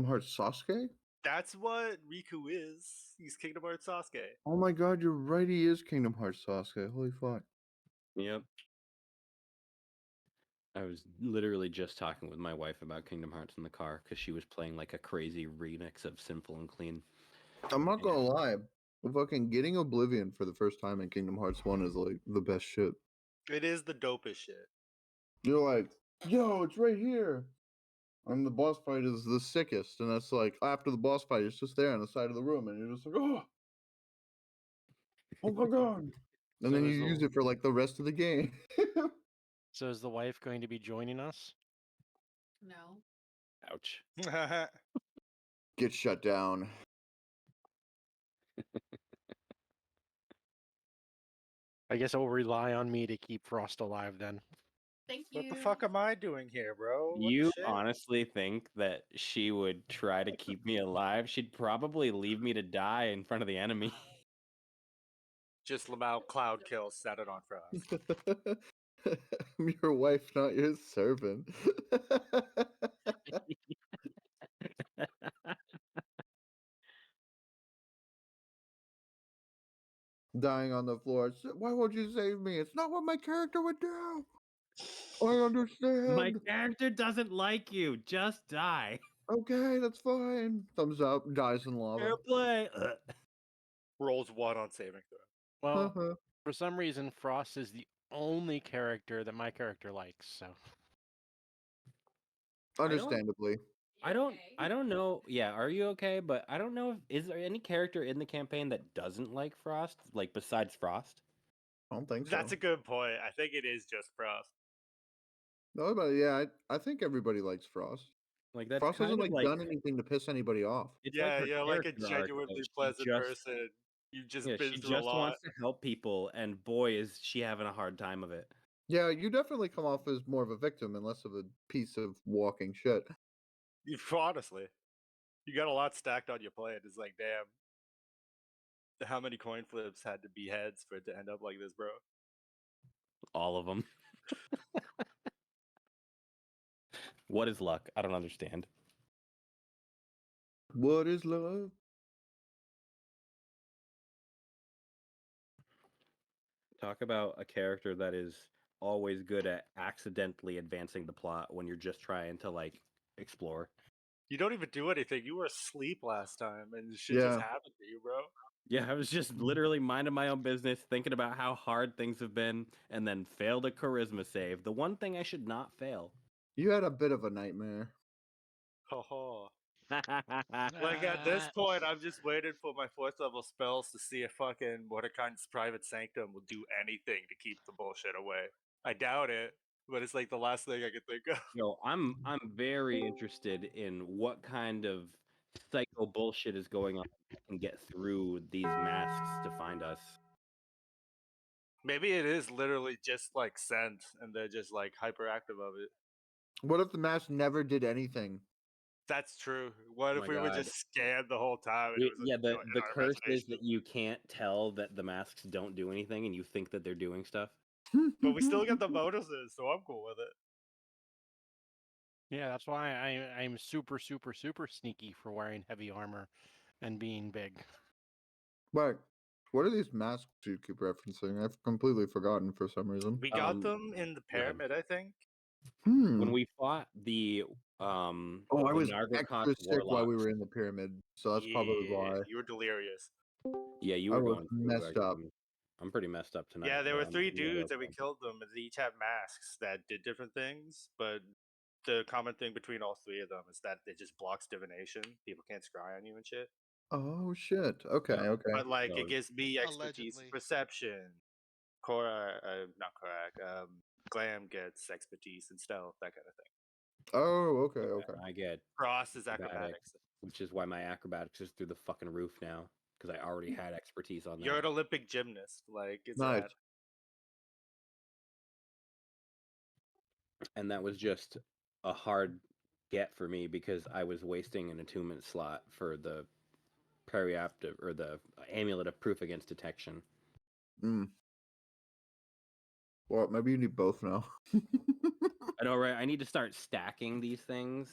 Hearts Sasuke? That's what Riku is. He's Kingdom Hearts Sasuke. Oh my god, you're right, he is Kingdom Hearts Sasuke. Holy fuck. Yep. I was literally just talking with my wife about Kingdom Hearts in the car because she was playing like a crazy remix of Simple and Clean. I'm not gonna lie. Fucking getting Oblivion for the first time in Kingdom Hearts 1 is like the best shit. It is the dopest shit. You're like, yo, it's right here. And the boss fight is the sickest. And that's like, after the boss fight, it's just there on the side of the room. And you're just like, oh my god. And So then you is the- use it for like the rest of the game. So is the wife going to be joining us? No. Ouch. Get shut down. I guess it will rely on me to keep Frost alive then. Thank you. What the fuck am I doing here, bro? What the You shit? honestly think that she would try to keep me alive? She'd probably leave me to die in front of the enemy. Just Lamau Cloud Kill set it on Frost. I'm your wife, not your servant. Dying on the floor. Why won't you save me? It's not what my character would do. I understand. My character doesn't like you. Just die. Okay, that's fine. Thumbs up. Dies in lava. Fair play. Rolls 1 on saving throw. Well, for some reason, Frost is the only character that my character likes. So Understandably. I don't know. Yeah, are you okay? But I don't know if is there any character in the campaign that doesn't like Frost, like besides Frost? I don't think so. That's a good point. I think it is just Frost. No, but yeah, I think everybody likes Frost. Like that's Frost kind hasn't of like done anything to piss anybody off. It's Yeah, her you're like a character arc, genuinely though. She pleasant just- person. You just Yeah, been she through a just lot. wants to help people, and boy, is she having a hard time of it. Yeah, you definitely come off as more of a victim and less of a piece of walking shit. Honestly, you got a lot stacked on your plate. It's like, damn, how many coin flips had to be heads for it to end up like this, bro? All of them. What is luck? I don't understand. What is love? Talk about a character that is always good at accidentally advancing the plot when you're just trying to like explore. You don't even do anything. You were asleep last time, and shit just Yeah. happened to you, bro. Yeah, I was just literally minding my own business, thinking about how hard things have been, and then failed a charisma save. The one thing I should not fail. You had a bit of a nightmare. Ho ho. Like at this point, I'm just waiting for my 4th level spells to see if fucking Mordecai's Private Sanctum will do anything to keep the bullshit away. I doubt it, but it's like the last thing I could think of. No, I'm very interested in what kind of psycho bullshit is going on and get through these masks to find us. Maybe it is literally just like scent, and they're just like hyperactive of it. What if the mask never did anything? That's true. What Oh if my we were God. just scared the whole time? And it was Yeah, in the our curse is imagination? that you can't tell that the masks don't do anything and you think that they're doing stuff. But we still get the bonuses, so I'm cool with it. yeah, that's why I'm super sneaky for wearing heavy armor and being big. But what are these masks you keep referencing? I've completely forgotten for some reason. We got them in the pyramid, I think. When we fought the Oh, I the was Nargothrond extra sick while we warlocks. were in the pyramid, so that's probably why. You were delirious. Yeah, you I were was going through, messed up. I'm pretty messed up tonight. Yeah, there but were I'm 3 pretty well dudes and we done. killed them, and they each had masks that did different things, but the common thing between all 3 of them is that it just blocks divination. People can't scry on you and shit. Oh shit. Okay, Yeah. okay. But like, So- it gives me expertise in Allegedly. perception. Not Korak. Glam gets expertise in stealth, that kind of thing. Oh, okay, okay. I get Frost is acrobatics. which is why my acrobatics is through the fucking roof now because I already had expertise on that. You're an Olympic gymnast. Like, it's Nice. rad. And that was just a hard get for me because I was wasting an attunement slot for the periaptive or the amulet of proof against detection. Well, maybe you need both now. I know, right? I need to start stacking these things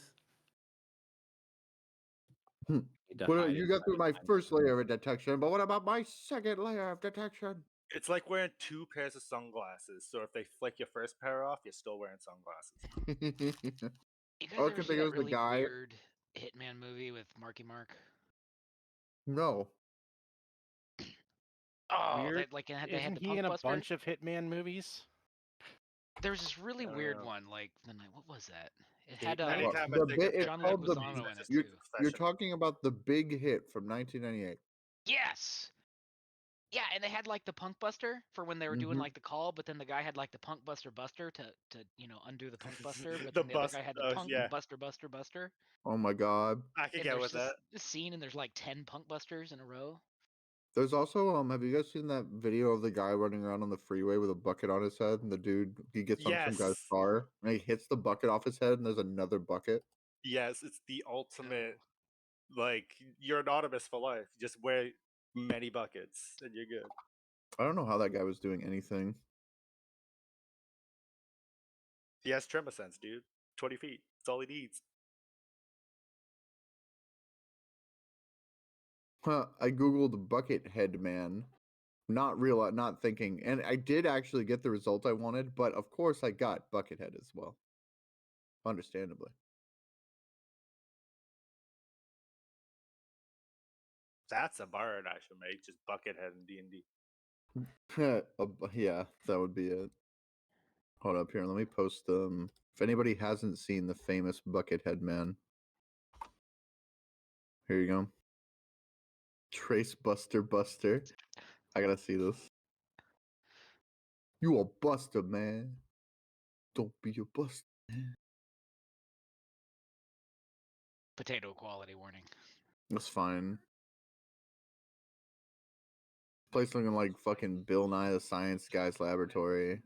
Hmm. Need to Well, hide you it got through my behind first layer of detection, but what about my second layer of detection? It's like wearing 2 pairs of sunglasses. So if they flick your first pair off, you're still wearing sunglasses. You guys All I ever can see think of that is the really guy. weird Hitman movie with Marky Mark? No. Oh, Weird. that like they had Isn't the he Punk in a Buster. bunch of Hitman movies? There's this really weird Uh, one, like the night. What was that? It Date had night? Well, Anytime I the think bit of it's John called the Leguizamo in it you're, too. you're talking about the big hit from 1998. Yes. Yeah, and they had like the Punk Buster for when they were doing Mhm. like the call, but then the guy had like the Punk Buster Buster to undo the Punk Buster, but The then the other bust- guy had the oh, Punk yeah. Buster. Oh my god. I could And get there's with that. this scene, and there's like 10 Punk Busters in a row. There's also have you guys seen that video of the guy running around on the freeway with a bucket on his head, and the dude he gets on some guy's Yes. car and he hits the bucket off his head, and there's another bucket. Yes, it's the ultimate. Like, you're anonymous for life. Just wear many buckets and you're good. I don't know how that guy was doing anything. He has tremor sense, dude. 20 feet. That's all he needs. Huh, I googled bucket head man, not thinking, and I did actually get the result I wanted, but of course I got buckethead as well. Understandably. That's a bird I should make. Just buckethead in D&D. Yeah, that would be it. Hold up here, let me post if anybody hasn't seen the famous buckethead man. Here you go. Trace Buster. I gotta see this. You a buster, man. Don't be a buster. Potato quality warning. That's fine. Place looking like fucking Bill Nye the Science Guy's laboratory.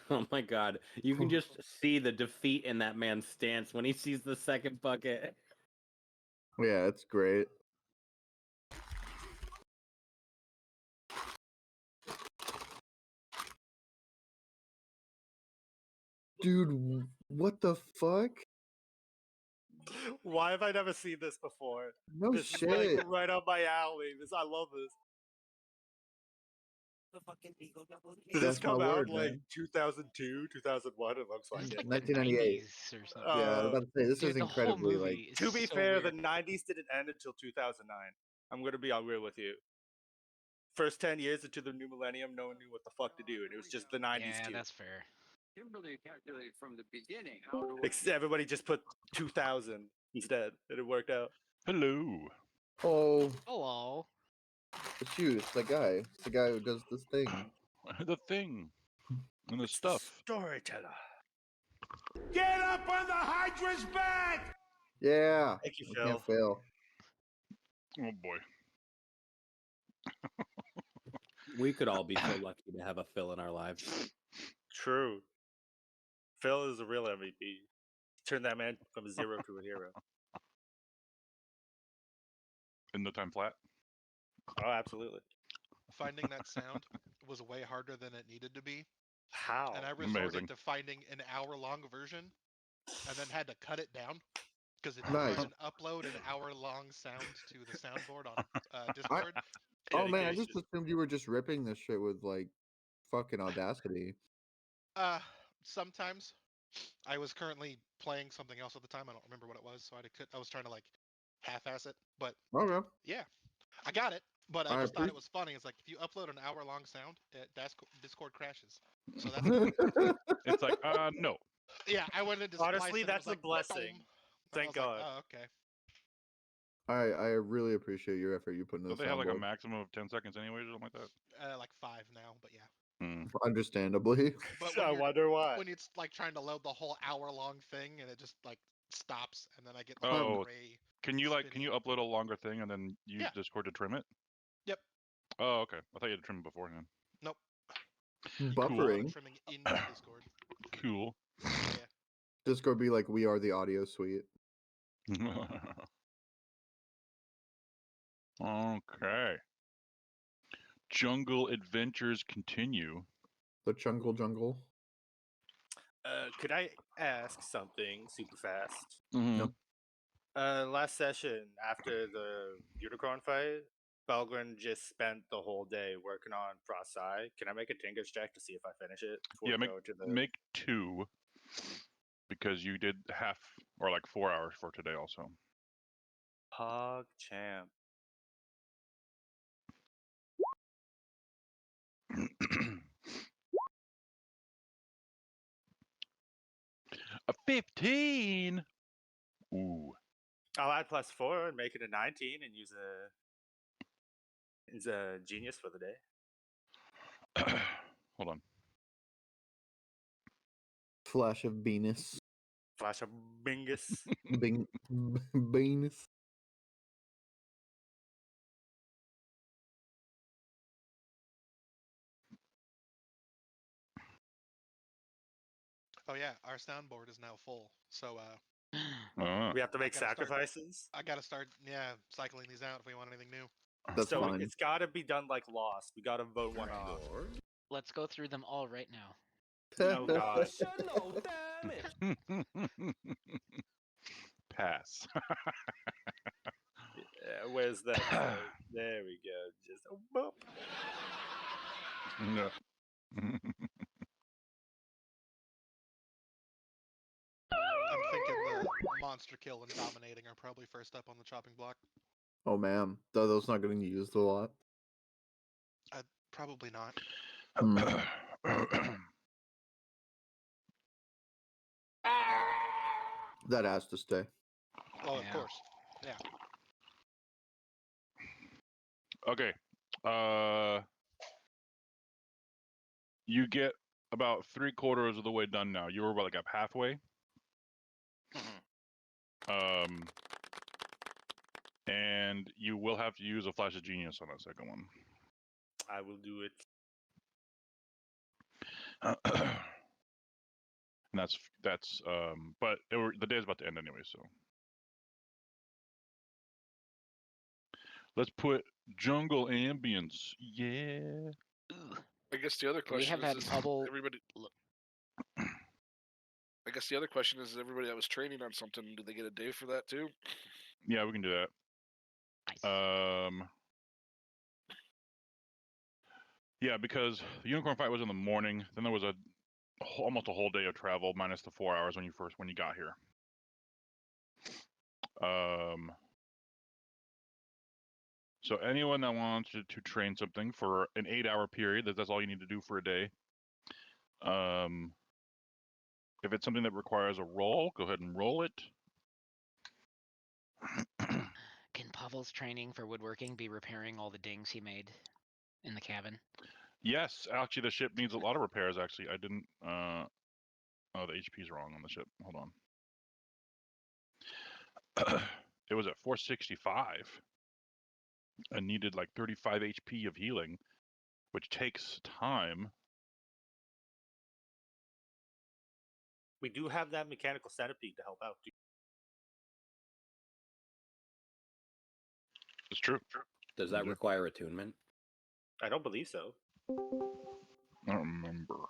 Oh my god. You can just see the defeat in that man's stance when he sees the second bucket. Yeah, it's great. Dude, what the fuck? Why have I never seen this before? No This is shit. like right up my alley. I love this. Did this That's my come out word, like man. 2002, 2001? It looks This like is it. like 1998. the 90s or something. Yeah, I was about to say this Dude, is the whole incredibly movie like. is To be so fair, weird. the 90s didn't end until 2009. I'm gonna be real with you. First 10 years into the new millennium, no one knew what the fuck to do, and it was just the 90s Yeah, too. that's fair. Kimberly calculated from the beginning. Everybody just put 2000 instead, and it worked out. Hello. Oh, Hello. it's you. It's the guy. It's the guy who does this thing. The thing. And the It's stuff. Storyteller. Get up on the Hydra's back! Yeah. Thank you, We Phil. can't fail. Oh boy. We could all be so lucky to have a Phil in our lives. True. Phil is a real MVP. Turn that man from a zero to a hero. In no time flat. Oh, absolutely. Finding that sound was way harder than it needed to be, How? and I resorted Amazing. to finding an hour-long version, and then had to cut it down because it Nice. doesn't upload an hour-long sound to the soundboard on Discord. Oh man, I just Dedication. assumed you were just ripping this shit with like fucking Audacity. Sometimes I was currently playing something else at the time. I don't remember what it was, so I was trying to like half-ass it, but Okay. yeah, I got it. But I I just thought it appre- was funny. It's like if you upload an hour-long sound, Discord crashes. So that's It's like, no. yeah. I went into Honestly, Splice and it that's was a like, blessing. "Boom." And I Thank was like, God. oh, okay. I really appreciate your effort you put into Don't the they have like a soundboard. maximum of 10 seconds anyway or something like that? Like 5 now, but yeah. Understandably. But I when wonder why. when it's like trying to load the whole hour-long thing and it just like stops, and then I get like Oh, gray. Can you upload a longer thing and then use Yeah. Discord to trim it? Yep. Oh, okay. I thought you had to trim it beforehand. Nope. Buffering. Trimming into Discord. Cool. Yeah. Discord be like, we are the audio suite. Okay. Jungle adventures continue. The jungle. Could I ask something super fast? Mhm. Nope. Last session after the unicorn fight, Belgren just spent the whole day working on Frost Eye. Can I make a Tinker's check to see if I finish it before Yeah, we go to the make 2 because you did half or like 4 hours for today also. Pog Champ? A 15. Ooh. I'll add +4 and make it a 19 and use a genius for the day. Hold on. Flash of Venus. Flash of Bingus. Bing. Venus. Oh yeah, our soundboard is now full. So We have to make gotta start- sacrifices. I gotta start cycling these out if we want anything new. That's So fine. it's got to be done like Lost. We got to vote one off. Let's go through them all right now. Oh God. Pass. Yeah, where's that? There we go. Just a boop. No. I'm thinking the monster kill and dominating are probably first up on the chopping block. Oh man, those not getting used a lot. Probably not. Hmm. That has to stay. Oh, of Yeah. course. Yeah. Okay. You get about 3/4 of the way done now. You were about like up halfway. And you will have to use a flash of genius on that second one. I will do it. And that's but the day's about to end anyway, so let's put jungle ambience. Yeah. Ugh. I guess the other We question have had is trouble. everybody. I guess the other question is everybody that was training on something, do they get a day for that too? Yeah, we can do that. Nice. Yeah, because the unicorn fight was in the morning. Then there was almost a whole day of travel minus the 4 hours when you got here. So anyone that wants to train something for an 8-hour period, that's all you need to do for a day. If it's something that requires a roll, go ahead and roll it. Can Pavel's training for woodworking be repairing all the dings he made in the cabin? Yes, actually, the ship needs a lot of repairs. Actually, I didn't. Oh, the HP's wrong on the ship. Hold on. It was at 465 and needed like 35 HP of healing, which takes time. We do have that mechanical centipede to help out. It's true. Does that require attunement? I don't believe so. I don't remember.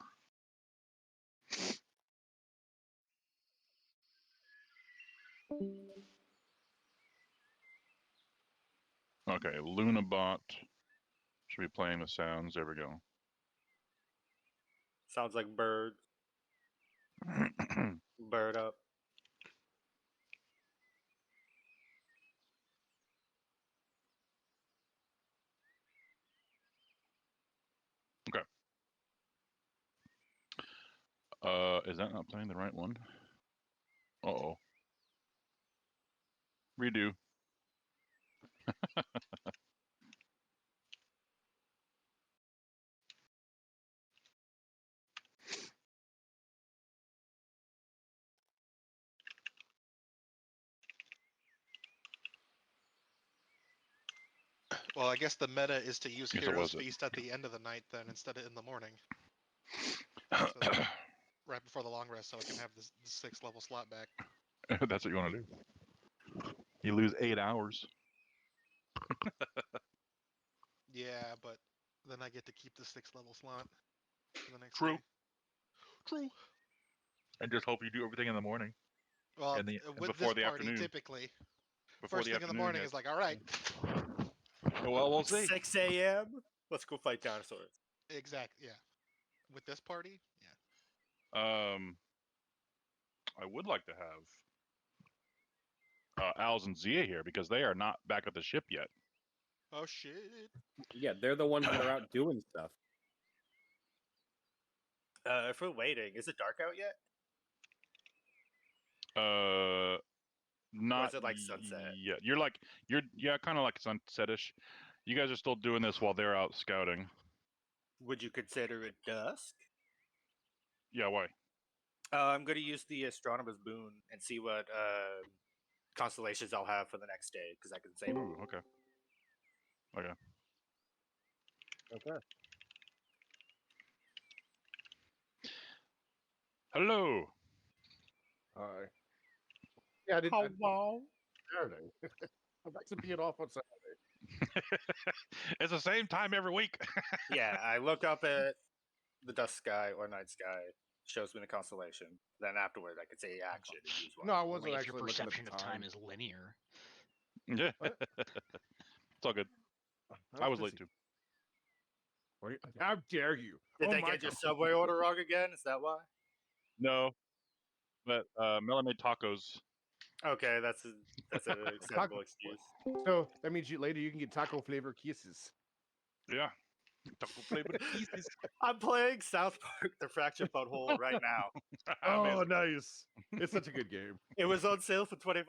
Okay, Lunabot should be playing the sounds. There we go. Sounds like bird. Bird up. Okay. Is that not playing the right one? Uh-oh. Redo. Well, I guess the meta is to use Yes, it Hero's was it. Feast at the end of the night then instead of in the morning. So that- right before the long rest so I can have the 6th level slot back. That's what you want to do. You lose 8 hours. Yeah, but then I get to keep the 6th level slot for the next True. day. True. and just hope you do everything in the morning. Well, And with before this the party, afternoon. typically, Before first the thing in the afternoon morning hit. is like, all right, Well, we'll see. 6 a.m. Let's go fight dinosaurs. exactly, yeah. With this party, yeah. I would like to have Al's and Zia here because they are not back at the ship yet. Oh shit! Yeah, they're the ones that are out doing stuff. If we're waiting, is it dark out yet? Not is it like sunset? yet. You're kind of like sunsetish. You guys are still doing this while they're out scouting. Would you consider it dusk? Yeah, why? I'm going to use the astronomer's boon and see what constellations I'll have for the next day because I can save them. Ooh, okay. Okay. Hello. Hi. Yeah, I did. Hello. Saturday. I'm back to being off on Saturday. It's the same time every week. Yeah, I look up at the dusk sky or night sky, shows me the constellation. Then afterward, I could say action and use one. No, I Only wasn't if actually your looking at perception the of time time. is linear. Yeah. What? It's all good. I was late too. How dare you? Did they my get your God. subway order wrong again? Is that why? No, but Mela made tacos. Okay, that's an acceptable excuse. So that means later you can get taco flavored kisses. Yeah. Taco flavored kisses. I'm playing South Park: The Fractured Butthole right now. Oh, nice! It's such a good game. It was on sale for $25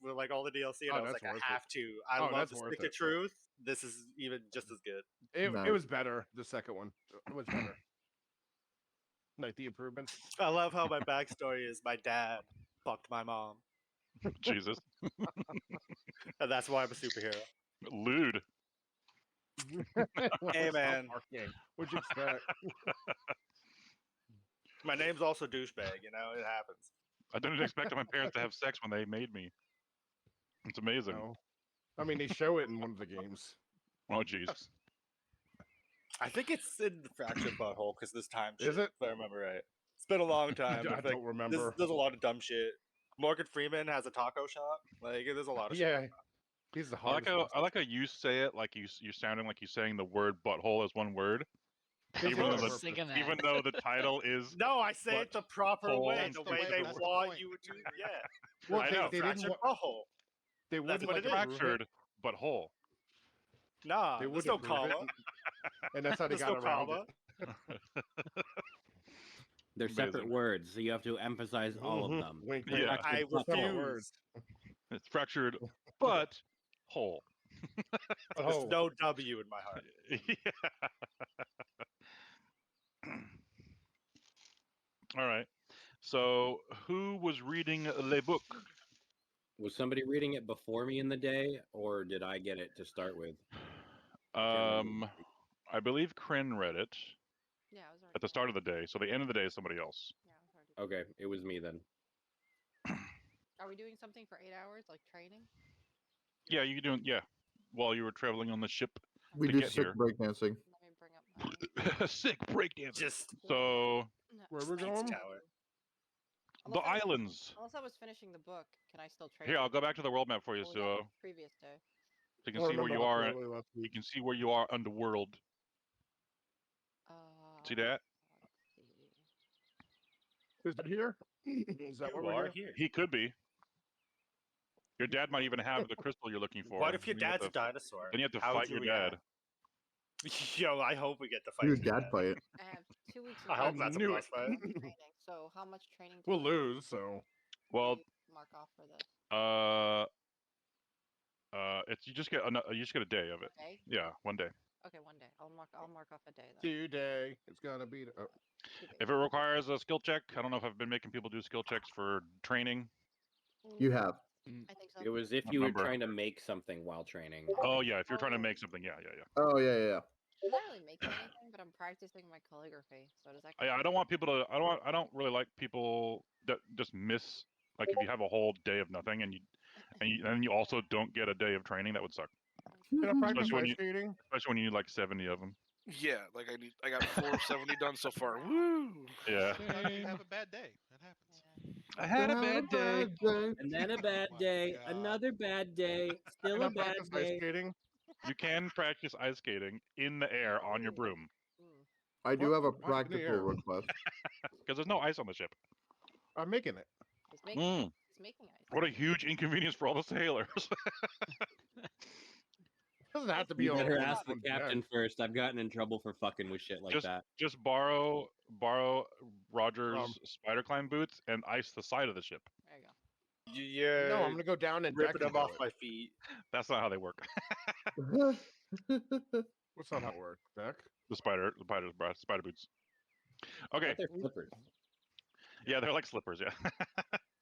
with like all the DLC, and Oh, I was that's like, worth I it. have to. I Oh, love that's the worth Stick of it. Truth. This is even just as good. It was better. The second one it was better. Like the improvements. I love how my backstory is my dad fucked my mom, Jesus. and that's why I'm a superhero. Lewd. Hey man, What'd you expect? my name's also douchebag. You know, it happens. I didn't expect my parents to have sex when they made me. It's amazing. No. I mean, they show it in one of the games. Oh, jeez. I think it's in the Fractured Butthole because this time Is shit, it? if I remember right. It's been a long time. I but, like, don't remember. There's a lot of dumb shit. Morgan Freeman has a taco shop. Like, there's a lot of shit. Yeah. He's the I like hardest. how you say it like you're sounding like you're saying the word butthole as one word. He Even did though, on was thinking that. even though the title is No, I say it the proper Butthole. way, That's the the way way- they that's the want point. you to. Yeah. Well, I know. they didn't Fractured want. butthole. They That's wouldn't what like it is. approve it. fractured butthole. Nah, They there's wouldn't no approve it, comma. and that's how they There's got no around comma. it. They're separate Amazing. words, so you have to emphasize all of them. Wink, Yeah. wink. I Fractured Separate butthole. words. It's fractured but hole. There's Oh, no W in my heart. All right. So, who was reading Le Book? Was somebody reading it before me in the day, or did I get it to start with? I believe Kryn read it Yeah, I was already at the start of the day. So the end of the day is somebody else. Yeah, I was already. Okay, it was me then. Are we doing something for 8 hours, like training? Yeah, you doing? Yeah, while you were traveling on the ship We to do get sick here. breakdancing. Let me bring up my. Sick breakdancing. Just So No, where we're Speech going? Tower. the islands. Unless I was finishing the book, can I still train? Here, I'll go back to the world map for you, What we so got previous day. you can I see where remember you how are. early last You week. can see where you are underworld. See that? Let's see. Is that here? Is that You where are we're here. He could be. Your dad might even have the crystal you're looking for. What if your Then you have dad's a to- dinosaur? Then you have to How fight would your you dad. react? Yo, I hope we get to fight. Do a your dad fight. I have 2 weeks. I of hope I that's a knew boss it. fight. training. So how much training? We'll time lose, so. Well, do you mark off for this. it's you just get a day of it. Day? Yeah, 1 day. Okay, 1 day. I'll mark off a day then. Today. It's gonna be. 2 days. If it requires a skill check, I don't know if I've been making people do skill checks for training. You have. I think so. It was if What you were number? trying to make something while training. Oh yeah, if you're trying to make something, yeah. Oh yeah. I'm not really making anything, but I'm practicing my calligraphy. So does that? Yeah, I don't want people to. I don't really like people that just miss. Like if you have a whole day of nothing and you also don't get a day of training, that would suck. Can I practice Especially when ice you- skating? Especially when you need like 70 of them. Yeah, like I got 470 done so far. Woo! Yeah. Sometimes you have a bad day. That happens. I had a bad day. And then a bad my day, God. another bad day, still Can a I bad practice ice day. skating? You can practice ice skating in the air on your broom I do What? have a Why in the practical air? request. because there's no ice on the ship. I'm making it. He's making, Mm. he's making ice. What a huge inconvenience for all the sailors. Doesn't have to be You all better on ask the one captain deck. first. I've gotten in trouble for fucking with shit like just that. just borrow Roger's spider climb boots and ice the side of the ship. There you go. Yeah. No, I'm gonna go down and ripping deck them off it. my feet. That's not how they work. What's not how it works, Deck? The spider boots. Okay. They're slippers. Yeah, they're like slippers. Yeah.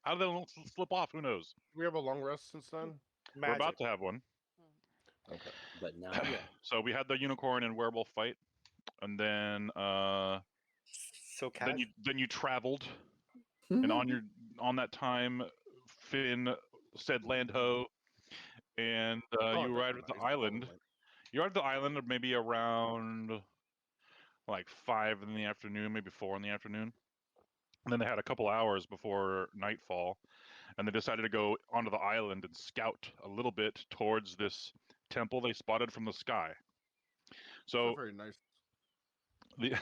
How do they slip off? Who knows? Do we have a long rest since then? We're about to have one. Okay. But not yet. So we had the unicorn and werewolf fight, and then So then you traveled, and on that time, Finn said land ho, and you arrived at the island. You arrived at the island maybe around like 5 in the afternoon, maybe 4 in the afternoon. And then they had a couple hours before nightfall, and they decided to go onto the island and scout a little bit towards this temple they spotted from the sky. So very nice. the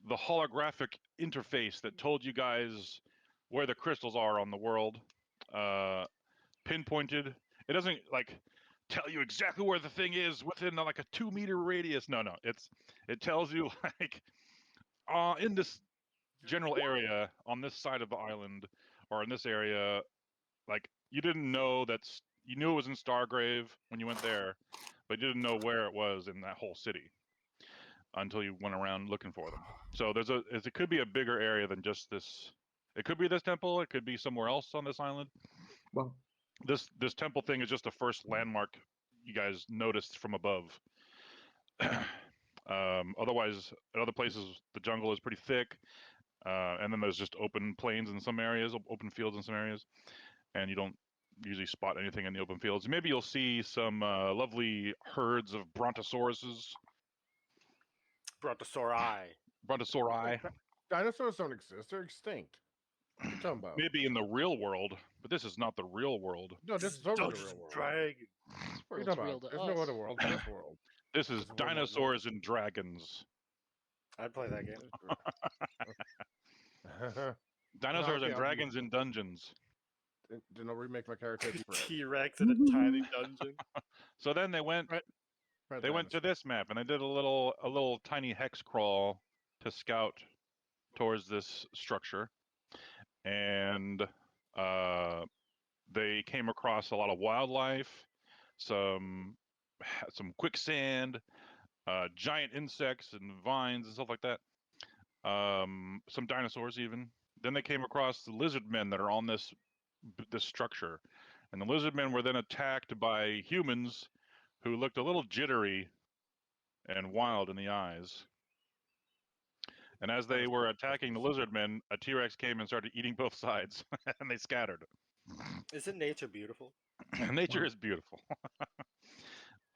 the holographic interface that told you guys where the crystals are on the world pinpointed. It doesn't like tell you exactly where the thing is within like a 2-meter radius. No, it tells you like in this general area on this side of the island or in this area, like you didn't know you knew it was in Stargrave when you went there, but you didn't know where it was in that whole city until you went around looking for them. So it could be a bigger area than just this. It could be this temple. It could be somewhere else on this island. Well, this temple thing is just the first landmark you guys noticed from above. Otherwise, at other places, the jungle is pretty thick, and then there's just open plains in some areas, open fields in some areas, and you don't usually spot anything in the open fields. Maybe you'll see some lovely herds of brontosauruses. Brontosauri. Dinosaurs don't exist. They're extinct. What are you talking about? Maybe in the real world, but this is not the real world. No, this is totally the real world. Dragon. What are you World's talking real about? to There's us. no other world than this world. This is This world not dinosaurs and dragons. I'd play that game. Dinosaurs okay, and I'll dragons in dungeons. Then I'll remake my character. T-Rex in a tiny dungeon. So then they went. They went to this map and they did a little tiny hex crawl to scout towards this structure, and they came across a lot of wildlife, some quicksand, giant insects and vines and stuff like that. Some dinosaurs even. Then they came across the lizard men that are on this structure, and the lizard men were then attacked by humans who looked a little jittery and wild in the eyes. And as they were attacking the lizard men, a T-Rex came and started eating both sides, and they scattered. Isn't nature beautiful? Nature is beautiful.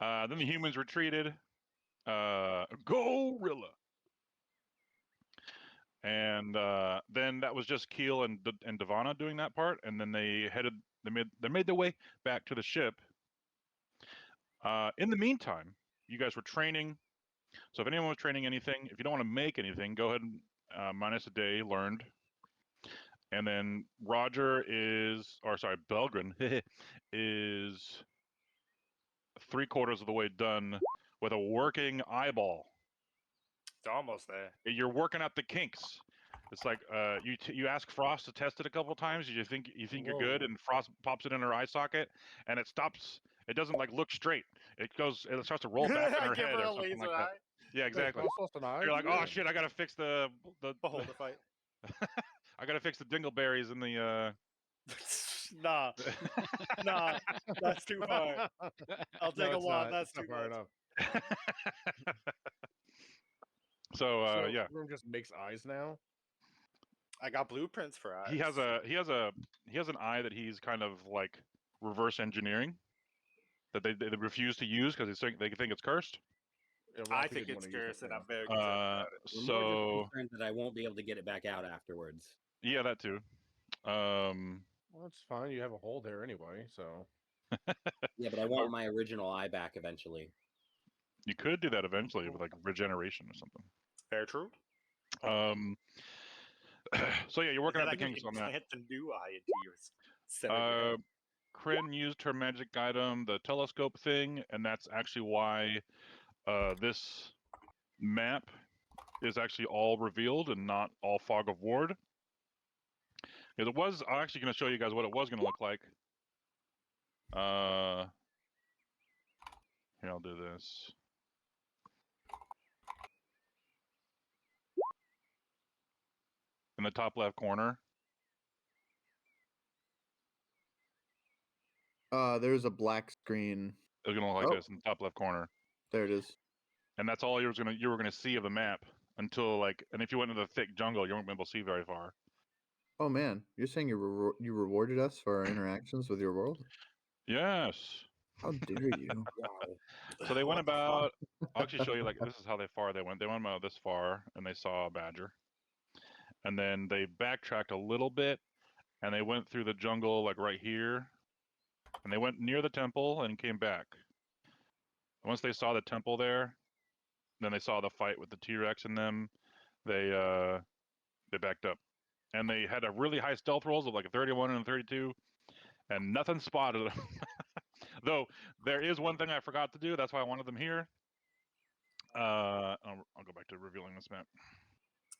Then the humans retreated. Gorilla. And then that was just Keel and Devana doing that part, and then they made their way back to the ship. In the meantime, you guys were training. So if anyone was training anything, if you don't want to make anything, go ahead and minus a day learned. And then Belgren is 3/4 of the way done with a working eyeball. It's almost there. You're working out the kinks. It's like you ask Frost to test it a couple of times. You think you're good, and Frost pops it in her eye socket, and it stops. It doesn't like look straight. It starts to roll back in her Give head her or a something laser like that. eye. Yeah, exactly. You're like, oh shit, I gotta fix the Beholder fight. I gotta fix the dingleberries in the. Nah, that's too far. I'll take a walk. That's too far much. enough. So yeah, Room just makes eyes now. I got blueprints for eyes. he has an eye that he's kind of like reverse engineering that they refuse to use because they think it's cursed. Yeah, I Rafi think didn't it's wanna use cursed, it and now. I'm very concerned about it. We're more just So concerned that I won't be able to get it back out afterwards. yeah, that too. Well, that's fine. You have a hole there anyway, so. Yeah, but I want my original eye back eventually. You could do that eventually with like regeneration or something. Very true. So yeah, you're working Then out I the can kinks on that. implant the new eye into your center of your head. Kryn used her magic item, the telescope thing, and that's actually why this map is actually all revealed and not all fog of ward. It was. I'm actually going to show you guys what it was going to look like. Here, I'll do this. In the top left corner. There's a black screen. It's going to look like this in the top left corner. There it is. And that's all you were gonna see of the map until like, and if you went into the thick jungle, you weren't able to see very far. Oh man, you're saying you rewarded us for our interactions with your world? Yes. How dare you? Wow. So they went What the fuck? about. I'll actually show you. Like this is how far they went. They went about this far, and they saw a badger. And then they backtracked a little bit, and they went through the jungle like right here, and they went near the temple and came back. Once they saw the temple there, then they saw the fight with the T-Rex in them. They backed up, and they had a really high stealth rolls of like a 31 and a 32, and nothing spotted them. Though there is one thing I forgot to do. That's why I wanted them here. I'll go back to revealing this map.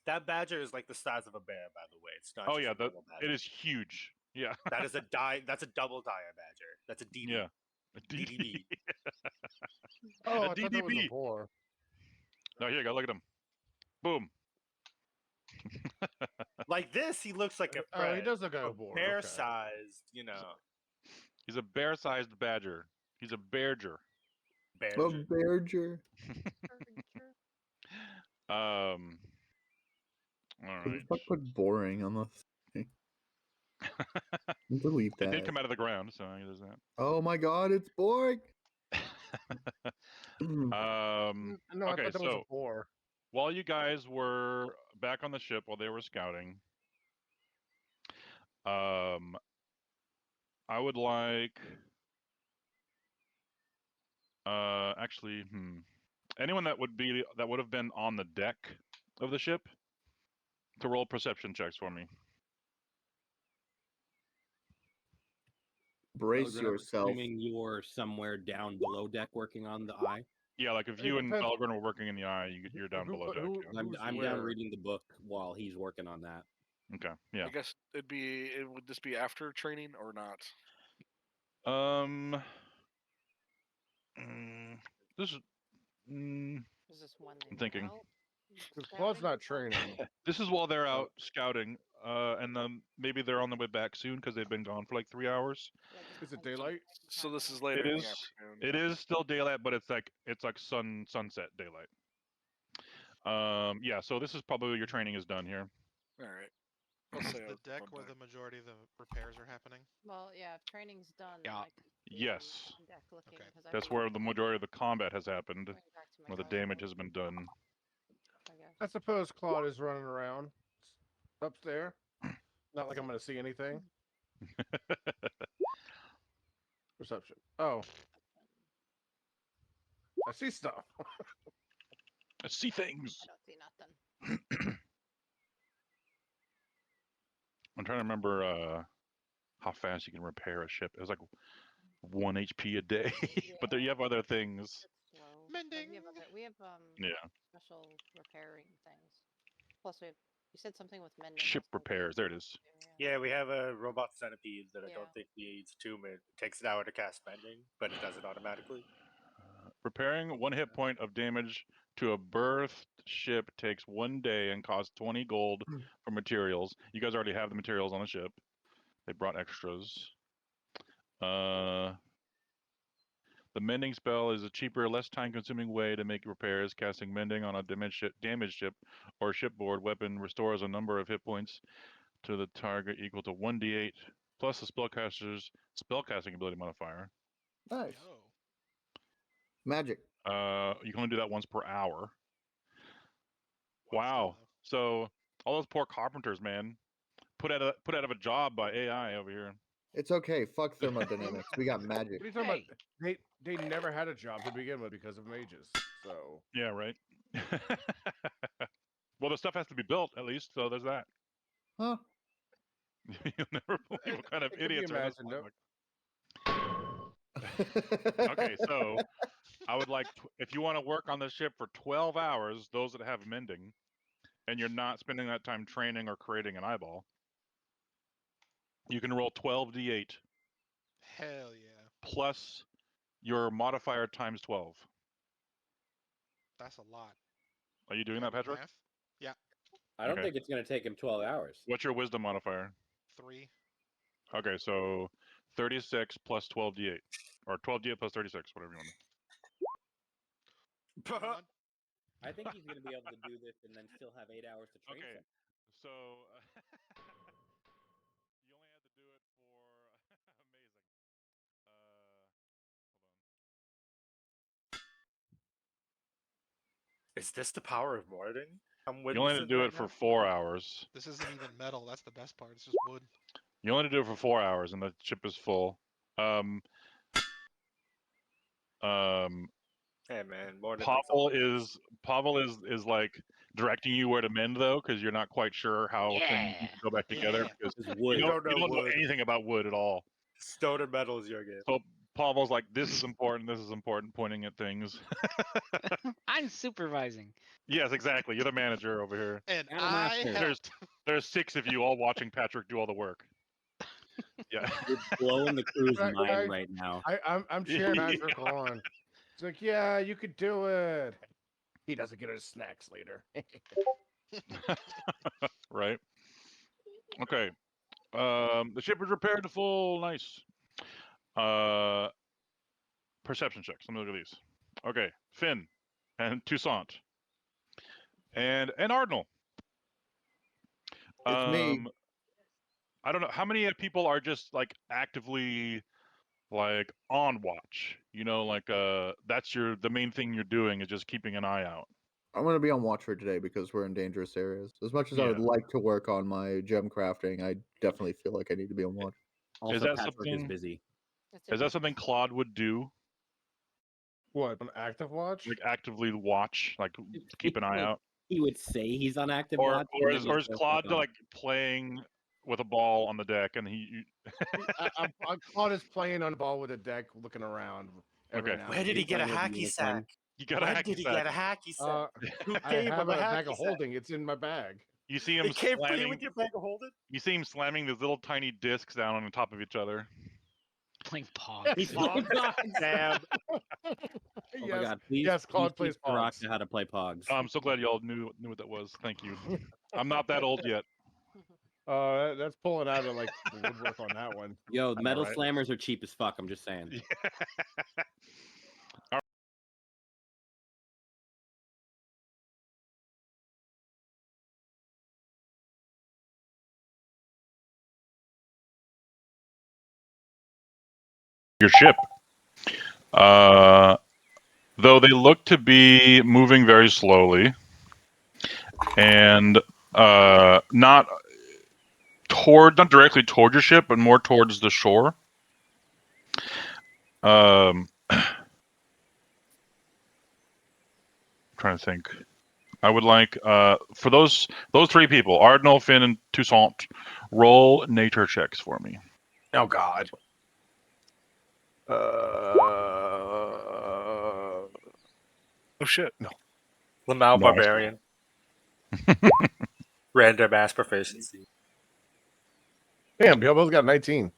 That badger is like the size of a bear, by the way. It's not. Oh just yeah, a normal badger. it is huge. Yeah. That is a die. That's a double dire badger. That's a DD. Yeah. A DDB. Oh, A I thought that was a DDB. boar. No, here you go. Look at him. Boom. Like this, he looks like a Oh, he Fred, does look like a boar. bear Okay. sized. You know, He's a bear-sized badger. He's a bearger. bear. A badger. All Who the right. fuck put boring on the thing? Delete It did that. come out of the ground, so there's that. Oh my god, it's boring. No, I Okay, thought that was so a boar. while you guys were back on the ship while they were scouting, I would like actually anyone that would have been on the deck of the ship to roll perception checks for me. Brace Belgrin, yourself. I'm assuming you're somewhere down below deck working on the eye. Yeah, like if It you and depends- Belgrin were working in the eye, you're down Who- below deck. who- Yeah. who's I'm where? down reading the book while he's working on that. Okay, yeah. I guess would this be after training or not? This is. Is this one I'm thinking. Because Claude's not training. This is while they're out scouting, and then maybe they're on the way back soon because they've been gone for like 3 hours. Is it daylight? So this is later It in is. the afternoon. It is still daylight, but it's like sunset daylight. Yeah. So this is probably your training is done here. All right. Is I'll say the deck one where time. the majority of the repairs are happening? Well, yeah, if training's done, Yeah. then I can be Yes. on deck looking, Okay. 'cause I That's can where the majority of the combat has happened, bring back to my where the colleague, damage has been done. I guess. I suppose Claude is running around up there. Not like I'm going to see anything. Perception. Oh. I see stuff. I see things. I don't see nothing. I'm trying to remember how fast you can repair a ship. It was like 1 HP a day, but there you have other things. It's slow. Mending. We have Yeah. special repairing things. Plus, we have. You said something with mending. Ship that's something repairs. There it is. Yeah, we have a robot centipede that I Yeah. don't think needs attunement. It takes an hour to cast bending, but it does it automatically. Repairing 1 hit point of damage to a berthed ship takes 1 day and costs 20 gold for materials. You guys already have the materials on the ship. They brought extras. The mending spell is a cheaper, less time-consuming way to make repairs. Casting mending on a damaged ship or shipboard weapon restores a number of hit points to the target equal to 1d8 plus the spellcaster's spellcasting ability modifier. Nice. Oh. Magic. You can only do that once per hour. Still, Wow. though. So all those poor carpenters, man, put out of a job by AI over here. It's okay. Fuck thermodynamics. We got magic. What are you talking Hey. about? They never had a job to begin with because of mages. So Yeah, right. Well, the stuff has to be built at least, so there's that. Huh? You'll never believe what kind of it could be idiots are this imagined. planet. Okay, so I would like if you want to work on the ship for 12 hours, those that have mending, and you're not spending that time training or creating an eyeball, you can roll 12d8 Hell yeah. plus your modifier times 12. That's a lot. Are you doing Can I that, do Patrick? math? Yeah. I don't Okay. think it's going to take him 12 hours. What's your wisdom modifier? 3. Okay, so 36 plus 12d8, or 12d8 plus 36, whatever you want. You know what? I think he's going to be able to do this and then still have 8 hours to train Okay, someone. so you only had to do it for amazing. Is this the power of Morden? I'm You only had to witnessing do right it for now. 4 hours. This isn't even metal. That's the best part. It's just wood. You only had to do it for 4 hours, and the ship is full. Hey man, Morden. Pavel is like directing you where to mend though, because you're not quite sure how things Yeah. go back together. Yeah. Because It's you wood. don't know don't know wood. anything about wood at all. Stone and metal is your game. So Pavel's like, this is important, pointing at things. I'm supervising. Yes, exactly. You're the manager over here. And And a I master. helped. There's 6 of you all watching Patrick do all the work. Yeah. You're blowing the crew's Right, mind right. right now. I'm cheering Patrick on. It's like, yeah, you could do it. He doesn't get his snacks later. Right. Okay. The ship is repaired to full. Nice. Perception checks. Let me look at these. Okay, Finn and Toussaint and Ardnal. It's me. I don't know how many people are just like actively like on watch. You know, like that's the main thing you're doing is just keeping an eye out. I'm gonna be on watch for today because we're in dangerous areas. As much as I would Yeah. like to work on my gem crafting, I definitely feel like I need to be on watch. Also, that Patrick is something- busy. Is that something Claude would do? What, an active watch? Like actively watch, like keep an eye Like, out, He would say he's on active or watch. or and is then or he's is just Claude "Oh." like playing with a ball on the deck and Claude is playing on the ball with a deck, looking around every Okay. now Where and did he then. get a Playing with hacky unicorn. sack? you got a When hacky did he sack. get a hacky sack? Who I gave have him a a bag hacky of sack? holding. It's in my bag. You see They him came for you slamming. with your bag of holding? You see him slamming these little tiny discs down on the top of each other. Playing Pog. He's playing Pogs. Damn. Oh my Yes, god! Please, yes, Claude please plays teach Barack Pogs. how to play Pogs. Oh, I'm so glad y'all knew what that was. Thank you. I'm not that old yet. That's pulling out of like the woodwork on that one. Yo, know, metal right? slammers are cheap as fuck. I'm just saying. Your ship. Though they look to be moving very slowly, and not directly toward your ship, but more towards the shore. Trying to think. I would like for those 3 people, Ardnal, Finn, and Toussaint, roll nature checks for me. Oh God. Oh shit! No. Lamau No. Barbarian. Random ass proficiency. Damn, we both got 19.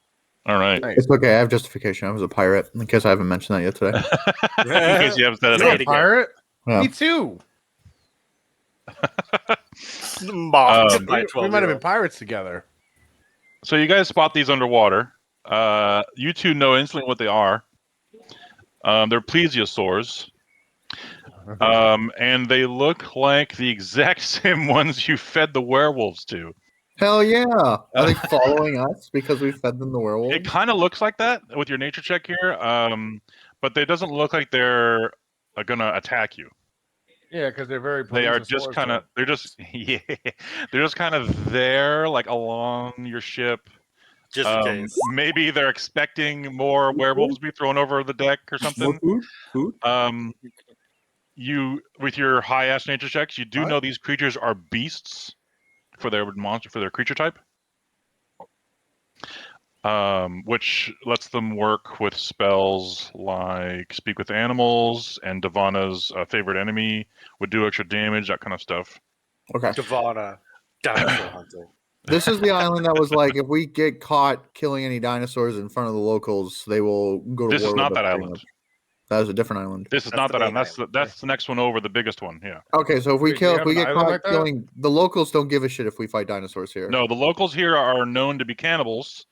All right. Nice. It's okay. I have justification. I was a pirate. In case I haven't mentioned that yet today. In case you haven't said it You're a again. pirate? Yeah. Me too. Mocked by We might have 12-year-old. been pirates together. So you guys spot these underwater. You 2 know instantly what they are. They're plesiosaurs. And they look like the exact same ones you fed the werewolves to. Hell yeah! Are they following us because we fed them the werewolves? It kind of looks like that with your nature check here, but it doesn't look like they're gonna attack you. Yeah, because they're very. They are plesiosaurs just to kind of. them. They're just yeah. They're just kind of there, like along your ship. Just in case. Maybe they're expecting more werewolves to be thrown over the deck or something. Food. You with your high ass nature checks, you do What? know these creatures are beasts for their creature type. Which lets them work with spells like Speak with Animals and Divana's favorite enemy would do extra damage, that kind of stuff. Okay. Divana, dinosaur hunter. This is the island that was like, if we get caught killing any dinosaurs in front of the locals, they will go to This war is with not us. that pretty island. much. That is a different island. This is That's not the that island. main That's the next one over, the biggest one. Yeah. Okay, so if we Wait, they if have we an get island caught like that? killing, the locals don't give a shit if we fight dinosaurs here. No, the locals here are known to be cannibals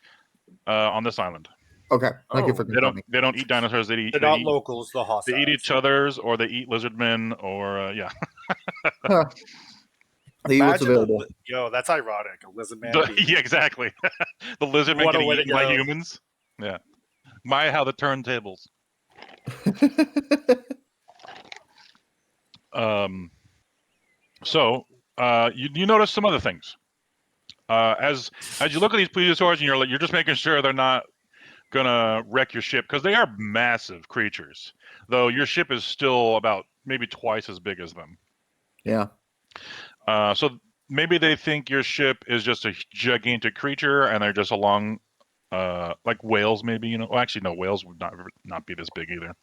on this island. Okay, thank you for They confirming. don't eat dinosaurs. They eat They're not locals, the hostiles. they eat each other's, or they eat lizardmen, or yeah. Huh. They eat what's Imagine available. yo, that's ironic. A lizard man. Yeah, exactly. The lizardmen What a getting way to eaten by go. humans. Yeah. My how the turntables. So you notice some other things. As you look at these plesiosaurs, and you're just making sure they're not gonna wreck your ship, because they are massive creatures. Though your ship is still about maybe twice as big as them. Yeah. So maybe they think your ship is just a gigantic creature, and they're just along, like whales, maybe. Well, actually, no, whales would not be this big either.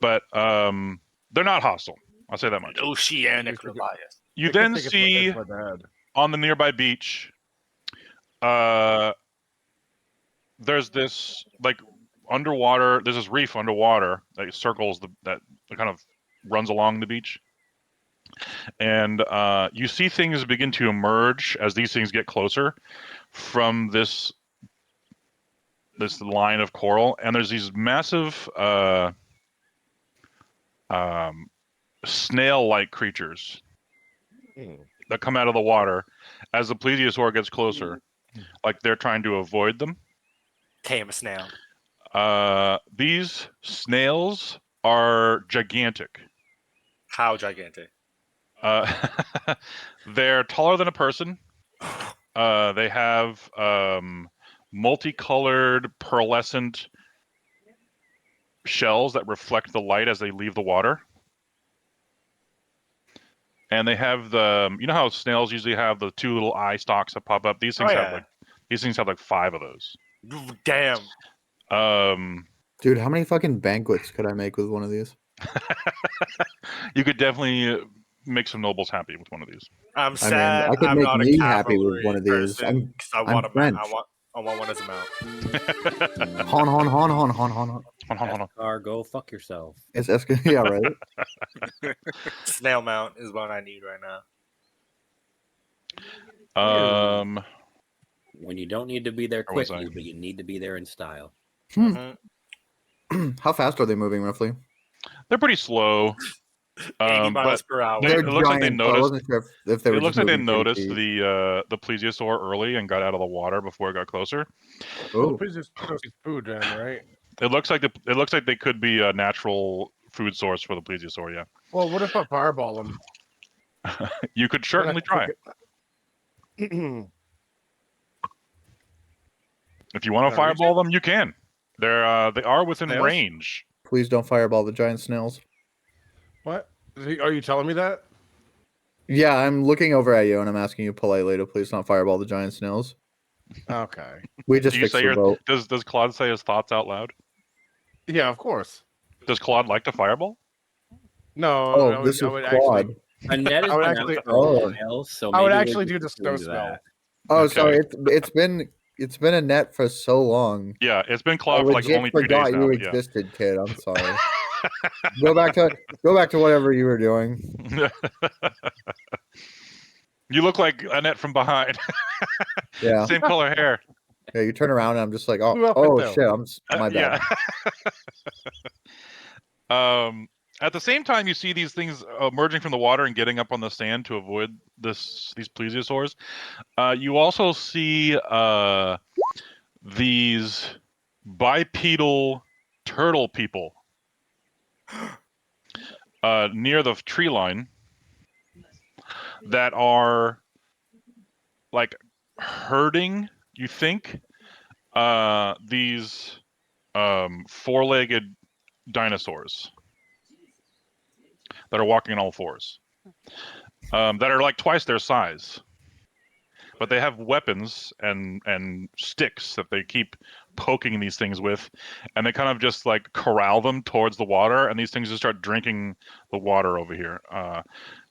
But they're not hostile. I'll say that much. Oceanic Goliath. You I can then think it's see my dad. on the nearby beach, there's this like underwater. There's this reef underwater that circles that kind of runs along the beach, and you see things begin to emerge as these things get closer from this line of coral, and there's these massive snail-like creatures that come out of the water as the plesiosaur gets closer, like they're trying to avoid them. Tame a snail. These snails are gigantic. How gigantic? They're taller than a person. They have multicolored pearlescent shells that reflect the light as they leave the water. And they have you know how snails usually have the two little eye stalks that pop up? These things have like 5 of those. Damn. Dude, how many fucking banquets could I make with one of these? You could definitely make some nobles happy with one of these. I'm sad. I could I'm make not me a happy with cavalry one of these. person, 'cause I I'm want French. I want one as a mount. Hon, hon, hon, hon, hon, hon. Escar, go fuck yourself. It's yeah, right. Snail mount is what I need right now. When you don't need to be there Or was quickly, but you need to be there in style. How fast are they moving roughly? They're pretty slow. 80 miles per hour. They're It looks like they giant, so I noticed. wasn't sure if they were It looks just like they moving pretty noticed feet. the plesiosaur early and got out of the water before it got closer. Oh, Please just food then, right? It looks like they could be a natural food source for the plesiosaur. Yeah, Well, what if I fireball them? you could certainly try. If you want to fireball them, you can. They are within Snails? range. please don't fireball the giant snails. What? Are you telling me that? Yeah, I'm looking over at you and I'm asking you politely to please not fireball the giant snails. Okay. We just Do you fixed say the boat. does Claude say his thoughts out loud? Yeah, of course. Does Claude like to fireball? No. Oh, I would, this I is would Claude. actually. Annette has I would been actually- out for a while, so I would maybe we're actually do just the snow into smell. that. Oh, so Okay. it's been a net for so long. Yeah, it's been I Claude for like legit only 3 forgot days now. you But yeah. existed, kid. I'm sorry. Go back to whatever you were doing. You look like Annette from behind. Yeah. Same color hair. Yeah, you turn around and I'm just like, Who else oh would know? shit, my bad. Yeah. At the same time, you see these things emerging from the water and getting up on the sand to avoid these plesiosaurs. You also see these bipedal turtle people. near the tree line that are like herding. You think these four-legged dinosaurs that are walking on all fours, that are like twice their size, but they have weapons and sticks that they keep poking these things with, and they kind of just like corral them towards the water, and these things just start drinking the water over here.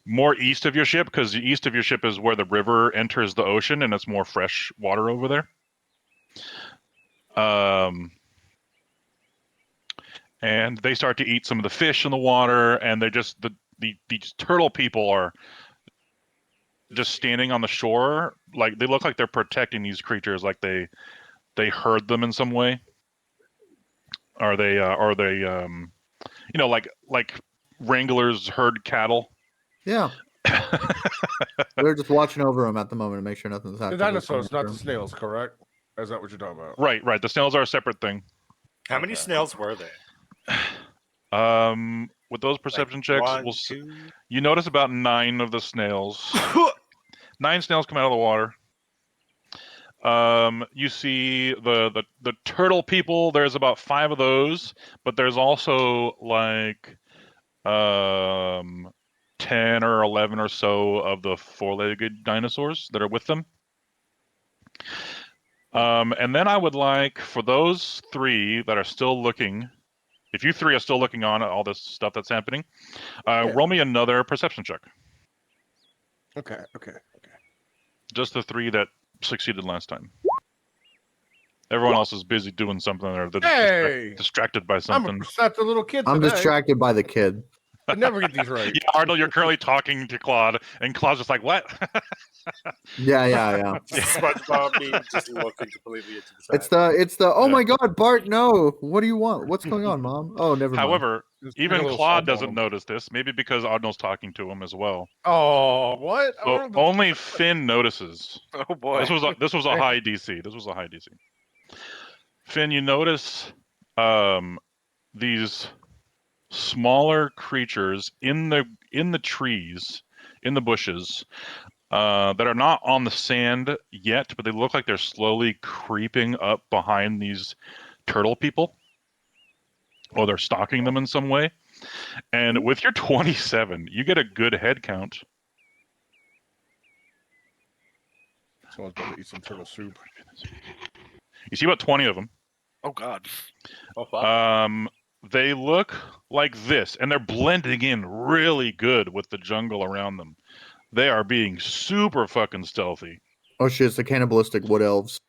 More east of your ship, because the east of your ship is where the river enters the ocean, and it's more fresh water over there. And they start to eat some of the fish in the water, and they just these turtle people are just standing on the shore, like they look like they're protecting these creatures, like they herd them in some way. Are they like wranglers herd cattle? Yeah. They're just watching over them at the moment to make sure nothing's The happening. dinosaurs, not the snails, correct? Is that what you're talking about? Right. The snails are a separate thing. How many snails were there? With those perception checks, one, we'll two. you notice about 9 of the snails. 9 snails come out of the water. You see the turtle people. There's about 5 of those, but there's also like 10 or 11 or so of the four-legged dinosaurs that are with them. And then I would like for those 3 that are still looking. If you 3 are still looking on at all this stuff that's happening, roll me another perception check. Okay. Just the 3 that succeeded last time. Everyone else is busy doing something, or they're just distracted by I'm a something. perceptive little kid. I'm today. distracted by the kid. I never get these right. Yeah, Arnold, you're currently talking to Claude, and Claude's just like, "What?" Yeah. SpongeBob me just looking completely into the side. It's the oh my god, Bart, no. What do you want? What's going on, Mom? Oh, never mind. However, Just bring a even little Claude salt on doesn't him. notice this. Maybe because Arnold's talking to him as well. Oh, what? So only Finn notices. Oh boy. This was a high DC. This was a high DC. Finn, you notice these smaller creatures in the trees, in the bushes, that are not on the sand yet, but they look like they're slowly creeping up behind these turtle people, or they're stalking them in some way. And with your 27, you get a good head count. Someone's about to eat some turtle soup. You see about 20 of them. Oh god. Oh, wow. They look like this, and they're blending in really good with the jungle around them. They are being super fucking stealthy. Oh shit, it's the cannibalistic wood elves.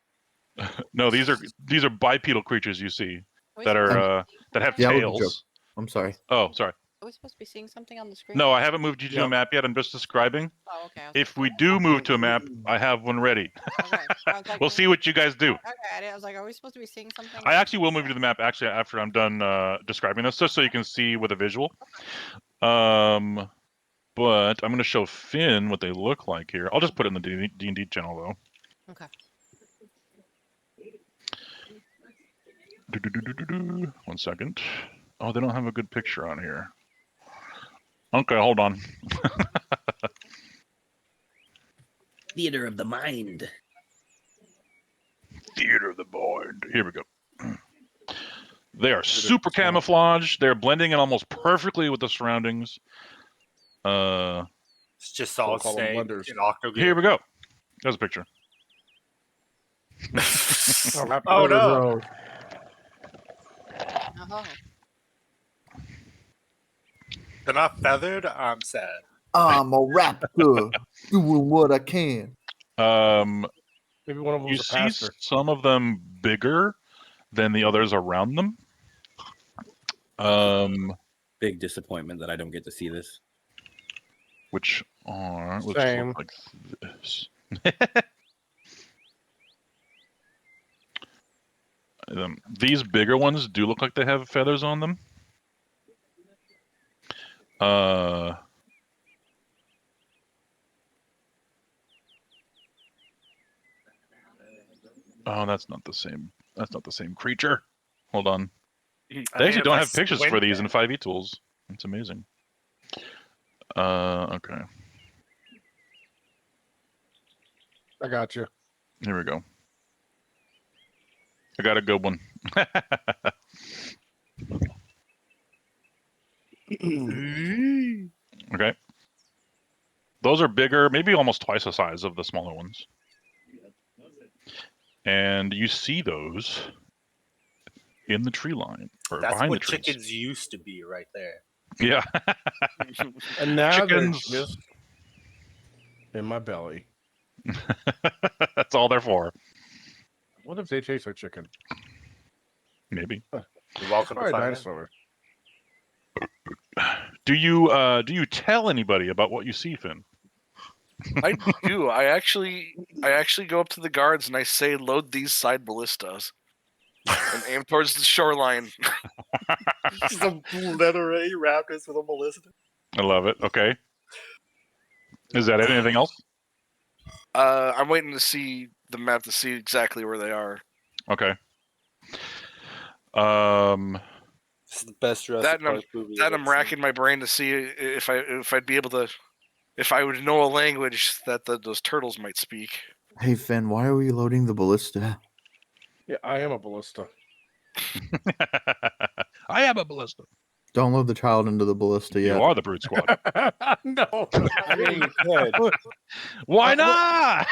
No, these are bipedal creatures you see Are we that supposed to are be that have Yeah, it was a joke. tails. I'm sorry. Oh, sorry. Are we supposed to be seeing something on the screen? No, I haven't moved you to a No. map yet. I'm just describing. Oh, okay. If we do move to a map, I have one ready. Okay. I was like, We'll see what you guys do. Okay. I was like, are we supposed to be seeing something? I actually will move you to the map actually after I'm done describing this, just so you can see with a visual. But I'm going to show Finn what they look like here. I'll just put it in the D&D channel though. Okay. 1 second. Oh, they don't have a good picture on here. Okay, hold on. Theater of the mind. Theater of the mind. Here we go. They are super camouflaged. They're blending in almost perfectly with the surroundings. It's just all call them staying blenders. in Octogear. Here we go. There's a picture. Oh no! Oh. They're not feathered. I'm sad. I'm a raptor doing what I can. Maybe one of them You was a see pastor. some of them bigger than the others around them. Big disappointment that I don't get to see this. Which are let's Same. look like this. These bigger ones do look like they have feathers on them. Oh, that's not the same. That's not the same creature. Hold on. They actually don't have pictures for these in 5e tools. It's amazing. Okay. I got you. Here we go. I got a good one. Okay. Those are bigger, maybe almost twice the size of the smaller ones. And you see those in the tree line or That's behind what the trees. chickens used to be, right there. Yeah. And now Chickens. they're just in my belly. That's all they're for. What if they taste like chicken? Maybe. You're welcome to Probably find out. dinosaur. Do you tell anybody about what you see, Finn? I do. I actually go up to the guards and I say, "Load these side ballistas," and aim towards the shoreline. Some letter A raptors with a ballista. I love it. Okay. Is that it? Anything else? I'm waiting to see the map to see exactly where they are. Okay. This is the best Jurassic That and Park movie. that I've I'm ever racking my brain to see if I'd be able to, if I would know a language that those turtles might speak. Hey Finn, why are we loading the ballista? Yeah, I am a ballista. I have a ballista. Don't load the child into the ballista yet. You are the Brute Squad. No. I mean, you could. Why not?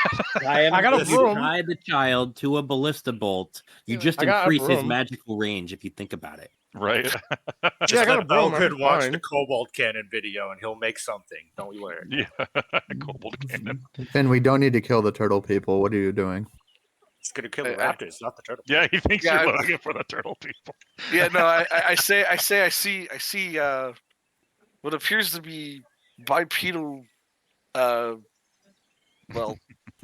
I got a you broom. tie the child to a ballista bolt. You Do it. just I got a increase his broom. magical range if you think about it. Right. Just Yeah, I got let a broom, Elvin I'm watch fine. the Cobalt Cannon video and he'll make something. Don't you worry. Yeah. Cobalt Cannon. Finn, we don't need to kill the turtle people. What are you doing? It's gonna kill the I- raptors, not the turtle. Yeah, he thinks Yeah, you're I- loading it for the turtle people. Yeah, no, I see what appears to be bipedal well,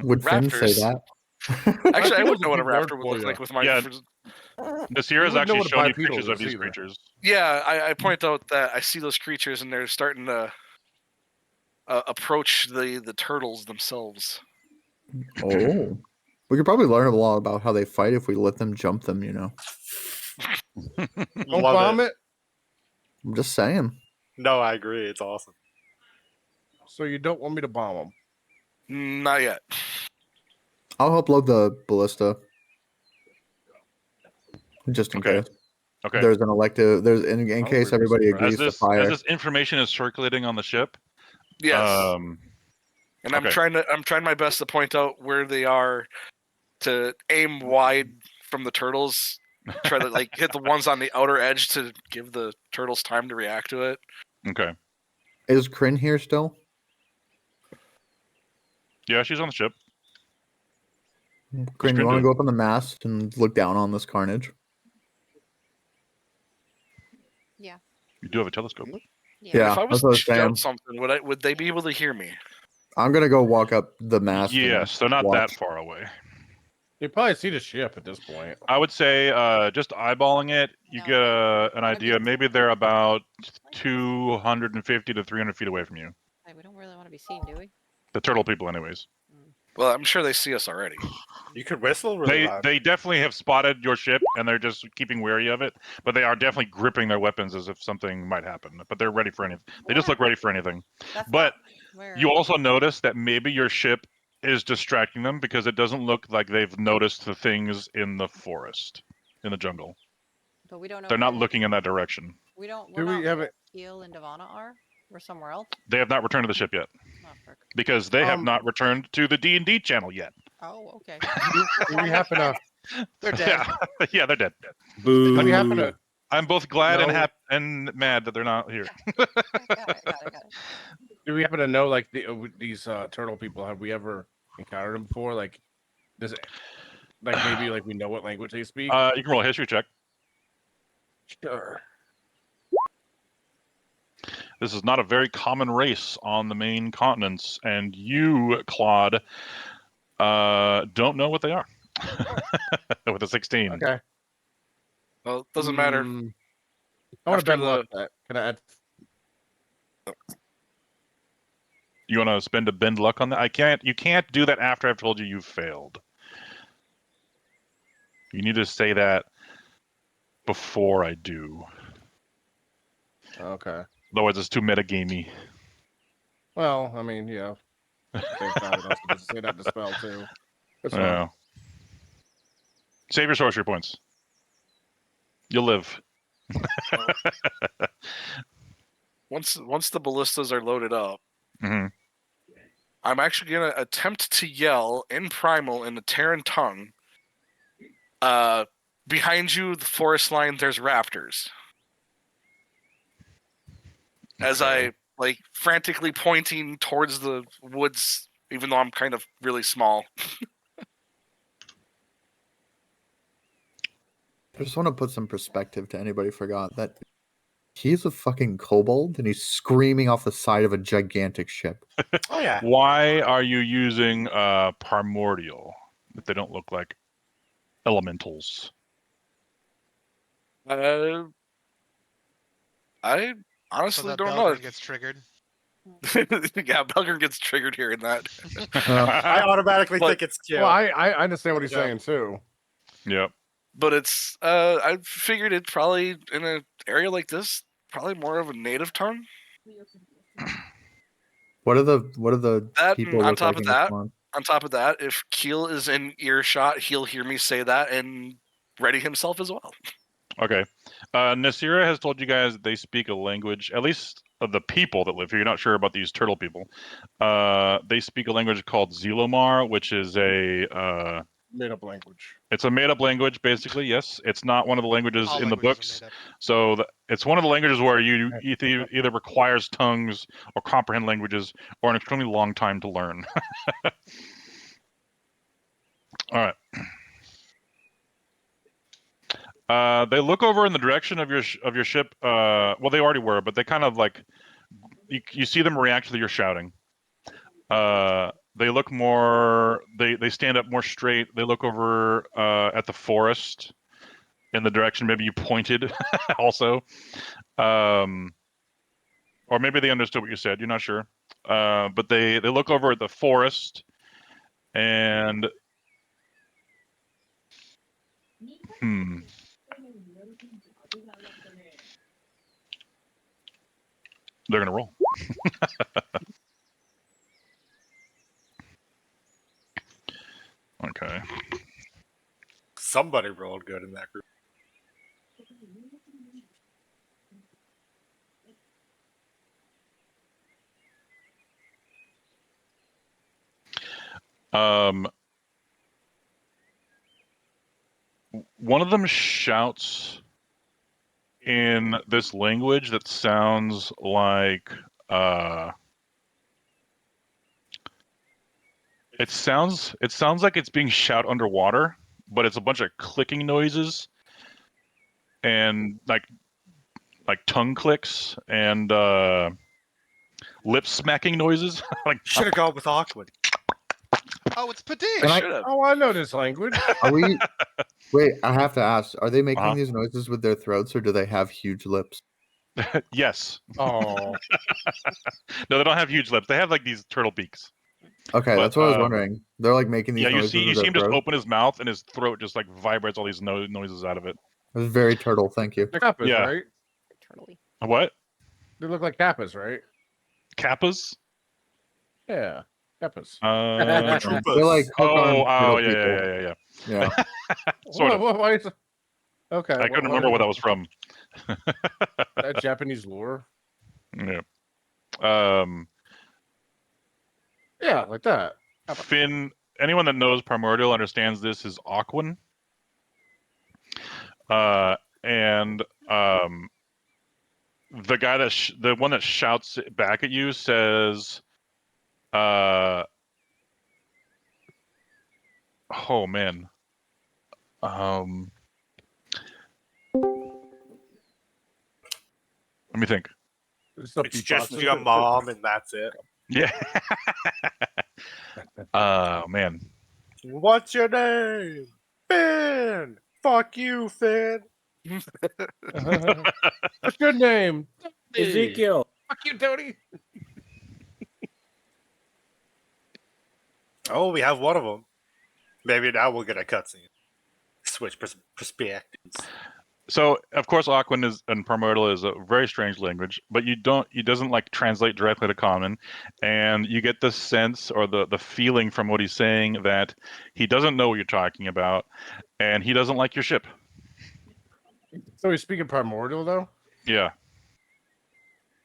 Would Finn say raptors. that? Actually, I Bipedal's would know a what a big word raptor would for look ya. like with my. Yeah. Nasir has wouldn't know actually what a shown you bipedal pictures of is these either. creatures. Yeah, I point out that I see those creatures and they're starting to approach the turtles themselves. Oh. We could probably learn a lot about how they fight if we let them jump them, you know. Don't Love bomb it. I'm just saying. No, I agree. It's awesome. So you don't want me to bomb them? Not yet. I'll help load the ballista. Just in Okay. case. Okay. There's an elective in I'll case read this everybody crap. agrees to fire. As this information is circulating on the ship, Yes. And I'm okay. trying my best to point out where they are, to aim wide from the turtles. Try to like hit the ones on the outer edge to give the turtles time to react to it. Okay. Is Kryn here still? Yeah, she's on the ship. Kryn, you Kryn want to doing? go up on the mast and look down on this carnage? Yeah. You do have a telescope. Yeah, If I that's was what I to was shout saying. something, would they be able to hear me? I'm gonna go walk up the mast. and Yes, they're not watch. that far away. You probably see the ship at this point. I would say, just eyeballing it, you No, get an wanna be- idea. Maybe they're about 250 to 300 feet away from you. Hey, we don't really want to be seen, do we? The turtle people, anyways. Well, I'm sure they see us already. You could whistle really loud. They definitely have spotted your ship, and they're just keeping wary of it. But they are definitely gripping their weapons as if something might happen. But they're ready for anything. They just look ready for anything. That's But not where you also notice that maybe your ship is distracting them because it doesn't look like they've noticed the things in the forest, in the jungle. But we don't know. They're not where- looking in that direction. We don't. Do We're we not have where it? Keel and Devana are. We're somewhere else. They have not returned to the ship yet Oh, frick. because they have Um, not returned to the D&D channel yet. Oh, okay. Do we happen to? They're dead. Yeah, yeah, they're dead. Boo. Do we happen to? I'm both glad and No. happy and mad that they're not here. Got it. Do we happen to know like these turtle people? Have we ever encountered them before? Like, does it? Like maybe like we know what language they speak. You can roll a history check. Sure. This is not a very common race on the main continents, and you, Claude, don't know what they are. With a 16. Okay. Well, it doesn't matter. I want to After bet the- luck. Can I add? You want to spend a bend luck on that? You can't do that after I've told you you've failed. You need to say that before I do. Okay. Otherwise, it's too metagamey. Well, I mean, yeah. Same time, would also just say that to spell too. That's fine. Yeah. Save your sorcery points. You'll live. Once the ballistas are loaded up, hmm I'm actually gonna attempt to yell in primal in the Terran tongue. Behind you, the forest line. There's raptors. As I frantically pointing towards the woods, even though I'm kind of really small. I just want to put some perspective to anybody who forgot that he's a fucking kobold and he's screaming off the side of a gigantic ship. Oh yeah. Why are you using primordial if they don't look like elementals? I So honestly that don't Belgrin know. gets triggered. Yeah, Belgrin gets triggered here in that. I automatically But- think it's two. Well, I understand what he's Yeah. saying too. Yep. But it's I figured it probably in an area like this, probably more of a native tongue. What are the That people and on look top like of in this that, one? if Keel is in earshot, he'll hear me say that and ready himself as well. Okay. Nasira has told you guys that they speak a language, at least of the people that live here. You're not sure about these turtle people. They speak a language called Zelomar, which is a Made up language. it's a made-up language, basically. Yes, it's not one of the languages All in the languages are books. made up. So it's one of the languages where you either requires tongues or comprehend languages, or an extremely long time to learn. All right. They look over in the direction of your ship. Well, they already were, but they kind of like you see them react to your shouting. They look more. They stand up more straight. They look over at the forest in the direction maybe you pointed, also, or maybe they understood what you said. You're not sure, but they look over at the forest and they're gonna roll. Okay. Somebody rolled good in that group. One of them shouts in this language that sounds like it sounds like it's being shout underwater, but it's a bunch of clicking noises and like tongue clicks and lip smacking noises. Like Should have gone with awkward. Oh, it's Can Padish. I- Should have. Oh, I know this language. Are we? Wait, I have to ask: are they making Uh-huh. these noises with their throats, or do they have huge lips? yes. Oh, No, they don't have huge lips. They have like these turtle beaks. Okay, But, that's what I was wondering. They're like making these Yeah, you noises see with him their just throat. open his mouth and his throat just like vibrates all these noises out of it. It was very turtle. Thank you. they're kappas, Yeah. right? Turtley. What? They look like kappas, right? Kappas? Yeah, kappas. They're like hook-armed turtle yeah, people. yeah. Yeah. Sort of. Why is it... Okay. I couldn't remember what that was from. That Japanese lore. Yeah. Yeah, like that. Finn, anyone that knows Primordial understands this is Aquan. And the guy the one that shouts back at you says, oh man. Let me think. It's just your mom, and that's it. Yeah. Oh man. What's your name? Finn. Fuck you, Finn. What's your name? Ezekiel. Fuck you, Tony. Oh, we have one of them. Maybe now we'll get a cutscene. Switch perspectives. So of course, Aquan is and Primordial is a very strange language, but he doesn't like translate directly to Common, and you get the sense or the feeling from what he's saying that he doesn't know what you're talking about, and he doesn't like your ship. So he's speaking primordial though. Yeah,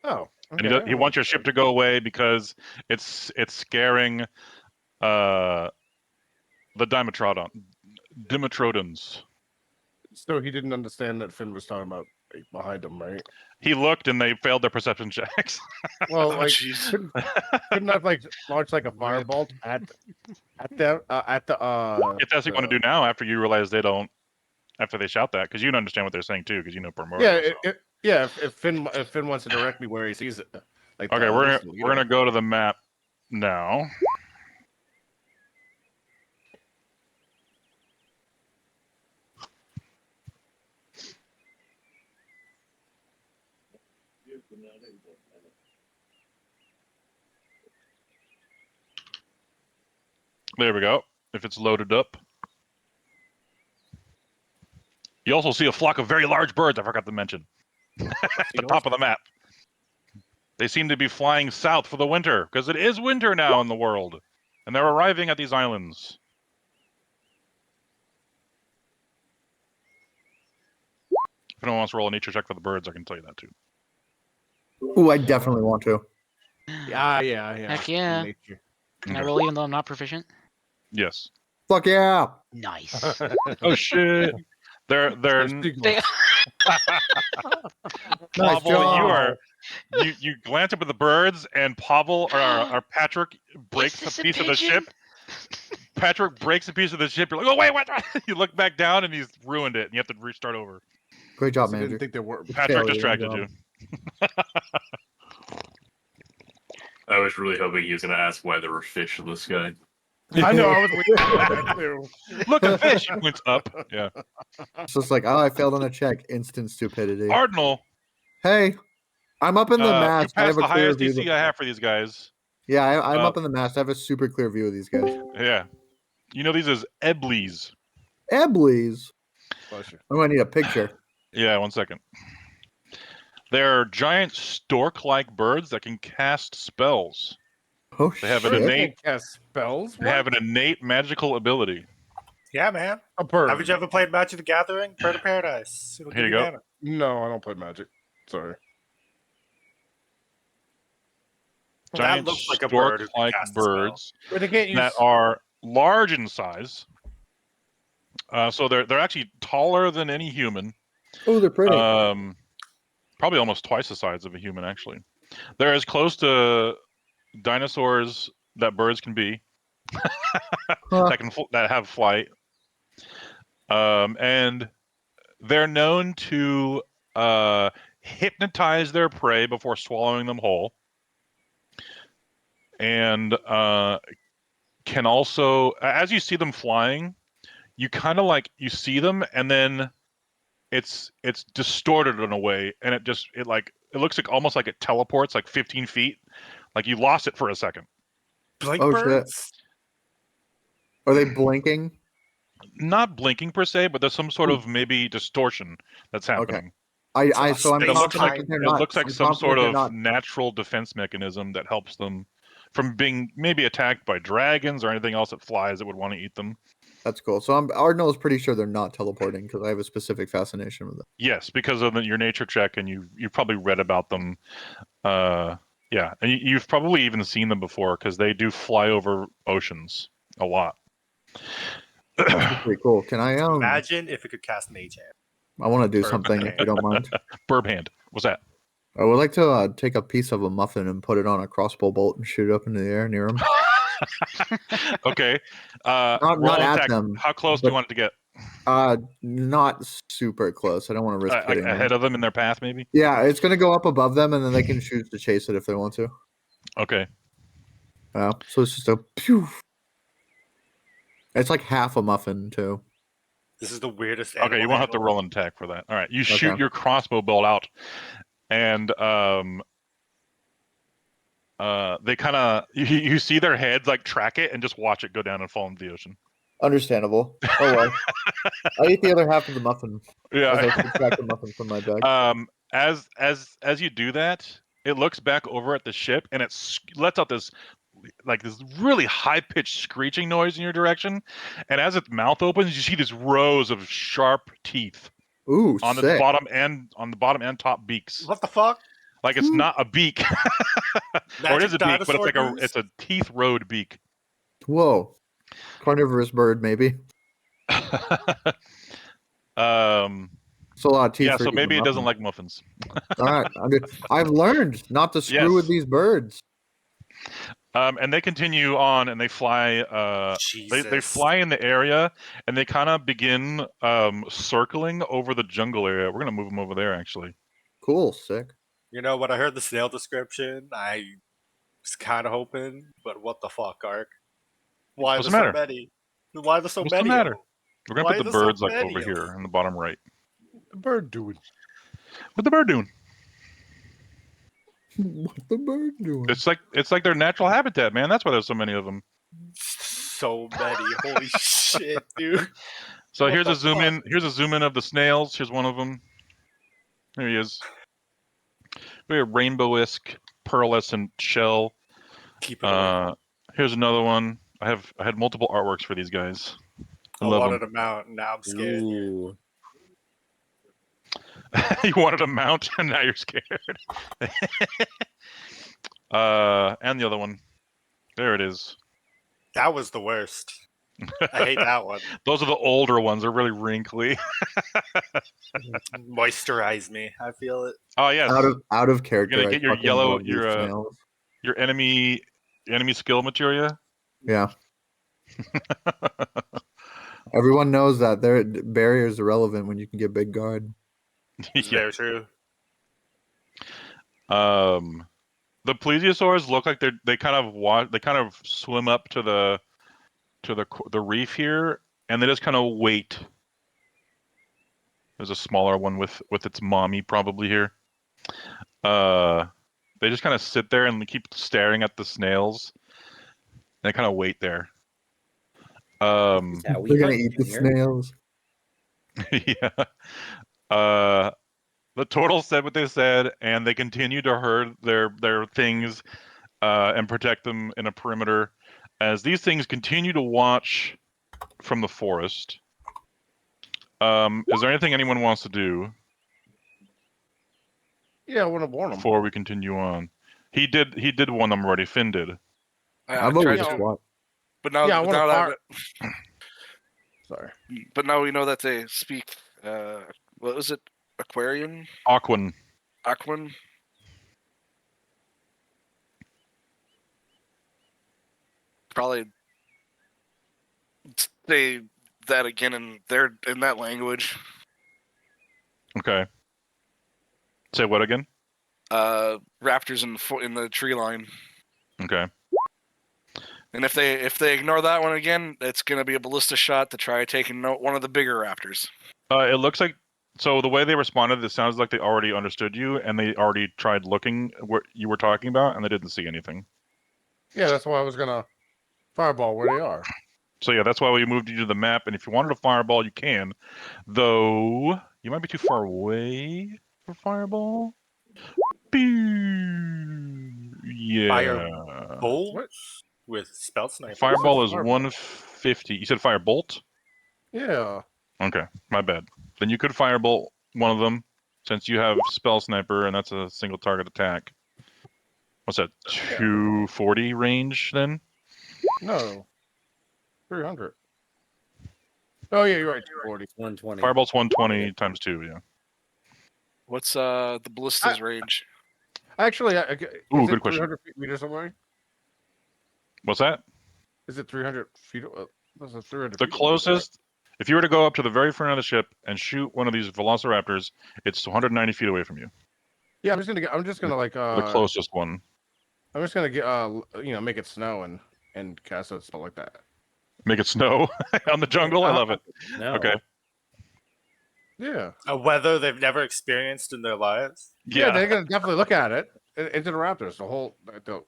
Oh, and okay. he wants your ship to go away because it's scaring the Dimetrodons. So he didn't understand that Finn was talking about behind him, right? He looked and they failed their perception checks. Well, Oh, like jeez. couldn't have like launched like a firebolt at the If that's what you want to do now, after you realize they don't, after they shout that, because you don't understand what they're saying too, because you know Primordial. Yeah, if Finn wants to direct me where he sees it, like Okay, we're gonna go to the map now. There we go. If it's loaded up. You also see a flock of very large birds I forgot to mention. At the top of the map. They seem to be flying south for the winter, because it is winter now in the world. And they're arriving at these islands. If anyone wants to roll a nature check for the birds, I can tell you that too. Ooh, I definitely want to. Yeah. Heck yeah. Nature. Can I roll even though I'm not proficient? Yes. Fuck yeah! Nice. Oh shit! They're They- Nice Pavel, job. you glance up at the birds, and Pavel or Patrick breaks this a a piece of the pigeon? ship. Patrick breaks a piece of the ship. You're like, oh wait, what? You look back down, and he's ruined it, and you have to restart over. Great job, I manager. didn't think there were. Patrick Failure, distracted good you. I was really hoping he was going to ask why there were fish in the sky. I know. I was waiting for that too. Look, a fish! He points up. Yeah. It's just like, oh, I failed on a check. Instant stupidity. Cardinal. Hey, I'm up in the You mast. I passed have a the clear highest view. DC I have for these guys. Yeah, I'm up in the mast. I have a super clear view of these guys. Yeah. You know these as Ebleys. Ebleys. Pleasure. I'm gonna need a picture. Yeah, 1 second. They're giant stork-like birds that can cast spells. Oh They have shit! an They innate can't cast spells. They have an innate magical ability. Yeah, man. A bird. Haven't you ever played Magic the Gathering? Bird of Paradise. It'll Here give you go. mana. No, I don't play Magic. Sorry. Giant That looks like a bird who can stork-like cast a spell. birds But they can't use. that are large in size. So they're actually taller than any human. Oh, they're pretty. Probably almost twice the size of a human, actually. They're as close to dinosaurs that birds can be. that have flight. And they're known to hypnotize their prey before swallowing them whole. And can also, as you see them flying, you kind of like you see them, and then it's distorted in a way, and it looks like almost like it teleports like 15 feet, like you lost it for a second. Blink Oh, birds? Are they blinking? Not blinking per se, but there's some sort of maybe distortion that's happening. So I'm And it looks confident like that they're not. I'm some confident sort they're of not. natural defense mechanism that helps them from being maybe attacked by dragons or anything else that flies that would want to eat them. That's cool. So Ardnell is pretty sure they're not teleporting because I have a specific fascination with them. Yes, because of your nature check, and you've probably read about them. Yeah, and you've probably even seen them before because they do fly over oceans a lot. That's pretty cool. Can I Imagine if it could cast Mage Hand. I want to do something if you don't mind. Burb hand. What's that? I would like to take a piece of a muffin and put it on a crossbow bolt and shoot it up into the air near them. Okay. Not at them. How close do you want it to get? Not super close. I don't want to risk hitting ahead them. of them in their path, maybe. Yeah, it's gonna go up above them, and then they can choose to chase it if they want to. Okay. So it's just a pew. It's like half a muffin too. This is the weirdest. Okay, you won't have to roll an attack for that. All right, you shoot your crossbow bolt out, and they kind of you see their heads like track it and just watch it go down and fall into the ocean. Understandable. Oh well. I ate the other half of the muffin as I Yeah. subtract the muffin from my bag. As you do that, it looks back over at the ship and lets out this really high pitched screeching noise in your direction. And as its mouth opens, you see these rows of sharp teeth Ooh, on sick. the bottom and top beaks. What the fuck? Like it's not a beak, or it is Magic a beak, but it's dinosaur it's a teeth road beak. Whoa. Carnivorous bird, maybe. It's a lot of teeth Yeah, for so eating a maybe it doesn't muffin. like muffins. All right. I've learned not to screw with Yes. these birds. And they continue on, and they fly. They Jesus. fly in the area, and they kind of begin circling over the jungle area. We're gonna move them over there, actually. Cool, sick. You know, when I heard the snail description, I was kind of hoping, but what the fuck, Ark? Why are What's there the so matter? many? Why are there so What's the many of matter? them? We're gonna Why put are the there so birds like many over of here them? in the bottom right. The bird doing. What the bird doing? What's the bird doing? It's like their natural habitat, man. That's why there's so many of them. So many. Holy shit, dude. So What here's the a zoom fuck? in. Here's a zoom in of the snails. Here's one of them. There he is. Very rainbow-esque, pearlescent shell. Keep it away. Here's another one. I had multiple artworks for these guys. I I love wanted them. a mount, and now I'm scared. Ooh. You wanted a mount, and now you're scared. And the other one. There it is. That was the worst. I hate that one. Those are the older ones. They're really wrinkly. Moisturize me. I feel it. Oh yes. Out of You're character. gonna I get your fucking yellow, love these snails. your enemy skill materia. Yeah. Everyone knows that their barrier is irrelevant when you can get big guard. It's very true. The plesiosaurs look like they kind of swim up to the reef here, and they just kind of wait. There's a smaller one with its mommy probably here. They just kind of sit there and keep staring at the snails. They kind of wait there. They're gonna eat the snails. Yeah. The turtle said what they said, and they continue to herd their things and protect them in a perimeter. As these things continue to watch from the forest. Is there anything anyone wants to do? Yeah, I want to warn him. Before we continue on. He did warn them already. Finn did. I've tried always to, watched. but now, Yeah, I but wanna now fire- that, Sorry. but now we know that they speak. What was it? Aquarian? Aquan. Aquan? Probably say that again in that language. Okay. Say what again? Raptors in the tree line. Okay. And if they ignore that one again, it's gonna be a ballista shot to try taking out one of the bigger raptors. It looks like so the way they responded, it sounds like they already understood you and they already tried looking what you were talking about and they didn't see anything. Yeah, that's why I was gonna fireball where they are. So yeah, that's why we moved you to the map. And if you wanted to fireball, you can. Though you might be too far away for fireball. Yeah. Firebolt with spell sniper. Fireball is 150. You said firebolt? Yeah. Okay, my bad. Then you could firebolt one of them since you have spell sniper and that's a single target attack. What's that? 240 range then? No. 300. Oh yeah, you're right. 240. 120. Firebolt's 120 times 2, yeah. What's the ballista's range? Actually, Ooh, good question. 300 meters away? What's that? Is it 300 feet? That's 300 The feet away, closest, if you were to go up to the very front of the ship and shoot one of these velociraptors, it's 190 feet away from you. Yeah, I'm just gonna like The closest one. I'm just gonna get make it snow and cast out stuff like that. Make it snow on the jungle. I love it. No. Okay. Yeah. A weather they've never experienced in their lives. Yeah, they're gonna definitely look at it. Into the Raptors, the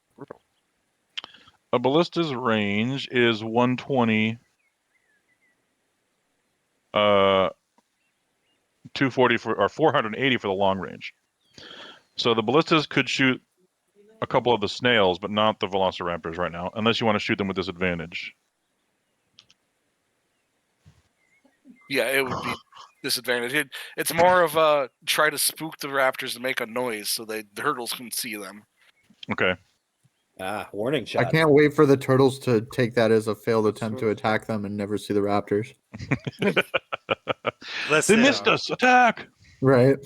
A ballista's range is 120 240 or 480 for the long range. So the ballistas could shoot a couple of the snails, but not the velociraptors right now, unless you want to shoot them with disadvantage. Yeah, it would be disadvantage. It's more of a try to spook the raptors to make a noise so the turtles can see them. Okay. Warning I shot. can't wait for the turtles to take that as a failed attempt to attack them and never see the raptors. They missed us. Attack! Right.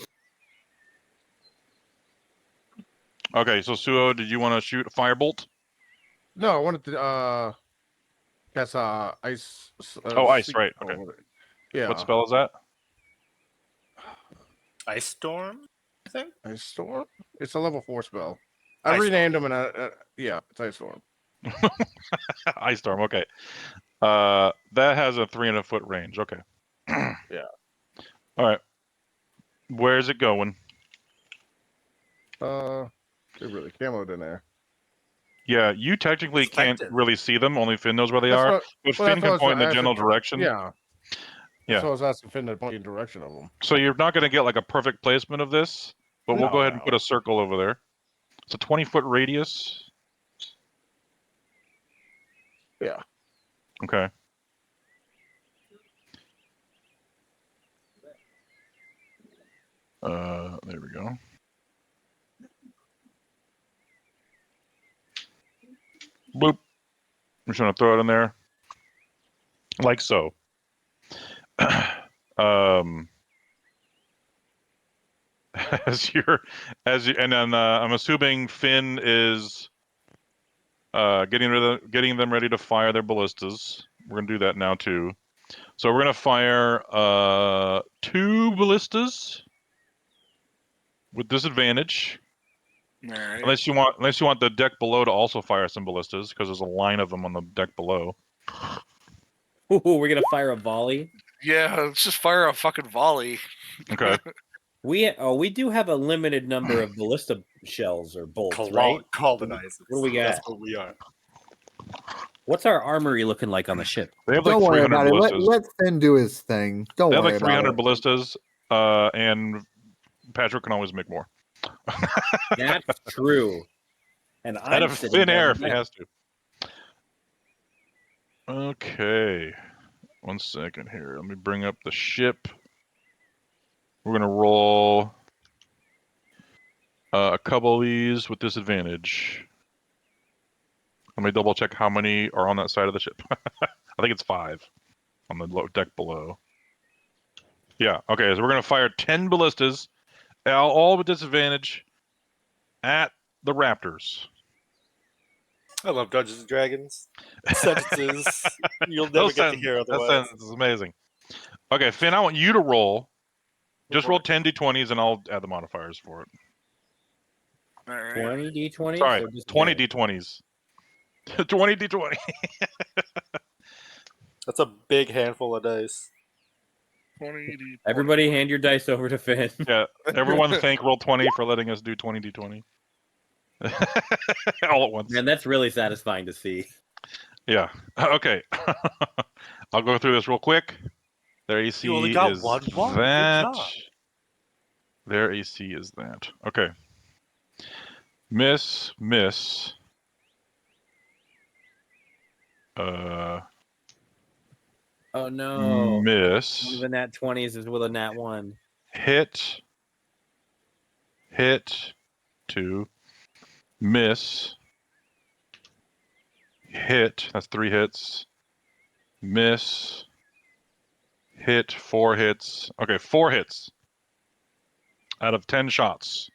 Okay, so Suo, did you want to shoot a firebolt? No, I wanted to cast ice. Ice, right? Okay. Yeah. What spell is that? Ice Storm, I think. Ice Storm. It's a level 4 spell. I Ice renamed them, and yeah, it's Ice Storm. Ice Storm. Okay. That has a 300-foot range. Okay. Yeah. All right. Where's it going? They're really camoed in there. Yeah, you technically can't really see them. Only Finn knows where they are. But Finn can point in the general direction. Yeah. Yeah. So I was asking Finn to point in the direction of them. So you're not going to get like a perfect placement of this, but we'll go ahead and put a circle over there. It's a 20-foot radius. Yeah. Okay. There we go. Boop. I'm just gonna throw it in there, like so. And then I'm assuming Finn is getting them ready to fire their ballistas. We're gonna do that now too. So we're gonna fire 2 ballistas with disadvantage. All right. Unless you want the deck below to also fire some ballistas, because there's a line of them on the deck below. Ooh, we're gonna fire a volley. Yeah, let's just fire a fucking volley. Okay. We do have a limited number of ballista shells or bolts, right? Colonizers. What do we got? That's what we are. What's our armory looking like on the ship? They have Don't like worry 300 about it. ballistas. Let Finn do his thing. Don't They have worry like about 300 it. ballistas, and Patrick can always make more. That's true. And Out I'm of sitting thin down air if he back. has to. Okay. 1 second here. Let me bring up the ship. We're gonna roll a couple of these with disadvantage. Let me double check how many are on that side of the ship. I think it's 5 on the deck below. Yeah. Okay. So we're gonna fire 10 ballistas, all with disadvantage, at the raptors. I love Dungeons and Dragons. Sentences you'll never get to hear That otherwise. sentence is amazing. Okay, Finn, I want you to roll. Just roll 10 d20s, and I'll add the modifiers for it. All right. 20 d20s. Sorry, 20 d20s. 20 d20. That's a big handful of dice. 20 Everybody, hand your dice over to Finn. Yeah, everyone thank Roll20 for letting us do 20 d20. All at once. Man, that's really satisfying to see. Yeah. Okay. I'll go through this real quick. Their AC You only got is one. Good that. job. Their AC is that. Okay. Miss. Oh no. Miss. One of the nat 20s is with a nat 1. Hit. 2. Miss. Hit. That's 3 hits. Miss. Hit. 4 hits. Okay, 4 hits out of 10 shots.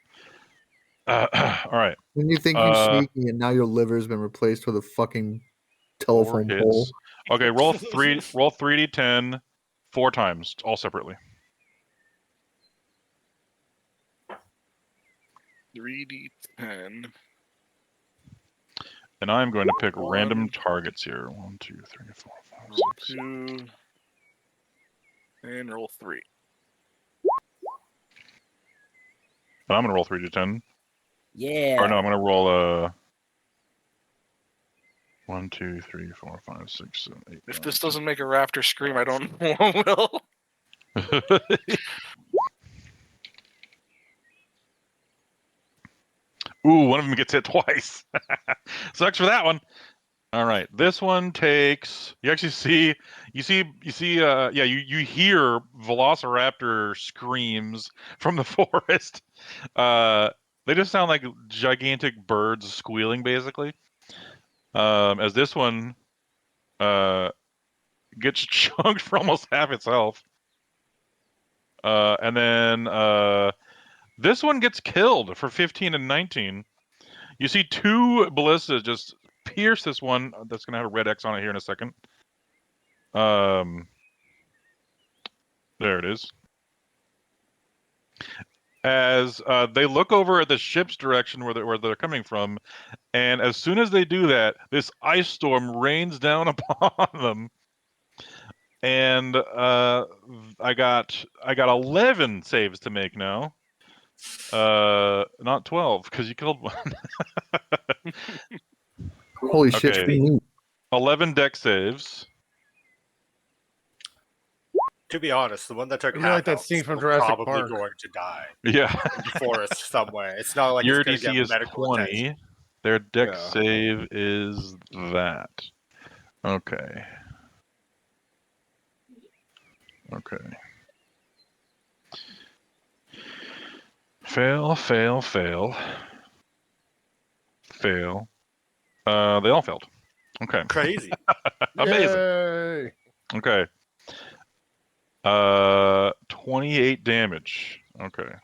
All right. When you think you're sneaky and now your liver's been replaced with a fucking telephone pole. Okay, roll 3d10 4 times, all separately. 3d10. And I'm going to pick random targets here. 1, 2, 3, 4, 5, 6. 2. And roll 3. But I'm going to roll 3d10. Yeah. Or no, I'm going to roll 1, 2, 3, 4, 5, 6, 7, 8. If this doesn't make a raptor scream, I don't know what will. Ooh, one of them gets hit twice. Sucks for that one. All right, this one takes. You actually see, yeah, you hear Velociraptor screams from the forest. They just sound like gigantic birds squealing, basically. As this one gets chunked for almost half its health. And then this one gets killed for 15 and 19. You see two ballistas just pierce this one. That's going to have a red X on it here in a second. There it is. As they look over at the ship's direction where they're coming from, and as soon as they do that, this ice storm rains down upon them. And I got 11 saves to make now. Not 12 because you killed one. Holy shit! Okay. 11 deck saves. To be honest, the one that took Is it half like that health scene is from still Jurassic probably Park? going to die. Yeah. In the forest somewhere. It's not like Your it's going to DC get is medical 20. attention. Their deck Yeah. save is that. Okay. Okay. Fail, fail, fail. Fail. They all failed. Okay. Crazy. Amazing. Yay! Okay. 28 damage. Okay.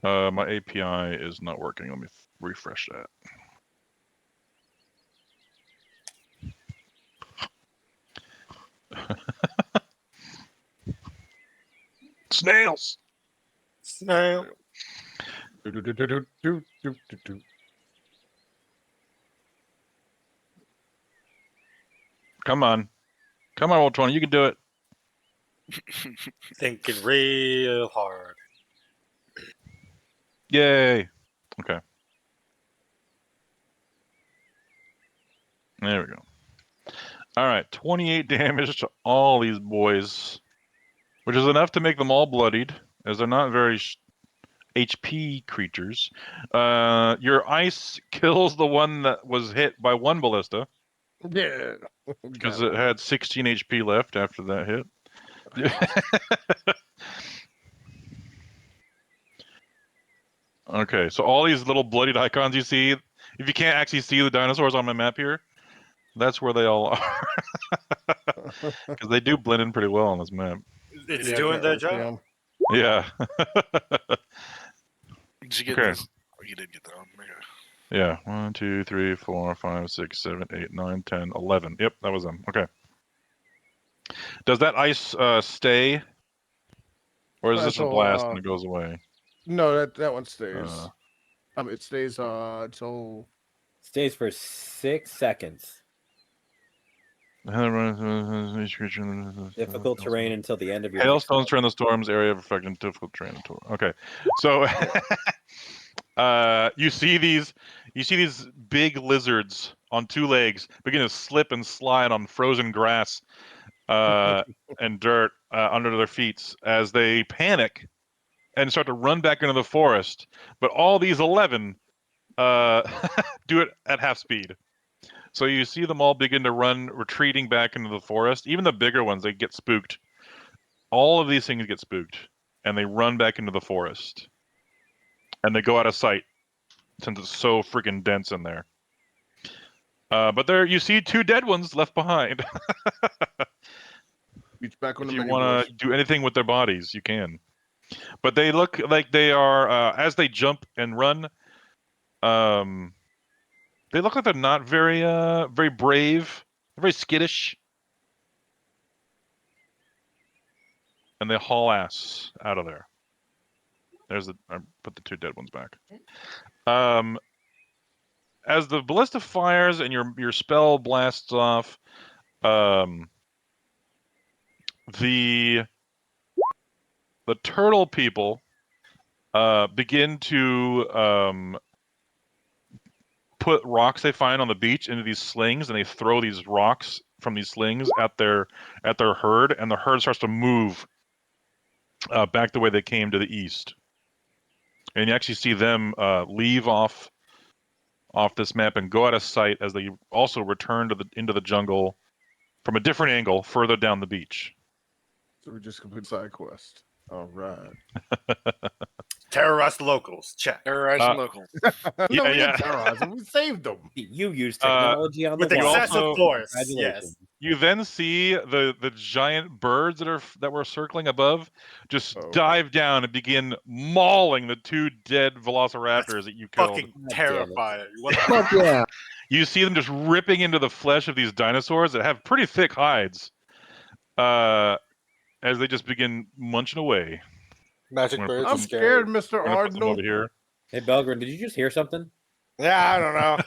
My API is not working. Let me refresh that. Snails. Snail. Come on. Come on, old 20. You can do it. Thinking real hard. Yay. Okay. There we go. All right. 28 damage to all these boys, which is enough to make them all bloodied, as they're not very HP creatures. Your ice kills the one that was hit by one ballista. Yeah. Because it had 16 HP left after that hit. Okay, so all these little bloodied icons you see, if you can't actually see the dinosaurs on my map here, that's where they all are. Because they do blend in pretty well on this map. It's Yeah, doing can't their really see job. 'em. Yeah. Did you get Okay. this? Oh, you did get that one. Okay. Yeah. 1, 2, 3, 4, 5, 6, 7, 8, 9, 10, 11. Yep, that was them. Okay. Does that ice stay? Or is this a Until, blast and it goes away? No, that one stays. It stays until Stays for 6 seconds. Difficult terrain until the end of your next Hailstones turn the storm's area of effect into difficult terrain. Okay, so you see these big lizards on two legs begin to slip and slide on frozen grass and dirt under their feet as they panic and start to run back into the forest. But all these 11 do it at half speed. So you see them all begin to run, retreating back into the forest. Even the bigger ones, they get spooked. All of these things get spooked, and they run back into the forest. And they go out of sight, since it's so freaking dense in there. But there, you see two dead ones left behind. Beach back on If the you menu, want to do anything with their bodies, you can. But they look like they are, as they jump and run, they look like they're not very, very brave. They're very skittish. And they haul ass out of there. I put the two dead ones back. As the ballista fires and your spell blasts off, the turtle people begin to put rocks they find on the beach into these slings, and they throw these rocks from these slings at their herd, and the herd starts to move back the way they came to the east. And you actually see them leave off this map and go out of sight as they also return into the jungle from a different angle further down the beach. So we just complete side quest. All right. Terrorize the locals. Check. Terrorizing locals. No, Yeah, we yeah. didn't terrorize them. We saved them. You use technology on With the wild. excessive also- force. Yes. Congratulations. You then see the giant birds that were circling above just Oh. dive down and begin mauling the 2 dead velociraptors that you killed. Fucking God damn it. terrifying. What the Fuck yeah. You see them just ripping into the flesh of these dinosaurs that have pretty thick hides, as they just begin munching away. magic I'm gonna birds? put I'm are scared, scary. Mr. I'm gonna put them over Ardnal. here. Hey, Belgrin, did you just hear something? Yeah, I don't know.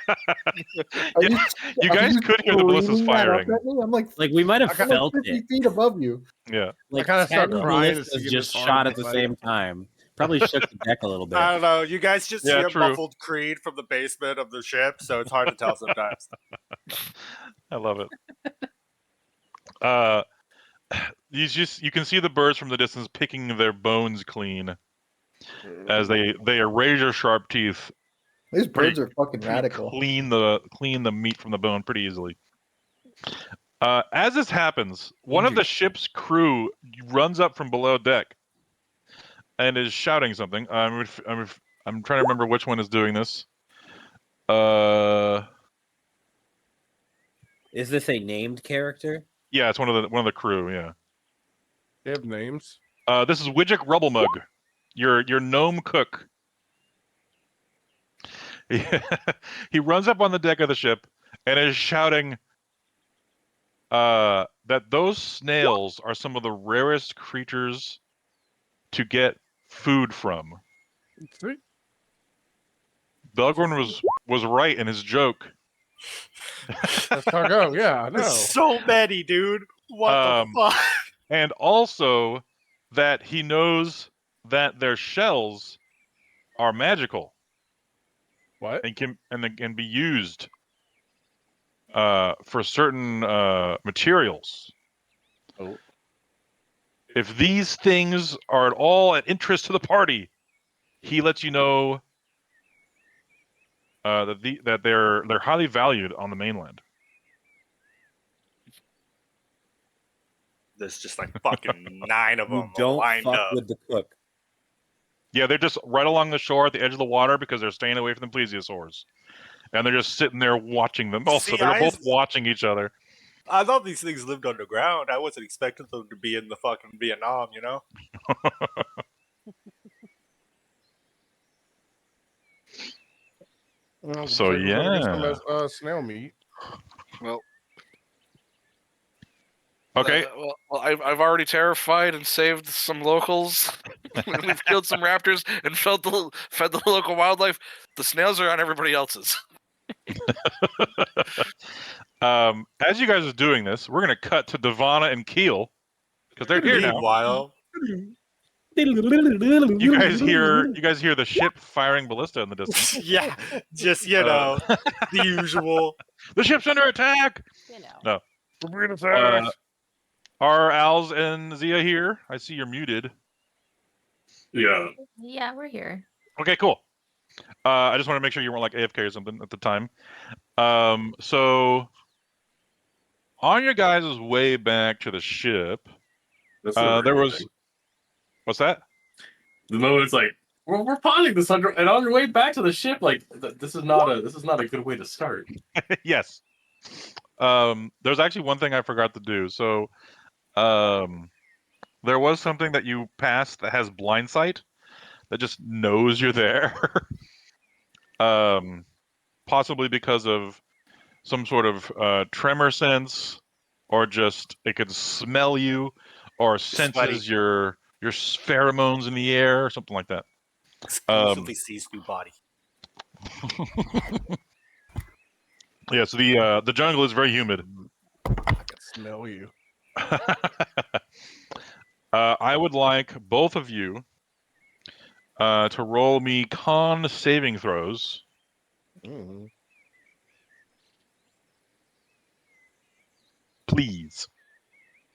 Are Yeah, you are guys could hear the ballistas screaming that up firing. at me? I'm like, Like we might have I'm like felt 50 it. feet above you. Yeah. Like kinda start 10 crying and ballistas singing just this shot at horrible the fight. same time. Probably shook the deck a little bit. I don't know. You guys just Yeah, hear true. muffled Creed from the basement of the ship, so it's hard to tell sometimes. I love it. You can see the birds from the distance picking their bones clean as they are razor sharp teeth. These birds are fucking radical. Clean the meat from the bone pretty easily. As this happens, one of the ship's crew runs up from below deck and is shouting something. I'm trying to remember which one is doing this. Is this a named character? Yeah, it's one of the crew. Yeah. They have names. This is Widget Rubblemug, your gnome cook. He runs up on the deck of the ship and is shouting that those snails are some of the rarest creatures to get food from. Sweet. Belgorn was right in his joke. Let's talk out. Yeah, I know. There's so many, dude. What the fuck? And also that he knows that their shells are magical. What? And can be used for certain materials. Oh. If these things are at all an interest to the party, he lets you know that they're highly valued on the mainland. There's just like fucking 9 of You them don't lined fuck up. with the cook. Yeah, they're just right along the shore at the edge of the water because they're staying away from the plesiosaurs. And they're just sitting there watching them. Also, See, they're both watching each other. I thought these things lived underground. I wasn't expecting them to be in the fucking Vietnam, you know? Well, So, we're gonna get some yeah. snail meat. Well, Okay. well, I've already terrified and saved some locals. We've killed some raptors and fed the local wildlife. The snails are on everybody else's. As you guys are doing this, we're going to cut to Devana and Keel because they're here now. Meanwhile, You guys hear the ship firing ballista in the distance. yeah, just, you know, the usual. The ship's under attack. You know. No. We're being attacked. Are Al's and Zia here? I see you're muted. Yeah. Yeah, we're here. Okay, cool. I just want to make sure you weren't like AFK or something at the time. So on your guys' way back to the ship, That's the there right was thing. what's that? The moment it's like we're potting this under, and on your way back to the ship, like this is not a good way to start. Yes. There's actually one thing I forgot to do. So, there was something that you passed that has blind sight that just knows you're there. Possibly because of some sort of tremor sense, or just it could smell you, or senses your pheromones in the air, or something like that. Exclusively sees through body. Yeah, so the jungle is very humid. I can smell you. I would like both of you to roll me con saving throws Please.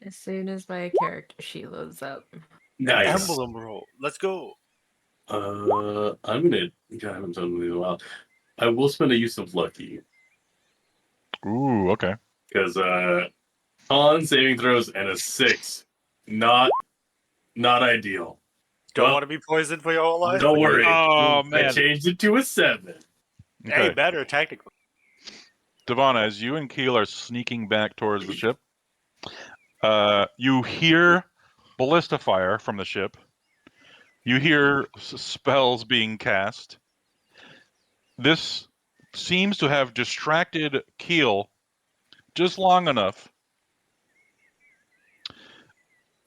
As soon as my character sheet loads up. Nice. Emblem roll. Let's go. I'm gonna. God, I haven't done these in a while. I will spend a use of lucky Ooh, okay. because con saving throws and a 6, not ideal. Don't Well, want to be poisoned for your whole life. Don't worry. Oh, I man. changed it to a 7. Hey, Okay. better technically. Devon, as you and Keel are sneaking back towards the ship, you hear ballista fire from the ship. You hear spells being cast. This seems to have distracted Keel just long enough.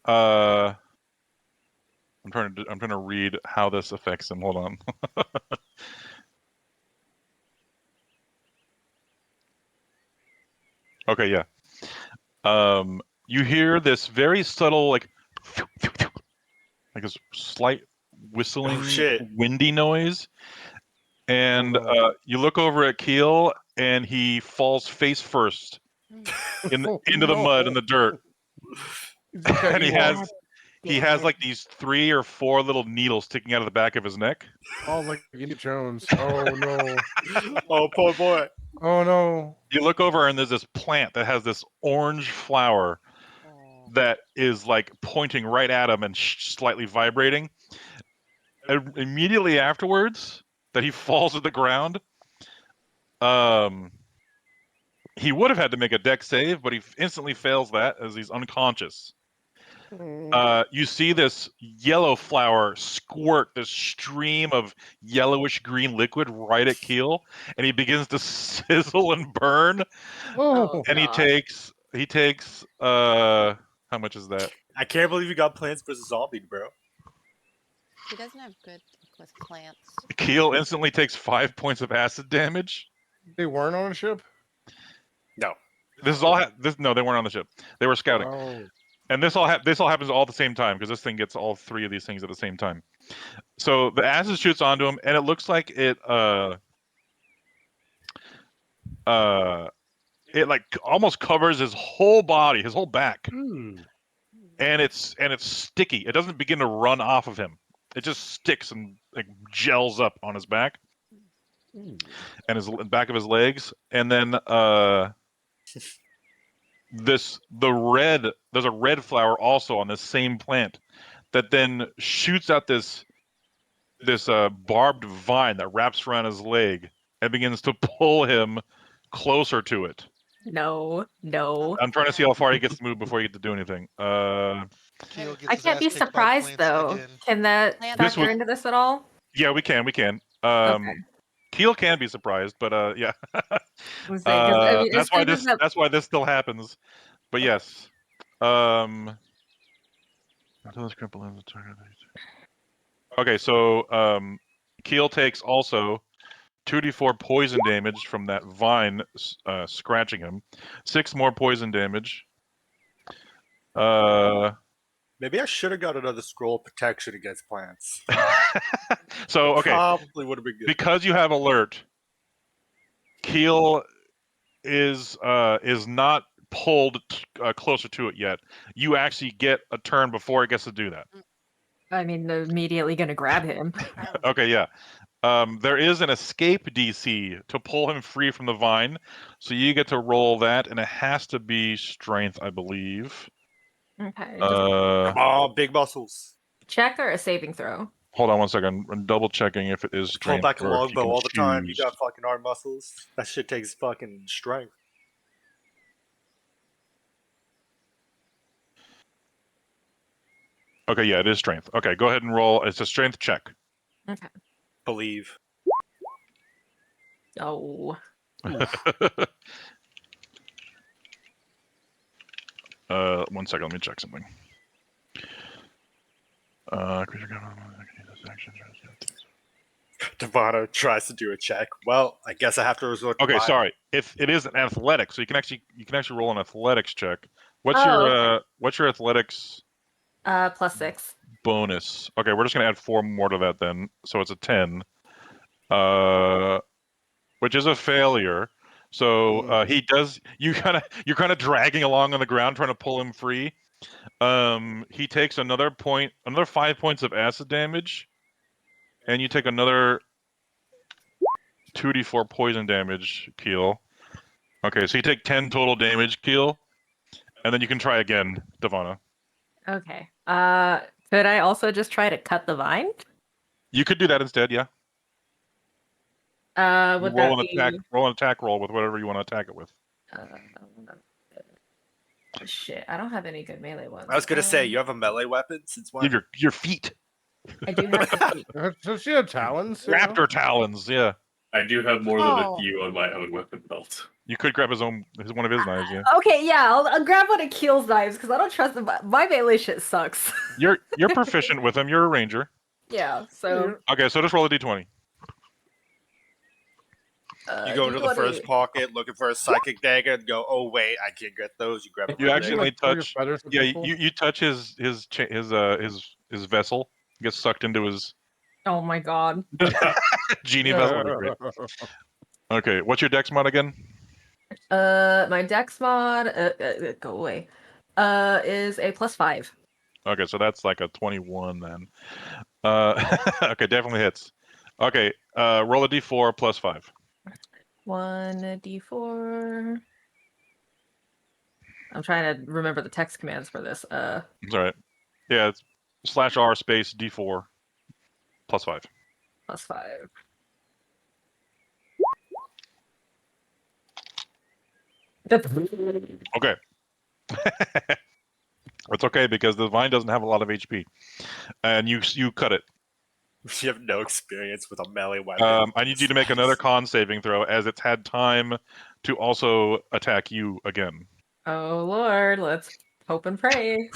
I'm trying to read how this affects him. Hold on. Okay, yeah. You hear this very subtle, like this slight whistling, windy noise, and you look over at Keel, and he falls face first into the mud and the dirt, and he has like these 3 or 4 little needles sticking out of the back of his neck. Oh, like Indiana Jones. Oh no. Oh, poor boy. Oh no. You look over and there's this plant that has this orange flower that is like pointing right at him and slightly vibrating. Immediately afterwards, that he falls to the ground. He would have had to make a dex save, but he instantly fails that as he's unconscious. You see this yellow flower squirt this stream of yellowish green liquid right at Keel, and he begins to sizzle and burn. Oh, and God. he takes how much is that? I can't believe you got Plants vs Zombies, bro. He doesn't have good luck with plants. Keel instantly takes 5 points of acid damage. They weren't on a ship? No. This is all no, they weren't on the ship. They were scouting. Oh. And this all happens all at the same time because this thing gets all 3 of these things at the same time. So the acid shoots onto him, and it looks like it like almost covers his whole body, his whole back, and it's sticky. It doesn't begin to run off of him. It just sticks and like gels up on his back and his back of his legs, and then there's a red flower also on this same plant that then shoots out this barbed vine that wraps around his leg and begins to pull him closer to it. No. I'm trying to see how far he gets to move before he gets to do anything. Keel gets I his can't ass be kicked by surprised plants though. again. Can that factor into this at all? Yeah, we can. Okay. Keel can be surprised, but yeah. I'm saying, 'cause, I mean, as That's why soon as that- that's why this still happens. But yes. Okay, so Keel takes also 2d4 poison damage from that vine scratching him. 6 more poison damage. Maybe I should have got another scroll of protection against plants. So okay, Probably would have been good. because you have alert, Keel is not pulled closer to it yet. You actually get a turn before it gets to do that. I mean, they're immediately going to grab him. Okay, yeah. There is an escape DC to pull him free from the vine, so you get to roll that, and it has to be strength, I believe. Okay. Come on, big muscles. Check or a saving throw? Hold on one second. I'm double checking if it is Pull strength back a or if you longbow can all the time. You choose. got fucking arm muscles. That shit takes fucking strength. Okay, yeah, it is strength. Okay, go ahead and roll. It's a strength check. Okay. Believe. Oh. 1 second. Let me check something. Devana tries to do a check. Well, I guess I have to resort to Okay, mine. sorry. It is an athletics, so you can actually roll an athletics check. What's your athletics +6. bonus? Okay, we're just gonna add 4 more to that then, so it's a 10. which is a failure. So he does. You're kind of dragging along on the ground, trying to pull him free. He takes another 5 points of acid damage, and you take another 2d4 poison damage, Keel. Okay, so you take 10 total damage, Keel, and then you can try again, Devana. Okay. Could I also just try to cut the vine? You could do that instead, yeah. Would that be? Roll an attack roll with whatever you want to attack it with. Shit, I don't have any good melee ones. I was gonna say, you have a melee weapon since when? You have your feet. I do have the feet. Does she have talons? Raptor talons, yeah. I do have more than a Oh. few on my own weapon belt. You could grab one of his knives, yeah. Okay, yeah, I'll grab one of Keel's knives because I don't trust them. My melee shit sucks. You're proficient with them. You're a ranger. Yeah, so. Okay, so just roll a d20. You go into the first pocket looking for a psychic dagger and go, oh wait, I can't get those. You grab. You accidentally touch. Yeah, people? you touch his vessel. Gets sucked into his Oh my god. genie vessel. Great. Okay, what's your dex mod again? My dex mod, go away, is a +5. Okay, so that's like a 21 then. Okay, definitely hits. Okay, roll a d4 +5. 1d4. I'm trying to remember the text commands for this. It's all right. Yeah, it's /r space d4 +5. +5. Okay. It's okay because the vine doesn't have a lot of HP, and you cut it. You have no experience with a melee weapon. I need you to make another con saving throw as it's had time to also attack you again. Oh lord, let's hope and pray.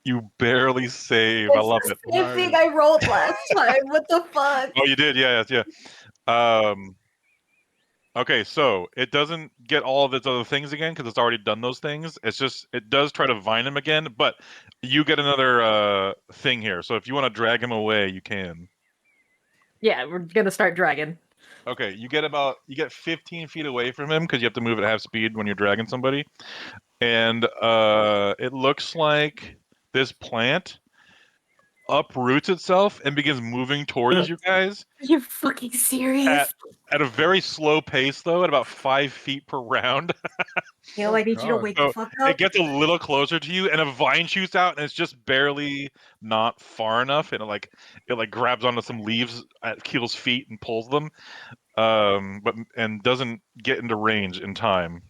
You barely save. I love it. Same thing I rolled last time. What the fuck? Oh, you did? Yeah. Okay, so it doesn't get all of its other things again because it's already done those things. It's just it does try to vine him again, but you get another thing here. So if you want to drag him away, you can. Yeah, we're gonna start dragging. Okay, you get 15 feet away from him because you have to move at half speed when you're dragging somebody, and it looks like this plant uproots itself and begins moving towards you guys. Are you fucking serious? At a very slow pace, though, at about 5 feet per round. I need you to wake the fuck up. It gets a little closer to you, and a vine shoots out, and it's just barely not far enough, and it grabs onto some leaves at Keel's feet and pulls them, and doesn't get into range in time.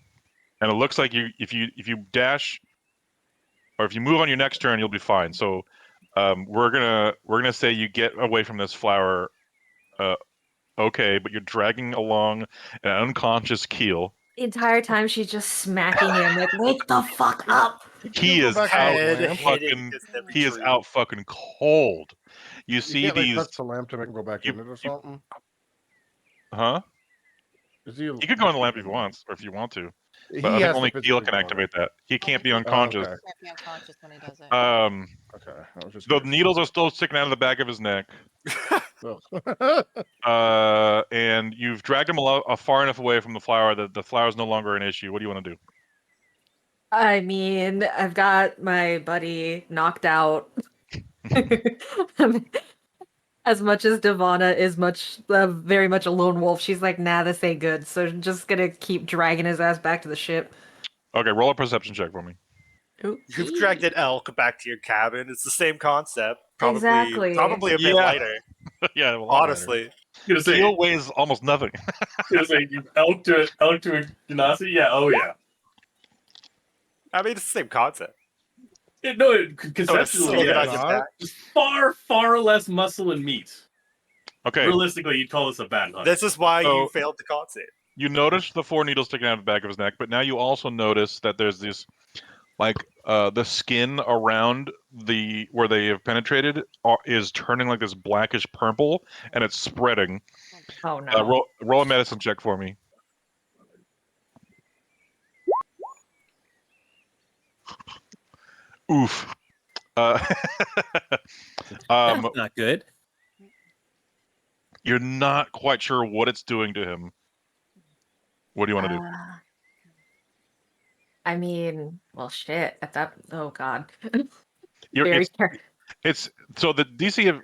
And it looks like if you dash, or if you move on your next turn, you'll be fine. So. We're gonna say you get away from this flower, okay, but you're dragging along an unconscious Keel. The entire time she's just smacking him like, wake the fuck up. He is out fucking cold. You see can't, these. touch the lamp to make him go back in it or something. Huh? He could go in the lamp if he wants, or if you want to. But I think only Keel can activate that. He can't be unconscious. Can't be unconscious when he does it. Okay. The needles are still sticking out of the back of his neck. And you've dragged him far enough away from the flower that the flower is no longer an issue. What do you want to do? I mean, I've got my buddy knocked out. As much as Devana is very much a lone wolf, she's like, nah, this ain't good. So I'm just gonna keep dragging his ass back to the ship. Okay, roll a perception check for me. You've dragged an elk back to your cabin. It's the same concept. Probably a bit lighter. Yeah, honestly. Keel weighs almost nothing. You elk to a Genasi? Yeah, oh yeah. I mean, it's the same concept. Conceptually, yeah. Far, far less muscle and meat. Okay. Realistically, you'd call this a bad hunt. This is why you failed the concept. You notice the 4 needles sticking out of the back of his neck, but now you also notice that there's this, the skin around where they have penetrated is turning like this blackish purple, and it's spreading. Oh no! Roll a medicine check for me. Oof. That's not good. You're not quite sure what it's doing to him. What do you want to do? I mean, well, shit. At that, oh god. It's, Very it's so the DC of.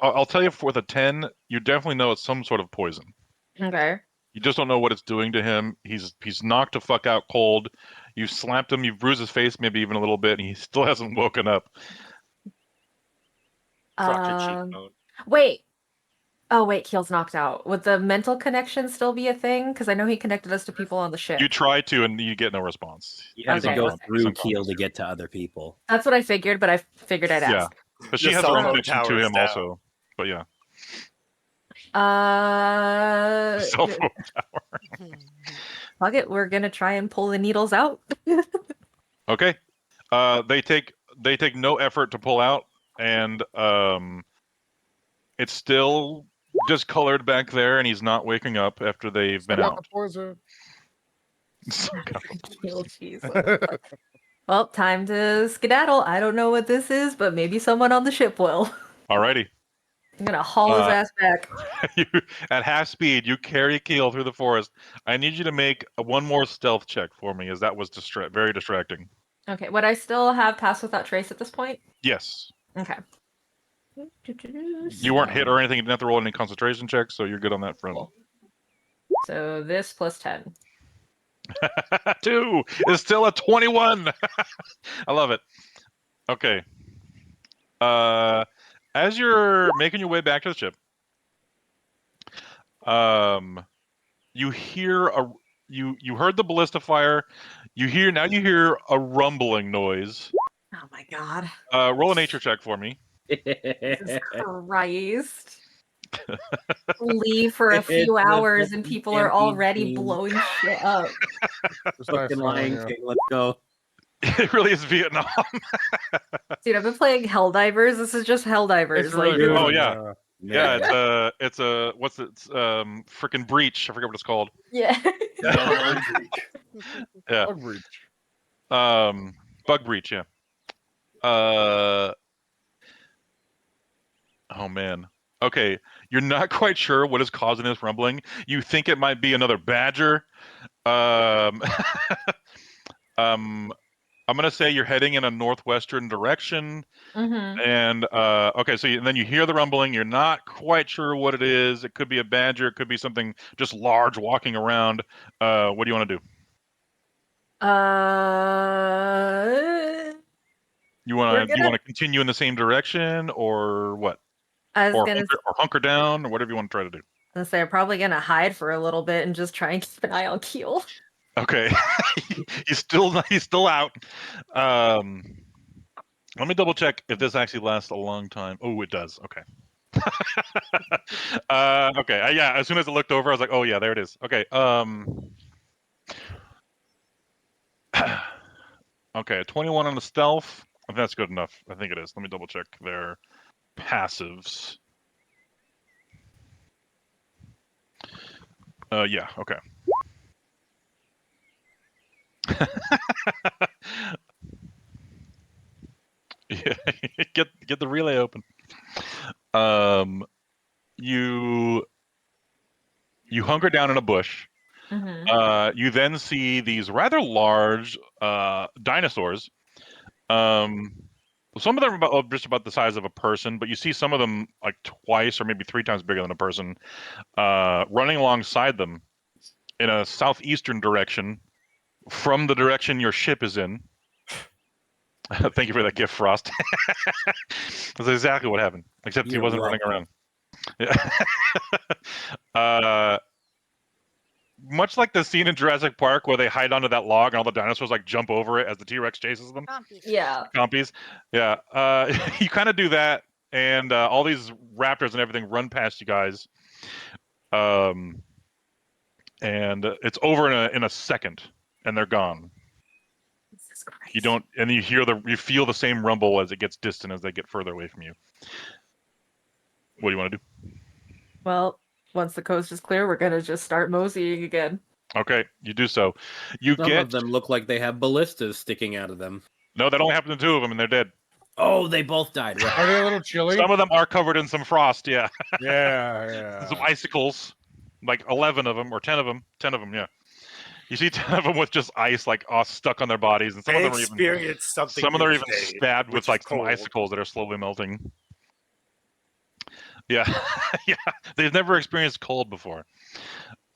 I'll tell you, for the 10, you definitely know it's some sort of poison. okay. You just don't know what it's doing to him. He's knocked to fuck out cold. You slapped him. You've bruised his face, maybe even a little bit, and he still hasn't woken up. Fractured cheekbone. Wait. Oh wait, Keel's knocked out. Would the mental connection still be a thing? Because I know he connected us to people on the ship. You try to, and you get no response. You have Okay. to go He's through Keel to get to other people. That's what I figured, but I figured I'd Yeah, ask. but she has her own connection to him also. But yeah, cell phone tower. Fuck it, we're gonna try and pull the needles out. Okay, they take no effort to pull out, and it's still discolored back there, and he's not waking up after they've been out. Poison. Keel, Jesus. Well, time to skedaddle. I don't know what this is, but maybe someone on the ship will. Alrighty. I'm gonna haul his ass back. At half speed, you carry Keel through the forest. I need you to make one more stealth check for me, as that was very distracting. Okay, would I still have pass without trace at this point? Yes. Okay. You weren't hit or anything. You didn't have to roll any concentration checks, so you're good on that front. So this plus 10. 2 is still a 21. I love it. Okay. As you're making your way back to the ship, you hear you heard the ballista fire. You hear a rumbling noise. Oh my god. Roll a nature check for me. Jesus Christ. Leave for a few hours and people are already blowing shit up. Fucking Lion King, let's go. It really is Vietnam. Dude, I've been playing Helldivers. This is just Helldivers. It's really Oh good. yeah. Yeah, it's a what's it? Freaking Breach. I forget what it's called. Yeah. Yeah. Bug breach. Bug Breach. Yeah. Oh man. Okay, you're not quite sure what is causing this rumbling. You think it might be another badger. I'm gonna say you're heading in a northwestern direction. Mm-hmm. And okay, so then you hear the rumbling. You're not quite sure what it is. It could be a badger. It could be something just large walking around. What do you want to do? You want to continue in the same direction, or what? Or hunker down, or whatever you want to try to do. I was gonna say I'm probably gonna hide for a little bit and just try and keep an eye on Keel. Okay, he's still out. Let me double check if this actually lasts a long time. Oh, it does. Okay. Okay. Yeah. As soon as I looked over, I was like, "Oh yeah, there it is." Okay. Okay. 21 on the stealth. I think that's good enough. I think it is. Let me double check their passives. Yeah. Okay. Yeah, get the relay open. You hunker down in a bush. Mm-hmm. You then see these rather large dinosaurs. Some of them are just about the size of a person, but you see some of them like twice or maybe 3 times bigger than a person, running alongside them in a southeastern direction from the direction your ship is in. Thank you for that gift, Frost. That's exactly what happened, except he wasn't running around. Yeah. Much like the scene in Jurassic Park where they hide onto that log and all the dinosaurs like jump over it as the T-Rex chases them. Yeah. Compies. Yeah. You kind of do that, and all these raptors and everything run past you guys. And it's over in a second, and they're gone. You don't, and you feel the same rumble as it gets distant as they get further away from you. What do you want to do? Well, once the coast is clear, we're gonna just start moseying again. Okay, you do so. Some of them look like they have ballistas sticking out of them. No, that only happened to 2 of them, and they're dead. Oh, they both died. Right. Are they a little chilly? Some of them are covered in some frost. Yeah. Yeah. Some icicles, like 11 of them or 10 of them. 10 of them. Yeah. You see 10 of them with just ice like stuck on their bodies, and some of They them are even experienced something some of them are even new today, stabbed which with is like some cold. icicles that are slowly melting. Yeah, yeah. They've never experienced cold before.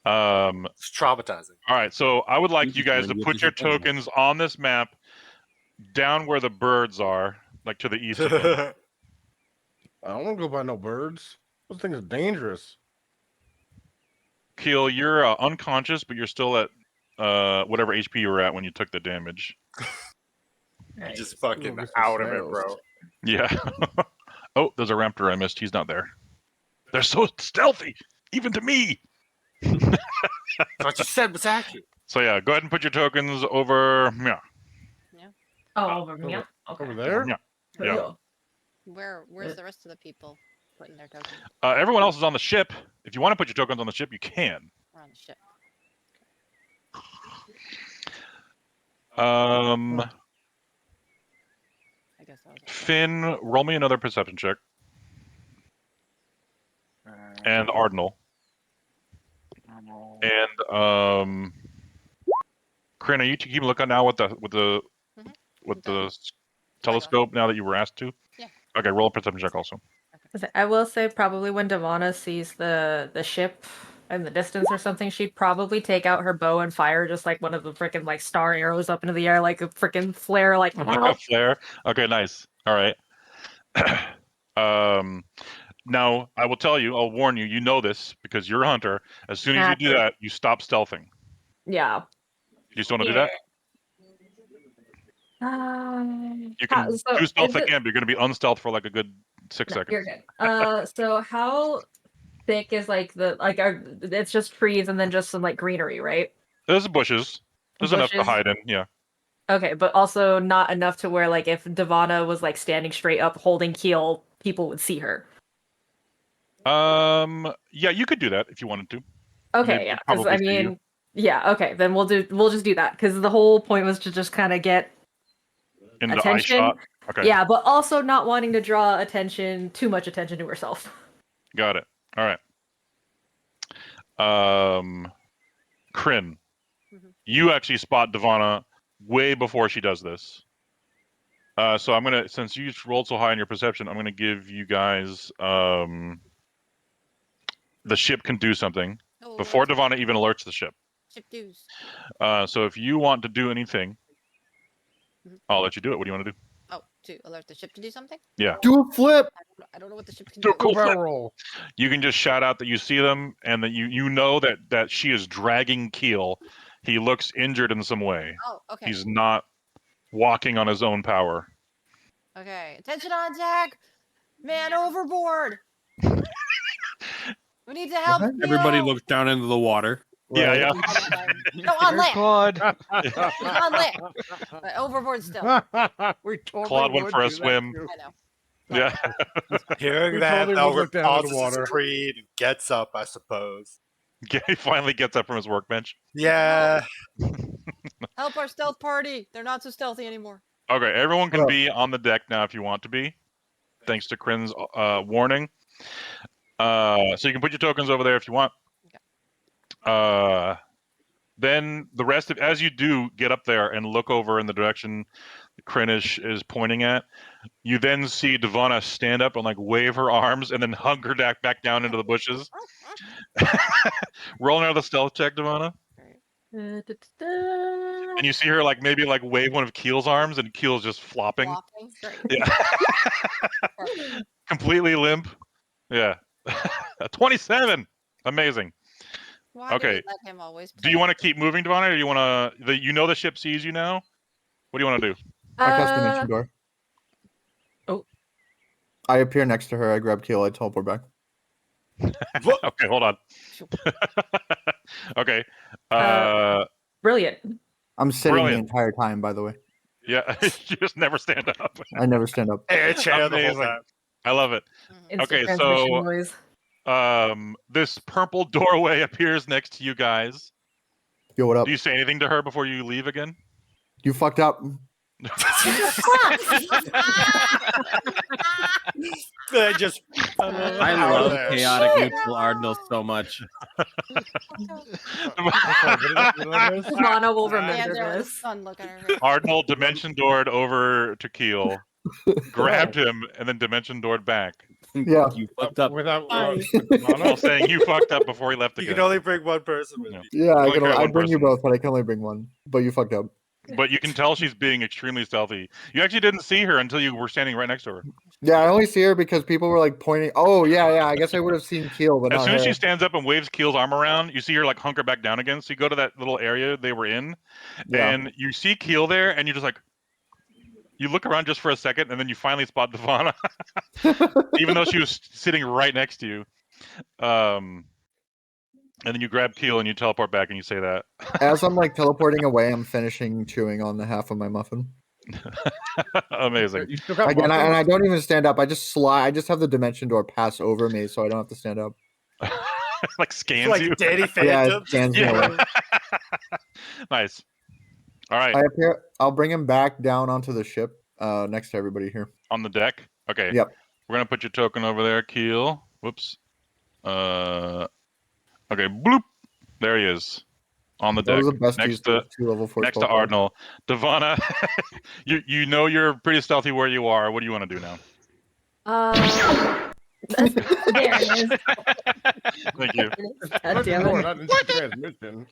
It's traumatizing. All right, so I would like you guys to You're put your disappointed. tokens on this map, down where the birds are, like to the east of them. I don't want to go by no birds. Those things are dangerous. Keel, you're unconscious, but you're still at whatever HP you were at when you took the damage. You're just Ooh, fucking get some out of it, snails. bro. Yeah. Oh, there's a raptor I missed. He's not there. They're so stealthy, even to me. What you said was accurate. So yeah, go ahead and put your tokens over. Yeah. Oh, over me. Okay. Over there? Yeah. Yeah. Where's the rest of the people putting their tokens? Everyone else is on the ship. If you want to put your tokens on the ship, you can. We're on the ship. I guess that was Finn, roll me another perception check. And Ardinal. And Corinne, are you keeping a lookout now with the telescope now that you were asked to? Yeah. Okay, roll a perception check also. I will say probably when Devana sees the ship in the distance or something, she'd probably take out her bow and fire just like one of the freaking like star arrows up into the air, like a freaking flare, like Like a flare. Okay, nice. All right. Now I will tell you. I'll warn you. You know this because you're a hunter. As soon as you do that, you stop stealthing. Yeah. You still want to do that? You can do stealth again, but you're going to be unstealth for like a good 6 seconds. You're good. So how thick is like it's just trees and then just some like greenery, right? There's bushes. There's enough to Bushes? hide in. Yeah. Okay, but also not enough to where like if Devana was like standing straight up holding keel, people would see her. Yeah, you could do that if you wanted to. Okay, yeah, because I mean, yeah, okay, then we'll just do that because the whole point was to just kind of get into the eye attention. shot. Okay. Yeah, but also not wanting to draw too much attention to herself. Got it. All right. Kryn, you actually spot Devana way before she does this. So I'm gonna, since you rolled so high in your perception, I'm gonna give you guys the ship can do something before Devana even alerts the ship. Ship dues. So if you want to do anything, I'll let you do it. What do you want to do? Oh, to alert the ship to do something? Yeah. Do a flip. I don't know what the ship can Do do. a cool flip. You can just shout out that you see them and that you know that she is dragging Keel. He looks injured in some way. Oh, okay. He's not walking on his own power. Okay, attention on deck! Man overboard! We need to help Everybody Keel! looks down into the water. Yeah, yeah. No, on land! Claude. On land! But overboard still. We totally Claude went would for a do that, swim. too. I know. Yeah. Hearing We that, totally would Albert look down in the pauses his water. creed and gets up, I suppose. He finally gets up from his workbench. Yeah. Help our stealth party! They're not so stealthy anymore. Okay, everyone can be on the deck now if you want to be, thanks to Kryn's warning. So you can put your tokens over there if you want. Then the rest of, as you do get up there and look over in the direction Kryn is pointing at, you then see Devana stand up and like wave her arms and then hug her back down into the bushes. Roll another stealth check, Devana. And you see her like maybe like wave one of Keel's arms and Keel's just flopping. Great. Yeah. Completely limp. Yeah. 27. Amazing. Why do we Okay. let him always Do you want to keep moving, Devana, or do you want to? You know the ship sees you now. What do you want to do? I cast Dimension Door. Oh. I appear next to her. I grab Keel. I teleport back. Okay, hold on. Okay. Brilliant. I'm sitting Brilliant. the entire time, by the way. Yeah, you just never stand up. I never stand up. Amazing. I love it. Instant Okay, transmission so noise. this purple doorway appears next to you guys. Yo, what up? Do you say anything to her before you leave again? You fucked up. I just. I out love there. chaotic neutral Ardnal so much. Lana will remember Stand there with the this. sun looking at her. Ardnal dimension doored over to Keel, grabbed him, and then dimension doored back. Yeah. You fucked up. Without While saying you fucked up before he left You again. can only bring one person with Yeah. you. Yeah, I Only can. carry I one bring you person. both, but I can only bring one. But you fucked up. But you can tell she's being extremely stealthy. You actually didn't see her until you were standing right next to her. Yeah, I only see her because people were like pointing. Oh yeah. I guess I would have seen Keel, but As not soon her. as she stands up and waves Keel's arm around, you see her like hunker back down again. So you go to that little area they were in, Yeah. and you see Keel there, and you're just like, you look around just for a second, and then you finally spot Devana, even though she was sitting right next to you. And then you grab Keel and you teleport back and you say that. As I'm like teleporting away, I'm finishing chewing on the half of my muffin. Amazing. You still got Again, and muffins? I don't even stand up. I just slide. I just have the dimension door pass over me, so I don't have to stand up. Like scans Like you. Danny Yeah, Phantom. it scans me away. Nice. All right. I appear. I'll bring him back down onto the ship, next to everybody here. On the deck. Okay. Yep. We're gonna put your token over there, Keel. Whoops. Okay. Bloop. There he is. On the That deck. was the best Next use to of 2 level 4 next to spell cards. Ardnal. Devana, you know you're pretty stealthy where you are. What do you want to do now? There it is. Thank you. God damn More, it. not instant transmission.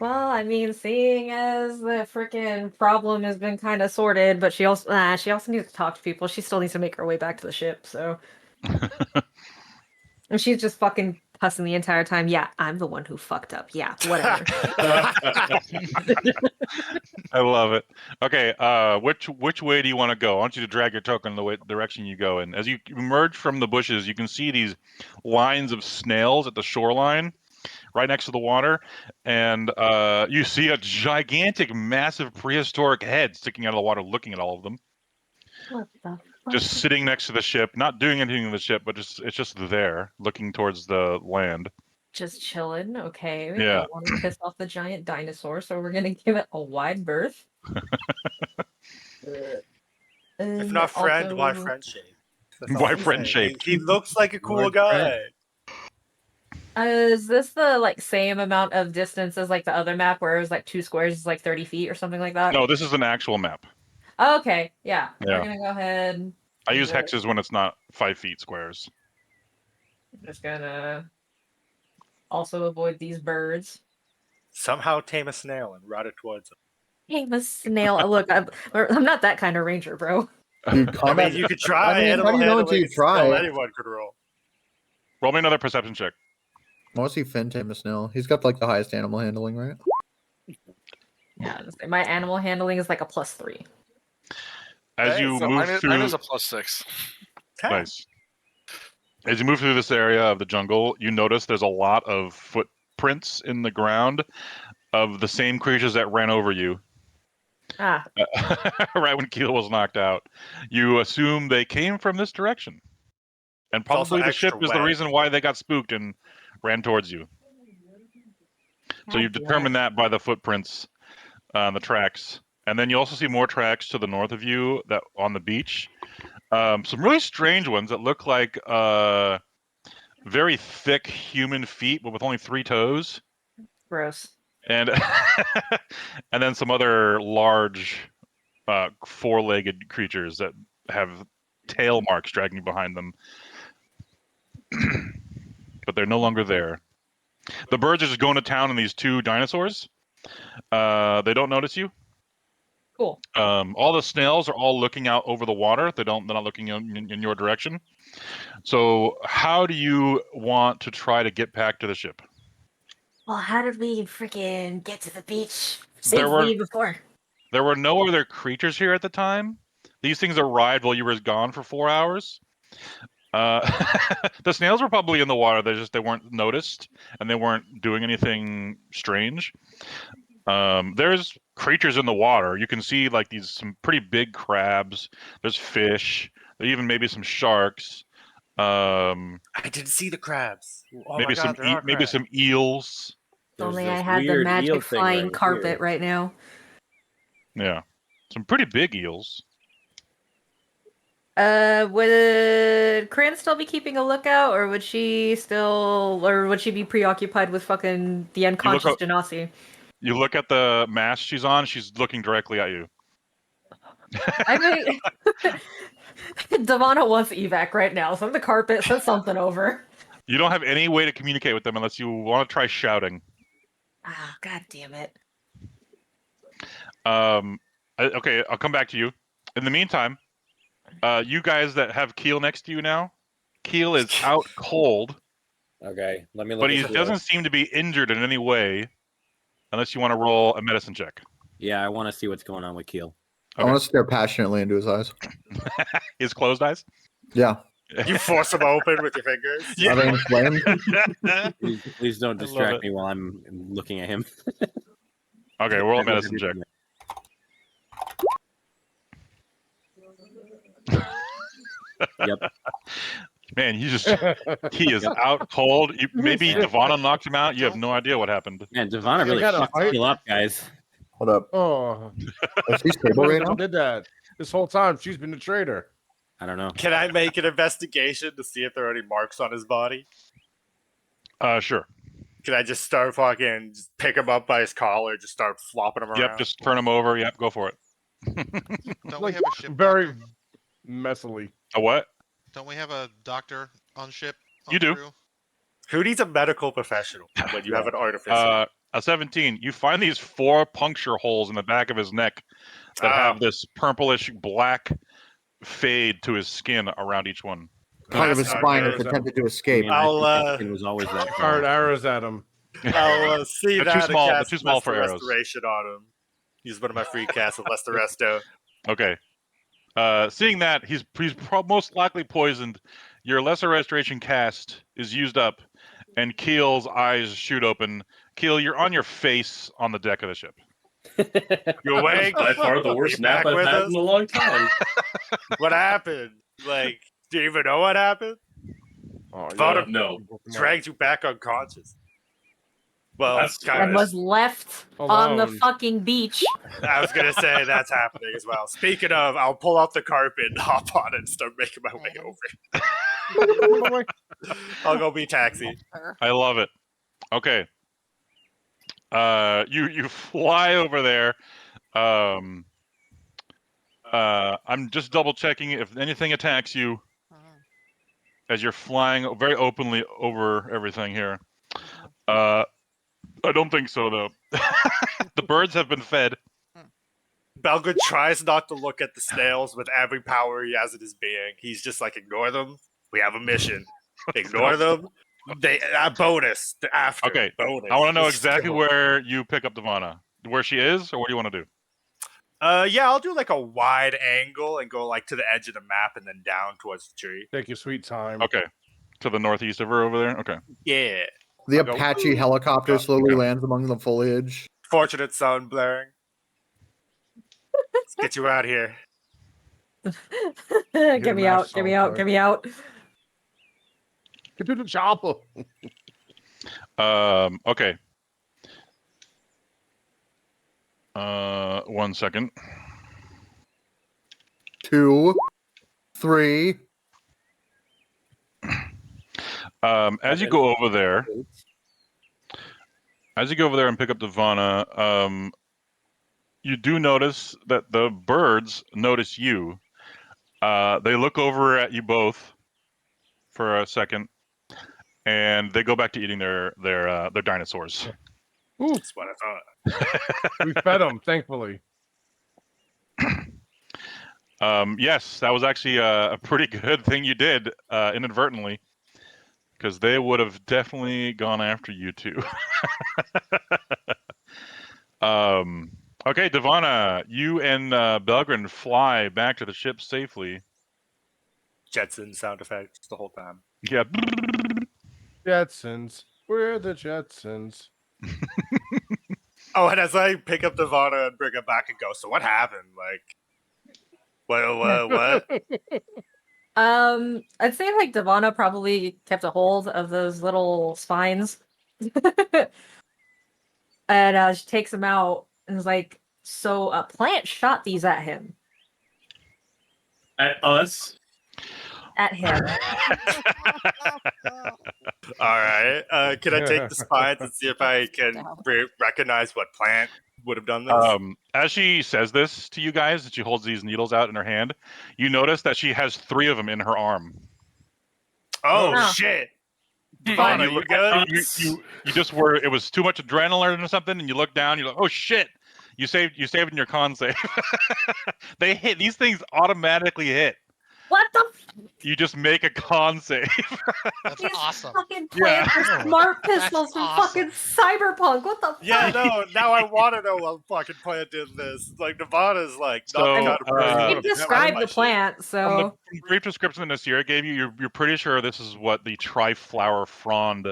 Well, I mean, seeing as the freaking problem has been kind of sorted, but she also needs to talk to people. She still needs to make her way back to the ship, so. And she's just fucking cussing the entire time. Yeah, I'm the one who fucked up. Yeah, whatever. I love it. Okay, which way do you want to go? I want you to drag your token the direction you go in. As you emerge from the bushes, you can see these lines of snails at the shoreline, right next to the water, and you see a gigantic, massive prehistoric head sticking out of the water, looking at all of them. What the fuck? Just sitting next to the ship, not doing anything to the ship, but it's just there, looking towards the land. Just chilling, okay. Yeah. Don't want to piss off the giant dinosaur, so we're gonna give it a wide berth. If not friend, also- why friendship? That's all Why I'm friend saying. shaped? He looks like a cool Why guy. Is this the like same amount of distance as like the other map where it was like 2 squares is like 30 feet or something like that? No, this is an actual map. Oh, okay, yeah. Yeah. We're gonna go ahead. I use Yeah. hexes when it's not 5 feet squares. Just gonna also avoid these birds. Somehow tame a snail and ride it towards him. Hey, a snail. Look, I'm not that kind of ranger, bro. Dude, I combat. mean, you could try. I mean, how Animal do you know until handling you is a skill try? anyone could roll. Roll me another perception check. I want to see Finn tame a snail. He's got like the highest animal handling, right? Yeah, my animal handling is like a +3. As you So move through, mine is a +6. nice. As you move through this area of the jungle, you notice there's a lot of footprints in the ground of the same creatures that ran over you. Ah. Right when Keel was knocked out. You assume they came from this direction. And also probably the ship extra is the wet. reason why they got spooked and ran towards you. So you've determined that by the footprints on the tracks. And then you also see more tracks to the north of you that on the beach. Some really strange ones that look like very thick human feet, but with only 3 toes. Gross. And and then some other large 4-legged creatures that have tail marks dragging behind them. But they're no longer there. The birds are just going to town on these 2 dinosaurs. They don't notice you. Cool. All the snails are all looking out over the water. They're not looking in your direction. So how do you want to try to get back to the ship? Well, how did we freaking get to the beach There were- safely before? There were no other creatures here at the time. These things arrived while you were gone for 4 hours. The snails were probably in the water. They weren't noticed, and they weren't doing anything strange. There's creatures in the water. You can see like some pretty big crabs. There's fish. There even maybe some sharks. I didn't see the crabs. Oh Maybe my God, there are maybe crabs. some eels. There's Only I this had the weird eel magic thing flying right carpet here. right now. Yeah, some pretty big eels. Would Corinne still be keeping a lookout, or would she be preoccupied with fucking the unconscious Genasi? You look at the mask she's on. She's looking directly at you. I mean, Devana wants evac right now. Send the carpet. Send something over. You don't have any way to communicate with them unless you want to try shouting. Ah, god damn it. Okay, I'll come back to you. In the meantime, you guys that have Keel next to you now, Keel is out cold. Okay, let me look. But he at Keel. doesn't seem to be injured in any way, unless you want to roll a medicine check. Yeah, I want to see what's going on with Keel. I want to stare passionately into his eyes. His closed eyes? Yeah. You force them open with your fingers. Are they inflamed? Please don't distract me while I'm looking at him. Okay, roll a medicine check. Yep. Man, he is out cold. Maybe Yeah. Devana knocked him out. You have no idea what happened. Man, Devana really fucked Keel up, guys. Hold up. Oh, she's stable right now. Did that this whole time? She's been a traitor. I don't know. Can I make an investigation to see if there are any marks on his body? Sure. Can I just start fucking just pick him up by his collar, just start flopping him around? Yep, just turn him over. Yep, go for it. Don't we have a ship very doctor? messily. A what? Don't we have a doctor on ship? You do. Crew? Who needs a medical professional when you have an artificer? A 17. You find these 4 puncture holes in the back of his neck that have this purplish black fade to his skin around each one. Part of his spine is attempted to escape. It was always that. Fired arrows at him. I'll see They're that. too and small. They're cast too small for Lesser arrows. Restoration on him. Use one of my free casts of Lesser Resto. Okay. Seeing that he's most likely poisoned, your lesser restoration cast is used up, and Keel's eyes shoot open. Keel, you're on your face on the deck of the ship. You awake? By far the worst nap I've had in a long time. What happened? Like, do you even know what happened? Oh, Thought no. Dragged you back unconscious. Well, That's kind And of. was left on the Alone. fucking beach. I was gonna say that's happening as well. Speaking of, I'll pull out the carpet and hop on it and start making my way over. I'll go be taxi. I love it. Okay. You fly over there. I'm just double checking if anything attacks you as you're flying very openly over everything here. I don't think so though. The birds have been fed. Belgood tries not to look at the snails with every power he has in his being. He's just like, ignore them. We have a mission. Ignore them. They bonus after. Okay. Bonus. I want to know exactly where you pick up Devana. Where she is, or what do you want to do? Yeah, I'll do like a wide angle and go like to the edge of the map and then down towards the tree. Take your sweet time. Okay. To the northeast of her over there? Okay. Yeah. The I'll go, Apache "Woo." helicopter slowly lands among the foliage. Fortunate sun blaring. Let's get you out here. Get me out, get me out, get me out. Get to the chopper. Okay. 1 second. 2, 3. As you go over there, and pick up Devana, you do notice that the birds notice you. They look over at you both for a second, and they go back to eating their dinosaurs. Ooh, That's what I thought. we fed them, thankfully. Yes, that was actually a pretty good thing you did inadvertently, because they would have definitely gone after you too. Okay, Devana, you and Belgrin fly back to the ship safely. Jetson sound effects the whole time. Yeah. Jetsons. We're the Jetsons. Oh, and as I pick up Devana and bring her back and go, so what happened? Like, what? I'd say like Devana probably kept a hold of those little spines. And she takes him out and is like, so a plant shot these at him. At us? At him. All right. Can I take the spines and see if I can recognize what plant would have done this? As she says this to you guys, and she holds these needles out in her hand, you notice that she has 3 of them in her arm. Oh, Oh. shit! And Devon, are you good? You just were. It was too much adrenaline or something, and you look down. You're like, oh shit! You saved in your con save. They hit. These things automatically hit. What the? You just make a con save. That's awesome. Fucking plants are smart pistols from fucking Cyberpunk. What the fuck? Yeah, no. Now I want to know what fucking plant did this. Like Devon's like, So, not You described the plant, so From the brief description that Nasira gave you, you're pretty sure this is what the triflower frond.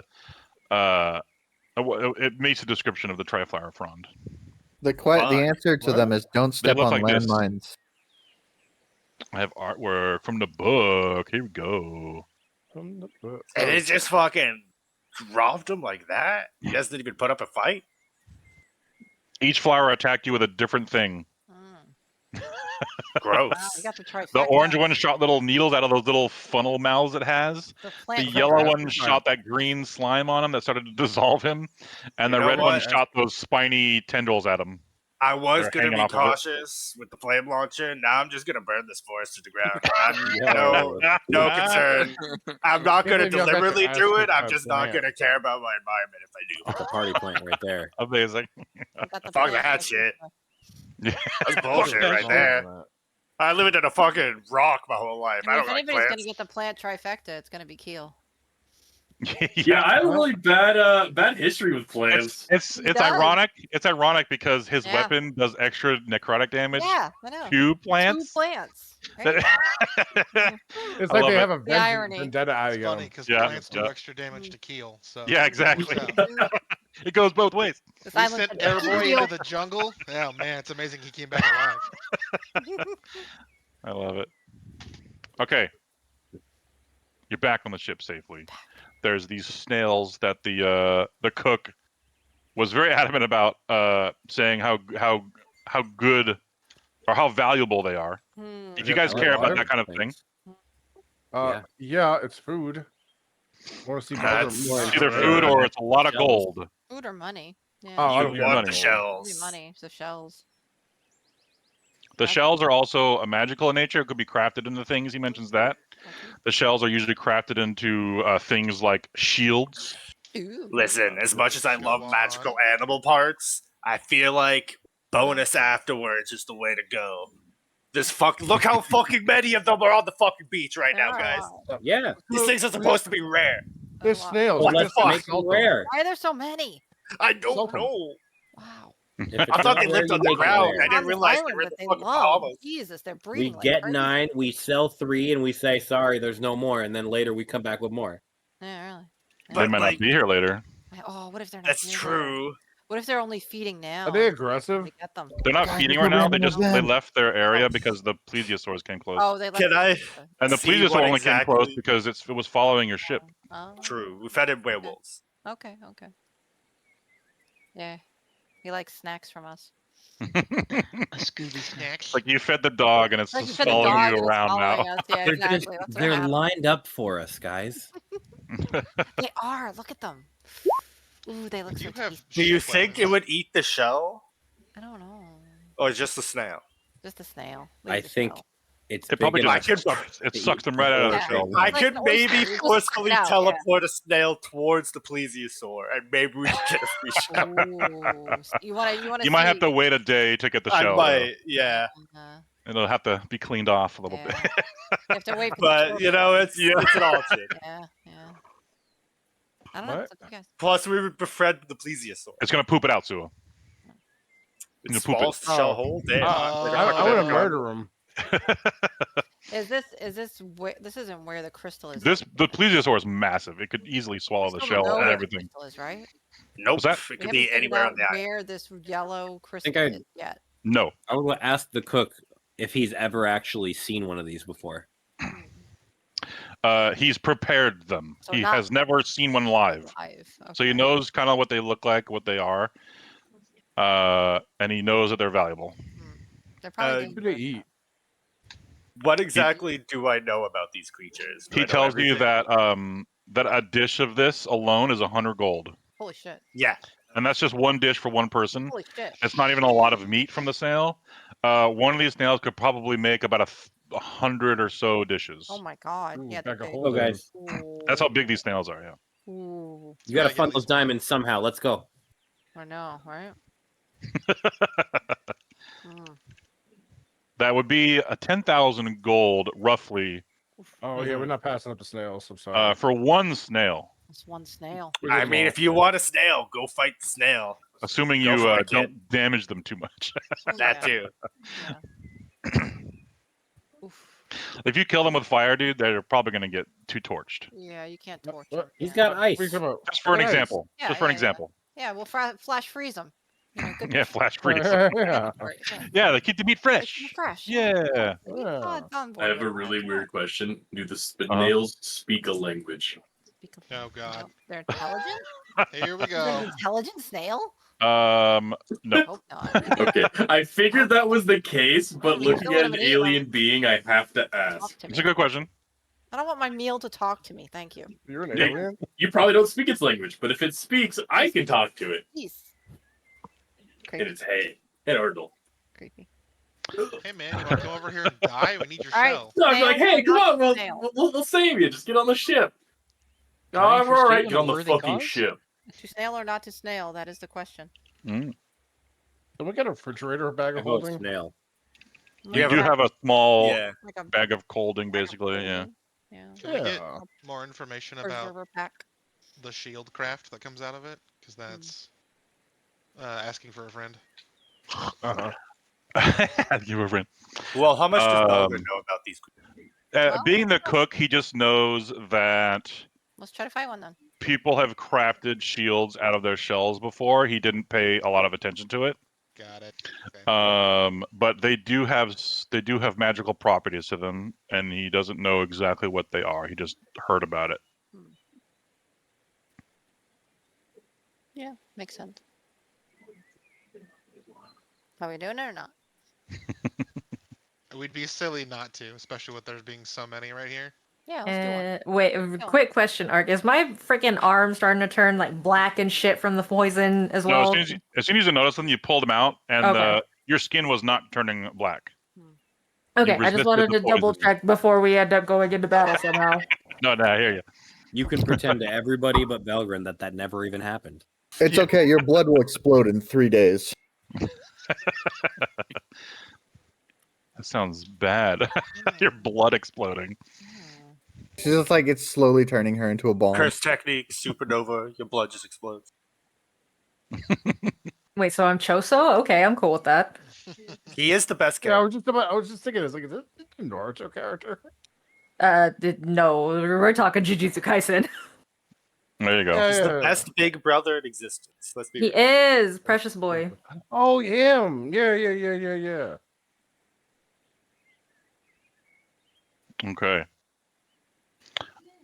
It makes a description of the triflower frond. The answer to them is don't step look on like this. landmines. I have artwork from the book. Here we go. From the book. And it just fucking dropped him like that? He doesn't even put up a fight? Each flower attacked you with a different thing. Gross. Wow, you got the trifecta. The orange one shot little needles out of those little funnel mouths it has. The The plant yellow one trifecta. shot that green slime on him that started to dissolve him. And You the know red one what? shot those spiny tendrils at him. I was They're going to hanging be off of it. cautious with the flame launcher. Now I'm just going to burn this forest to the ground. Yo. No concern. I'm not going to Maybe I'll bet deliberately your do ass it. I'm is just a not plant. going to care about my environment if I do. That's a party plant right there. Amazing. Got the Fuck plant that trifecta. shit. Yeah. That's bullshit right there. I lived in a fucking rock my whole life. I I mean, don't if like anybody's plants. gonna get the plant trifecta, it's gonna be Keel. Yeah, I have a really bad history with plants. It's He does. ironic. It's ironic because his Yeah. weapon does extra necrotic damage Yeah, I know. to 2 plants. plants. Right? It's I like love they it. have a The irony. vendetta out It's of funny them. because Yeah, plants do yeah. extra damage to Keel. So Yeah, exactly. So, It goes both ways. The we silence sent of Airboy Keel. into the jungle. Oh man, it's amazing he came back alive. I love it. Okay. You're back on the ship safely. There's these snails that the cook was very adamant about saying how good or how valuable they are. If you guys I like care about water that kind of thing. Yeah. Yeah, it's food. Want to see That's more Either food or it's a lot of gold. Food or money. Yeah. Oh, I You don't Food or want money. the Maybe shells. money. The shells. The shells are also a magical in nature. It could be crafted into things. He mentions that. Okay. The shells are usually crafted into things like shields. Ooh. Listen, as much as I love Go magical on. animal parts, I feel like bonus afterwards is the way to go. Look how fucking many of them are on the fucking beach right now, There are a guys. lot. Yeah. These things are supposed to be rare. There's There are a lot. snails. What Well, the let's fuck? make them rare. Why are there so many? I don't Salt 'em. know. Wow. If I it's thought not they rare, lived you on the make it ground. rare. I didn't On this realize they island were in that the they fucking love. Bahamas. Jesus, they're We breeding like get crazy. 9, we sell 3, and we say sorry, there's no more, and then later we come back with more. Yeah, really. They But, might like, not be here later. Oh, what if they're not? That's here later? true. What if they're only feeding now? Are they and aggressive? We get them. They're not Guys, feeding we're right now. having They an event. left their area because the plesiosaurs came close. Oh, they left. Can I And the see plesiosaur what only came close exactly? because it was following your ship. Oh. True. We fed him werewolves. Okay. Okay. Yeah. He likes snacks from us. A Scooby snack. Like you fed the dog and it's Like you just fed the following dog you and it's around following now. us. Yeah, They're exactly. That's what they're happened. lined up for us, guys. They are. Look at them. Ooh, they look so You have tasty. Do you ship think it weapons. would eat the shell? I don't know. Or just the snail? Just a snail. I Leave the think snail. it's It big probably enough. just it sucks them right out of their Yeah. shell. I It's like could an maybe oyster. You just forcefully suck it out, teleport a snail towards the plesiosaur, and maybe we could get a free shell. Ooh. You want to? You might have to wait a day to get the I shell. though. might, yeah. It'll have to be cleaned off a little bit. You have to wait for But the you know, turtle. it's an option. Yeah. I don't know. What? It's up to you guys. Plus, we would befriend the plesiosaur. It's gonna poop it out, Sua. It's gonna poop small it. shell hole. Damn. I want to murder him. Is this where this isn't where the crystal is? The plesiosaur is massive. It could easily swallow the Still shell don't know and where the everything. crystal is, right? Nope. What's that? It We could haven't be figured anywhere out on the island. where this yellow crystal I- is yet. No. I will ask the cook if he's ever actually seen one of these before. He's prepared them. So He not has never seen one live. live. So he Okay. knows kind of what they look like, what they are. and he knows that they're valuable. They're probably What do they eat? What exactly do I know about these creatures? Do I He know tells you everything? that a dish of this alone is 100 gold, Holy shit. Yeah. and that's just one dish for one person. Holy shit. It's not even a lot of meat from the snail. One of these snails could probably make about 100 or so dishes. Oh my god. Yeah, they're big. Oh, guys, That's how big these snails are. Yeah. Ooh. you gotta fund those diamonds somehow. Let's go. I know, right? Mm. That would be a 10,000 gold, roughly, Oh yeah, we're not passing up the snails. I'm sorry. for one snail. That's one snail. I mean, if you want a snail, go fight the snail. Assuming Go you for it, kid. don't damage them too much. That too. If you kill them with fire, dude, they're probably going to get too torched. Yeah, you can't torch them. He's got ice. Just for an example. Yeah, Just for an yeah, example. Yeah, we'll flash freeze them. You know, good Yeah, flash freeze. Yeah. Yeah, they keep the meat fresh. keep 'em fresh. Yeah. I have a really weird question. Do the Uh-huh. snails speak a language? Oh god. They're intelligent? Here we Is it go. an intelligent snail? No. Hope not. Okay, I figured that was the case, but mean, looking go at with an an alien being, I have to ask. Talk to It's me. a good question. I don't want my meal to talk to me. Thank you. You're an Yeah, alien. you probably don't speak its language, but if it speaks, I can talk to it. Please. And it's hey, hey, Ardle. Creepy. Hey man, you want to come over here and die? We need your All right, shell. No, I'd be like, hey, come on, snail. we'll save you. Just get on the ship. Dying Oh, for we're all right. stealing Get on the worthy fucking cause? ship. To snail or not to snail? That is the question. Mm. Can we get a refrigerator bag of I vote holding? snail. You do have a small Yeah. Like a bag of holding, basically. Yeah. yeah. Can we get Yeah. more information about Preserver pack. the shield craft that comes out of it? Because that's asking for a friend. Uh-huh. You were a friend. Well, how much does Belvin know about these creatures? Being the cook, he just knows that Let's try to find one then. people have crafted shields out of their shells before. He didn't pay a lot of attention to it. Got it. Okay. But they do have magical properties to them, and he doesn't know exactly what they are. He just heard about it. Yeah, makes sense. Are we doing it or not? We'd be silly not to, especially with there being so many right here. Yeah, let's do one. Wait, quick question, Ark. Is my freaking arm starting to turn like black and shit from the poison as No, well? as soon as you notice them, you pull them out, and Okay. your skin was not turning black. Okay, You I just resisted wanted the to double poison. check before we end up going into battle somehow. No, I hear you. You can pretend to everybody but Belgrin that never even happened. It's okay. Your blood will explode in 3 days. That sounds bad. Your blood exploding. She's just like it's slowly turning her into a bomb. Curse technique, supernova, your blood just explodes. Wait, so I'm Choso? Okay, I'm cool with that. He is the best Yeah, I character. was just thinking, is this a Naruto character? No, we're talking Jujutsu Kaisen. There you go. Yeah, He's yeah, the yeah. best big brother in existence. Let's be He real. is precious boy. Oh, him. Yeah. Okay.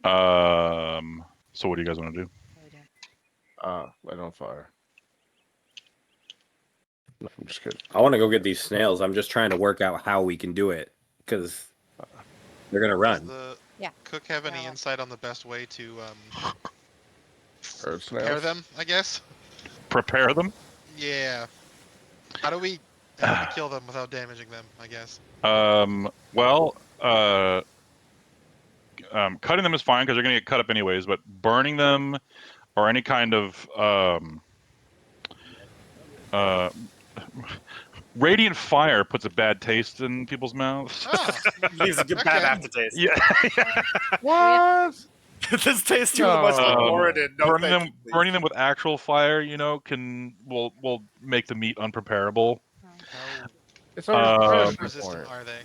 So what do you guys want to do? Light on fire. No, I'm just kidding. I want to go get these snails. I'm just trying to work out how we can do it because they're gonna Does run. the Yeah. cook have any insight on the best way to Or prepare snails. them, I guess? Prepare them. Yeah. How do we kill them without damaging them, I guess? Cutting them is fine because they're gonna get cut up anyways. But burning them or any kind of radiant fire puts a bad taste in people's mouths. Oh, Leaves a good bad okay. aftertaste. Yeah. What? This tastes too much like Moradin. No, burning them with actual fire, will make the meat unpreparable. It's How already crush resistant are they?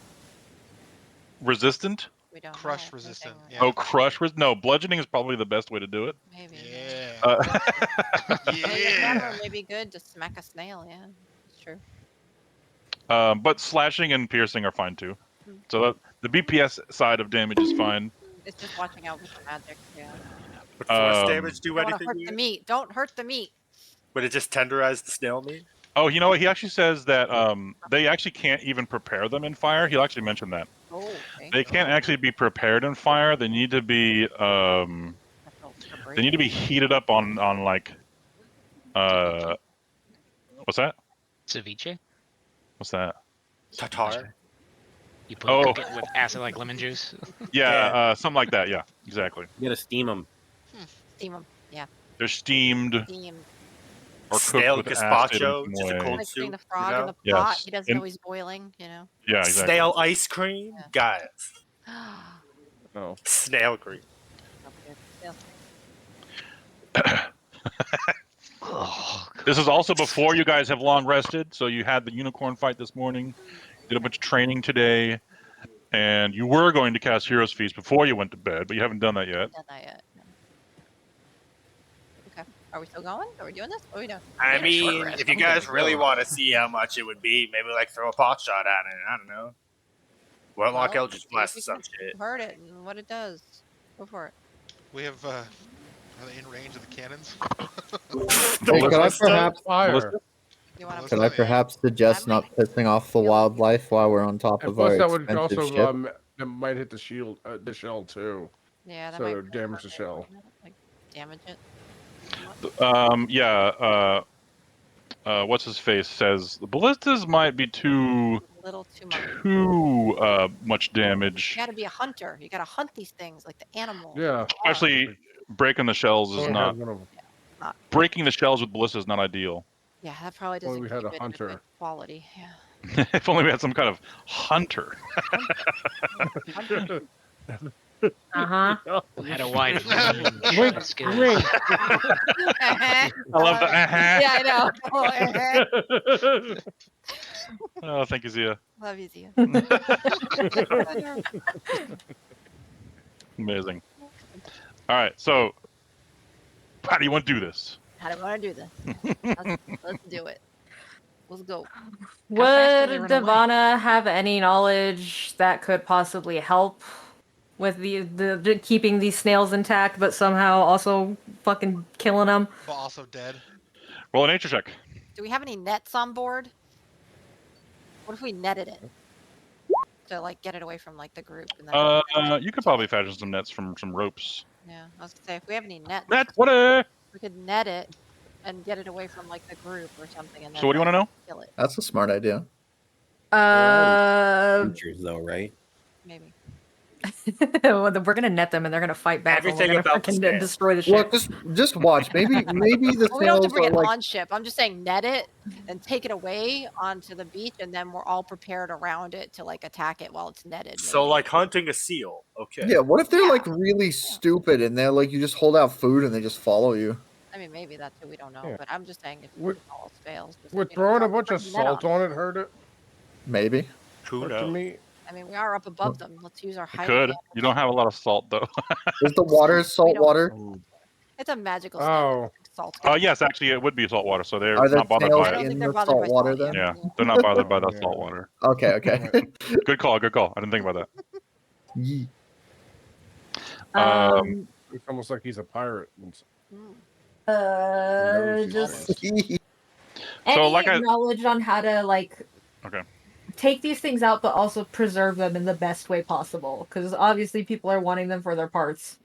Resistant? We don't Crush know resistant. anything. Yeah. Oh, crush no. Bludgeoning is probably the best way to do it. Maybe. Yeah. Yeah. It may be good to smack a snail. Yeah, it's true. But slashing and piercing are fine too. So the BPS side of damage is fine. It's just watching out with the magic. Yeah. Would force damage do Don't anything? hurt to the you? meat. Don't hurt the meat. Would it just tenderize the snail meat? Oh, you know what? He actually says that they actually can't even prepare them in fire. He'll actually mention that. Oh, okay. They can't actually be prepared in fire. They need to be heated up on like what's that? Ceviche? What's that? Tatar. You cook it with acid like lemon juice. Yeah, something like that. Yeah, exactly. You gotta steam them. Steam them. Yeah. They're steamed Steamed. or Stale cooked with acid in gazpacho, some just a way. cold Like putting the soup. frog in the pot. Yes. He doesn't know he's boiling. You know. Yeah, exactly. Snail ice cream, guys. Oh. Snail cream. This is also before you guys have long rested. So you had the unicorn fight this morning, did a bunch of training today, and you were going to cast Heroes Feast before you went to bed, but you haven't done that yet. Done that yet. No. Okay. Are we still going? Are we doing this? What are we doing? I Yeah, short mean, rest. if you I'm good guys to really go. want to see how much it would be, maybe like throw a pot shot at it. I don't know. Warlock Well, Eldritch see if Blast we or some can shit. Heard it and what it does. Go for it. We have. Are they in range of the cannons? Hey, can I perhaps fire? Can I perhaps suggest not pissing off the wildlife while we're on top And of plus, our that would expensive also ship? that might hit the shield, the shell too. Yeah, that so might it would damage the shell. like damage it. Yeah. What's his face says the ballistas might be too A little too much. much damage. You got to be a hunter. You got to hunt these things like the animals. Yeah. Especially breaking the shells is Only not. had one of them. Not. Breaking the shells with ballistas is not ideal. Yeah, that probably doesn't we keep had a it at hunter. good quality. Yeah. If only we had some kind of hunter. Uh-huh. Had a wide Wink, range. Skills. wink. I love the Yeah, I know. Oh, thank you, Zia. Love you, Zia. Amazing. All right, so how do you want to do this? How do I want to do this? Let's do it. Let's go. Would Devana have any knowledge that could possibly help with the keeping these snails intact, but somehow also fucking killing them? But also dead. Roll a nature check. Do we have any nets on board? What if we netted it to like get it away from like the group? And then You could probably fashion some nets from some ropes. yeah, I was gonna say if we have any nets, we could net it and get it away from like the group or something. And then So what do you want to know? kill it. That's a smart idea. Creatures, though, right? Maybe. Well, we're gonna net them and they're gonna fight back. Everything and we're about gonna the fucking destroy the ship. Look, just watch. Maybe the Well, we don't have to snails bring are it like. on ship. I'm just saying net it and take it away onto the beach, and then we're all prepared around it to like attack it while it's netted. So like hunting a seal. Okay. Yeah, what if they're like really stupid and they're like you just hold out food and they just follow you? I mean, maybe that's who we don't know, Yeah. but I'm just saying if Would- all else fails. Just, Would you know, throwing a don't bunch of bring net salt on it hurt it? Maybe. Who But to knows? me, I mean, we are up above them. Let's use our You height. could. advantage. You don't have a lot of salt though. Is the water salt water? It's a magical oh, salt. Oh yes, actually it would be salt water, so they're Are there not bothered snails by I don't it. in think they're the bothered by salt water salt, then? Yeah, they're not bothered by that Yeah. salt water. Okay, okay. Good call. Good call. I didn't think about Yee. that. it's almost like he's a pirate. Just any So, like I- knowledge on how to like Okay. take these things out, but also preserve them in the best way possible. Because obviously, people are wanting them for their parts.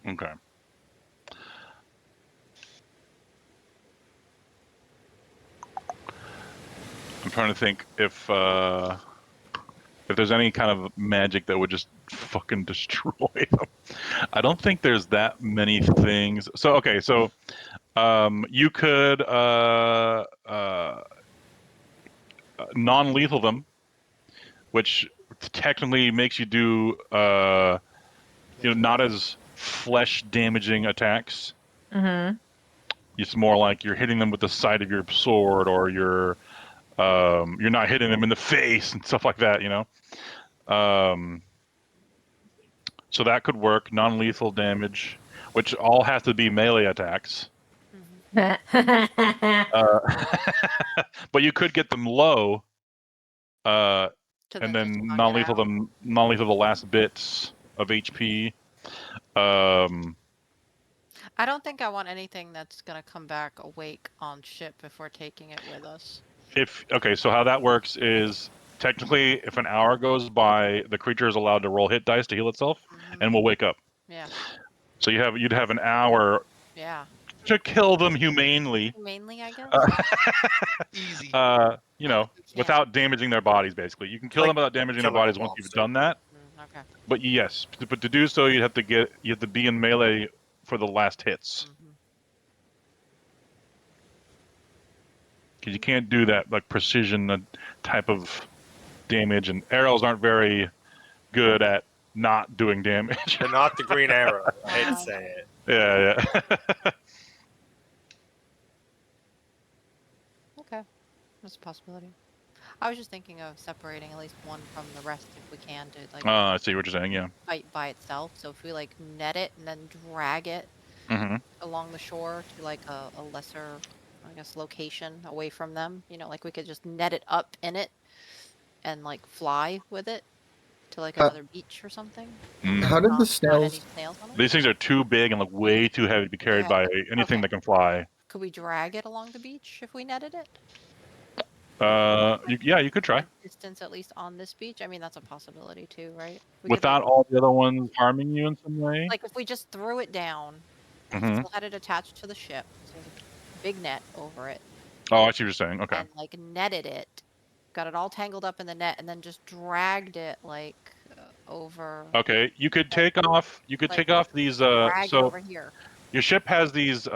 Okay. I'm trying to think if there's any kind of magic that would just fucking destroy them. I don't think there's that many things. So okay, so you could non-lethal them, which technically makes you do not as flesh damaging attacks. Mm-hmm. It's more like you're hitting them with the side of your sword, or you're not hitting them in the face and stuff like that, so that could work. Non-lethal damage, which all has to be melee attacks. But you could get them low, and then non-lethal the last bits of HP. I don't think I want anything that's gonna come back awake on ship if we're taking it with us. So how that works is technically, if an hour goes by, the creature is allowed to roll hit dice to heal itself, and will wake up. Yeah. So you'd have an hour. Yeah. To kill them humanely. Humanely, I guess. Easy. Without damaging their bodies. Basically, you can kill them without damaging their bodies once you've done that. Okay. But yes, but to do so, you have to be in melee for the last hits. Because you can't do that like precision type of damage, and arrows aren't very good at not doing damage. They're not the Green Arrow. I hate to say it. Yeah. Okay, that's a possibility. I was just thinking of separating at least one from the rest if we can to like. I see what you're saying. Yeah. Fight by itself. So if we like net it and then drag it along the shore to like a lesser, I guess, location away from them. Like we could just net it up in it and like fly with it to like another beach or something. How did the snails? These things are too big and look way too heavy to be carried by anything that can fly. Could we drag it along the beach if we netted it? You could try. Distance at least on this beach. I mean, that's a possibility too, right? Without all the other ones harming you in some way. Like if we just threw it down, still had it attached to the ship, so there's a big net over it. Oh, I see what you're saying. Okay. And like netted it, got it all tangled up in the net, and then just dragged it like over. Okay, you could take off. You could take off these. Drag it So over here. your ship has these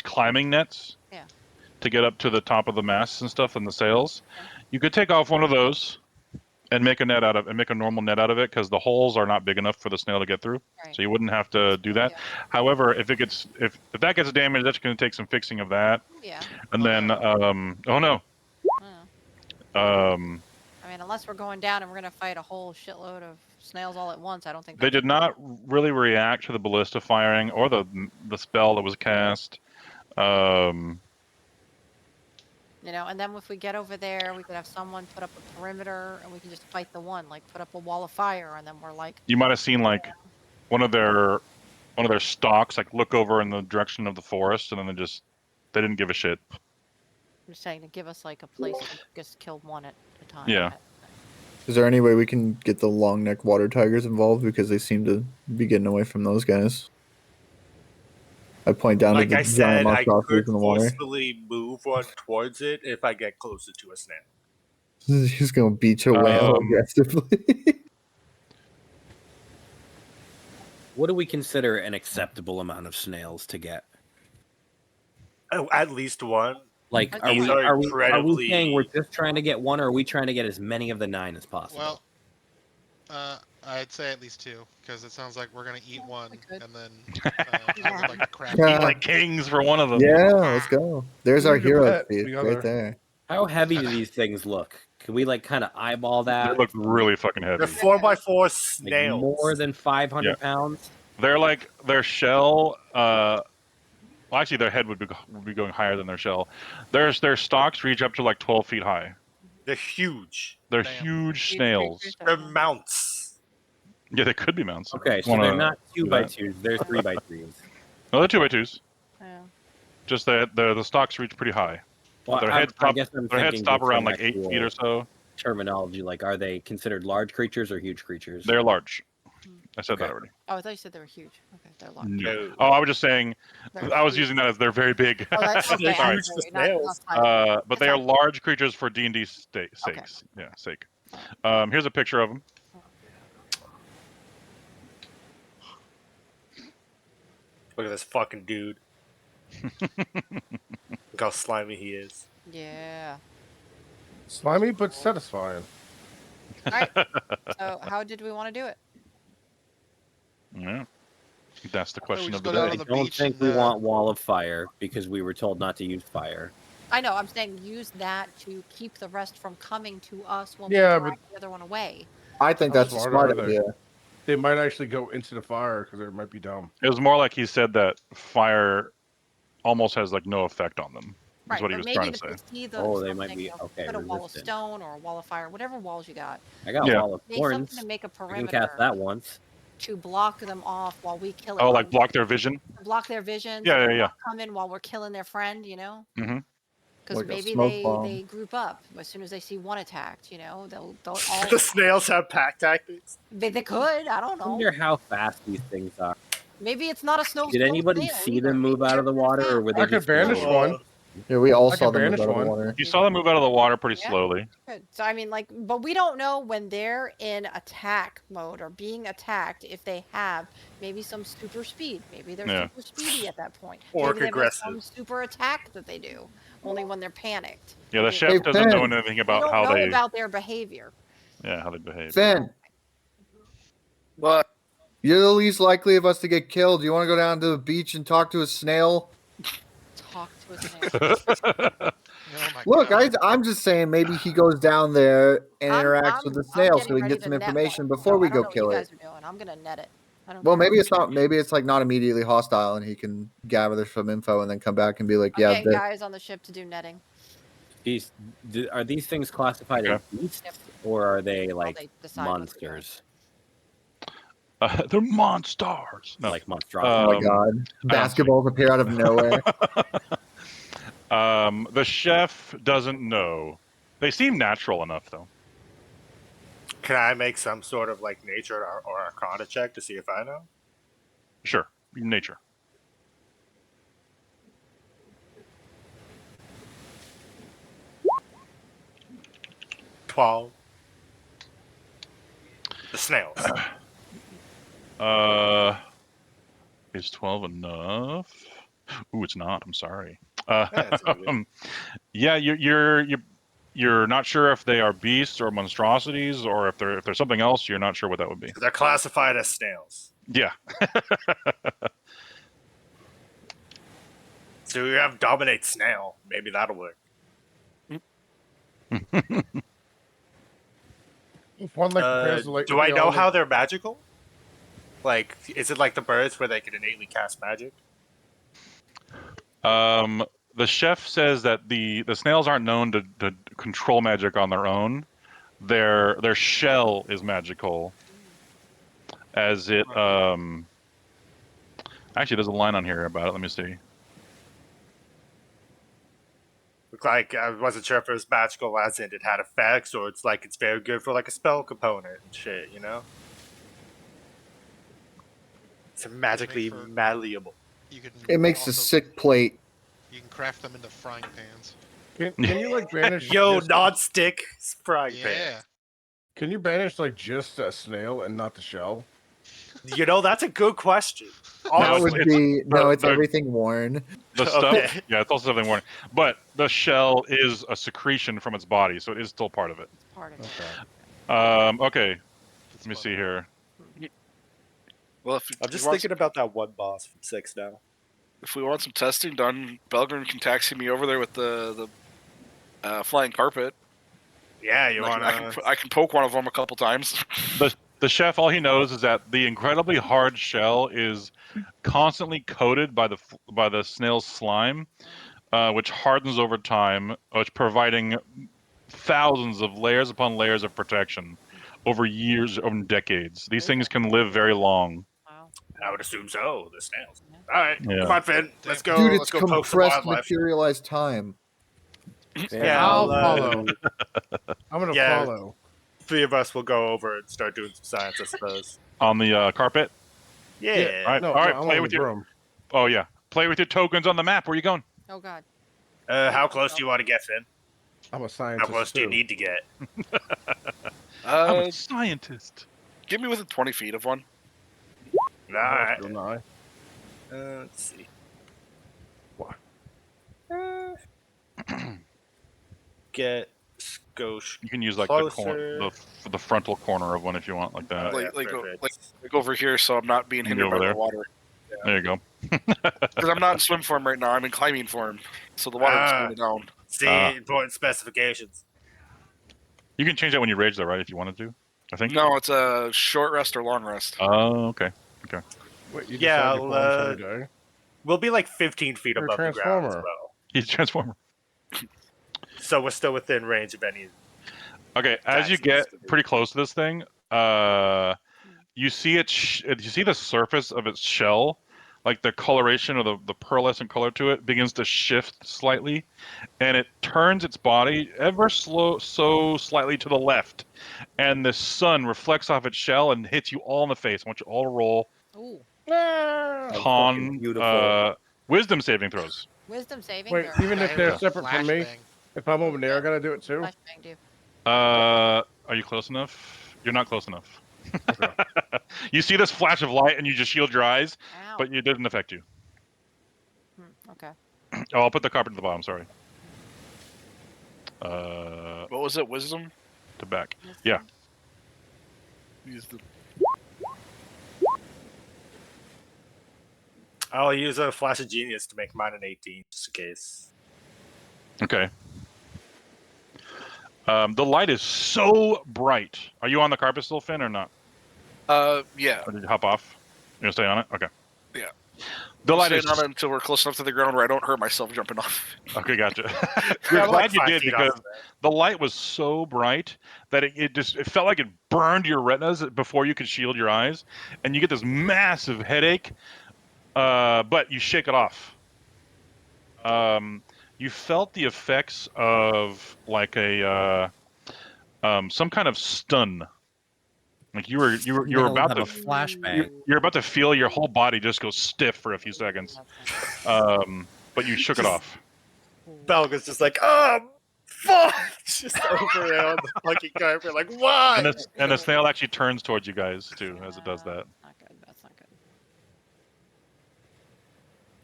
climbing nets. Yeah. To get up to the top of the masts and stuff and the sails, you could take off one of those, and make a normal net out of it because the holes are not big enough for the snail to get through. Right. So you wouldn't have to do that. Yeah. However, if that gets damaged, that's going to take some fixing of that. Yeah. And then oh no. I mean, unless we're going down and we're going to fight a whole shitload of snails all at once, I don't think they did not really react to the ballista firing or the spell that was cast. And then if we get over there, we could have someone put up a perimeter, and we can just fight the one, like put up a wall of fire, and then we're like. You might have seen like one of their stalks like look over in the direction of the forest, and then they didn't give a shit. I'm just saying to give us like a place to just kill one at a time. Yeah. Is there any way we can get the long neck water tigers involved because they seem to be getting away from those guys? I point down to the giant monstrosities in the water. Forcefully move one towards it if I get closer to a snail. He's gonna beat your whale aggressively. What do we consider an acceptable amount of snails to get? Oh, at least one. Like, are we saying we're just trying to get one, or are we trying to get as many of the 9 as possible? Well, I'd say at least 2, because it sounds like we're gonna eat one and then have like a crap. Eat like kings for one of them. Yeah, let's go. There's our hero feed right there. How heavy do these things look? Can we like kind of eyeball that? They look really fucking heavy. They're 4x4 snails. Like more than 500 pounds. They're like their shell. Well, actually, their head would be going higher than their shell. Their stalks reach up to like 12 feet high. They're huge. They're huge snails. They're mounts. Yeah, they could be mounts. Okay, so they're not 2x2s. They're 3x3s. No, they're 2x2s. Yeah. Just the stalks reach pretty high. Well, their heads stop around like 8 feet or so. Terminology, like, are they considered large creatures or huge creatures? They're large. I said that already. Oh, I thought you said they were huge. Okay, they're large. No. Oh, I was just saying. I was using that as they're very big. Oh, that's okay. Sorry. But they are large creatures for D&D sakes. Okay. Yeah, sake. Here's a picture of them. Look at this fucking dude. Look how slimy he is. Yeah. Slimy but satisfying. All right. So, how did we want to do it? Yeah. That's the question of the day. day. I don't think we want wall of fire because we were told not to use fire. I know. I'm saying use that to keep the rest from coming to us when we but drag the other one away. I think that's a smart idea. They might actually go into the fire because it might be dumb. It was more like he said that fire almost has like no effect on them. Is Right, what he but was maybe trying to if say. they see the Oh, they something, might be you know, okay. put a wall of Resistant. stone or a wall of fire, whatever walls you got. I got Yeah. wall of Make something thorns. to make a I can perimeter cast that once. to block them off while we kill it. Oh, like block their vision. Block their vision. Yeah, so yeah, they're yeah. not coming while we're killing their friend. You know. Mm-hmm. Because Like a maybe smoke bomb. they group up as soon as they see one attacked. You know, they'll all. The snails have pack tactics. They could. I don't I know. wonder how fast these things are. Maybe it's not a snow. Did anybody see them move out of the water, or were they I could just banish floating? one. Yeah, we all I saw could them move banish out of the one. water. You saw them move out of the water pretty Yeah. slowly. Good. So I mean, like, but we don't know when they're in attack mode or being attacked if they have maybe some super speed. Maybe they're Yeah. super speedy at that point. Or Maybe they have aggressive. some super attack that they do only when they're panicked. Yeah, the Maybe- chef Hey, doesn't know Finn. anything we about don't how know they, about their behavior. how they behave. Finn, But you're the least likely of us to get killed. You want to go down to the beach and talk to a snail? Talk to a snail. Oh my Look, god. I'm just saying maybe he goes down there and interacts with the snail so getting we can ready get some to net information one. before So we I don't go know kill what you it. guys are doing. I'm gonna net it. I don't Well, care. maybe it's not. Maybe it's like not immediately hostile, and he can gather some info and then come back and be like, I'm "Yeah, getting guys on the ship to do netting. Are these things classified as beasts, or are they like they decide what they're doing. monsters? They're monsters. No. Like monstrosities. oh my god, basketballs appear out of nowhere." The chef doesn't know. They seem natural enough, though. Can I make some sort of like nature or arcana check to see if I know? Sure, nature. $12. The snails. Is 12 enough? Ooh, it's not. I'm sorry. it's all good. Yeah, you're not sure if they are beasts or monstrosities, or if they're something else. You're not sure what that would be. They're classified as snails. Yeah. So you have dominate snail. Maybe that'll work. If one like prepares to, like, do I they know all, how like- they're magical? Like, is it like the birds where they can innately cast magic? The chef says that the snails aren't known to control magic on their own. Their shell is magical, as it actually there's a line on here about it. Let me see. Look like I wasn't sure if it was magical as in it had effects, or it's like it's very good for like a spell component and shit, you know? It's magically malleable. You can It makes a sick plate. You can craft them into frying pans. Can you like banish? Yo, just- non-stick frying pan. Yeah. Can you banish like just a snail and not the shell? You know, that's a good question. That would it's- be no. It's the- everything worn. The stuff, Okay. yeah, it's also something warning. But the shell is a secretion from its body, so it is still part of it. Part of it. Okay. Okay. Let me see here. Well, if I'm you just want thinking about that one boss from 6 now. If we want some testing done, Belgrin can taxi me over there with the flying carpet. Yeah, you And want to... I can poke one of them a couple times. The chef, all he knows is that the incredibly hard shell is constantly coated by the snail's slime, which hardens over time, which providing thousands of layers upon layers of protection over years, over decades. These things can live very long. Wow. I would assume so, the snails. All right, Yeah. come on, Finn. Let's go. Dude, let's it's go poke some compressed wildlife. materialized time. Yeah, I'll I'll, follow. I'm gonna yeah. follow. 3 of us will go over and start doing some science, I suppose. On the carpet. Yeah. All right, No, all right. I'm Play on with the your. broom. Oh yeah, play with your tokens on the map. Where you going? Oh god. How close do you want to get, Finn? I'm a How scientist. close do you too. need to get? I'm a scientist. Give me within 20 feet of one. All right. Don't I? Let's see. What? Get Skosh. You can use like Closer. the frontal corner of one if you want, like that. Oh, yeah, like perfect. over here, so I'm not being You hindered over by there? the water. There you go. Because I'm not in swim form right now. I'm in climbing form, so the water is Ah. going down. See, important specifications. You can change that when you rage, though, right? If you wanted to, I think. No, it's a short rest or long rest. Oh, okay. Okay. Wait, you Yeah, decide your I'll, forms every day? We'll be like 15 feet You're a above the ground as transformer. well. He's a transformer. So we're still within range of any. Okay, as you get pretty close to this thing, you see you see the surface of its shell, like the coloration or the pearlescent color to it begins to shift slightly, and it turns its body ever so slightly to the left, and the sun reflects off its shell and hits you all in the face. I want you all to roll Ooh. fucking beautiful. Wisdom saving throws. Wisdom saving Wait, throw. even if they're separate from me, if I'm over there, I gotta do it too. Flashbang, dude. Are you close enough? You're not close enough. You see this flash of light and you just shield your eyes, Ow. but it doesn't affect you. Okay. Oh, I'll put the carpet to the bottom. Sorry. What was it? Wisdom? To back. Yeah. Use the... I'll use a flash of genius to make mine an 18, just in case. Okay. The light is so bright. Are you on the carpet still, Finn, or not? Yeah. Or did you hop off? You're gonna stay on it? Okay. Yeah. The I'm light staying is on it until we're close enough to the ground where I don't hurt myself jumping off. Okay, gotcha. Yeah, You're I'm like glad you 5 did feet off because of that. the light was so bright that it felt like it burned your retinas before you could shield your eyes, and you get this massive headache. But you shake it off. You felt the effects of like a some kind of stun. Like you were about to flashbang. you're about to feel your whole body just go stiff for a few seconds. But you shook it off. Belga's just like, oh, fuck! Just over there on the fucking carpet, like, why? And the snail actually turns towards you guys too as it does that. Not good. That's not good.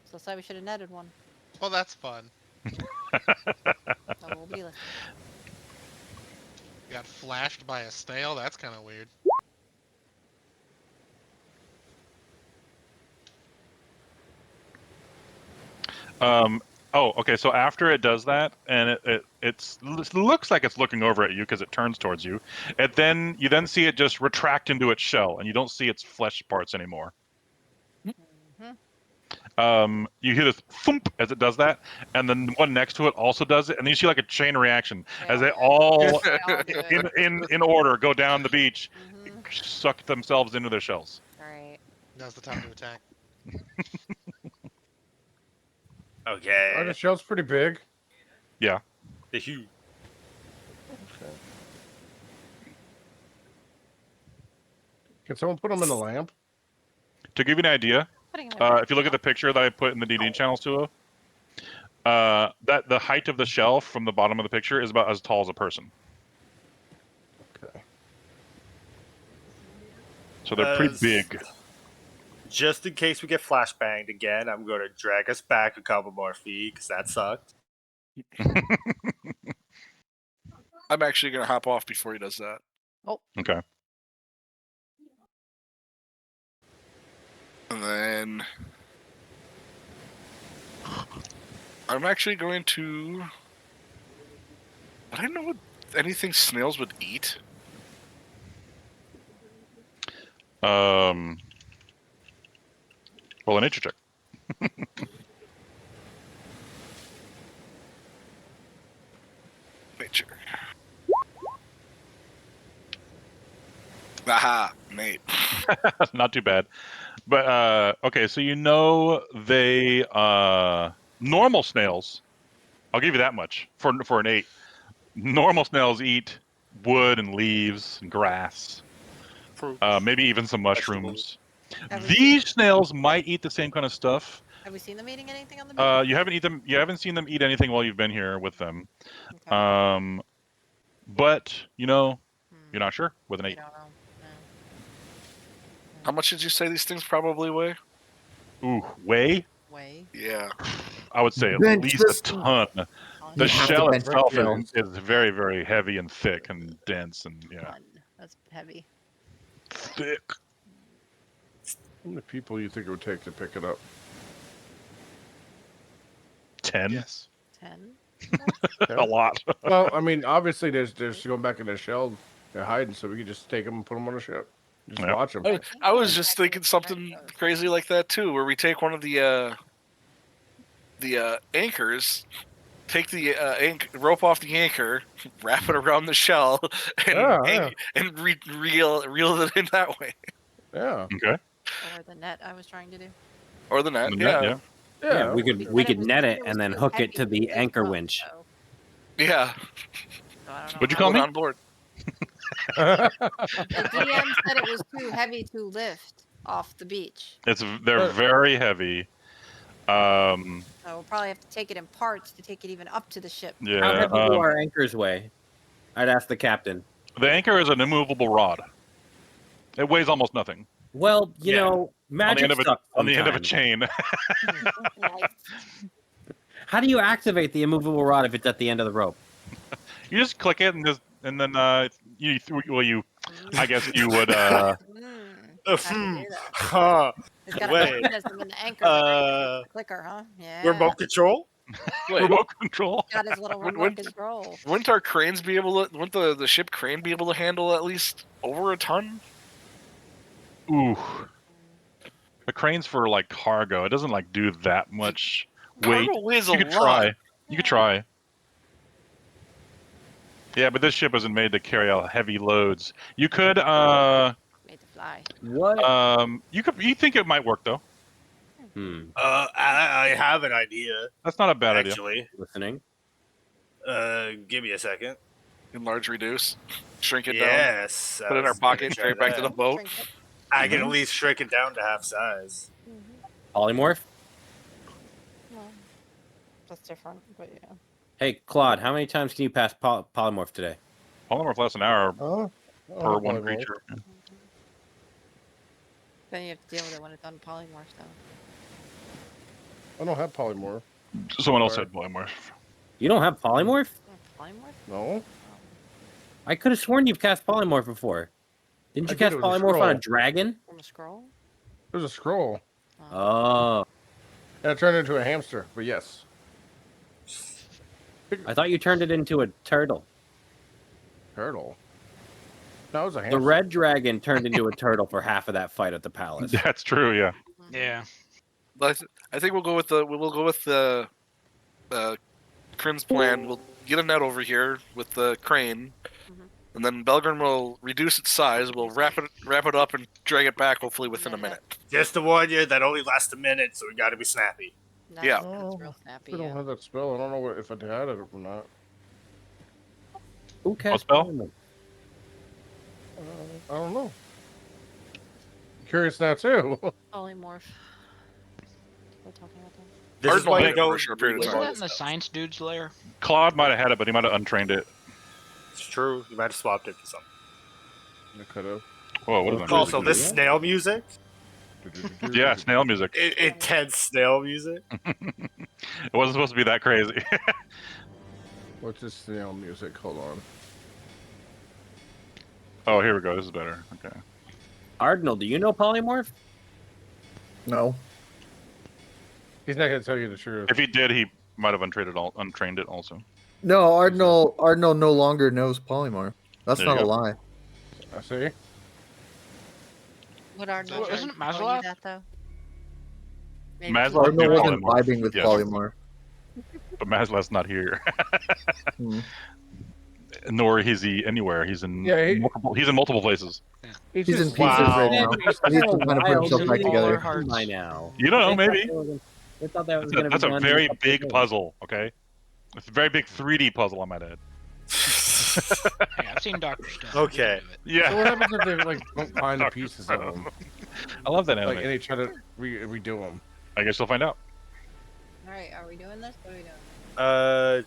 So say we should have netted one. Well, that's fun. So we'll be listening. Got flashed by a snail. That's kind of weird. Oh, okay. So after it does that, and it looks like it's looking over at you because it turns towards you, you then see it just retract into its shell, and you don't see its flesh parts anymore. You hear this thump as it does that, and then one next to it also does it, and then you see like a chain reaction as they all, in order, go down the beach, suck themselves into their shells. All right. Now's the time to attack. Okay. Are the shells pretty big? Yeah. The huge. Okay. Can someone put them in the lamp? To give you an idea, if you look at the picture that I put in the DnD channels too, that the height of the shell from the bottom of the picture is about as tall as a person. Okay. So they're pretty big. Just in case we get flashbanged again, I'm going to drag us back a couple more feet because that sucked. I'm actually going to hop off before he does that. Oh. Okay. And then I'm actually going to... I don't know what anything snails would eat. Roll a nature check. Nature. Aha, Nate. Not too bad. But okay, so you know they normal snails. I'll give you that much for an 8. Normal snails eat wood and leaves and grass, maybe even some mushrooms. These snails might eat the same kind of stuff. Have we seen them eating anything on the beach? You haven't seen them eat anything while you've been here with them. Okay. But you're not sure with an 8. How much did you say these things probably weigh? Ooh, weigh? Yeah. I would say at least a ton. The shell itself is very, very heavy and thick and dense, and yeah. That's heavy. Thick. How many people you think it would take to pick it up? 10. Yes. 10. A lot. Well, I mean, obviously, there's going back in their shell. They're hiding, so we could just take them and put them on a ship. Just watch them. I was just thinking something crazy like that too, where we take one of the the anchors, take the rope off the anchor, wrap it around the shell, and and reel it in that way. Yeah. Okay. Or the net I was trying to do. Or the net. The Yeah. net, Yeah, we could net it was and then too hook it heavy to the lift anchor up, winch. so Yeah. I don't know What'd you how call to- me? On board. The DM said it was too heavy to lift off the beach. They're very heavy. So we'll probably have to take it in parts to take it even up to the ship. Yeah. How heavy do our anchors weigh? I'd ask the captain. The anchor is an immovable rod. It weighs almost nothing. Well, you know, magic sucks on the end of a sometimes. chain. How do you activate the immovable rod if it's at the end of the rope? You just click it and then I guess you would It's got a Wait. mechanism in the anchor. The clicker, huh? Yeah. Remote control? Remote control. Got his little remote control. Wouldn't our cranes be able to? Wouldn't the ship crane be able to handle at least over a ton? Ooh. The crane's for like cargo. It doesn't like do that much weight. Cargo weighs a You could lot. try. You could try. Yeah, but this ship isn't made to carry out heavy loads. You could Made to fly. What? You think it might work though. I have an idea. That's not a bad idea. Actually. Listening. Give me a second. Enlarge, reduce, shrink it Yes. down. Put it in our pocket, carry it back to the boat. I can at least shrink it down to half size. Polymorph? Well, that's different, but yeah. Hey, Claude, how many times can you pass polymorph today? Polymorph lasts an hour per one polymorph. creature. Then you have to deal with it when it's on polymorph stuff. I don't have polymorph. Someone else had polymorph. You don't have polymorph? Polymorph? No. I could have sworn you've cast polymorph before. Didn't you I did, cast it was a polymorph on a scroll. dragon? From a scroll? There's a scroll. Oh. And it turned into a hamster, but yes. I thought you turned it into a turtle. Turtle? No, it was a hamster. The red dragon turned into a turtle for half of that fight at the palace. That's true, yeah. Yeah. But I think we'll go with the Crim's plan. We'll get a net over here with the crane, and then Belgrim will reduce its size. We'll wrap it up and drag it back, hopefully within a minute. Just to warn you, that only lasts a minute, so we got to be snappy. Yeah. That's real snappy. I don't have that spell. I don't know if I had it or not. Who cast spell? polymorph? I don't know. Curious now too. Polymorph. We're talking about that. This is why you for don't. a short period of Wasn't time. that in the science dude's lair? Claude might have had it, but he might have untrained it. It's true. You might have swapped it for something. I could have. Whoa, what is that Also, music? this snail music. Yeah, snail music. Intense snail music. It wasn't supposed to be that crazy. What's this snail music? Hold on. Oh, here we go. This is better. Okay. Ardnal, do you know polymorph? No. He's not gonna tell you the truth. If he did, he might have untrained it also. No, Ardnal no longer knows polymorph. That's There you not a go. lie. I see. Would our Well, isn't tell you Maslov? that though? Maybe Maslov people- knew Ardnal wasn't polymorph. vibing with Yes. polymorph. But Maslav's not here. Hmm. Nor is he anywhere. He's in Yeah, multiple places. He's in just- pieces right now. It's He needs been to a kind of put while himself since back we together. all heard by now. You don't know, maybe. They thought that was going to be That's a done very in couple big days. puzzle, okay? It's a very big 3D puzzle, I might add. Hey, I've seen Doctor Stone. Okay. Yeah. So what happens if they like don't find the pieces of them? I love that Like, anime. and they try to redo them. I guess you'll find out. All right, are we doing this? What are we doing?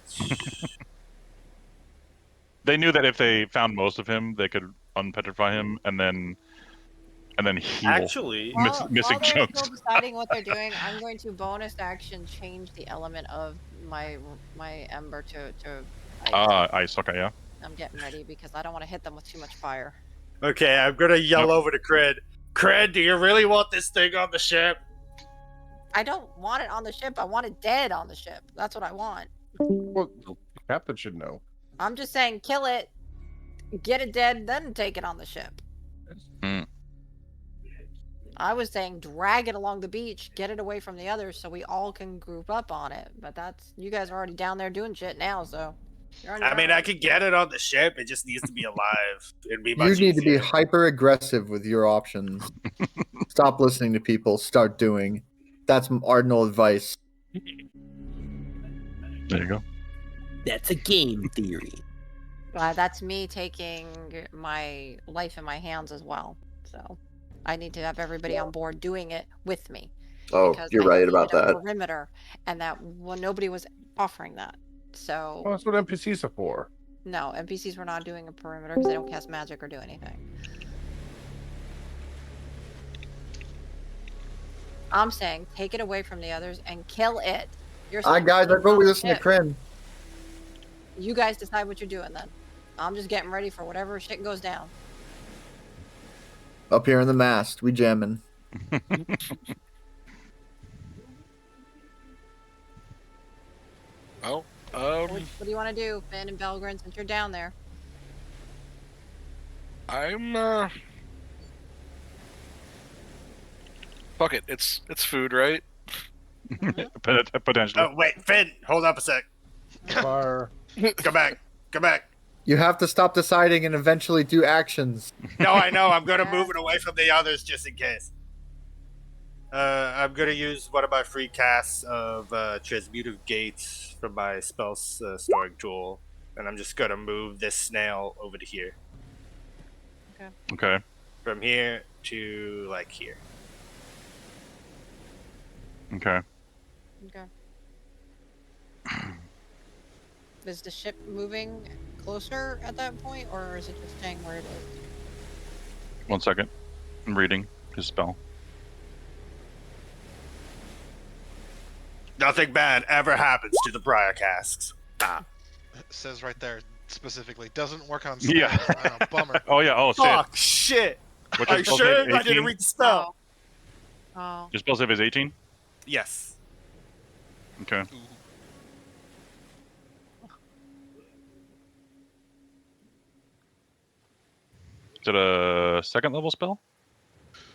They knew that if they found most of him, they could unpetrify him and then heal Actually, missing while they're chunks. still deciding what they're doing, I'm going to bonus action change the element of my ember to ice. Ice. Okay, yeah. I'm getting ready because I don't want to hit them with too much fire. okay, I'm gonna yell over to Cred. Cred, do you really want this thing on the ship? I don't want it on the ship. I want it dead on the ship. That's what I want. Well, the captain should know. I'm just saying, kill it, get it dead, then take it on the ship. Hmm. I was saying drag it along the beach, get it away from the others, so we all can group up on it. But that's you guys are already down there doing shit now, so. You're on your I mean, own. I could get it on the ship. It just needs to be alive. It'd be You much need to be easier. hyper aggressive with your options. Stop listening to people. Start doing. That's Cardinal advice. There you go. That's a game theory. That's me taking my life in my hands as well. So I need to have everybody on board doing it with me. Oh, Because you're I right needed about a that. perimeter, and that nobody was offering that. So Well, that's what NPCs are for. no, NPCs were not doing a perimeter because they don't cast magic or do anything. I'm saying take it away from the others and kill it. You're All right, guys, I vote we listen to Kryn. You guys decide what you're doing then. I'm just getting ready for whatever shit goes down. Up here in the mast, we jamming. Well, What do you want to do, Finn and Belgrin, since you're down there? I'm fuck it. It's food, right? Potentially. Oh wait, Finn, hold up a sec. Fire. Come back. Come back. You have to stop deciding and eventually do actions. No, I know. I'm gonna move it away from the others just in case. I'm gonna use one of my free casts of Transmutive Gates from my spell storing tool, and I'm just gonna move this snail over to here. Okay. Okay. From here to like here. Okay. Okay. Is the ship moving closer at that point, or is it just staying where it is? 1 second. I'm reading his spell. Nothing bad ever happens to the briar casks. Ah. It says right there specifically doesn't work on Yeah. snails. Oh, bummer. Oh yeah. Oh shit. Fuck shit. What's Are your you spell sure? save? I didn't 18? read the spell. Oh. Your spell save is 18. Yes. Okay. Is it a second level spell?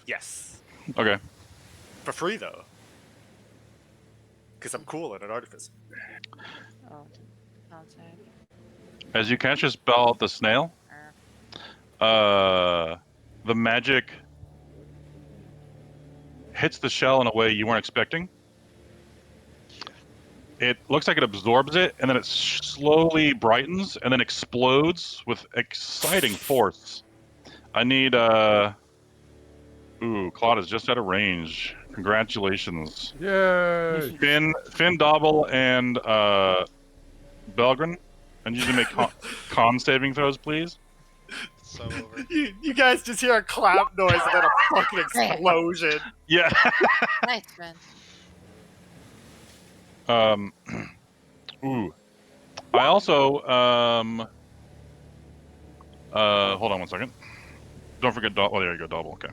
Yes. Okay. For free though. Because I'm cool at an artificer. Oh, can't say. As you cast your spell at the snail, the magic hits the shell in a way you weren't expecting. It looks like it absorbs it, and then it slowly brightens, and then explodes with exciting force. I need, Ooh, Claude is just out of range. Congratulations. Yay! Finn, Dobble, and, Belgrin. I need you to make con saving throws, please. So over. You guys just hear a clap noise and then a fucking explosion. Yeah. Nice, man. Ooh. I also, hold on 1 second. Don't forget Dobble. Oh, there you go, Dobble. Okay.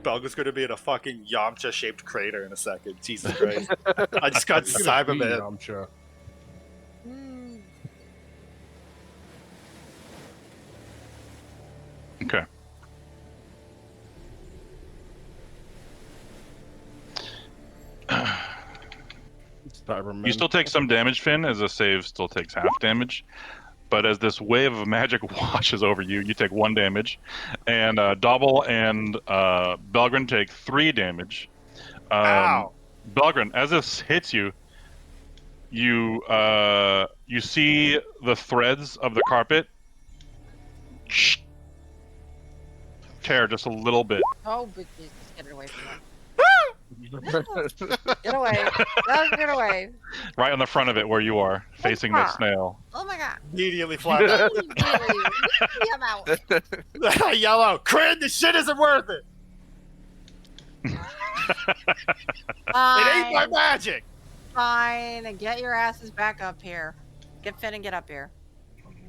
Belga's gonna be in a fucking Yamcha-shaped crater in a second. Jesus Christ. I just got Cyberman. Yamcha. Okay. Cyberman. You still take some damage, Finn, as a save still takes half damage. But as this wave of magic washes over you, you take 1 damage. And Dobble and Belgrin take 3 damage. Ow! Belgrin, as this hits you, you see the threads of the carpet tear just a little bit. Oh, but Jesus, get it away from them. Get away. Just get away. Right on the front of it where you are, facing the snail. Oh my god. Immediately fly back. I'm out. I yell out, Kryn, this shit isn't worth it! It ain't my magic! Fine. Get your asses back up here. Get Finn and get up here.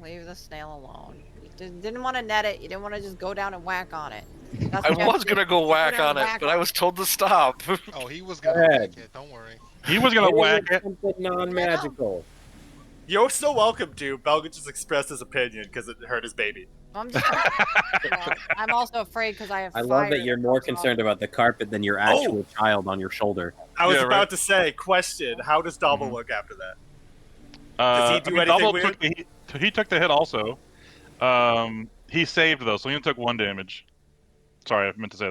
Leave the snail alone. You didn't want to net it. You didn't want to just go down and whack on it. That's I what you was have to gonna do. go whack down on and it, whack but I on was told to stop. Oh, he was gonna whack it. Don't worry. He was gonna whack it. Something non-magical. You're so welcome to. Belga just expressed his opinion because it hurt his baby. I'm just. I'm also afraid because I have. I fire love that you're more comes off. concerned about the carpet than your actual child on your shoulder. I was Yeah, about right. to say, question: how does Double Mhm. look after that? Does he do anything Double weird? he took the hit also. He saved though, so he only took 1 damage. Sorry, I meant to say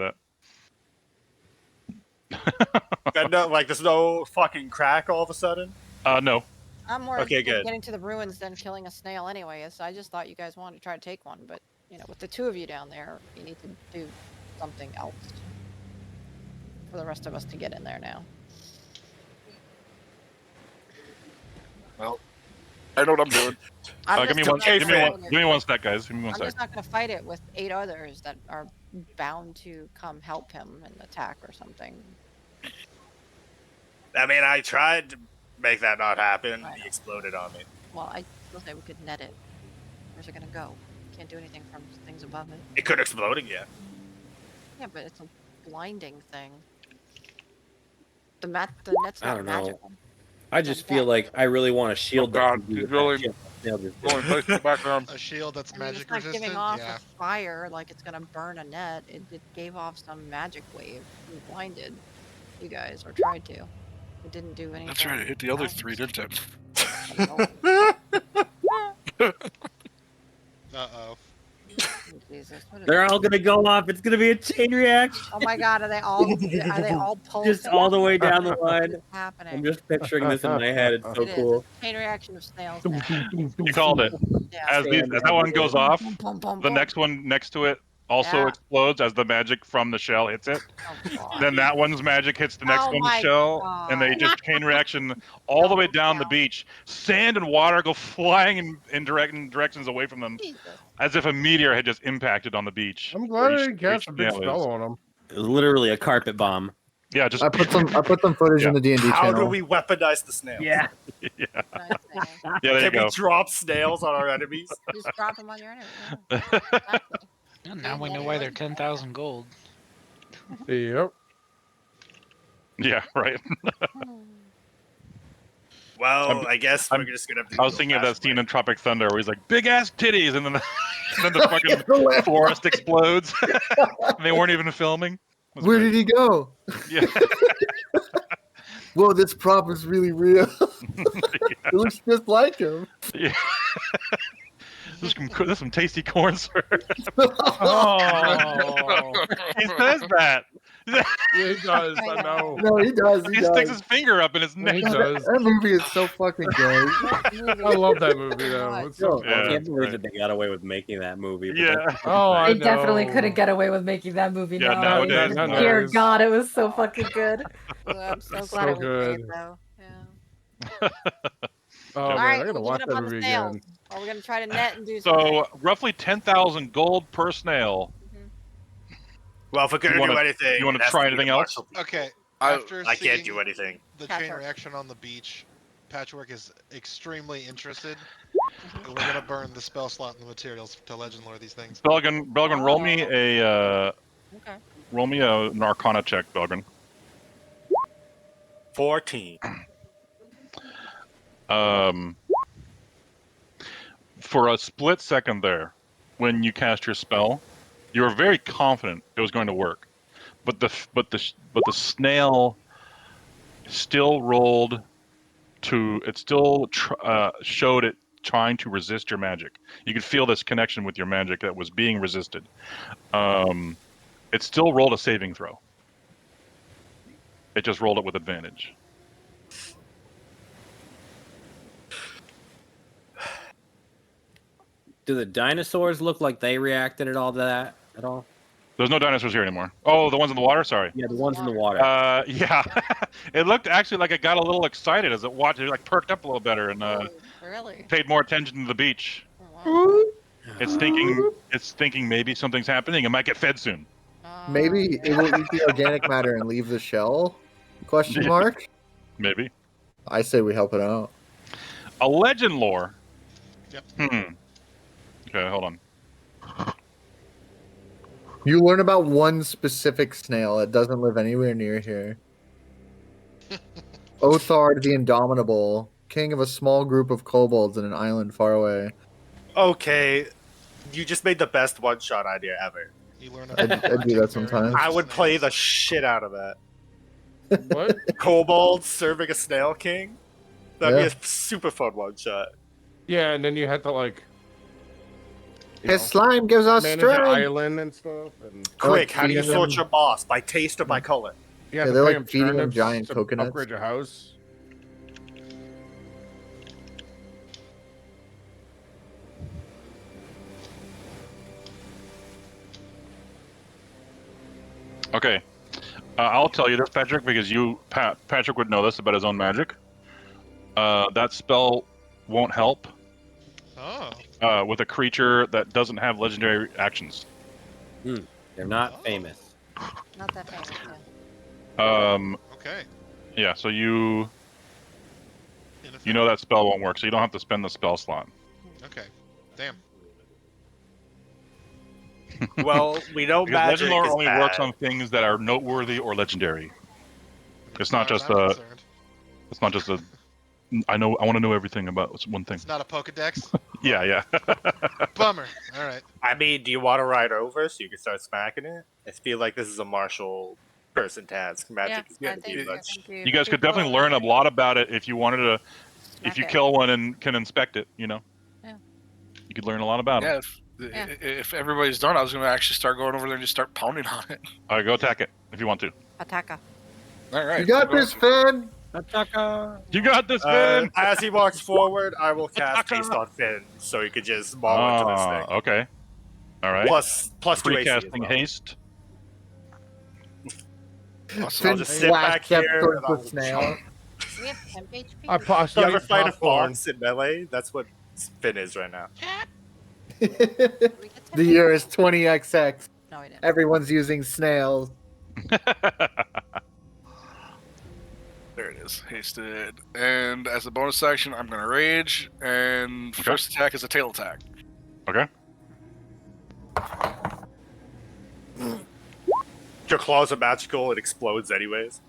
that. No, like there's no fucking crack all of a sudden. No. I'm more Okay, interested in good. getting to the ruins than killing a snail anyway. So I just thought you guys wanted to try to take one, but with the two of you down there, you need to do something else for the rest of us to get in there now. Well, I know what I'm doing. Give me one sec, guys. Give me one I'm sec. just not going to fight it with 8 others that are bound to come help him and attack or something. I mean, I tried to make that not happen. He exploded on me. Well, I still say we could net it. Where's it going to go? Can't do anything from things above it. It could explode again. Yeah, but it's a blinding thing. The net's I not don't know. magical. I just feel like I really want a shield. God, that can do he's what that really- shield just did. A shield that's I mean, magic it's not resistant. giving off Yeah. a fire like it's gonna burn a net. It gave off some magic wave and blinded you guys, or tried to. It didn't do anything. That's right. It hit the other 3, didn't it? Uh-oh. Jesus, what is They're that? all gonna go off. It's gonna be a chain reaction. Oh my God, are they all pulsing? Just all the way down the What line. is happening? I'm just picturing this in my head. It's so It is. cool. It's a chain reaction of snails now. You called it. Yeah. As that one goes off, Boom, boom, the boom. next one next to it also Yeah. explodes as the magic from the shell hits it. God. Then that one's magic hits the next Oh one's my shell, and they God. just chain reaction all the way down the beach. Sand and water go flying in directions away from them, as if a meteor had just impacted on the beach. I'm glad I didn't cast a big snail is. spell on him. It was literally a carpet bomb. Yeah, just I put some footage in the D&D How channel. do we weaponize the snails? Yeah. Yeah, there you Can go. we drop snails on our enemies? Just drop them on your enemy. Well, now we know why they're 10,000 gold. Yep. Yeah, right. Well, I guess we're just gonna have to. I was thinking of that scene in Tropic Thunder where he's like, "Big ass titties," and then then the fucking forest explodes. And they weren't even filming. Where did he go? Yeah. Whoa, this prop is really real. It looks just like him. Yeah. There's some tasty corn syrup. Oh. He says that. Yeah, he does. I know. No, he does. He sticks his finger up in his neck. He does. That movie is so fucking good. I love that movie though. It's so I funny. can't believe that they got away with making that movie. but Yeah. that's- Oh, I They definitely know. couldn't get away with making that movie Yeah, now. nowadays, no. Dear God, it was so fucking good. I'm so It's glad so it was good. made, though. Yeah. Oh All man, right, I gotta we're watch giving that up on the movie snails. again. Or we're gonna try to net and do something. So roughly 10,000 gold per snail. Well, if we're gonna You wanna- do anything, you wanna it has try to be anything the else? martial. Okay. I- After I can't seeing do anything. the chain Patchwork. reaction on the beach, Patchwork is extremely interested. And we're gonna burn the spell slot and the materials to legend lore these things. Belgian, roll me a Okay. roll me an Arcana check, Belgian. 14. For a split second there, when you cast your spell, you were very confident it was going to work, but the snail still rolled to. It still showed it trying to resist your magic. You could feel this connection with your magic that was being resisted. It still rolled a saving throw. It just rolled it with advantage. Do the dinosaurs look like they reacted at all to that at all? There's no dinosaurs here anymore. Oh, the ones in the water? Sorry. Yeah, the ones in the water. Yeah. It looked actually like it got a little excited as it watched. It like perked up a little better and Really? paid more attention to the beach. It's thinking maybe something's happening. It might get fed soon. Maybe it will eat the organic matter and leave the shell? Question mark? Maybe. I say we help it out. A legend lore. Yep. Okay, hold on. You learn about one specific snail that doesn't live anywhere near here. Othard the Indomitable, king of a small group of kobolds in an island far away. Okay, You just made the best one-shot idea ever. You learn I do that sometimes. I would play the shit out of that. What? Kobolds serving a snail king? That'd Yeah. be a super fun one-shot. Yeah, and then you had to like His slime gives us manage an strength. island and stuff. And Quick, how do you feeding sort him- your boss? By taste or by color? you have Yeah, to they're pay like him feeding him turnips giant to coconuts. upgrade your house. Okay. I'll tell you this, Patrick, because Patrick would know this about his own magic. That spell won't help with a creature that doesn't have legendary actions. They're not famous. Not that famous, yeah. Okay. Yeah, so you know that spell won't work, so you don't have to spend the spell slot. Okay. Damn. Well, we know Because magic Legend Lore is only bad. works on things that are noteworthy or legendary. It's not far as just I'm a. concerned. It's not just a. I want to know everything about one thing. It's not a Pokedex. Yeah. Bummer. All right. I mean, do you want to ride over so you can start smacking it? I feel like this is a martial person task. Magic is going to be much. You guys could definitely learn a lot about it if you wanted to. If you it. kill one and can inspect it, you know. Yeah. You could learn a lot about Yeah, it. if everybody's done, I was going to actually start going over there and just start pounding on it. Go attack it if you want to. Attacker. All right. You got this, Finn. You got this, Finn. As he walks forward, I will cast haste on Finn, so he could just maul into this thing. Okay. All right. Plus 2 AC as Free-casting well. haste. I'll Finn just sit back flashed up here. towards and I the will snail. chomp. We have temp HP. You ever fight a fox in melee? That's what Finn is right now. The year is 20XX. No, we didn't. Everyone's using snails. There it is, hasted. And as a bonus action, I'm going to rage. And first attack is a tail attack. Okay. Your claws are magical. It explodes anyways.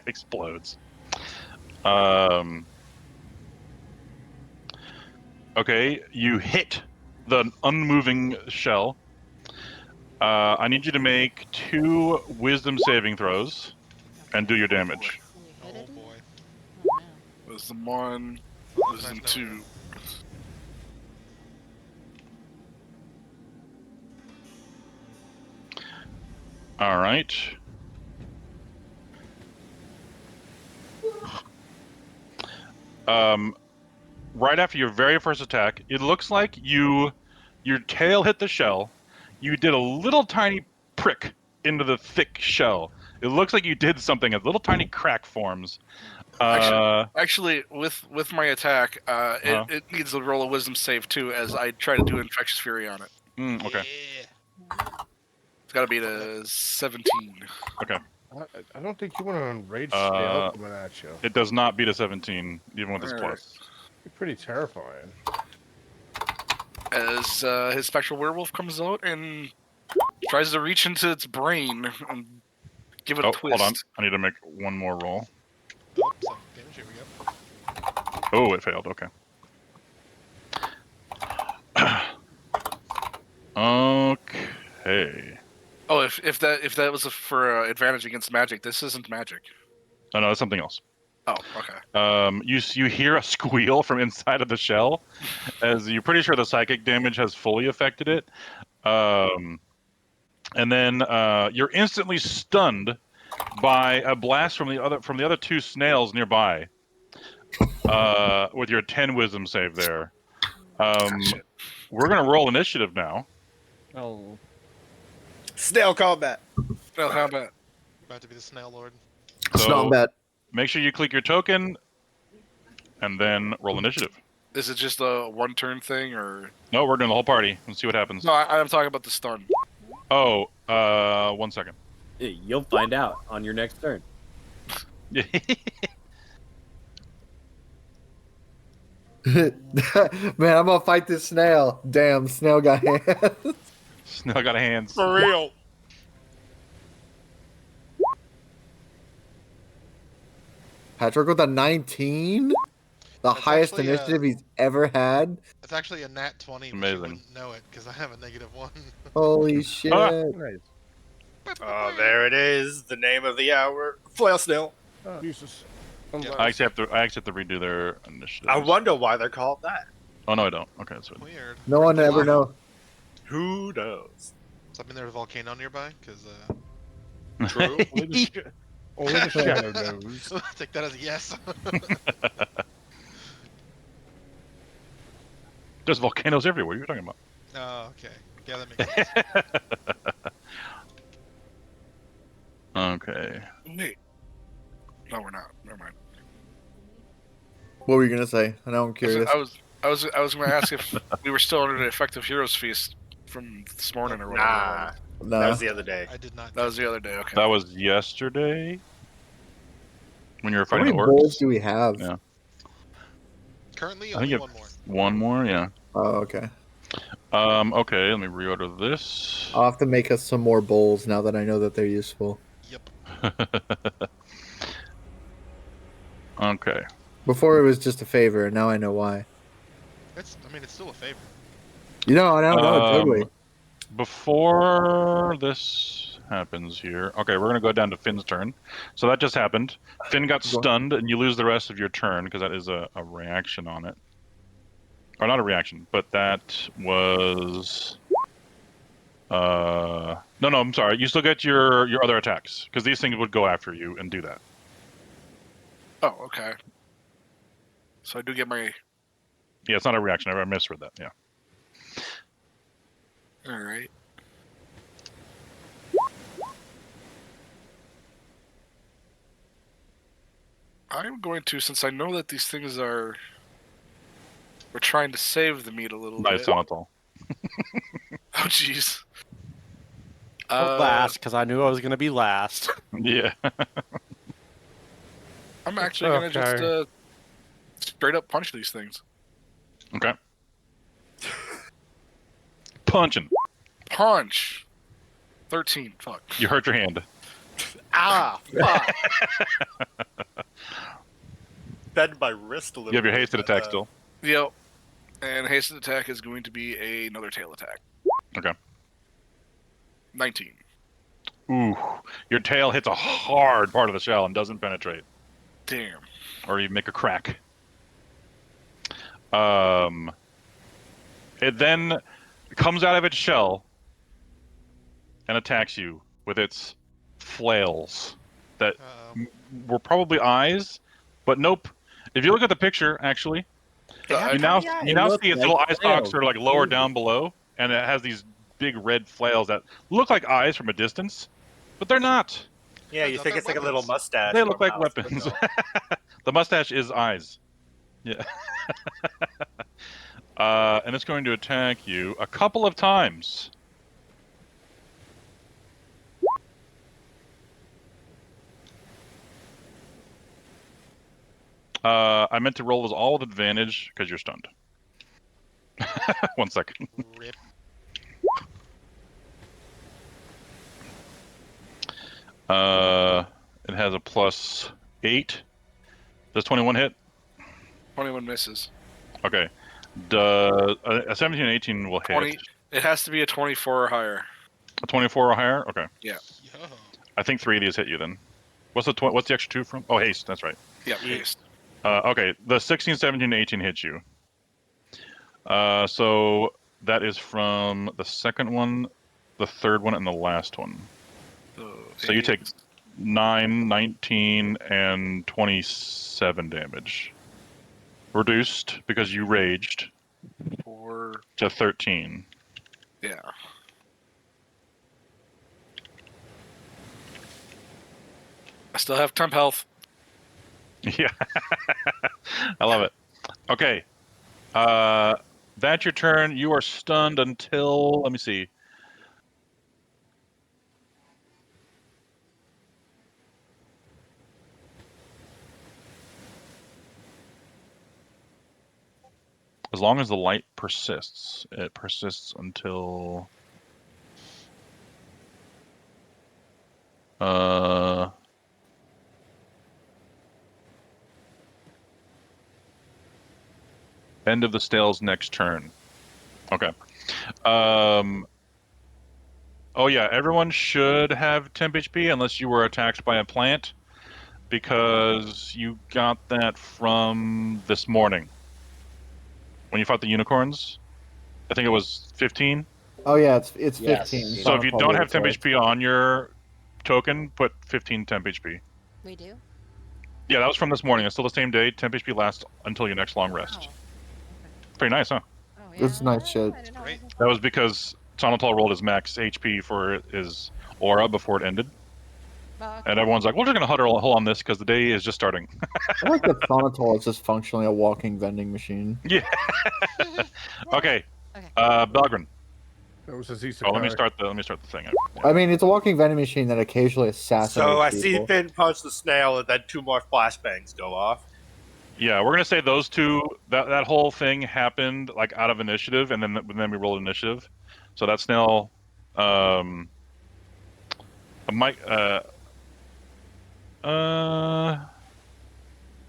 Explodes. Okay, you hit the unmoving shell. I need you to make 2 wisdom saving throws and do your damage. Oh boy. Wisdom 1, wisdom 2. All right. Right after your very first attack, it looks like your tail hit the shell. You did a little tiny prick into the thick shell. It looks like you did something. A little tiny crack forms. Actually, with my attack, it needs to roll a wisdom save too, as I try to do infectious fury on it. Okay. It's got to be the 17. Okay. I don't think you want to enrage snail coming at you. It does not beat a 17, even with its plus. You're pretty terrifying. As his spectral werewolf comes out and tries to reach into its brain and give it a twist. Hold on. I need to make one more roll. Oh, some damage. Here we go. Oh, it failed. Okay. Okay. Oh, if that was for advantage against magic, this isn't magic. Oh, no, that's something else. Oh, okay. You hear a squeal from inside of the shell, as you're pretty sure the psychic damage has fully affected it. And then you're instantly stunned by a blast from the other 2 snails nearby. With your 10 wisdom save there. We're gonna roll initiative now. Oh. Snail combat. Snail combat. About to be the snail lord. So make sure you click your token, and then roll initiative. Is it just a one turn thing, or? No, we're doing the whole party. Let's see what happens. No, I'm talking about the stun. Oh, 1 second. You'll find out on your next turn. Man, I'm gonna fight this snail. Damn, snail got hands. Snail got hands. For real. Patrick with a 19? The That's highest actually, initiative he's ever had. It's actually a nat 20, but you Amazing. wouldn't know it because I have a -1. Holy shit! Nice. Oh, there it is. The name of the hour. Flail snail. Jesus. I actually have to redo their initiative. I wonder why they're called that. Oh no, I don't. Okay, that's good. Weird. No Where's one the ever lava? know. Who knows? Does that mean there's a volcano nearby? Because True. Only the shadow knows. take that as a yes. There's volcanoes everywhere. What are you talking about? Oh, okay. Yeah, that makes sense. Okay. Wait. No, we're not. Never mind. What were you gonna say? I know I'm curious. I was going to ask if we were still under the effective Heroes Feast from this morning or whatever. Nah. Nah. That was the other day. I did not. That was the other day. Okay. That was yesterday. When you were How fighting many the orcs. bowls do we have? Yeah. Currently, I think only you one have more. one more. Yeah. Oh, okay. Okay. Let me reorder this. I'll have to make us some more bowls now that I know that they're useful. Yep. Okay. Before it was just a favor, and now I know why. I mean, it's still a favor. You know, I don't know totally. Before this happens here, okay, we're gonna go down to Finn's turn. So that just happened. Finn got stunned, and you lose the rest of your turn because that is a reaction on it, or not a reaction, but that was. No, I'm sorry. You still get your other attacks because these things would go after you and do that. Oh, okay. So I do get my. Yeah, it's not a reaction. I misread that. Yeah. All right. I'm going to, since I know that these things are. We're trying to save the meat a little Nice bit. on it all. Oh, jeez. Last, because I knew I was going to be last. Yeah. I'm actually going to just straight up punch these things. Okay. Punching. Punch. 13. Fuck. You hurt your hand. Ah, fuck. Bend my wrist a little. You have your bit, hasted but, attack still. Yep. And hasted attack is going to be another tail attack. Okay. 19. Ooh, your tail hits a hard part of the shell and doesn't penetrate. Damn. Or you make a crack. It then comes out of its shell and attacks you with its flails that were probably eyes, but nope. If you look at the picture, actually, you now see its little eye stalks sort of like lower down below, and it has these big red flails that look like eyes from a distance, but they're not. Yeah, you think it's like a little mustache. They or look like mouth, but weapons. no. The mustache is eyes. Yeah. And it's going to attack you a couple of times. I meant to roll this all with advantage because you're stunned. 1 second. Rip. It has a +8. Does 21 hit? 21 misses. Okay. A 17 and 18 will hit. 20. It has to be a 24 or higher. A 24 or higher? Okay. Yeah. I think 3 of these hit you then. What's the extra 2 from? Oh, haste. That's right. Yeah, haste. Okay. The 16, 17, 18 hits you. So that is from the second one, the third one, and the last one. So you take 9, 19, and 27 damage. Reduced because you raged. To 13. Yeah. I still have temp health. Yeah. I love it. Okay. That's your turn. You are stunned until, let me see. As long as the light persists, it persists until end of the snail's next turn. Okay. Oh yeah, everyone should have temp HP unless you were attacked by a plant, because you got that from this morning when you fought the unicorns. I think it was 15. Oh yeah, it's Yes. 15. So if you Probably don't have temp says. HP on your token, put 15 temp HP. We do? Yeah, that was from this morning. It's still the same day. Temp HP lasts until your next long rest. Pretty nice, huh? Oh, It's nice shit. I didn't know. That was because Tonatol rolled his max HP for his aura before it ended. And everyone's like, we're just going to huddle on this because the day is just starting. I like that Thonatol is just functionally a walking vending machine. Yeah. Okay. Belgrin. Let me start the thing. I mean, it's a walking vending machine that occasionally assassinates So I people. see Finn punch the snail, and then 2 more flashbangs go off. Yeah, we're gonna say those two. That whole thing happened like out of initiative, and then we rolled initiative. So that snail, Mike,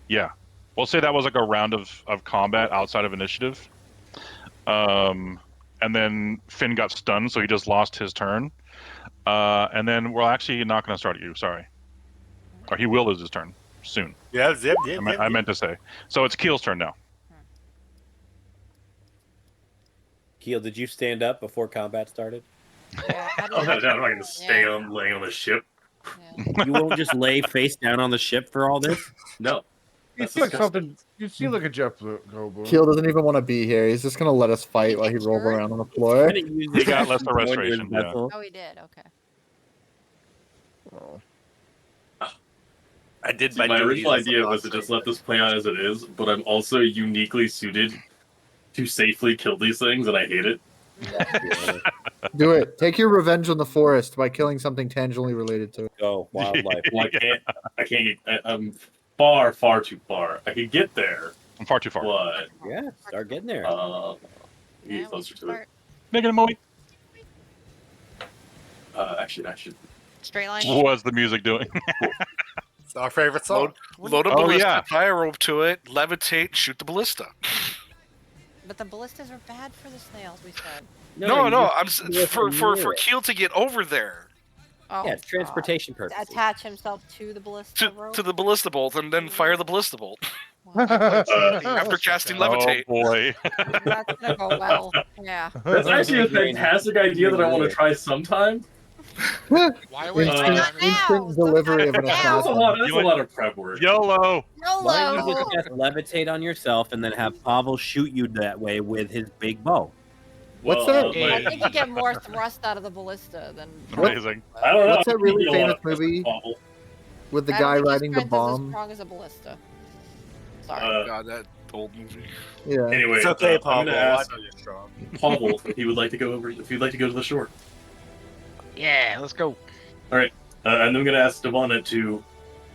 yeah, we'll say that was like a round of combat outside of initiative. And then Finn got stunned, so he just lost his turn. And then we're actually not gonna start at you. Sorry, or he will lose his turn soon. Yeah, zip. I meant to say. So it's Keel's turn now. Keel, did you stand up before combat started? I'm not going to stay laying on the ship. You won't just lay face down on the ship for all this? No. You seem like something. You seem like a Jeff Goldblum. Keel doesn't even want to be here. He's just gonna let us fight while he rolls around on the floor. He got less of restoration. Yeah. Oh, he did. Okay. I did. See, my original idea was to just let this play out as it is, but I'm also uniquely suited to safely kill these things, and I hate it. Do it. Take your revenge on the forest by killing something tangibly related to it. Go wildlife. Well, I can't. I'm far, far too far. I could get there. I'm far too far. But yeah, start getting there. Get closer to it. Make it a movie. Actually, I should. Straight line. What's the music doing? It's our favorite song. Load a ballista, tie a rope to it, levitate, shoot the ballista. But the ballistas are bad for the snails, we said. No, I'm for Keel to get over there. Oh, yeah, it's transportation purposes. Attach himself to the ballista rope? To the ballista bolt and then fire the ballista bolt. After casting levitate. Oh boy. That's gonna go well. Yeah. That's actually a fantastic idea that I want to try sometime. Why would instant delivery of an assassin. That's a lot of prep work. YOLO. Why don't you just cast levitate on yourself and then have Pavel shoot you that way with his big bow? What's that? I think you get more thrust out of the ballista than. Amazing. I don't know. What's that really famous movie with the guy riding the bomb? As strong as a ballista. Sorry. God, that old movie. Yeah. Anyway, It's okay, I'm Pablo. gonna I ask know you're strong. Pavel if he would like to go over. If you'd like to go to the shore. Yeah, let's go. All right, and I'm gonna ask Devonna to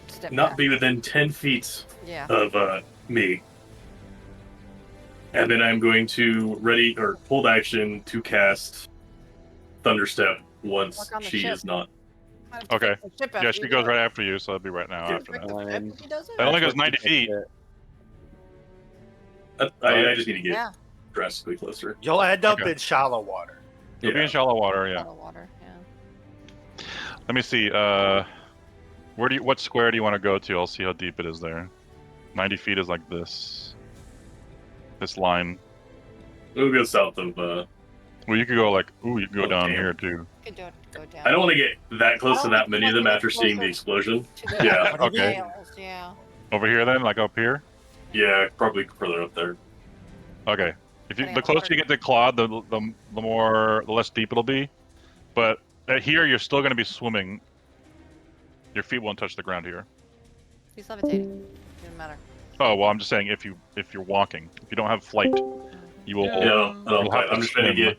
Step not back. be within 10 feet Yeah. of me. And then I'm going to hold action to cast Thunderstep once Work on the she ship. is not. Okay. The ship Yeah, after she you goes do it. right after you, so it'll be right now after Break that. the ship if he does it? That only goes 90 feet. I just need to get Yeah. drastically closer. You'll end up Okay. in shallow water. You'll be in shallow water, yeah. Out of water. Yeah. Let me see. What square do you want to go to? I'll see how deep it is there. 90 feet is like this. This line. We'll go south of. Well, you could go like, you could go down damn. here too. You could do it. Go down. I don't want to get that close I to don't that think many you of them want to after get seeing the closer explosion. to the Yeah. Okay. snails, yeah. Over here then, like up here. Yeah, probably further up there. Okay. If you, Depending the on closer you get to Claude, the less deep it'll be. But here, you're still going to be swimming. Your feet won't touch the ground here. He's levitating. Doesn't matter. Oh well, I'm just saying if you're walking, if you don't have flight, you will. Yeah, you'll have I'm just trying to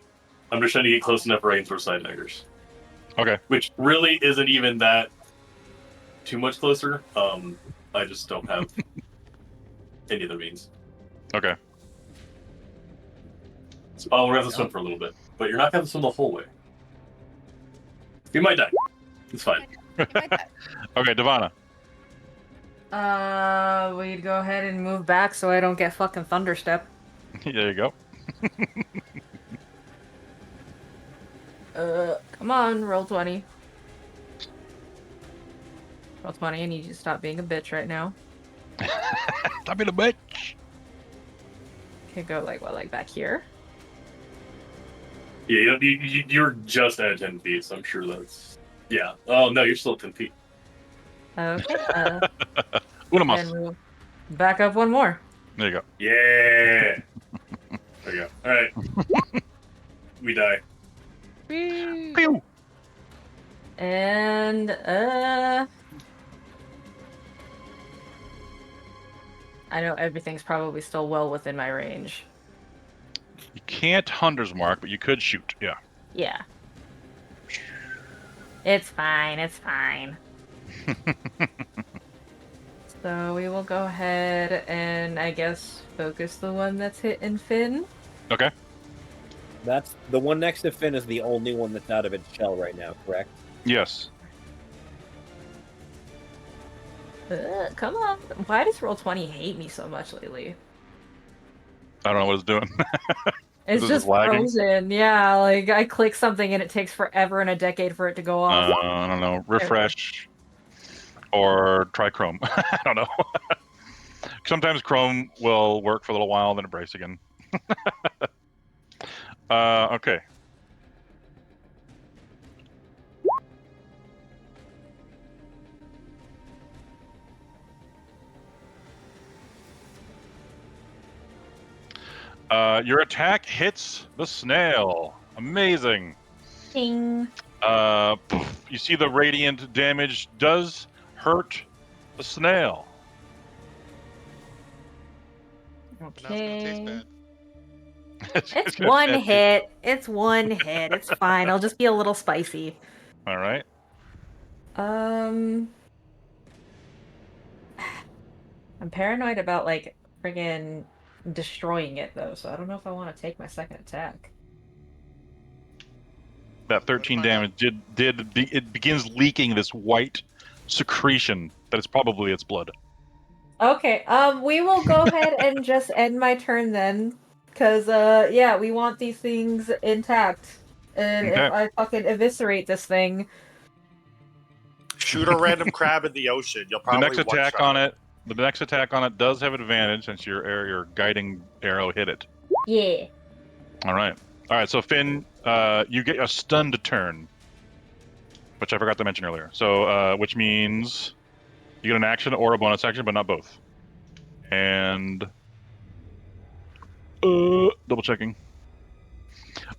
swim. get close enough where I can throw side daggers. Okay. Which really isn't even that too much closer. I just don't have any other means. Okay. So, we're gonna have to swim for a little bit, but you're not gonna swim the whole way. You might die. It's fine. Okay, Devana. We'd go ahead and move back so I don't get fucking thunderstep. There you go. Come on, roll 20. Roll 20, I need you to stop being a bitch right now. Stop being a bitch. Okay, go like back here. Yeah, you're just at 10 feet, so I'm sure that's... Yeah. Oh, no, you're still 10 feet. Okay. Una And más. we'll back up one more. There you go. Yeah. There you go. All right. We die. Pew. And I know everything's probably still well within my range. You can't hunter's mark, but you could shoot. Yeah. Yeah. It's fine. It's fine. So we will go ahead and I guess focus the one that's hitting Finn. Okay. That's the one next to Finn is the only one that's out of its shell right now, correct? Yes. Come on. Why does Roll20 hate me so much lately? I don't know what it's doing. It's This is just lagging? frozen. Yeah, like I click something and it takes forever and a decade for it to go off. I don't know. Refresh. Or try Chrome. I don't know. Sometimes Chrome will work for a little while, then it breaks again. Okay. Your attack hits the snail. Amazing. Ding. You see the radiant damage does hurt the snail. Okay. It's It's gonna one taste- hit. It's one hit. It's fine. I'll just be a little spicy. All right. I'm paranoid about like friggin' destroying it though, so I don't know if I want to take my second attack. That 13 damage it begins leaking this white secretion that is probably its blood. Okay, we will go ahead and just end my turn then. Cause yeah, we want these things intact. And Okay. if I fucking eviscerate this thing. Shoot a random crab in the ocean. You'll The probably next attack on it, does have advantage since your guiding arrow hit it. Yeah. All right. So Finn, you get a stunned turn, which I forgot to mention earlier. So, which means you get an action or a bonus action, but not both. And double checking.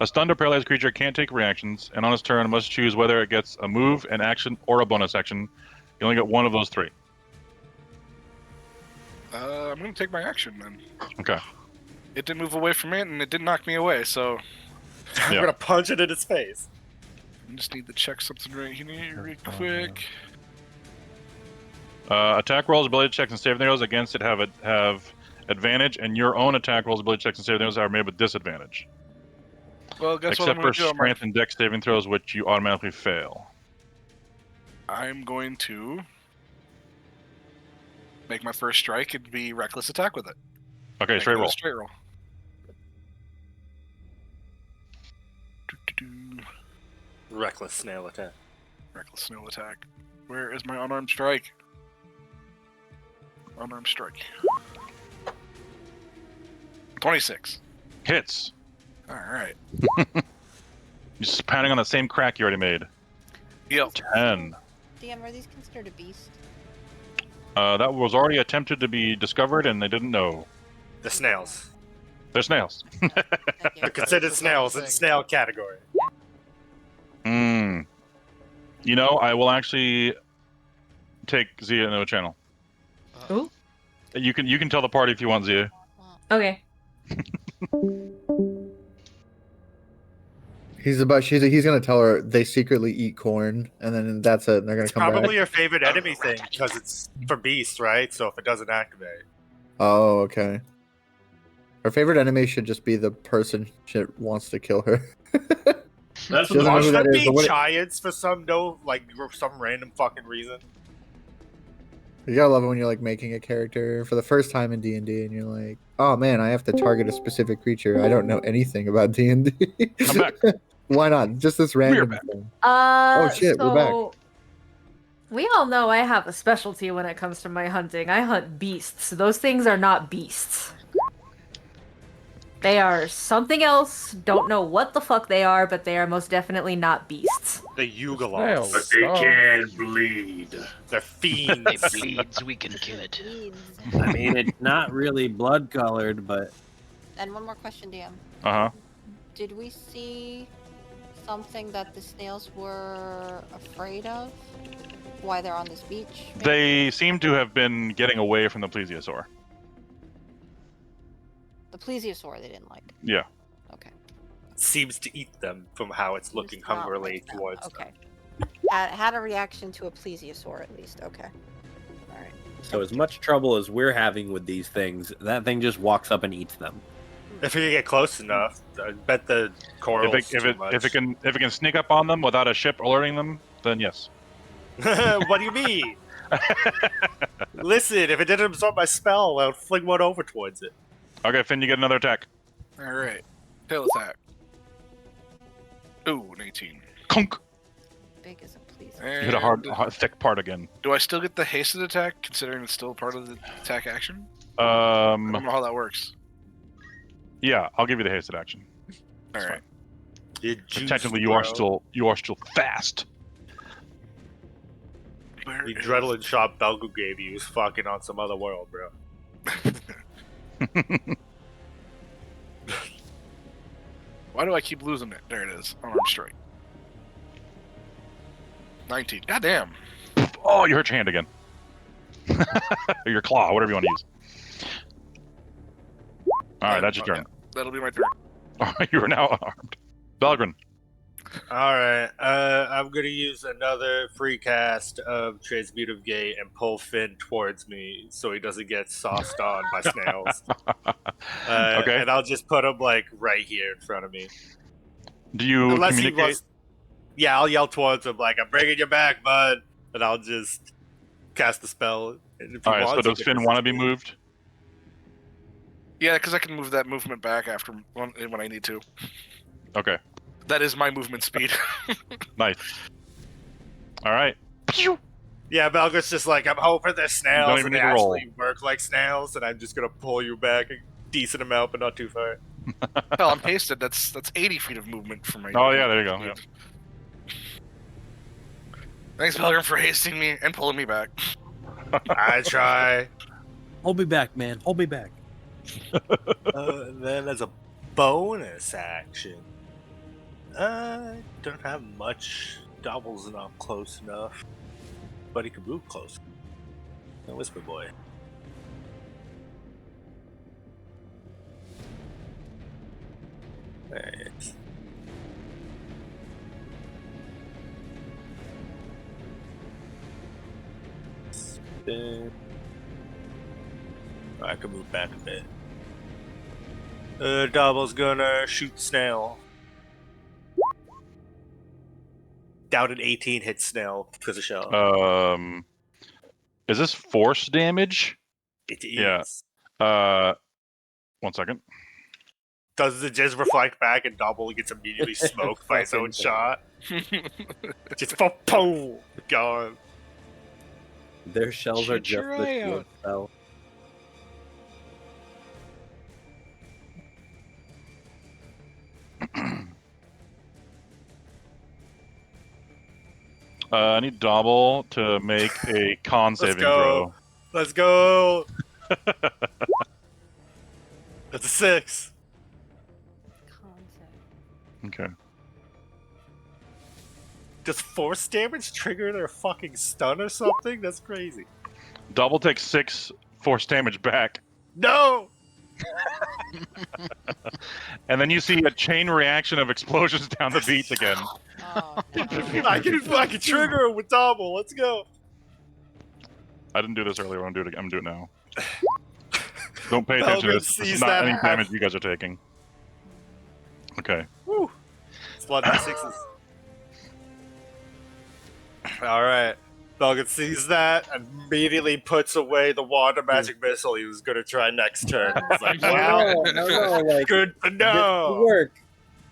A stunned or paralyzed creature can't take reactions, and on its turn must choose whether it gets a move, an action, or a bonus action. You only get one of those three. I'm going to take my action then. Okay. It didn't move away from it, and it didn't knock me away, so... I'm gonna punch it in its face. I just need to check something right here real quick. Attack rolls, ability checks, and saving throws against it have advantage, and your own attack rolls, ability checks, and saving throws are made with disadvantage. Well, guess what I'm Except going for to do? strength and dex saving throws, which you automatically fail. I'm going to make my first strike and be reckless attack with it. Okay, Make straight it a roll. Straight roll. Reckless snail attack. Reckless snail attack. Where is my unarmed strike? Unarmed strike. 26. Hits. All right. Just pounding on the same crack you already made. Yep. 10. DM, are these considered a beast? That was already attempted to be discovered, and they didn't know. The snails. They're snails. They're considered snails in the snail category. You know, I will actually take Zia into a channel. Ooh. You can tell the party if you want, Zia. Okay. He's gonna tell her they secretly eat corn, and then that's it. And they're gonna It's come probably back. your favorite enemy thing because it's for beasts, right? So if it doesn't activate. Oh, okay. Her favorite enemy should just be the person she wants to kill her. That's She doesn't know Why who should that that is. be but what- giants for some some random fucking reason? You gotta love it when you're like making a character for the first time in D&D, and you're like, Oh man, I have to target a specific creature. I don't know anything about D&D. I'm back. Why not? Just this random back. thing. Oh shit, we're back. So we all know I have a specialty when it comes to my hunting. I hunt beasts. Those things are not beasts. They are something else. Don't know what the fuck they are, but they are most definitely not beasts. The Yugoloths. But they can bleed. They're fiends. It bleeds, we can kill it. I mean, it's not really blood colored, but And one more question, DM. Uh-huh. Did we see something that the snails were afraid of? Why they're on this beach? maybe? They seem to have been getting away from the plesiosaur. The plesiosaur they didn't like. Yeah. Okay. Seems to eat them from how it's looking not hungrily like them. towards Okay. Had a reaction to a plesiosaur at least. Okay. All right. so as much trouble as we're having with these things, that thing just walks up and eats them. If you get close enough, I bet the corals If it can sneak up on them without a ship alerting them, then yes. What do you mean? Listen, if it didn't absorb my spell, I would fling one over towards it. Okay, Finn, you get another attack. All right. Tail attack. Ooh, an 18. Conk. Big as a plesiosaur. You hit a hard, thick part again. Do I still get the hasted attack, considering it's still part of the attack action? I don't know how that works. Yeah, I'll give you the hasted action. All right. Technically, you are still fast. The adrenaline shot Belgu gave you is fucking on some other world, bro. Why do I keep losing it? There it is. Unarmed strike. 19. Goddamn. Oh, you hurt your hand again. Or your claw, whatever you want to use. All right, that's your turn. That'll be my turn. You are now armed. Belgrin. Alright, I'm gonna use another free cast of Transmutive Gate and pull Finn towards me so he doesn't get sauced on by snails. Okay. And I'll just put him, like, right here in front of me. Do you Unless he communicate? wants... Yeah, I'll yell towards him, like, I'm bringing you back, bud! And I'll just cast the spell. And if he All right, so wants, he does can Finn want to be moved? Yeah, because I can move that movement back after when I need to. Okay. That is my movement speed. Nice. All right. Yeah, Belga's just like, I'm hoping they're snails even and need they to roll. actually work like snails, and I'm just gonna pull you back a decent amount, but not too far. Hell, I'm hasted. That's 80 feet of movement for my. Oh yeah, there you go. Yeah. Thanks, Belgium, for hasting me and pulling me back. I try. Hold me back, man. Hold me back. And then as a bonus action, I don't have much. Double's not close enough, but he can move close. The Whisper Boy. Alright. Spin. I can move back a bit. Double's gonna shoot Snail. Down an 18 hit Snail because of shell. Is this force damage? It is. Yeah. 1 second. Does it just reflect back and Double gets immediately smoked by his own shot? Just boom, gone. Their shells are Shit just your the eye shield out. spell. I need Dobble to make a con Let's saving go. Let's go. That's a 6. throw. Okay. Does force damage trigger their fucking stun or something? That's crazy. Double takes 6 force damage back. No! And then you see a chain reaction of explosions down the beach again. Oh, no. I can trigger it with Double. Let's go. I didn't do this earlier. I'm gonna do it now. Don't pay attention to Belgrin this. This sees is not that any happen. damage you guys are taking. Okay. Woo. It's a lot of 6s. Alright. Belgan sees that, immediately puts away the water magic missile he was gonna try next turn. He's like, well, like, good to know. work.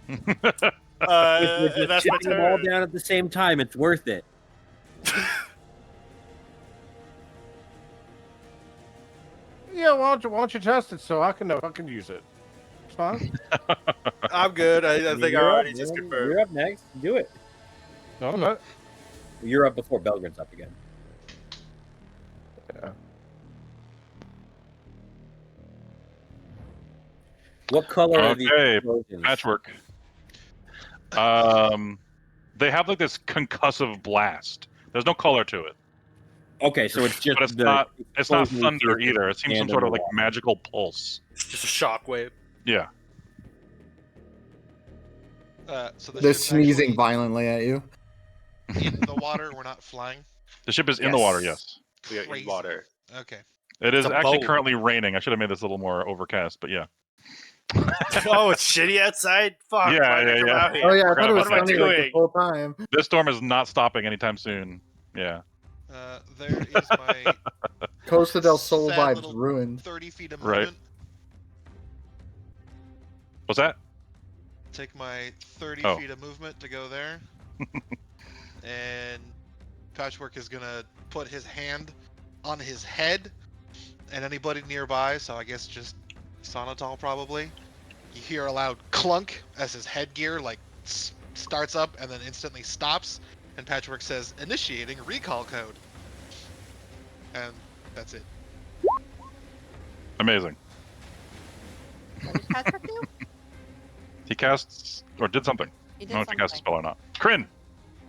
Uh, We're just that's my chipping them all turn. down at the same time. It's worth it. Yeah, why don't you test it so I can use it? It's fine. I'm good. I think I You're already up, just man. confirmed. You're up next. Do it. No, I'm not. You're up before Belgren's up again. Yeah. What color are these Okay, explosions? patchwork. They have like this concussive blast. There's no color to it. Okay, so it's just but it's the not. It's not explosion we see thunder as they either. It seems some stand sort of like underwater. magical pulse. It's just a shockwave. Yeah. So the They're ship's sneezing actually violently at you. in the water. We're not flying. The ship is in the water. Yes. We are in Crazy. water. Okay. It is It's a actually boat. currently raining. I should have made this a little more overcast, but yeah. Oh, it's shitty outside? Fuck, Yeah, why did I come out here? Oh yeah, I Forgot thought it was about that. What am I sunny like the doing? whole time. This storm is not stopping anytime soon. Yeah. There is my Costa del Sol sad vibes little ruined. 30 feet of Right. movement. What's that? Take my 30 Oh. feet of movement to go there. And Patchwork is gonna put his hand on his head and anybody nearby, so I guess just Sonatol probably. You hear a loud clunk as his headgear like starts up and then instantly stops, and Patchwork says, "Initiating recall code." And that's it. Amazing. What did Patrick do? He casts or did something. He I did don't know if he cast a something. spell or not. Kryn.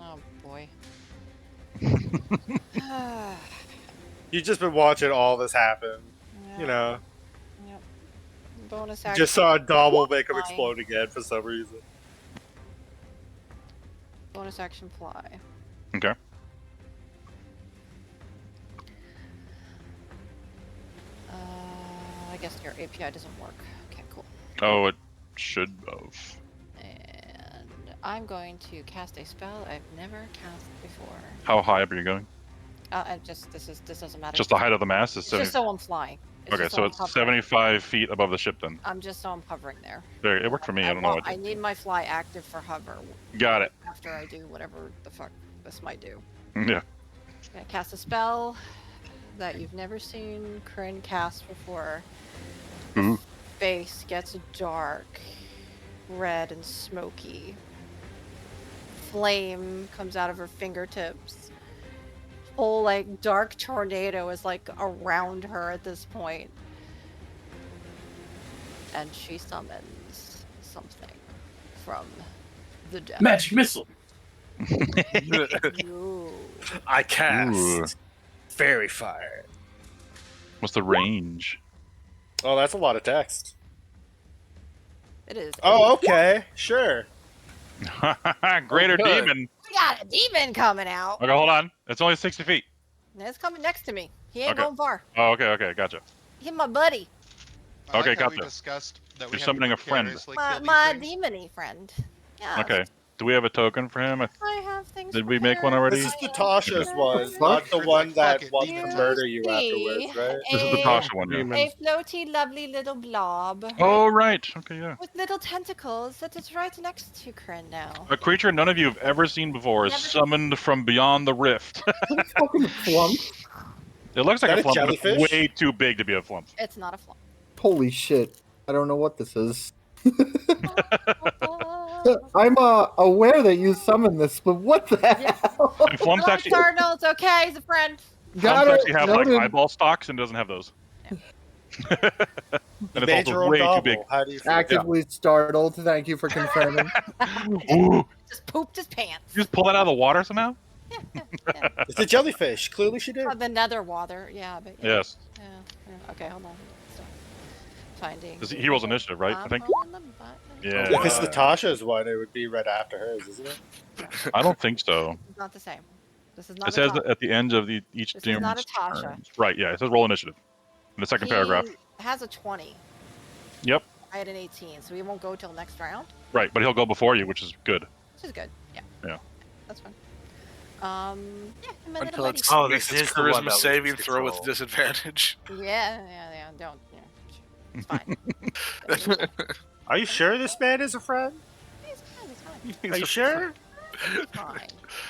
Oh boy. You've just been watching all this happen. You know. Yep. Bonus action. Just saw a double make him fly. explode again for some reason. Bonus action fly. Okay. I guess your API doesn't work. Okay, cool. Oh, it should have. And I'm going to cast a spell I've never cast before. How high up are you going? This doesn't matter. Just the height of the mast is It's 70. just so I'm flying. Okay, just so I'm it's hovering. 75 feet above the ship then. I'm hovering there. There, it worked for me. I don't know what. I need my fly active for hover. Got it. After I do whatever the fuck this might do. Yeah. Gonna cast a spell that you've never seen Kryn cast before. Ooh. Face gets dark, red and smoky. Flame comes out of her fingertips. Whole like dark tornado is like around her at this point. And she summons something from the depths. Magic missile. Ooh. I cast Ooh. Fairy Fire. What's the range? Oh, that's a lot of text. It is. Oh, okay. Sure. Greater Oh, good. demon. We got a demon coming out. Okay, hold on. It's only 60 feet. And it's coming next to me. He ain't Okay. going far. Oh, okay, gotcha. He my buddy. I Okay, like how we gotcha. discussed that we You're have summoning a friend. precariously My, kill these my things. demony friend. Yeah. Okay. Do we have a token for him? I have things. Did we make one already? This is Natasha's one, not the Fuck? one that Fuck it, wants demon to time. murder you afterwards, right? This is the Tasha one, yeah. A floaty, lovely little blob. Oh, right. Okay, yeah. With little tentacles that is right next to Kryn now. A creature none of you have ever seen before is Never- summoned from beyond the rift. Fucking flump. It looks like Is a that a flump, but it's jellyfish? way too big to be a flump. It's not a flump. Holy shit. I don't know what this is. I'm aware that you summoned this, but what the hell? And flumps Hello, actually, Cardinal, it's okay, he's a friend. Got flumps it. actually have like Noted. eyeball stalks and doesn't have those. and it's Made your also own way too novel. big. How do you feel? Actively startled. Thank you for confirming. Ooh, Just pooped his pants. you just pull that out of the water somehow? It's a jellyfish. Clearly she did. The nether water, yeah, but yeah. Yes. Yeah. Okay, hold on. So, finding. This is Heroes Initiative, right? I think. On the button. Yeah. If it's Natasha's one, it would be right after hers, isn't it? I don't think so. It's not the same. This is not. It says Natasha. that at the end of each This is not demon's a Tasha. turn. Right, yeah. It says roll initiative in the second paragraph. He has a 20. Yep. I had an 18, so we won't go till next round. Right, but he'll go before you, which is good. Which is good. Yeah. Yeah. That's fine. Yeah, I'm a Until little it's, buddy. Oh, makes this its is the one charisma that loses saving throw with control. disadvantage. Yeah, don't. Yeah, it's fine. It's fine. Are you sure this man is a friend? He's fine. He's fine. Are you sure?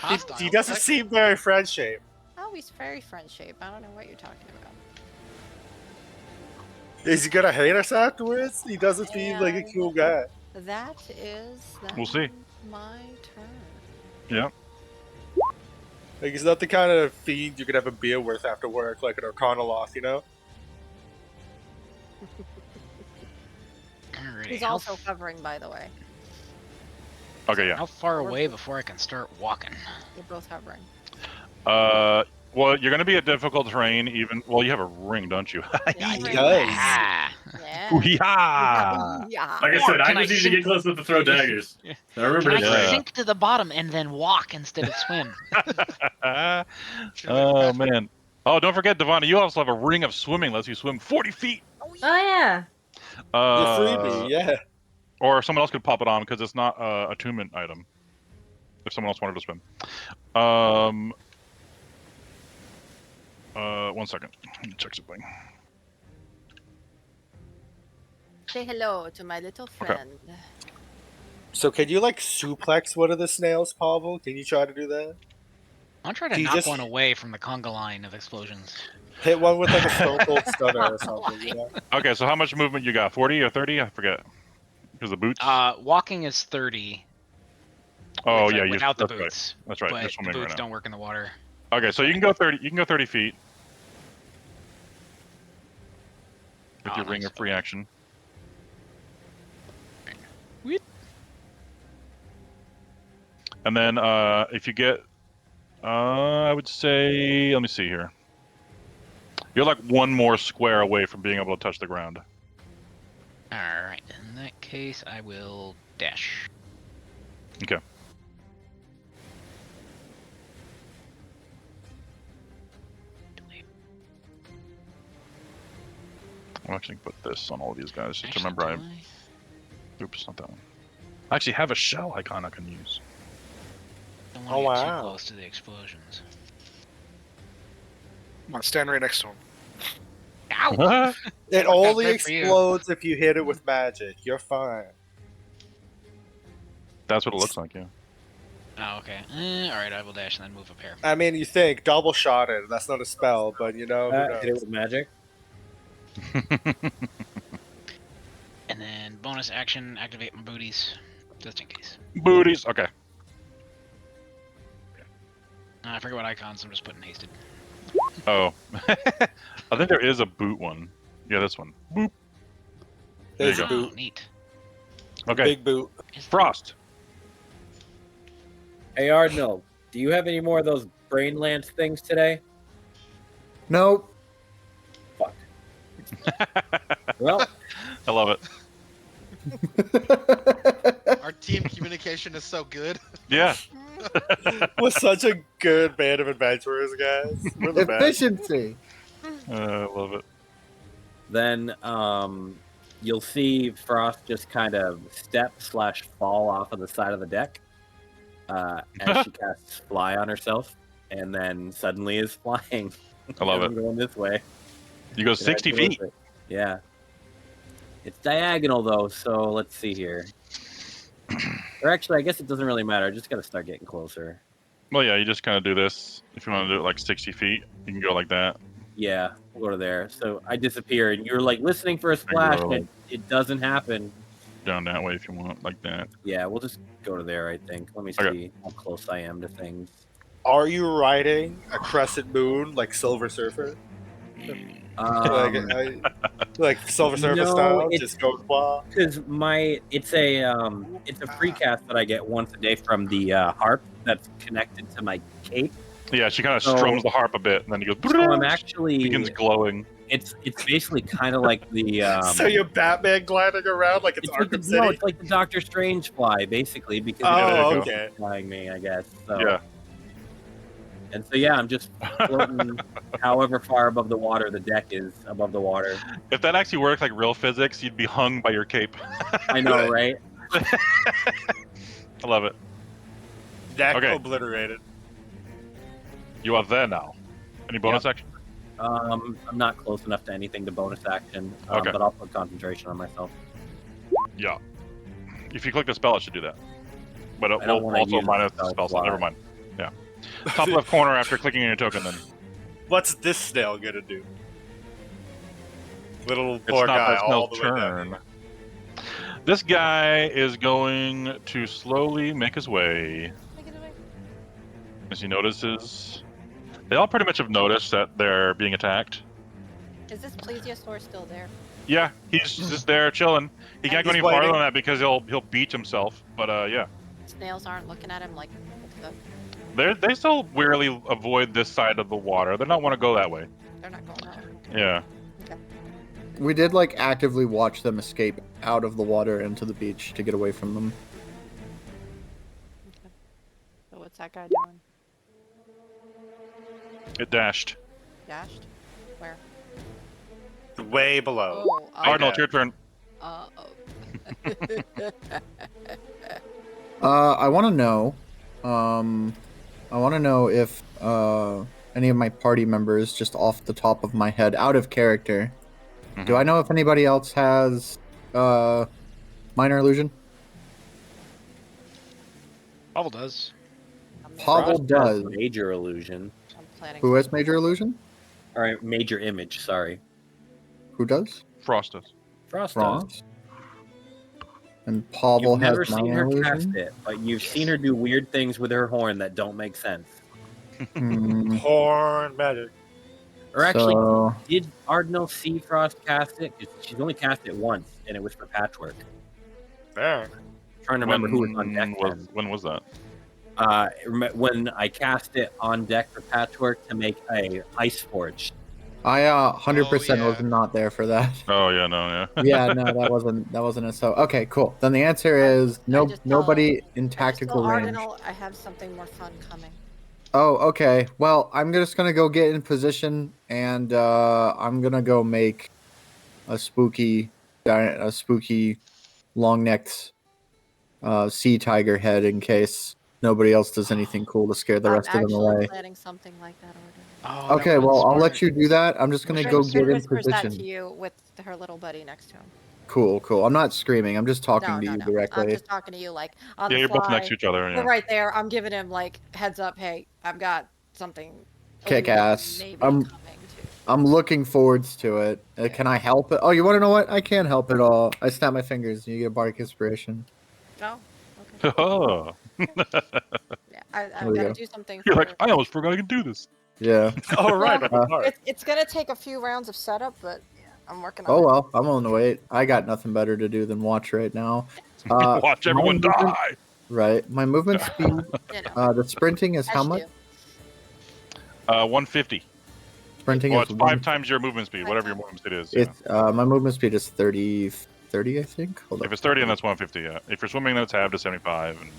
He's fine. He doesn't seem very friend shaped. Oh, he's very friend shaped. I don't know what you're talking about. Is he gonna hate us afterwards? He doesn't seem like a cool guy. That is We'll see. my turn. Yeah. Like he's not the kind of fiend you could have a beer with after work, like an Arcanoloth, you know? Alrighty, He's how also hovering, by the way. Okay, yeah. How far away before I can start walking? You're both hovering. Well, you're going to be at difficult terrain. Even well, you have a ring, don't you? He does. Ah. Yeah. Yeah. Like I said, I Can I just need to get close enough to throw daggers. I remember Can this. I sink to the bottom and then walk instead of swim? Oh man. Oh, don't forget, Devonna, you also have a ring of swimming. Lets you swim 40 feet. Oh yeah. freebie, yeah. Or someone else could pop it on because it's not a attunement item. If someone else wanted to swim. 1 second. Let me check something. Say hello to my little friend. So can you like suplex one of the snails, Pavel? Can you try to do that? I'm trying to Do you knock just- one away from the conga line of explosions. Hit one with like a stone cold stunner or something, you know? Okay, so how much movement you got? 40 or 30? I forget. Because the boots. Walking is 30. Oh with, yeah, without the that's right. boots. That's right. But You're the swimming boots right now. don't work in the water. Okay, so you can go 30. You can go 30 feet. With your ring of free action. Wheat. And then if you get, I would say, let me see here. You're like one more square away from being able to touch the ground. Alright, in that case, I will dash. Okay. I'll actually put this on all of these guys just to remember Oops, not that one. I actually have a shell icon I can use. Don't Oh, want to get wow. too close to the explosions. Come on, stand right next to him. Ow! It Worked out only good for you. explodes if you hit it with magic. You're fine. That's what it looks like, yeah. Oh, okay. Alright, I will dash and then move up here. I mean, you think double shot it. That's not a spell, but you know. Who Hit it knows? with magic. And then bonus action, activate my booties, just in case. Booties. Okay. I forget what icons, I'm just putting hasted. Oh. I think there is a boot one. Yeah, this one. Boop. There you There's a go. boot. Oh, neat. Okay. Big boot. Frost. Hey, Ardnil, do you have any more of those brain lance things today? Nope. Fuck. Well, I love it. Our team communication is so good. Yeah. We're such a good band of adventurers, guys. We're the best. Efficiency. I love it. then you'll see Frost just kind of step/fall off of the side of the deck as she casts Fly on herself, and then suddenly is flying. I love I'm it. going this way. You go Did I 60 do feet. it? Yeah. It's diagonal though, so let's see here. Or actually, I guess it doesn't really matter. I just got to start getting closer. Well, yeah, you just kind of do this. If you want to do it like 60 feet, you can go like that. Yeah, we'll go to there. So I disappear, and you're like listening for a splash, and it doesn't happen. Down that way if you want, like that. Yeah, we'll just go to there, I think. Let me Okay. see how close I am to things. Are you riding a crescent moon like Silver Surfer? Like Silver Surfer no, style? it's- Just go qua? Because it's a free cast that I get once a day from the harp that's connected to my cape. Yeah, she kind of So- strums the harp a bit, and then you go. So I'm actually begins glowing. It's basically kind of like the So you're Batman gliding around like it's like Arkham the, City? no, it's like the Doctor Strange fly, basically, because Oh, it's okay. flying me, I guess. So. Yeah. And so yeah, I'm just floating however far above the water the deck is above the water. If that actually worked like real physics, you'd be hung by your cape. I know, right? I love it. Deck Okay. obliterated. You are there now. Any bonus action? I'm not close enough to anything to bonus action, Okay. but I'll put concentration on myself. Yeah. If you click the spell, it should do that. But it I don't will wanna also use the minus the spell spell slot. slot. Never mind. Yeah. Top left corner after clicking on your token, then. What's this snail gonna do? Little It's poor not guy that all snail's the way down turn. here. This guy is going to slowly make his way. As he notices, they all pretty much have noticed that they're being attacked. Is this plesiosaur still there? Yeah, he's just there chilling. He can't go He's any farther waiting. than that because he'll beach himself. But yeah, Snails aren't looking at him like, what the fuck? they still wearily avoid this side of the water. They don't want to go that way. They're not going out. Yeah. We did like actively watch them escape out of the water into the beach to get away from them. So what's that guy doing? It dashed. Dashed? Where? Way below. Oh, Cardinal, it's your turn. I want to know. I want to know if any of my party members, just off the top of my head, out of character, do I know if anybody else has minor illusion? Pavel does. Pavel Frost does. has major illusion. Who has major illusion? All right, major image. Sorry. Who does? Frost does. Frost does. Frost. And Pavel You've never has seen minor her cast illusion. it, but you've seen her do weird things with her horn that don't make sense. Horn magic. Or actually, So- did Ardno see Frost cast it? 'Cause she's only cast it once, and it was for patchwork. There. Trying to remember who was on deck then. When was that? When I cast it on deck for patchwork to make a ice forge. I 100% was not there for that. Oh yeah, no, yeah. Yeah, no, that wasn't it. So okay, cool. Then the answer is no. Nobody in tactical range. Ardenal, I have something more fun coming. Oh, okay. Well, I'm just gonna go get in position, and I'm gonna go make a spooky long-necked sea tiger head in case nobody else does anything cool to scare the rest of them actually away. planning something like that, Ardenal. Oh, Okay, well, I'll let you do that. I'm just gonna go get in Whispers that to position. you with her little buddy next to him. Cool. I'm not screaming. I'm just talking to you I'm directly. just talking to you like on Yeah, the you're both fly. next to each other, We're yeah. right there. I'm giving him like heads up. Hey, I've got something. Kick ass. Maybe I'm looking forwards to it. Can I help it? Oh, you want to know what? I can help it all. I snap my fingers and you get a bardic inspiration. No. Oh. I've There we got to go. do something. You're for- like, I almost forgot I could do this. Yeah. Oh right. It's gonna take a few rounds of setup, but yeah, I'm working on Oh it. well, I'm on the wait. I got nothing better to do than watch right now. Watch my everyone movement- die. Right. My movement speed. The sprinting is how much? 150. Sprinting Well, is it's 1 5 times your movement speed, whatever your movement speed is. Yeah. It's my movement speed is 30, I think. Hold If up. it's 30, then that's 150. Yeah. If you're swimming, then it's halved to 75. And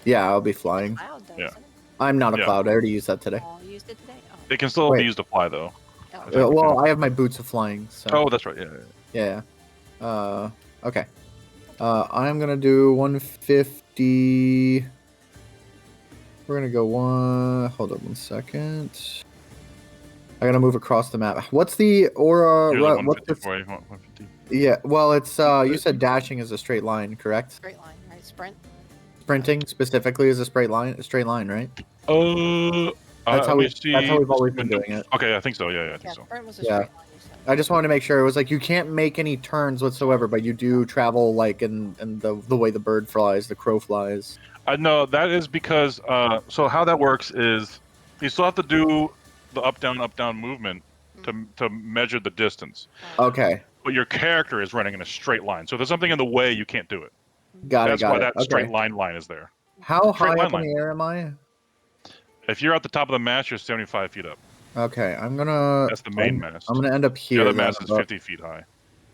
Yeah, I'll be flying. yeah, I'm not a Yeah. cloud. I already used that today. Oh, you used it today. Oh. it can still Wait. be used to fly though. Well, I have my boots of flying. So. Oh, that's right. Yeah. Yeah. Okay. I'm gonna do 150. We're gonna go one. Hold up 1 second. I gotta move across the map. What's the aura? Here's a What's 150 the? for you. 150. Yeah. Well, it's you said dashing is a straight line, correct? Straight line, right? Sprint. Sprinting specifically is a straight line, right? That's how let me that's how see. we've always been doing it. Okay, I think so. Yeah, I think so. Sprint was a Yeah. straight line. You said. I just wanted to make sure it was like you can't make any turns whatsoever, but you do travel like in the way the bird flies, the crow flies. No, that is because so how that works is you still have to do the up down movement to measure the distance. Okay. But your character is running in a straight line. So if there's something in the way, you can't do it. Got That's it. why Got it. that straight Okay. line is there. How Straight high up line in the air am I? If you're at the top of the mast, you're 75 feet up. Okay, I'm gonna. That's the main mast. I'm gonna end up here. The other then, mast is above- 50 feet high.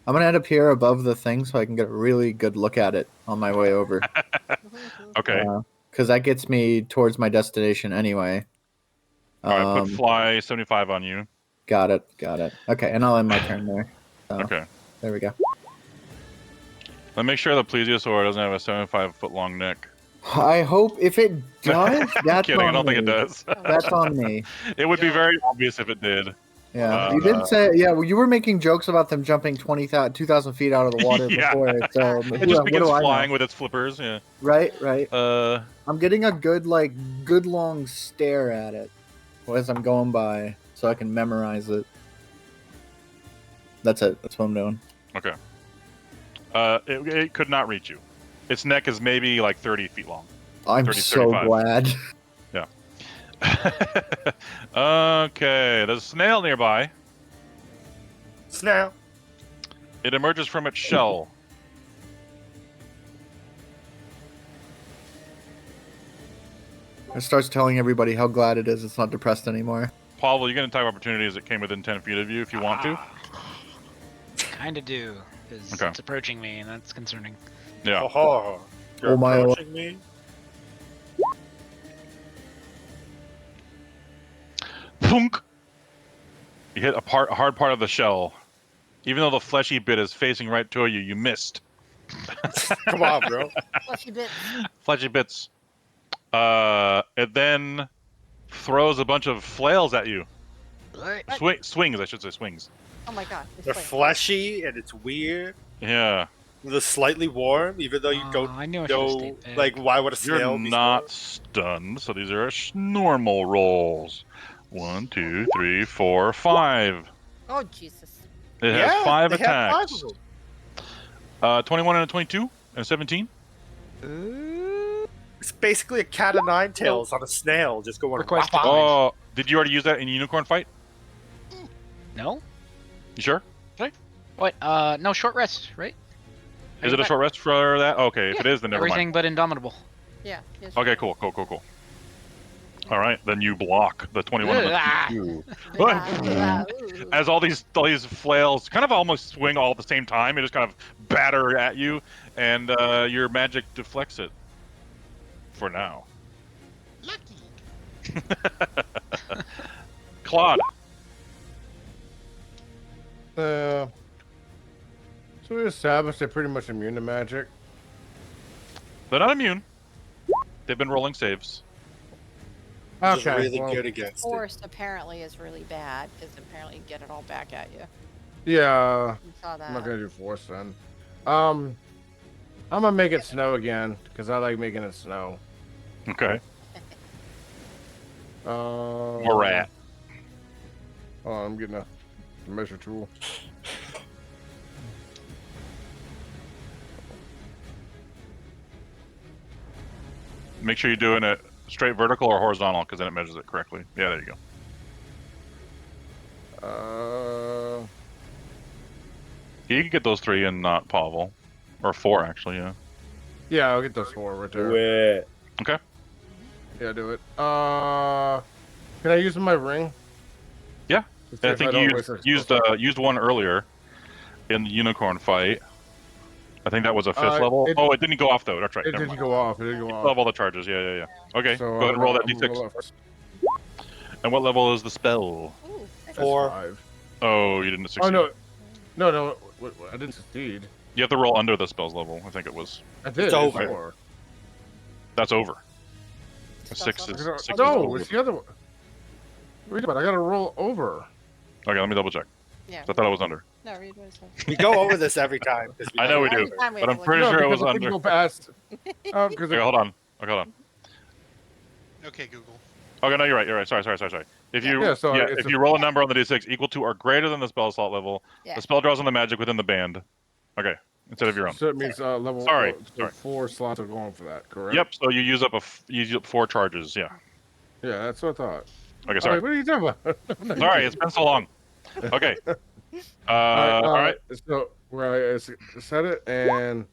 I'm gonna end up here above the thing so I can get a really good look at it on my way over. Okay. Because that gets me towards my destination anyway. All right, put fly 75 on you. Got it. Okay, and I'll end my turn there. So, Okay. There we go. Let's make sure the plesiosaur doesn't have a 75-foot long neck. I hope if it does, that's Kidding, on I don't think it me. does. That's on me. It would be very obvious if it did. Yeah, you did say, yeah, well, you were making jokes about them jumping 2,000 feet out of the water Yeah. before, so It just what begins do I flying know? with its flippers. Yeah. Right, right. Uh, I'm getting a good long stare at it as I'm going by, so I can memorize it. That's it. That's what I'm doing. Okay. It could not reach you. Its neck is maybe like 30 feet long. I'm 30, so 35. glad. Yeah. Okay, there's a snail nearby. Snail. It emerges from its shell. It starts telling everybody how glad it is it's not depressed anymore. Pavel, you get an attack opportunity as it came within 10 feet of you if you want to. Kinda do, because Okay. it's approaching me, and that's concerning. Yeah. Oh, you're Oh my- approaching me? Thunk! You hit a hard part of the shell. Even though the fleshy bit is facing right toward you, you missed. Come on, bro. Fleshy bits. Fleshy bits. It then throws a bunch of flails at you. Swings, I should say, swings. Oh my god. They're fleshy and it's weird. Yeah. They're slightly warm, even though you don't I knew I should've know. stayed back. Like, why would a snail You're be not stunned, so these are normal rolls. 1, 2, 3, 4, 5. Oh Jesus. It has Yeah, 5 they have 5 attacks. of them. 21 and a 22 and a 17. It's basically a cat of nine tails on a snail, just going. Request wah, wah. Oh, did you already use that in Unicorn Fight? No? You sure? What? No, short rest, right? Is it a short rest for that? Okay, if it is, then never Everything mind. but Indomitable. Yeah. yes, Okay, cool. All right, then you block the 21 and the Ah. 22. Ooh. As all these flails kind of almost swing all at the same time, it just kind of batter at you, and your magic deflects it. For now. Lucky. Claude. So we established they're pretty much immune to magic. They're not immune. They've been rolling saves. Which is Okay, really well, good against it. Force apparently is really bad because apparently you get it all back at you. yeah, You saw that. I'm not gonna do force then. I'm gonna make it snow again because I like making it snow. Okay. More rat. Oh, I'm getting a measure tool. Make sure you're doing it straight vertical or horizontal, because then it measures it correctly. Yeah, there you go. You can get those 3 and not Pavel. Or 4, actually, yeah. Yeah, I'll get those 4 right there. Okay. Yeah, do it. Can I use my ring? Yeah. To see I if think don't you waste it. used one earlier in the unicorn fight. I think that was a 5th level. It didn't go off, though. That's right. It Never didn't mind. go off. It didn't go You off. still have all the charges. Yeah. Okay, So go ahead and roll that I'm gonna roll d6. that first. And what level is the spell? That's 4. 5. Oh, you didn't succeed. Oh no! I didn't succeed. You have to roll under the spell's level. I think it was. I did. It's over. 4. That's over. Spell's 6 over? is No, 6 is over. it's the other one. Wait a minute! I gotta roll over. Okay, let me double check. Yeah. I thought it was under. No, read what it says. We go over this every time. 'cause I know we do, Every time we but have I'm to pretty look sure it because was I couldn't under. go past. Because Okay, hold on. Okay, hold on. Okay, Google. Okay, no, you're right. Sorry. If you Yeah, so it's if a- you roll a number on the d6 equal to or greater than the spell slot level, Yeah. the spell draws on the magic within the band. Okay, instead of your own. So it means level. Sorry, so sorry. 4 slots are going for that, correct? Yep. So you use up 4 charges. Yeah. Yeah, that's what I thought. Okay, sorry. What are you talking about? Sorry, it's been so long. Okay. All All right. So where I set it and And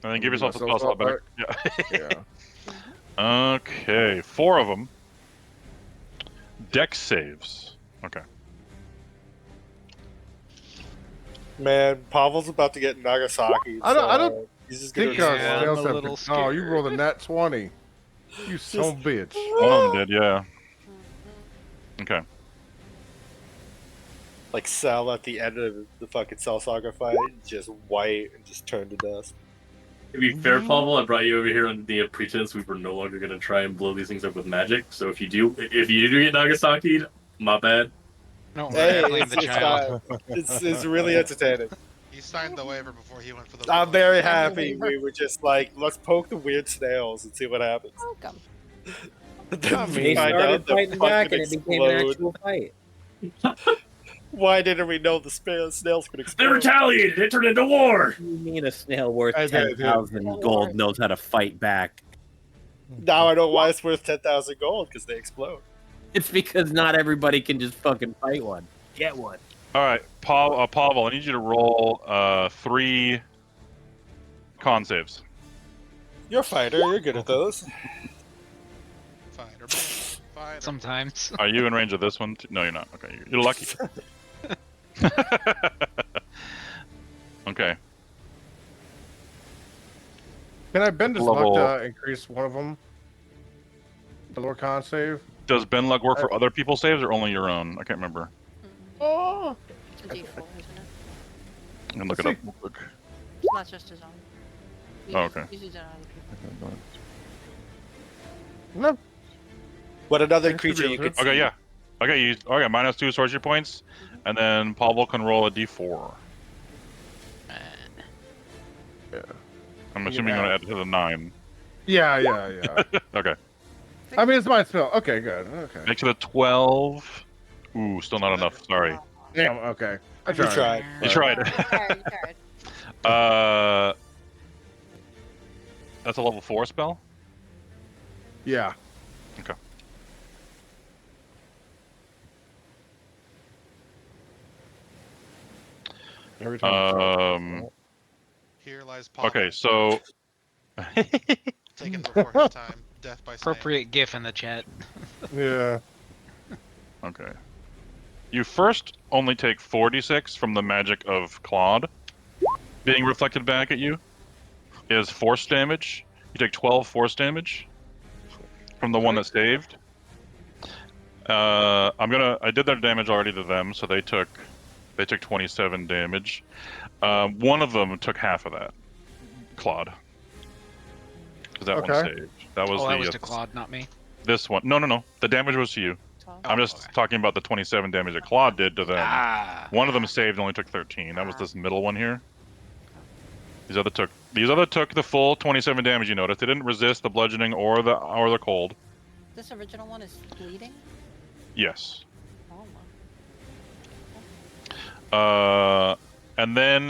then give yourself the Myself spell slot back. back. Yeah. yeah. Okay, 4 of them. Dex saves. Okay. Man, Pavel's about to get Nagasaki. I don't so he's just gonna think I Yeah, still I'm a said- little Oh, you scared. rolled a nat 20. You son of a bitch. One of them did, yeah. Okay. like Cell at the end of the fucking Cell Saga fight, just white and just turned to dust. To be fair, Pavel, I brought you over here on the pretense we were no longer going to try and blow these things up with magic. So if you do get Nagasaki'd, my bad. No, Hey, reclaim the child. it's really entertaining. He signed the waiver before he went for those. I'm very Signed the happy. waiver. We were just like, let's poke the weird snails and see what happens. Welcome. Then They we find started out the fighting back, fucking and it became an explode. actual fight. Why didn't we know the snails could They explode? retaliated. It turned into war. You mean a snail worth I did, 10,000 gold knows how to fight back? Now I know why it's worth 10,000 gold, because they explode. It's because not everybody can just fucking fight one. Get one. All right, Pavel, I need you to roll 3 con saves. You're a fighter. You're good at those. Fighter. Sometimes. Are you in range of this one? No, you're not. Okay, you're lucky. Okay. Can I bend his Level- luck to increase one of them? The lower con save? Does Ben luck work for other people's saves or only your own? I can't remember. Oh! It's a D4, isn't it? I can look it up real quick. It's not just his own. Oh, okay. Uses it on other people. No. What another creature you could Okay, yeah. Okay, you minus 2 sorcery points, and then Pavel can roll a d4. Yeah. I'm assuming you're going to add to the 9. Yeah. Okay. I mean, it's my spell. Okay, good. Okay. Make it a 12. Ooh, still not enough. Sorry. Damn, okay. I You tried. tried. You tried. You tried. That's a level 4 spell? Yeah. Okay. Every time Here lies Pavel. Okay, so Taken before his time. Death by snake. Appropriate GIF in the chat. Yeah. okay. You first only take 46 from the magic of Claude. Being reflected back at you is force damage. You take 12 force damage from the one that saved. I did their damage already to them, so they took 27 damage. One of them took half of that. Claude. Because that one saved. That was that was to Claude, not me. This one. No. The damage was to you. I'm just talking about the 27 damage that Claude did to them. One of them saved and only took 13. That was this middle one here. These other took the full 27 damage. You noticed they didn't resist the bludgeoning or the cold. This original one is bleeding? Yes. Oh, And then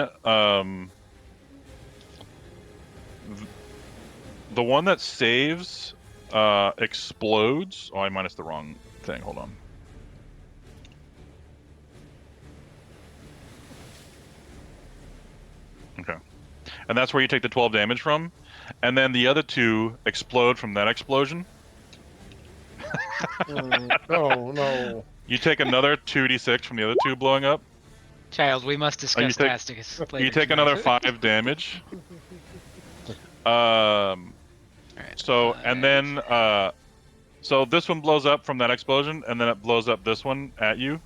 the one that saves explodes. Oh, I minus the wrong thing. Hold on. Okay. And that's where you take the 12 damage from. And then the other 2 explode from that explosion. No. You take another 2d6 from the other 2 blowing up. Child, we must discuss Tasticus later. You take another 5 damage. So and then so this one blows up from that explosion, and then it blows up this one at you.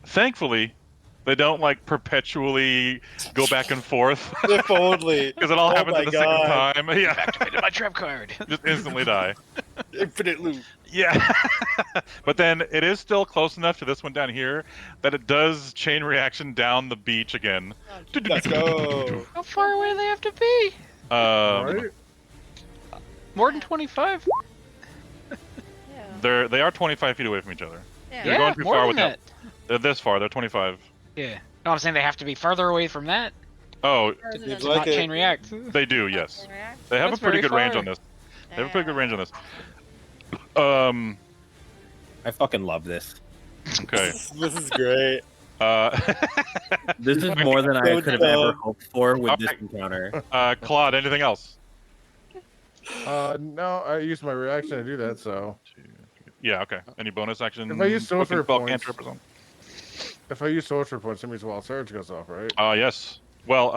Thankfully, they don't like perpetually go back and forth. If only. Because it all Oh happens my at the God. second time. Yeah. Activated my trap card. Just instantly die. Infinite loop. Yeah. But then it is still close enough to this one down here that it does chain reaction down the beach again. Let's go. How far away do they have to be? Right? More than 25? They are 25 feet away from each other. Yeah. You're going too more far than with that. They're this far. They're 25. Yeah. No, I'm saying they have to be further away from that Oh, to not chain react. they do. Yes. They have That's a pretty very good range far. on this. They have a pretty good range on this. I fucking love this. Okay. This is great. This is more than I could have ever hoped for with this encounter. Claude, anything else? No, I used my reaction to do that, so. Yeah, okay. Any bonus action? If I use sorcerer spell, points, cantrip or something? if I use sorcerer points, that means Wild Surge goes off, right? Yes. Well,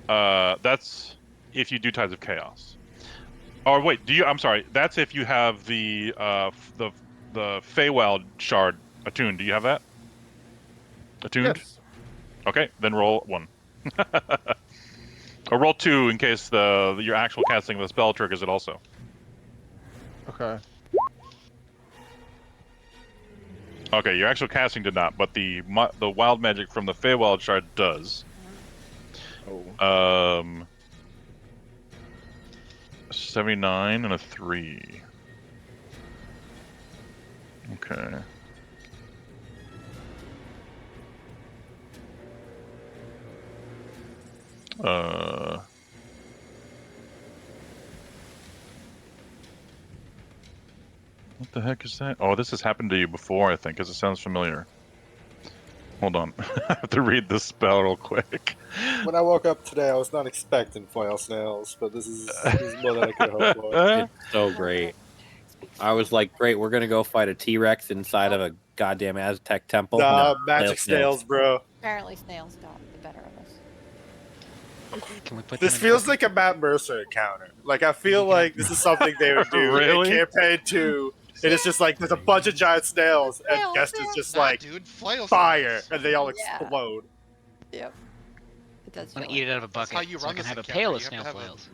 that's if you do Tides of Chaos. Or wait, do you? I'm sorry. That's if you have the Feywild shard attuned. Do you have that? Attuned? Yes. Okay, then roll 1. Or roll 2 in case your actual casting of the spell triggers it also. Okay. Okay, your actual casting did not, but the wild magic from the Feywild shard does. Oh. 79 and a 3. Okay. What the heck is that? Oh, this has happened to you before, I think, because it sounds familiar. Hold on. I have to read this spell real quick. When I woke up today, I was not expecting flail snails, but this is more than I could hope for. It's so great. I was like, great, we're gonna go fight a T-Rex inside of a goddamn Aztec temple. Nah, No, magic snails, bro. Apparently, snails got the better of us. Can we put This them in feels like a Matt Mercer encounter. Like, I feel like this is something they would do Really? in campaign 2. And it's just like there's a bunch of giant snails, and guest is just Nah, like dude, flail fire, snails. and they all Yeah. explode. Yep. It does. I'm feel gonna eat like it out of a that. bucket. how you so run I can this have a encounter. pail of You have to snail have a- flails.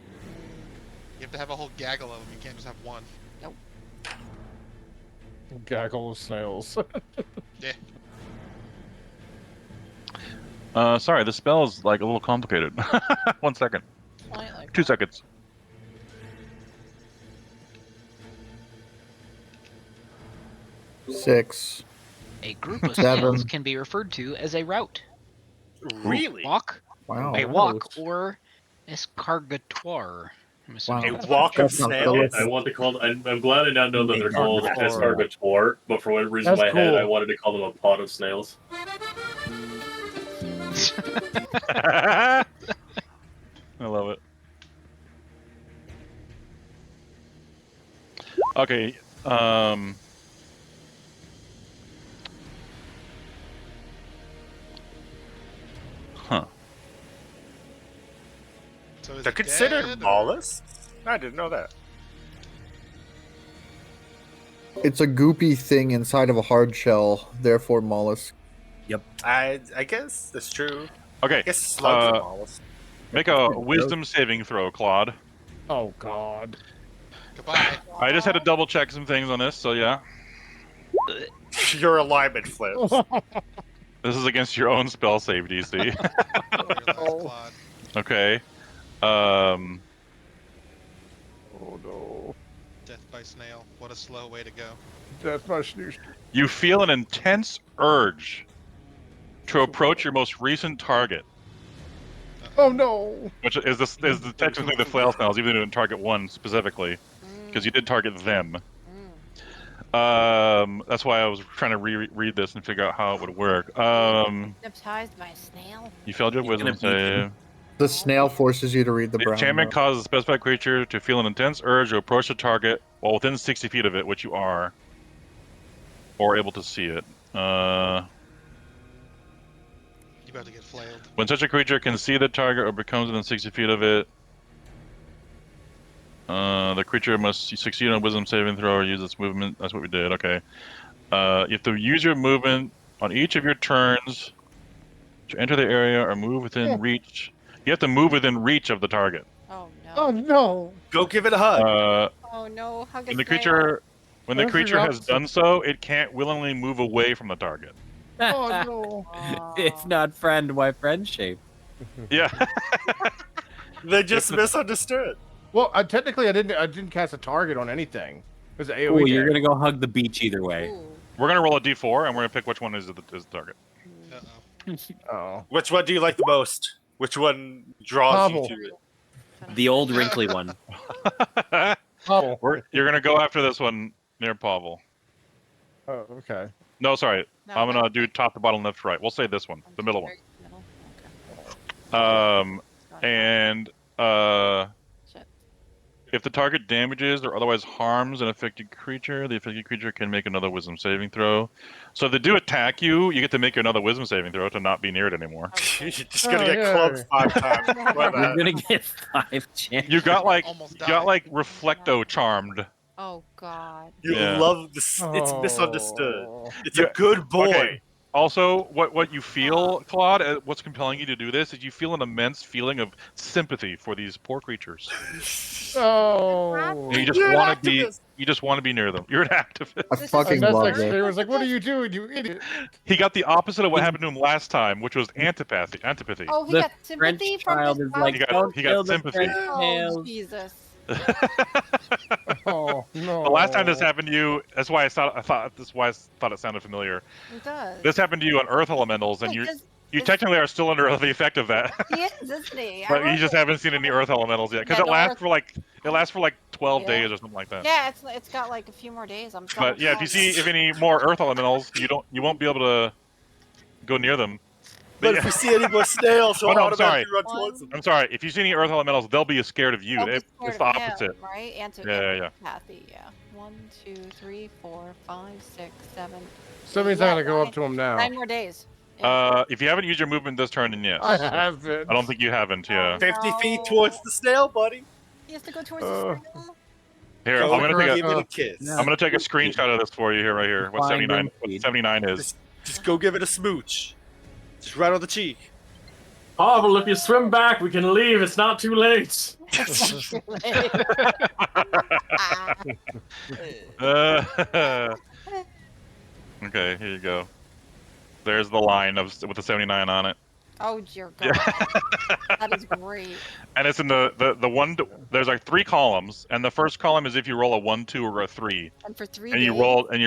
You have to have a whole gaggle of them. You can't just have one. Nope. Gaggle of snails. Yeah. Sorry, the spell is like a little complicated. 1 second. Slightly. 2 seconds. Six. A group of Seven. snails can be referred to as a route. Really? Walk, Wow. a walk, or escargatoire. I'm assuming Wow. A that's walk of That's not snails? I want to call. I'm glad I now know that they're called Escargatoire. escargatoire, but for whatever reason in That's my head, I cool. wanted to call them a pot of snails. I love it. Okay, huh. So is They're it considered dead, or- mollusks? I didn't know that. It's a goopy thing inside of a hard shell, therefore mollusk. I guess that's true. Okay, I guess slugs are mollusks. make a wisdom saving throw, Claude. Oh God. Goodbye. I just had to double check some things on this, so yeah. Your alignment flips. This is against your own spell save DC. Your last Claude. Okay. Oh no. Death by snail. What a slow way to go. That's my snooze. You feel an intense urge to approach your most recent target, Oh no. which is technically the flail snails, even though you didn't target one specifically, because you did target them. That's why I was trying to read this and figure out how it would work. Hypnotized by a snail. You failed your He's wisdom gonna beat you. save. The snail forces you to read the The brown. enchantment note. causes a specified creature to feel an intense urge to approach the target while within 60 feet of it, which you are, or able to see it. You about to get flailed. When such a creature can see the target or becomes within 60 feet of it, the creature must succeed on a wisdom saving throw or use its movement. That's what we did. Okay. You have to use your movement on each of your turns to enter the area or move within reach. You have to move within reach of the target. Oh no. Oh no. Go give it a hug. Oh no. Hug a When the snail. creature, when the Those are creature has opposite. done so, it can't willingly move away from the target. Oh no. It's not friend, why friend shape? Yeah. They just misunderstood. Well, technically, I didn't cast a target on anything. It was an AOE. Oh, you're target. gonna go hug the beach either way. Ooh. We're gonna roll a d4 and we're gonna pick which one is the target. Uh-oh. Oh. Which one do you like the most? Which one draws Pavel. you to it? The old wrinkly one. Oh. You're gonna go after this one near Pavel. Oh, okay. No, sorry. No, I'm gonna do top to bottom, left to right. We'll say this one, the middle one. Middle? Okay. And Shit. if the target damages or otherwise harms an affected creature, the affected creature can make another wisdom saving throw. So if they do attack you, you get to make another wisdom saving throw to not be near it anymore. You're just gonna get clubbed 5 times. Why You're not? gonna get 5 chances. You got like Almost Reflecto charmed. Oh god. You Yeah. love this. It's misunderstood. Oh. It's a good boy. Okay. Also, what you feel, Claude, what's compelling you to do this is you feel an immense feeling of sympathy for these poor creatures. Oh, And you just want to be. You just want to be near them. You're an activist. I fucking that's love like this. Screamer's like, what are you doing, you idiot? He got the opposite of what happened to him last time, which was antipathy. Oh, he The got sympathy French from his child is like, He got- don't he got kill the sympathy. French Oh, snails. Jesus. Oh no! The last time this happened to you, that's why I thought it sounded familiar. It does. This happened to you on Earth Elementals, and Wait, you does- you is- technically are still under the effect of that. He is, isn't he? I But you wrote just it. haven't seen any Earth Elementals yet, because Yeah, it no lasts Earth- for like 12 Yeah. days or something like that. Yeah, it's got like a few more days. I'm still. But yeah, if you see any more Earth Elementals, you won't be able to go near them. But if we see any more snails, Oh we'll no, I'm automatically sorry. run towards them. I'm sorry. If you see any Earth Elementals, they'll be scared of you. They'll be It's scared the of him, opposite. right? Yeah. Antipathy, yeah. 1, 2, 3, 4, 5, 6, 7. Somebody's not gonna go up to him now. 9 more days. If you haven't used your movement this turn, then yes. I haven't. I don't think you haven't. Yeah. 50 feet towards the snail, buddy. He has to go towards the snail. Here, Go I'm gonna give it a kiss. take a screenshot of this for you here, right here. What Fine, 79? good What speed. 79 is? Just go give it a smooch. Just right on the cheek. Pavel, if you swim back, we can leave. It's not too late. Okay, here you go. There's the line with the 79 on it. Oh dear God. That is great. And it's in the one. There's like 3 columns, and the first column is if you roll a 1, 2, or a 3. And for 3 And days. you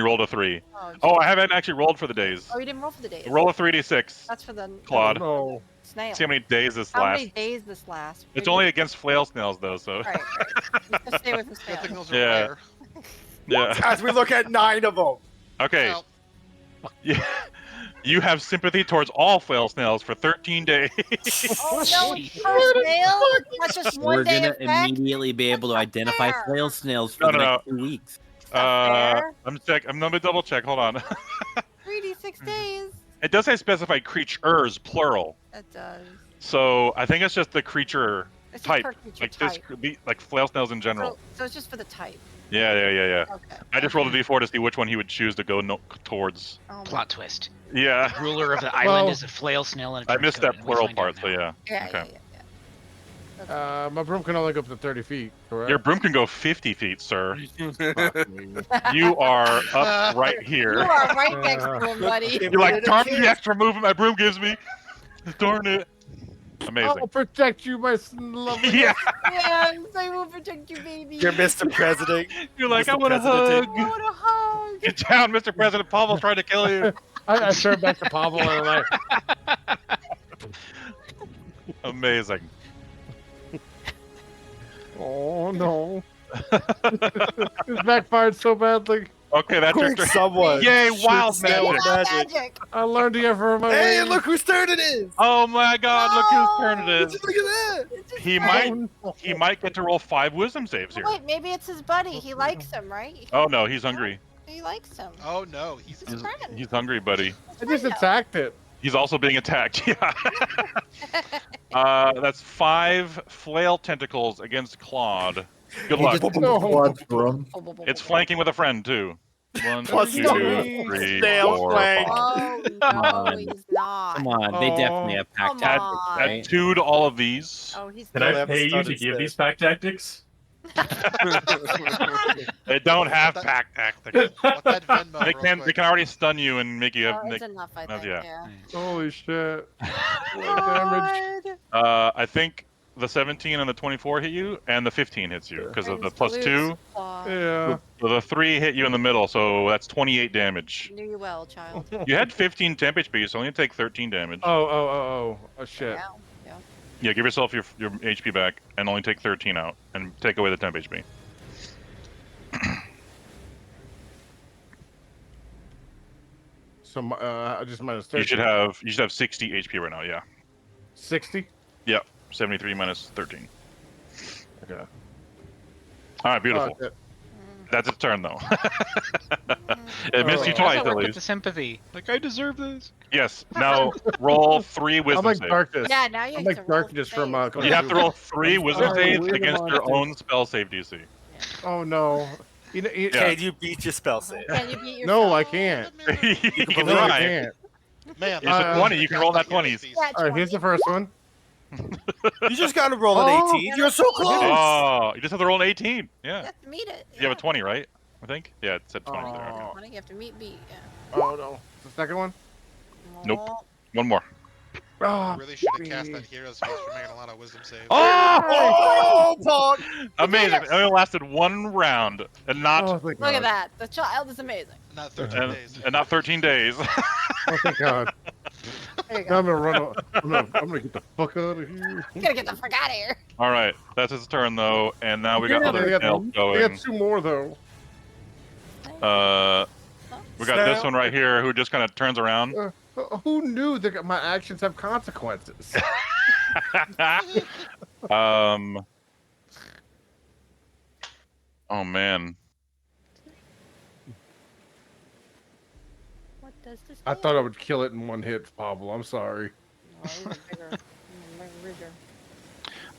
rolled a 3. Oh, Oh, I haven't actually rolled for the days. Oh, you didn't roll for the days. Roll a 3d6. That's for the Claude. No. snail. See how many days this How lasts. many days this lasts? It's only against flail snails though, so. Right. Just stay away from Good thing snails. those are Yeah. rare. Yeah. As we look at 9 of them. Okay. Well, Yeah. You have sympathy towards all flail snails for 13 days. Oh no, it's per snail? That's just We're one day gonna effect? immediately be able to identify fair. flail snails for the next 2 weeks. fair. I'm gonna double check. Hold on. 3d6 days. It does say specify creatures plural. It does. So I think it's just the creature It's just type, per creature like type. like flail snails in general. So it's just for the type. Yeah. Okay. I just rolled a d4 to see which one he would choose to go towards. Oh, Plot twist. Yeah. Ruler of the island is a flail snail and a I trench missed coat, that and we plural find out part, so now. yeah. Yeah. My broom can only go up to 30 feet, correct? Your broom can go 50 feet, sir. You are up right here. You are right next to him, buddy. You're like, darn the extra movement my broom gives me. Darn it. Amazing. I'll protect you, my lovely. Yeah. Yeah, I will protect you, baby. You're Mr. President. You're like, Mr. I want a President. hug. I want a hug. Get down, Mr. President. Pavel's trying to kill you. I turned back to Pavel and I'm like, Amazing. oh no. This backfired so badly. Okay, that's your Quick, turn. someone. Yay, Shoot wild the snail magic. with magic. I learned to get from my Hey, ways. look whose turn it is. Oh my god, look whose turn it is. Look at that. He might get to roll 5 wisdom saves here. Wait, maybe it's his buddy. He likes him, right? Oh no, he's hungry. He likes him. oh no, he's He's hungry, buddy. I just attacked it. He's also being attacked. Yeah. That's 5 flail tentacles against Claude. Good luck. Claude's broom. It's flanking with a friend too. 1, Plus 2, two. 3, Snail 4, flank. 5. Oh Come no, on. he's not. Come on, they definitely have pack Come tactics, on. Add right? 2 to all of these. Oh, he's Can They'll I have pay you to started give step. these pack tactics? They don't have pack tactics. what that Venmo They real can quick. already stun you and make you Oh, make. it's enough, I think. yeah. Yeah. Holy shit. Damage. God. I think the 17 and the 24 hit you, and the 15 hits you because of the Brings plus Luke's 2. claw. Yeah. So the 3 hit you in the middle, so that's 28 damage. Knew you well, child. You had 15 temp HP, so only take 13 damage. Oh shit. Yeah. Yeah. Yeah, give yourself your HP back and only take 13 out, and take away the temp HP. So just minus 30. You should have 60 HP right now. Yeah. 60? Yep. 73 minus 13. Okay. All right, beautiful. Oh, okay. That's its turn though. It missed you How's twice that at work with least. the sympathy? Like, I deserve this. Yes. Now roll 3 I'm wisdom like saves. darkness. Yeah, now you I'm have like to roll darkness for from saves. You have to roll 3 wisdom sorry, saves weird against about your it. own spell save DC. Oh no. Yeah. Can you beat your spell save? Can you beat No, yourself? I can't. You can No, I try. can't. Man, It's a 20. You can roll that 20s. All right, here's the first one. You just gotta roll an 18. You're so close. Oh, you just have to roll an 18. You Yeah. have to meet it. You have a 20, right? I think. Yeah, it said 20 there. Oh. You have to meet B. Yeah. Oh no. The second one? Nope. One more. Oh, really should have cast that hero's face for making a lot of wisdom saves. Oh! Pog! Amazing. It only lasted one round and not Oh, thank Look at God. that. The child is amazing. Not 13 days. and not 13 days. Oh, thank God. There you Now go. I'm gonna run. I'm gonna get the fuck out of here. You gotta get the fuck out of here. All right, that's his turn though, and now we got Yeah, other they got- snails They going. got 2 more though. We got this one right here who just kind of turns around. Who knew that my actions have consequences? Oh man. What does this I thought I would kill it in one hit, Pablo. I'm sorry.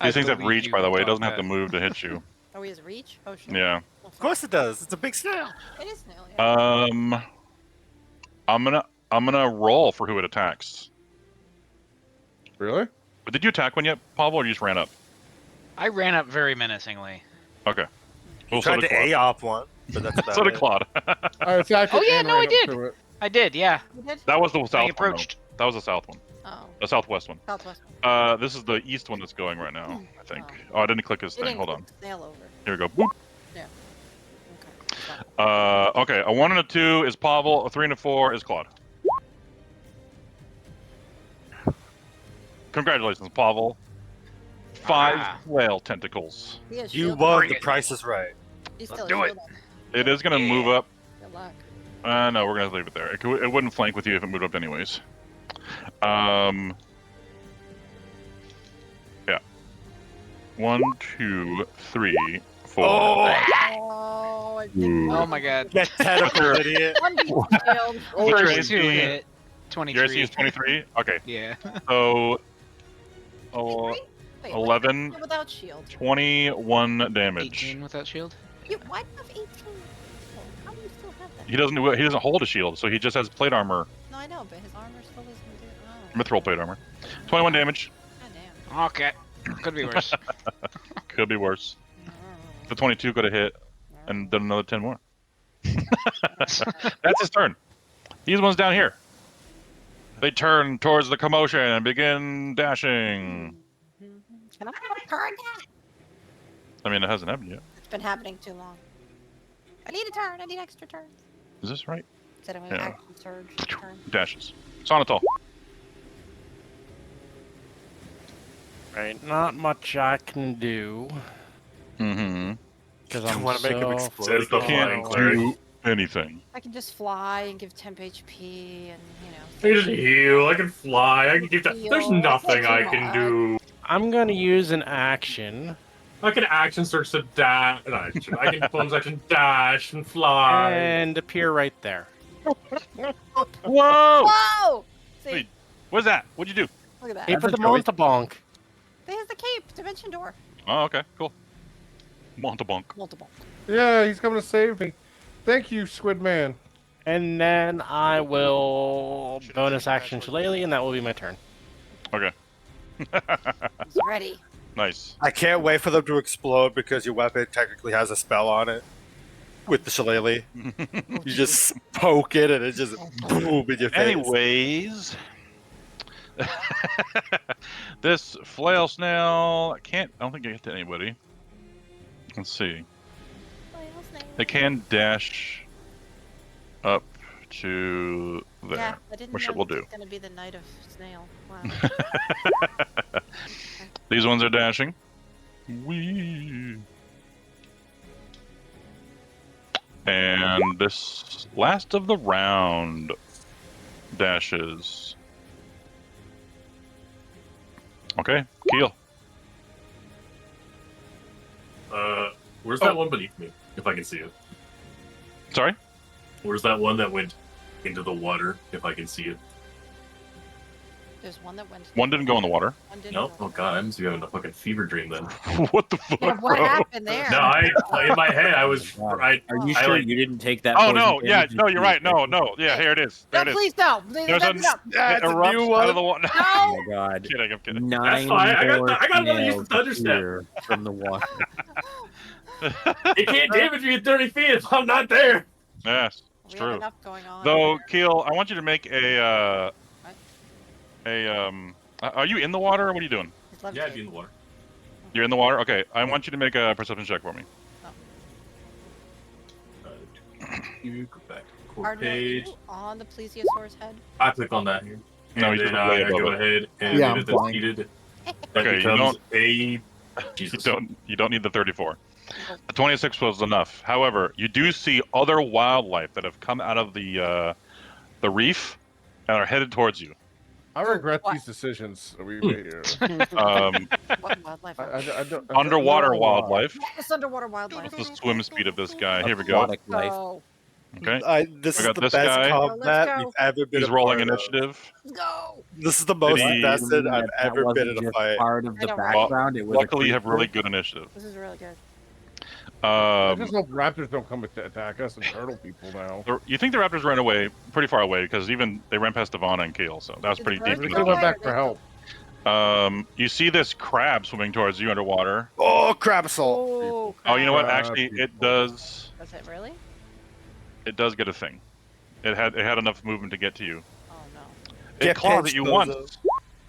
These things have believe reach, you by the way. It about doesn't have to that. move to hit you. Oh, he has reach? Oh, shit. Yeah. Of course it does. It's a big snail. It is snail, yeah. I'm gonna roll for who it attacks. Really? But did you attack one yet, Pablo, or you just ran up? I ran up very menacingly. Okay. You tried to AOP one, but that's about So did it. Claude. I attacked Oh it yeah, and no, I ran up did. to it. I did, yeah. You did? That was the south one. approached. Though. That was the south one. Oh. The southwest one. Southwest one. This is the east one that's going right now, I think. Oh, I didn't click his You thing. didn't Hold on. click the snail over. Here we go. Boop. Yeah. Okay, a 1 and a 2 is Pavel, a 3 and a 4 is Claude. Congratulations, Pavel. 5 whale tentacles. He has You shield. won. The price is right. He's still do a it. shield up. It is going to move up. Good luck. No, we're going to leave it there. It wouldn't flank with you if it moved up anyways. Yeah. 1, 2, 3, 4. Oh, I Ooh. Oh my god. Get tentacle, idiot. One beat shield. What's your First AC? two hit. 23. Your AC is 23? Okay. Yeah. So, Wait, 11, what? Without shield. 21 damage. 18 without shield. Why do you have 18? How do you still have that? He doesn't hold a shield, so he just has plate armor, No, I know, but his armor still doesn't do it. Oh. mithril plate armor. 21 damage. God Okay. Could be worse. Could be worse. The 22 could have hit, and then another 10 more. That's his turn. These ones down here. They turn towards the commotion and begin dashing. Can I have a turn yet? I mean, it hasn't happened yet. It's been happening too long. I need a turn. I need extra turns. Is this right? Instead of an Yeah. action surge turn. Dashes. Sonatol. Right, not much I can do. Mm-hmm. Because Don't I'm wanna make him so explode. Says the flying flying Can't cleric. do anything. I can just fly and give temp HP and, I can just heal. I can fly. I can keep that. There's Heal. nothing I Come can on. do. I'm going to use an action. I can action search to dash. I can bonus action dash and fly. And appear right there. Whoa! Whoa! See, Wait, what's that? What'd you do? look at that. Cape of the Joey. Montabonk. There's the cape. Dimension door. Oh, okay, cool. Montabonk. Multiple. Yeah, he's coming to save me. Thank you, Squid Man. And then I will bonus action Shillelagh, and that will be my turn. Okay. It's ready. Nice. I can't wait for them to explode because your weapon technically has a spell on it. With the shillelagh. You just poke it and it just boom in your face. Anyways, this flail snail I don't think I get to anybody. Let's see. They can dash up to there, Yeah, I didn't which know it will this do. was gonna be the night of snail. Wow. These ones are dashing. Wee. And this last of the round dashes. Okay, Keel. Where's that one beneath me? If I can see it. Sorry? Where's that one that went into the water? If I can see it. There's one that went. One didn't go in the water. One didn't No. go. Oh god, I must be having a fucking fever dream then. What the fuck, Yeah, what bro? happened there? No, in my head I was. Are you I sure like, you didn't take that? Oh poison no, yeah, damage no, and you're you right. No, affected- no, yeah, here it is. There No, it is. please no. There's That's a, enough. it That's a new erupts out of the one. water. Oh my god! I'm kidding. I'm kidding. 9 That's fine, I got more another use of snails Thunderstep. appear from the water. it can't damage me at 30 feet if I'm not there. Yes, it's We have true. enough going on. Though, Keel, I want you to make are you in the water or what are you doing? Yeah, I'd be in the water. You're in the water? Okay, I want you to make a perception check for me. You go back to the core Arden, are page. you on the plesiosaur's head? I click on that here. No, And he's then way I above go it. ahead and Yeah, it is I'm fine. defeated. That Okay, you becomes don't- a. Jesus. You don't need the 34. The 26 was enough. However, you do see other wildlife that have come out of the reef and are headed towards you. I regret these decisions that we made here. What wildlife? I don't Underwater know why. wildlife. Yes, underwater wildlife. That's the swim speed of this guy. Here we go. Aquatic life. Go. Okay. This We is got the this best guy. combat Let's go. we've ever been He's a rolling part of. initiative. Go. This is the most he- invested I've That ever been in wasn't a just fight. part of the I know, right? background. It was a Luckily, you have creature. really good initiative. This is really good. I just hope raptors don't come to attack us and turtle people now. You think the raptors ran away pretty far away because even they ran past Ivana and Kale, so that was Did pretty the birds deep. They go could have went away back or for they- help. You see this crab swimming towards you underwater. Oh, crab assault! Oh, Oh, you know what? Crab Actually, it people. does. Does it really? It does get a thing. It had enough movement to get to you. Oh no. It Get claws at pinched, you Bozo. once.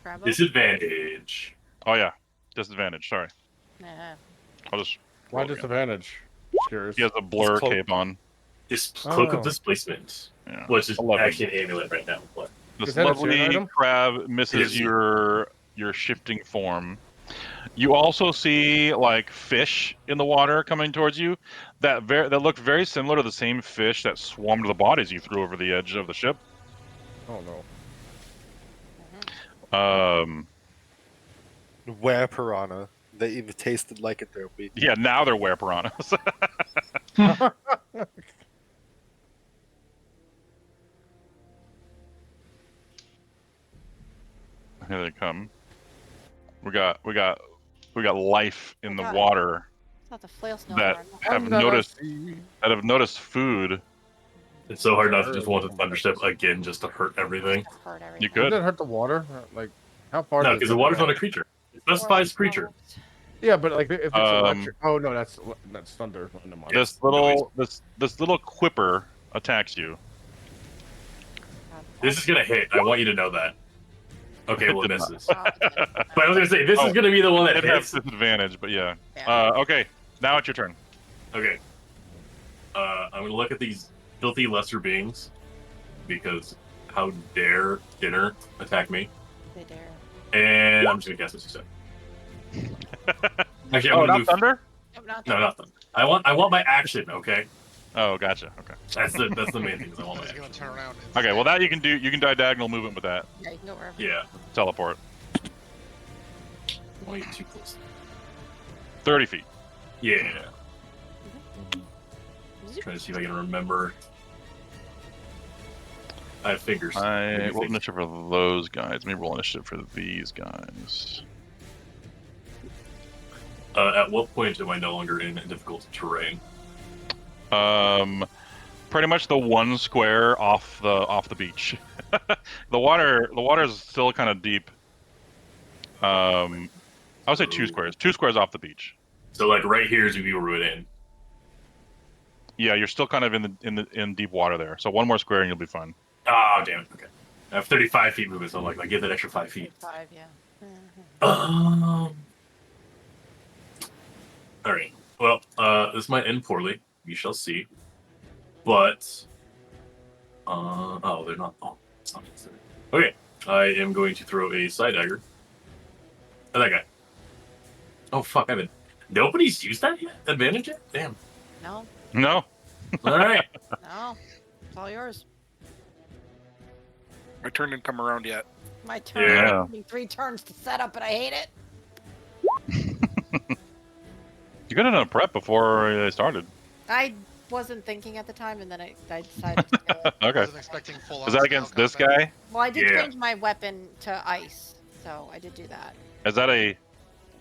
Crabbo? Disadvantage. Oh yeah, disadvantage. Sorry, Nah. I'll just. Why roll again. disadvantage? Curious. He has a blur It's close. cape on. This cloak Oh. of displacement, Yeah. which is 11. actually an amulet right now. But This Is that a tier lovely item? crab misses Yes. your shifting form. You also see like fish in the water coming towards you that look very similar to the same fish that swarmed the bodies you threw over the edge of the ship. Oh no. Were piranha. They even tasted like it there. Yeah, now they're were piranhas. Here they come. We got life in the God. water It's not the flail snow. that have noticed food. it's so hard not to just want to thunderstep again just to hurt everything. You Does could. it hurt the water? Like, how far? No, does because it the water's go? not a creature. It specifies creature. Yeah, but like if it's electric. Oh no, that's thunder. Oh, never mind. This little quipper attacks you. This is gonna hit. I want you to know that. Okay, well, it It did not. misses. But I was gonna say this is gonna be the one that It has hits. disadvantage, but yeah. Yeah. Okay, now it's your turn. Okay. I'm gonna look at these filthy lesser beings because how dare dinner attack me? They dare. And I'm just gonna cast this instead. Actually, I'm Oh, gonna not move. thunder? Nope, not No, not thunder. I want my action. Okay, Oh, gotcha. Okay. that's the main thing. Is I want my He's action. gonna turn around. And Okay, well that you can do. You can do diagonal movement with that. Yeah, you can go wherever. Yeah, Teleport. way too close. 30 feet. Yeah. Trying to see if I can remember. I have fingers. I Maybe roll fingers. initiative for those guys. Let me roll initiative for these guys. At what point am I no longer in difficult terrain? Pretty much the one square off the beach. the water is still kind of deep. I would say 2 squares. 2 squares off the beach. So like right here is where we were in. Yeah, you're still kind of in deep water there. So one more square and you'll be fine. Oh damn. Okay. I have 35 feet movement, so I'm like, I get that extra 5 feet. 5, yeah. All right. Well, this might end poorly. We shall see. But, oh, they're not. Oh, it's not necessary. Okay. I am going to throw a side dagger at that guy. Oh fuck! I haven't. Nobody's used that yet. Advantage yet? Damn. No, No. All right. no. It's all yours. My turn didn't come around yet. My turn. Yeah. Taking 3 turns to set up, and I hate it. You could have done a prep before they started. I wasn't thinking at the time, and then I decided to do it. Okay. Wasn't expecting full. Is that against this guy? Well, I did Yeah. change my weapon to ice, so I did do that. Is that a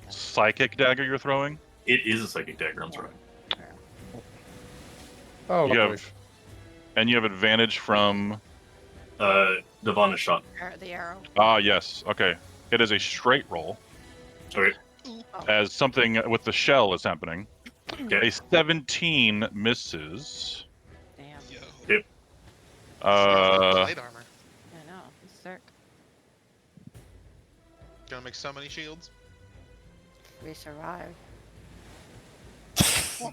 psychic dagger you're throwing? It is a psychic dagger I'm throwing. Oh, You lovely. have, and you have advantage from. Devon is shot. The arrow. Ah, yes. Okay. It is a straight roll. Okay. As something with the shell is happening. Okay. A 17 misses. Damn. Yep. Light armor. I know. It's sick. Gonna make so many shields. We survived.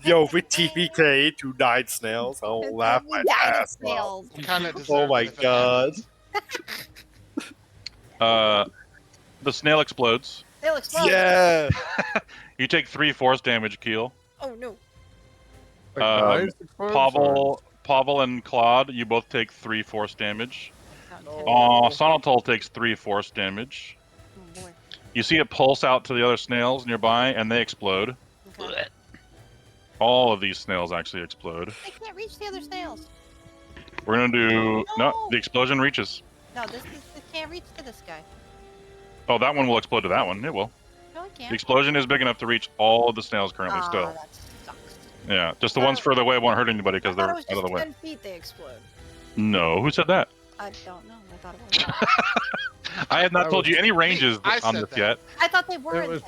Yo, if we TPK to 9 snails, I'll laugh my ass off. Kinda Oh deserved my it if it god. The snail explodes. They'll explode. Yeah. You take 3 force damage, Keel. Oh no. Pavel and Claude, you both take 3 force damage. Oh. Sonatol takes 3 force damage. Oh boy. You see it pulse out to the other snails nearby, and they explode. Okay. All of these snails actually explode. I can't reach the other snails. We're gonna do no. The explosion reaches. No, this can't reach to this guy. Oh, that one will explode to that one. It will. No, I can't. The explosion is big enough to reach all of the snails currently still. That sucks. Yeah, just the ones further away won't hurt anybody because they're I thought it out was of the just way. 10 feet they explode. No, who said that? I don't know. I thought it was. I have not told you any ranges I on said this that. yet. I thought they were. When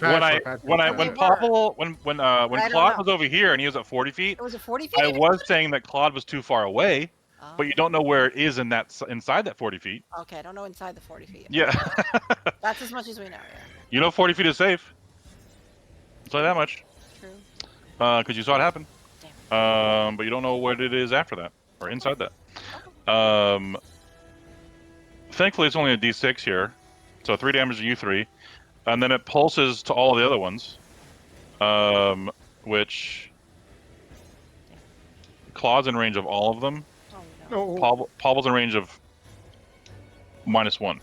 Pavel, when I don't Claude know. was over here and he was at 40 feet, It was a 40 feet. I was saying that Claude was too far away, but you don't know where it is inside that 40 feet. Okay, I don't know inside the 40 feet. Yeah. That's as much as we know. Yeah. You know 40 feet is safe. I'll tell you that much. True. Because you saw it happen. But you don't know what it is after that or inside that. Thankfully, it's only a D6 here, so 3 damage to you 3, and then it pulses to all the other ones, which Claw's in range of all of them. Oh, no. Pavel's in range of -1.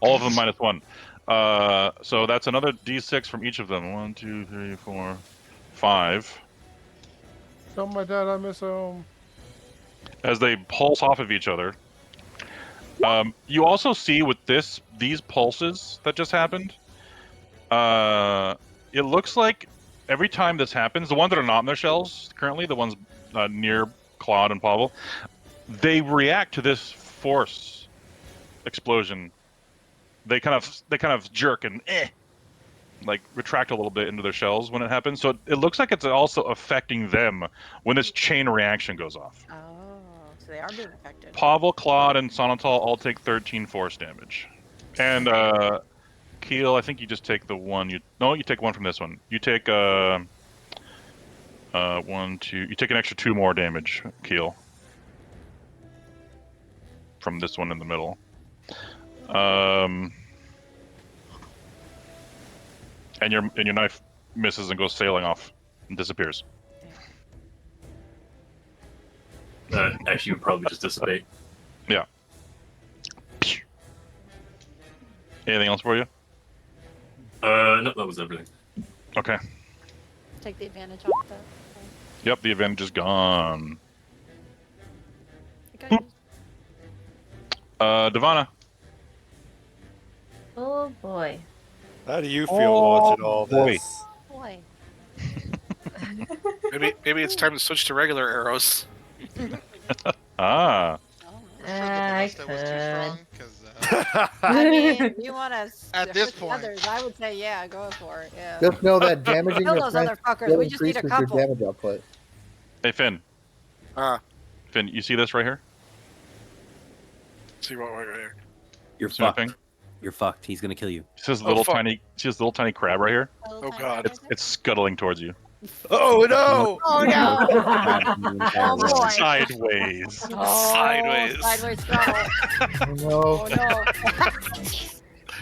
All of them -1. So that's another D6 from each of them. 1, 2, 3, 4, 5. Oh my dad, I miss him. As they pulse off of each other. You also see with these pulses that just happened, it looks like every time this happens, the ones that are not in their shells currently, the ones near Claude and Pavel, they react to this force explosion. They kind of jerk and like retract a little bit into their shells when it happens. So it looks like it's also affecting them when this chain reaction goes off. Oh, so they are being affected. Pavel, Claude, and Sonatol all take 13 force damage. And Keel, I think you just take the one you take one from this one. You take 1, 2, you take an extra 2 more damage, Keel. From this one in the middle. And your knife misses and goes sailing off and disappears. Actually, would probably just dissipate. Yeah. Anything else for you? No, that was everything. Okay. Take the advantage off that. Yep, the advantage is gone. Devana. Oh boy. How do you feel watching all boy. this? Oh boy. Maybe it's time to switch to regular arrows. Ah. I I mean, you want to At this point. others? I would say yeah, go for it. Yeah. Just know that damaging Kill your those friends other fuckers. will We just need a increase your couple. damage output. Hey, Finn. Finn, you see this right here? See what right here. You're See my fucked. thing? You're fucked. He's gonna kill you. See this Oh, little fuck. tiny, see this little tiny crab right here? Oh god. It's scuttling towards you. Oh no! Oh no! Oh boy! Sideways. Oh, Sideways. Sideways scuttle. Oh no. Oh no!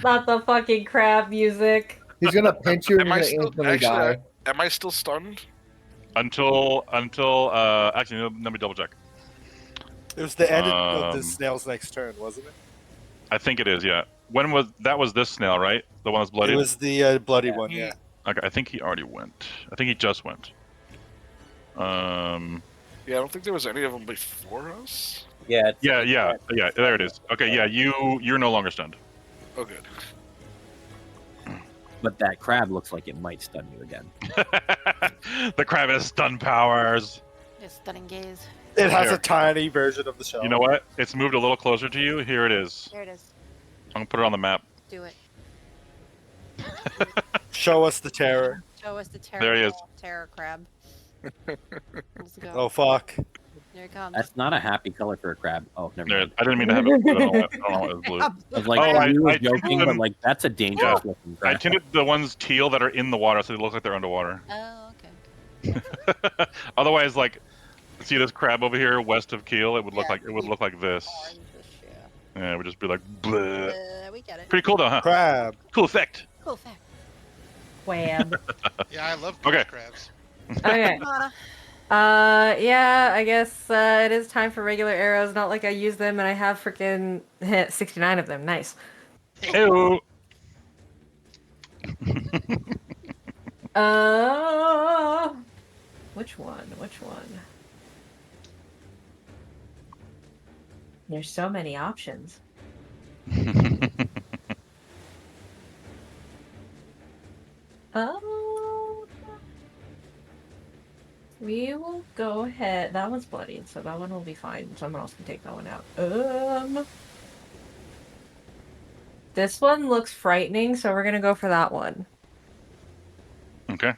Not the fucking crab music. He's gonna pinch you and Am you're I gonna still instantly actually? die. Am I still stunned? Until actually let me double check. It was the end of the Um, snail's next turn, wasn't it? I think it is, yeah. When was this snail, right? The one that's bloody? It was the bloody one, yeah. Okay, I think he already went. I think he just went. Yeah, I don't think there was any of them before us. Yeah, Yeah. There it is. Okay, yeah, you're no longer stunned. Oh, good. But that crab looks like it might stun you again. The crab has stun powers. Just stunning gaze. It has Here. a tiny version of the shell. You know what? It's moved a little closer to you. Here it is. There it is. I'm gonna put it on the map. Do it. Show us the terror. Show us the There he is. terror crab. Let's go. Oh fuck. Here it comes. That's not a happy color for a crab. Oh, never There, mind. I didn't mean to have it blue. I don't know why it was blue. I was like, Oh, you were I joking, tinted but them- like that's a dangerous looking I crab. tinted the ones teal that are in the water, so they look like they're underwater. Oh, okay. Otherwise, like, see this crab over here west of Keel? It would look like this. Yeah, it would just be like, bleh. We get it. Pretty cool though, huh? Crab. Cool effect. Cool fact. Wham. Yeah, I love Okay. crabs. Okay. Yeah, I guess it is time for regular arrows. Not like I use them and I have freaking hit 69 of them. Nice. Hey-o. Which one? Which one? There's so many options. We will go ahead. That one's bloodied, so that one will be fine. Someone else can take that one out. This one looks frightening, so we're gonna go for that one. Okay.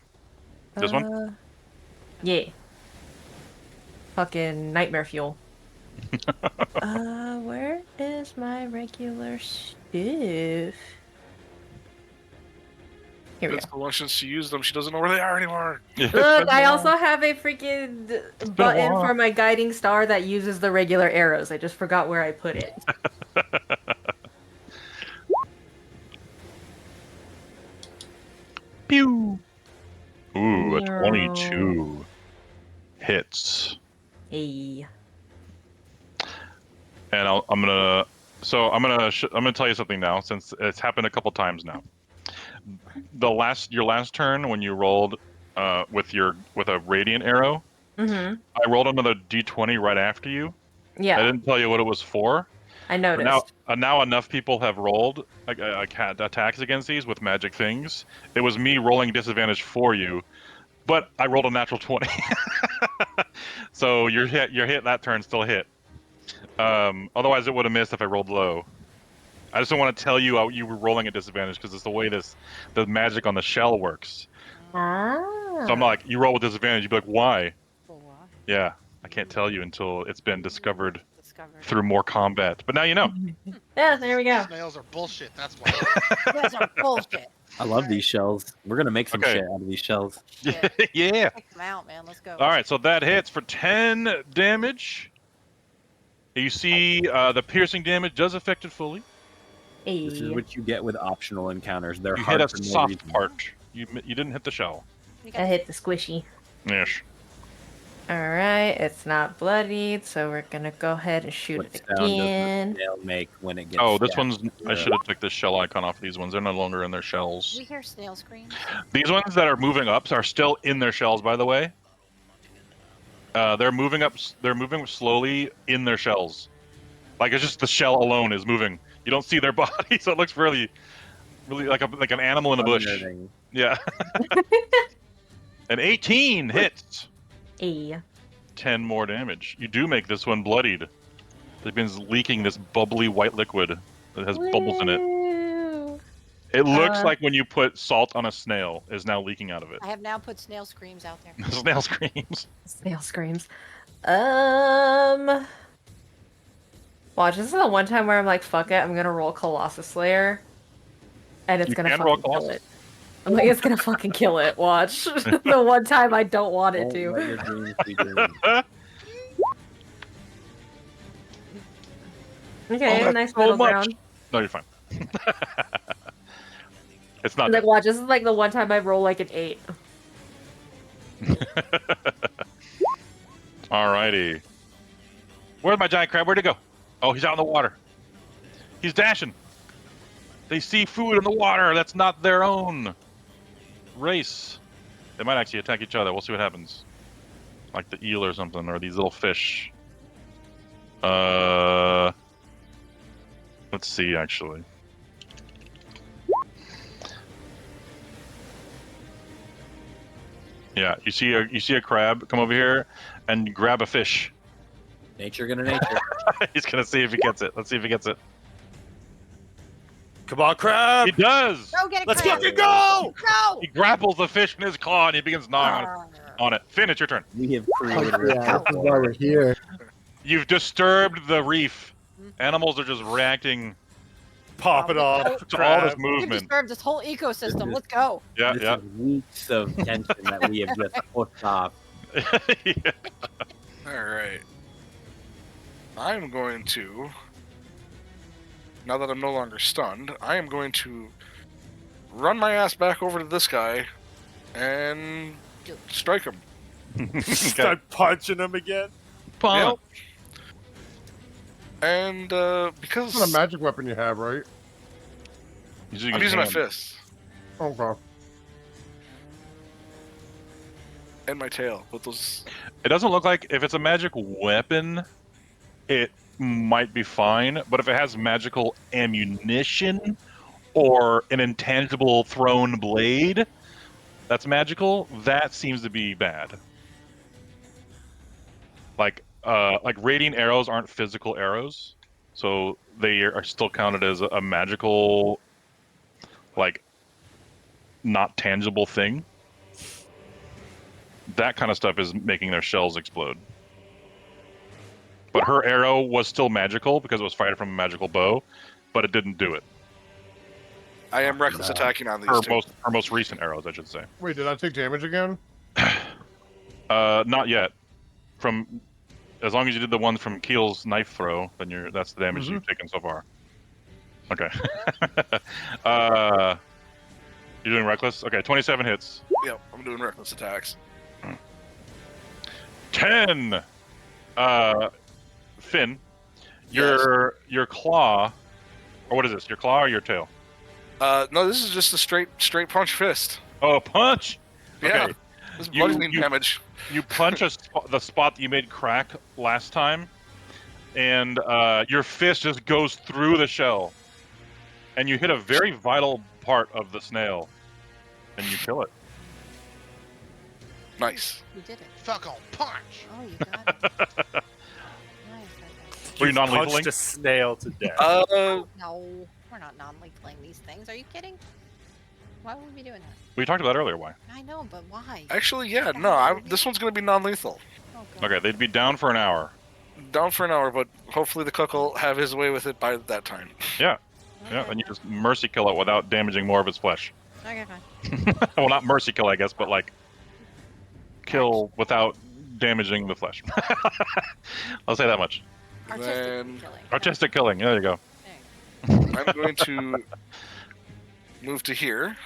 This one? Yeah. Fucking nightmare fuel. Where is my regular stuff? Here we It's go. so long since she used them, she doesn't know where they are anymore. Look, I also have a freaking button while. for my guiding star that uses the regular arrows. I just forgot where I put it. Pew. Ooh, a 22 hits. Hey. And I'm gonna tell you something now, since it's happened a couple times now. Your last turn when you rolled with a radiant arrow, Mm-hmm. I rolled another d20 right after you. Yeah. I didn't tell you what it was for. I But noticed. now enough people have rolled attacks against these with magic things. It was me rolling disadvantage for you, but I rolled a natural 20. So your hit that turn still hit. Otherwise, it would have missed if I rolled low. I just don't want to tell you you were rolling at disadvantage because it's the way the magic on the shell works. Ah. So I'm like, you roll with disadvantage. You'd be like, why? Yeah, I can't tell you until it's been discovered through more combat. But now you know. Yeah, there we go. Snails are bullshit. That's why. Snails are bullshit. I love these shells. We're gonna make some Okay. shit out of these shells. Yeah. Check them out, man. Let's go. All right, so that hits for 10 damage. You see the piercing damage does affect it fully. This is what you get with optional encounters. They're You hard hit a for no soft reason. part. You didn't hit the shell. I hit the squishy. Yes. Alright, it's not bloodied, so we're gonna go ahead and shoot What it sound does the again. snail make when it gets Oh, this stabbed? one's. I should have took this shell icon off these ones. They're no longer in their shells. We hear snail screams. These ones that are moving up are still in their shells, by the way. They're moving up. They're moving slowly in their shells. Like it's just the shell alone is moving. You don't see their body, so it looks really like an animal in a bush. Unnerving. Yeah. An 18 hits. 10 more damage. You do make this one bloodied. They've been leaking this bubbly white liquid that has bubbles in it. It looks like when you put salt on a snail is now leaking out of it. I have now put snail screams out there. Snail screams. Snail screams. Watch, this is the one time where I'm like, fuck it, I'm gonna roll Colossus Slayer. And it's You gonna can roll fucking kill Colossus. it. I'm like, it's gonna fucking kill it, watch. The one time I don't want it Don't let your to. dreams be dreams. Okay, that's nice so middle much. ground. No, you're fine. It's not. Like, watch, this is like the one time I roll like an 8. Alrighty. Where's my giant crab? Where'd he go? Oh, he's out in the water. He's dashing. They see food in the water that's not their own race. They might actually attack each other. We'll see what happens. like the eel or something, or these little fish. Let's see, actually. Yeah, you see a crab, come over here and grab a fish. Nature gonna nature. He's gonna see if he gets it. Let's see if he gets it. Come on, crab! He does! Go get it, Let's crab. fucking go! Go! He grapples the fish in his claw and he begins gnawing on it. Finn, it's your turn. We have Oh, created a yeah, this is why we're here. You've disturbed the reef. Animals are just reacting Pop it off. to all this crab. We've movement. disturbed this whole ecosystem. Let's go. Yeah, This yeah. is weeks of tension that we have just pushed off. Yeah. All right. I'm going to. Now that I'm no longer stunned, I am going to run my ass back over to this guy and strike him. Start punching him again. Punch. Yep. And because It's not a magic weapon you have, right? I'm using my fist Okay. and my tail with those. It doesn't look like if it's a magic weapon, it might be fine. But if it has magical ammunition or an intangible thrown blade that's magical, that seems to be bad. Like radiant arrows aren't physical arrows, so they are still counted as a magical, like, not tangible thing. That kind of stuff is making their shells explode. But her arrow was still magical because it was fired from a magical bow, but it didn't do it. I am reckless attacking on these Her two. most recent arrows, I should say. Wait, did I take damage again? Not yet. From as long as you did the one from Keel's knife throw, then that's the damage you've taken so far. Okay. You're doing reckless? Okay, 27 hits. Yep, I'm doing reckless attacks. 10! Finn, your claw, or what is this? Your claw or your tail? No, this is just a straight punch fist. Oh, a punch? Yeah. Okay. This is bludgeoning damage. You punch the spot that you made crack last time, and your fist just goes through the shell, and you hit a very vital part of the snail, and you kill it. Nice. You did it. Fuck on punch. Oh, you got it. Nice. Were you Punched non-lethaling? a snail to death. No, we're not non-lethaling these things. Are you kidding? Why would we be doing that? We talked about earlier why. I know, but why? Actually, yeah, no, this one's going to be non-lethal. Okay, they'd be down for an hour. Down for an hour, but hopefully the cook will have his way with it by that time. Yeah. Yeah, and you just mercy kill it without damaging more of its flesh. Okay, fine. Well, not mercy kill, I guess, but like kill without damaging the flesh. I'll say that much. Then Artistic killing. There you go. I'm going to move to here.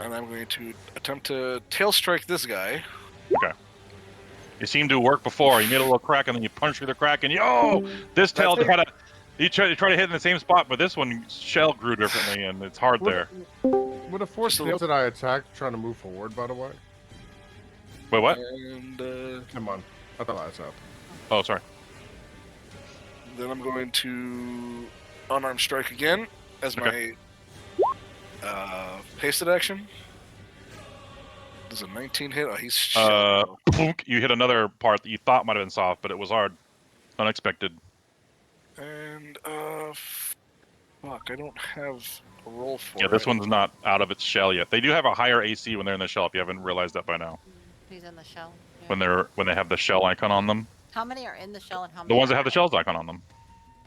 And I'm going to attempt to tail strike this guy. Okay. You seemed to work before. You made a little crack, and then you punch through the crack, and this tail had a. You try to hit in the same spot, but this one shell grew differently, and it's hard there. With a force field that I attacked, trying to move forward, by the way. Wait, what? And come on, I thought that's up. Oh, sorry. Then I'm going to unarmed strike again as my hasted action. Does a 19 hit? Oh, he's shell. Plunk, you hit another part that you thought might have been soft, but it was hard. Unexpected. And fuck, I don't have a roll for it. Yeah, this one's not out of its shell yet. They do have a higher AC when they're in the shell. If you haven't realized that by now, He's in the shell. when they have the shell icon on them, How many are in the shell and how many? the ones that are have the shells icon on them.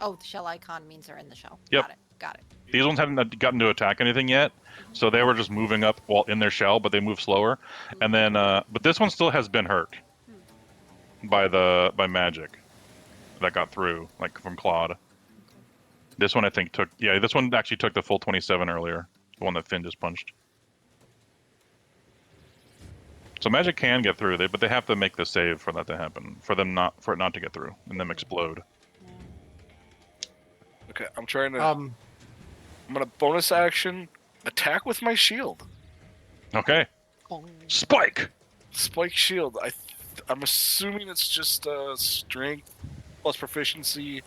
Oh, the shell icon means they're in the shell. Yep. Got it. These ones haven't gotten to attack anything yet, so they were just moving up while in their shell, but they move slower. And then, but this one still has been hurt by magic that got through, like from Claude. This one I think took, this one actually took the full 27 earlier, the one that Finn just punched. So magic can get through, but they have to make the save for that to happen, for it not to get through and them explode. Okay, I'm trying to. I'm gonna bonus action attack with my shield. Okay. Spike. Spike shield. I'm assuming it's just strength plus proficiency.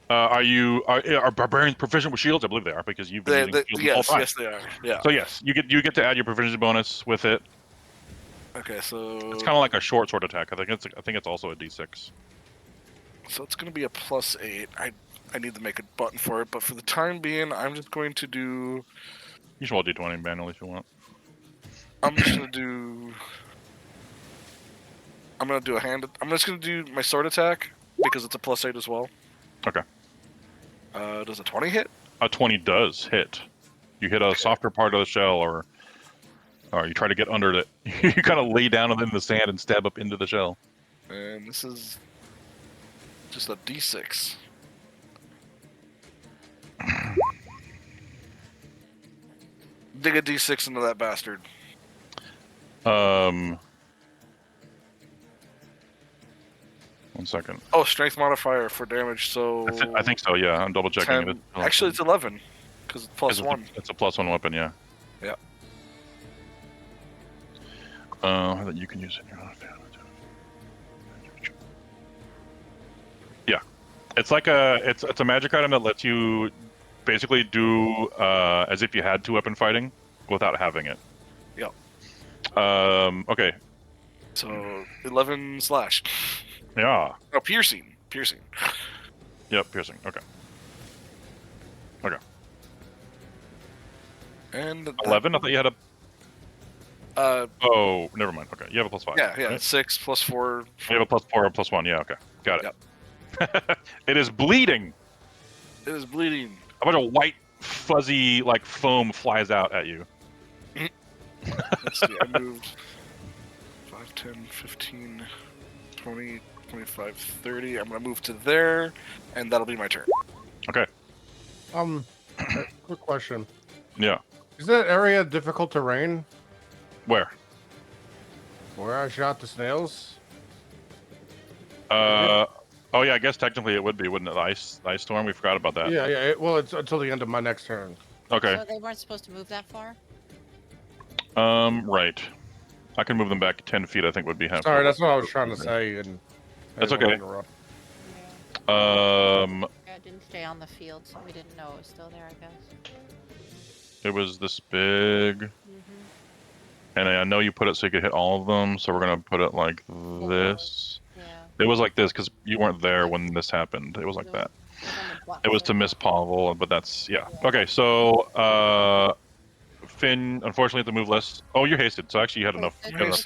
Are barbarians proficient with shields? I believe they are because you've been using shields the whole time. Yes, they are. Yeah. So yes, you get to add your proficiency bonus with it. Okay, so It's kind of like a short sword attack. I think it's also a d6. So it's going to be a +8. I need to make a button for it, but for the time being, I'm just going to do. You should roll d20 manually if you want. I'm just going to do. I'm going to do a hand. I'm just going to do my sword attack because it's a +8 as well. Okay. Does a 20 hit? A 20 does hit. You hit a softer part of the shell, or you try to get under it. You kind of lay down in the sand and stab up into the shell. And this is just a d6. Dig a d6 into that bastard. One second. Oh, strength modifier for damage. So I think so. Yeah, I'm double checking 10. it. Actually, it's 11 because it's +1. It's a +1 weapon. Yeah. Yeah. That you can use in your own family. Yeah, it's like it's a magic item that lets you basically do as if you had 2-weapon fighting without having it. Yep. Okay. So 11 slash. Yeah. Oh, piercing. Yep, piercing. Okay. Okay. And 11. I thought you had a. Oh, never mind. Okay, you have a +5. Yeah, right? 6 +4. You have a +4 or +1. Yeah. Okay, got it. Yep. It is bleeding. It is bleeding. A bunch of white, fuzzy, like foam flies out at you. Let's see, I moved 5, 10, 15, 20, 25, 30. I'm going to move to there, and that'll be my turn. Okay. Quick question. Yeah. Is that area difficult terrain? Where? Where I shot the snails? Oh yeah, I guess technically it would be, wouldn't it? The ice storm. We forgot about that. Yeah. Well, it's until the end of my next turn. Okay. So they weren't supposed to move that far? Right. I can move them back 10 feet. I think would be half. Sorry, that's what I was trying to say. And That's okay. Yeah, it didn't stay on the field, so we didn't know it was still there, I guess. It was this big, and I know you put it so you could hit all of them. So we're gonna put it like this. Yeah. It was like this because you weren't there when this happened. It was like that. It was to Miss Pavel, but that's yeah. Okay, so Finn, unfortunately, at the move list. Oh, you're hasted, so actually you had enough. You had enough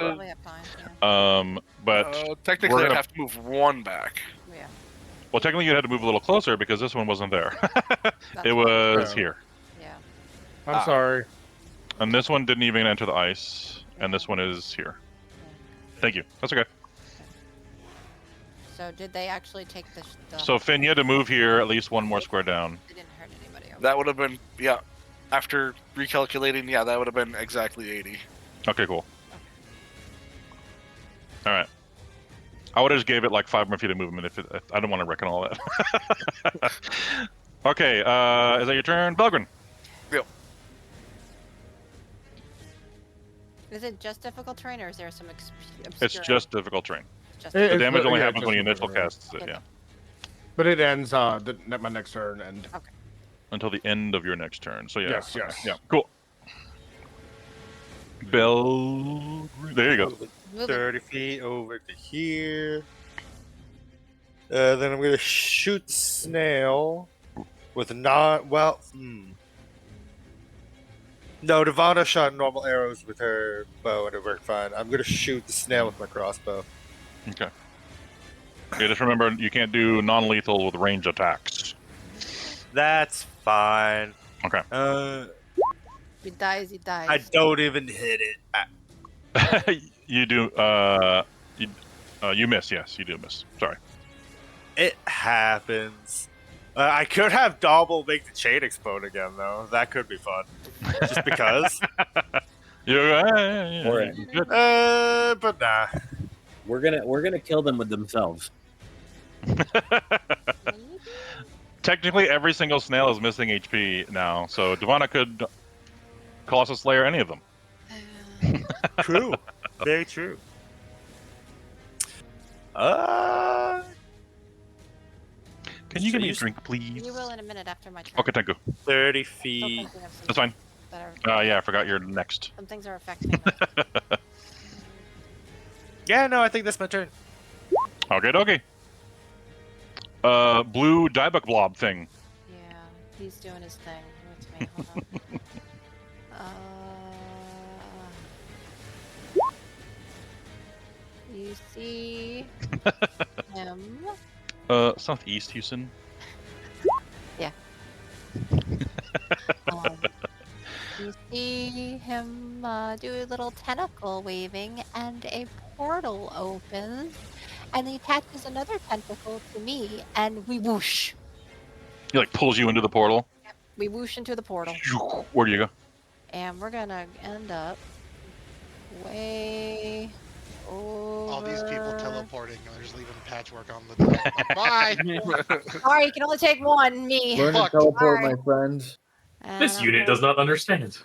time. But technically, I'd have to move 1 back. Yeah. Well, technically, you had to move a little closer because this one wasn't there. It was here. Yeah. I'm sorry. And this one didn't even enter the ice, and this one is here. Thank you. That's okay. So did they actually take the So Finn, you had to move here at least 1 more square down. They didn't hurt anybody. That would have been, yeah. After recalculating, yeah, that would have been exactly 80. Okay, cool. All right. I would have just gave it like 5 more feet of movement if I don't want to reckon all that. Okay, is that your turn, Belgrin? Yep. Is it just difficult terrain, or is there some obscure? It's just difficult terrain. Just The It's- damage only yeah, happens just when you initial difficult casts it, yeah. But it ends my next turn, and Okay. Until the end of your next turn. So yeah. Yes, yes. Yeah, cool. There you go. Move it. 30 feet over to here. Then I'm gonna shoot the snail with not well. No, Devana shot normal arrows with her bow and it worked fine. I'm gonna shoot the snail with my crossbow. Okay. Yeah, just remember you can't do non-lethal with range attacks. That's fine. Okay. If he dies, he dies. I don't even hit it. You do. You miss. Yes, you do miss. Sorry. It happens. I could have Dobble make the chain explode again, though. That could be fun. Just because. But nah. We're gonna kill them with themselves. Technically, every single snail is missing HP now, so Devana could Colossus Slayer any of them. True. Very true. Can you give me a use drink, please? You will in a minute after my turn. Okay, thank you. 30 I'm still feet. thinking of some That's fine. things that are Yeah, I forgot you're next. some things are affecting me. Yeah, no, I think that's my turn. Okay, okay. Blue dieback blob thing. Yeah, he's doing his thing with me. Hold on. You see him? Southeast Houston. Yeah. You see him do a little tentacle waving, and a portal opens, and he attaches another tentacle to me, and we whoosh. He like pulls you into the portal. We whoosh into the portal. Where do you go? And we're gonna end up way over. All these people teleporting, and they're just leaving patchwork on the deck. Bye. Sorry, you can only take one. Me. Learn to teleport, my friend. This unit does not understand.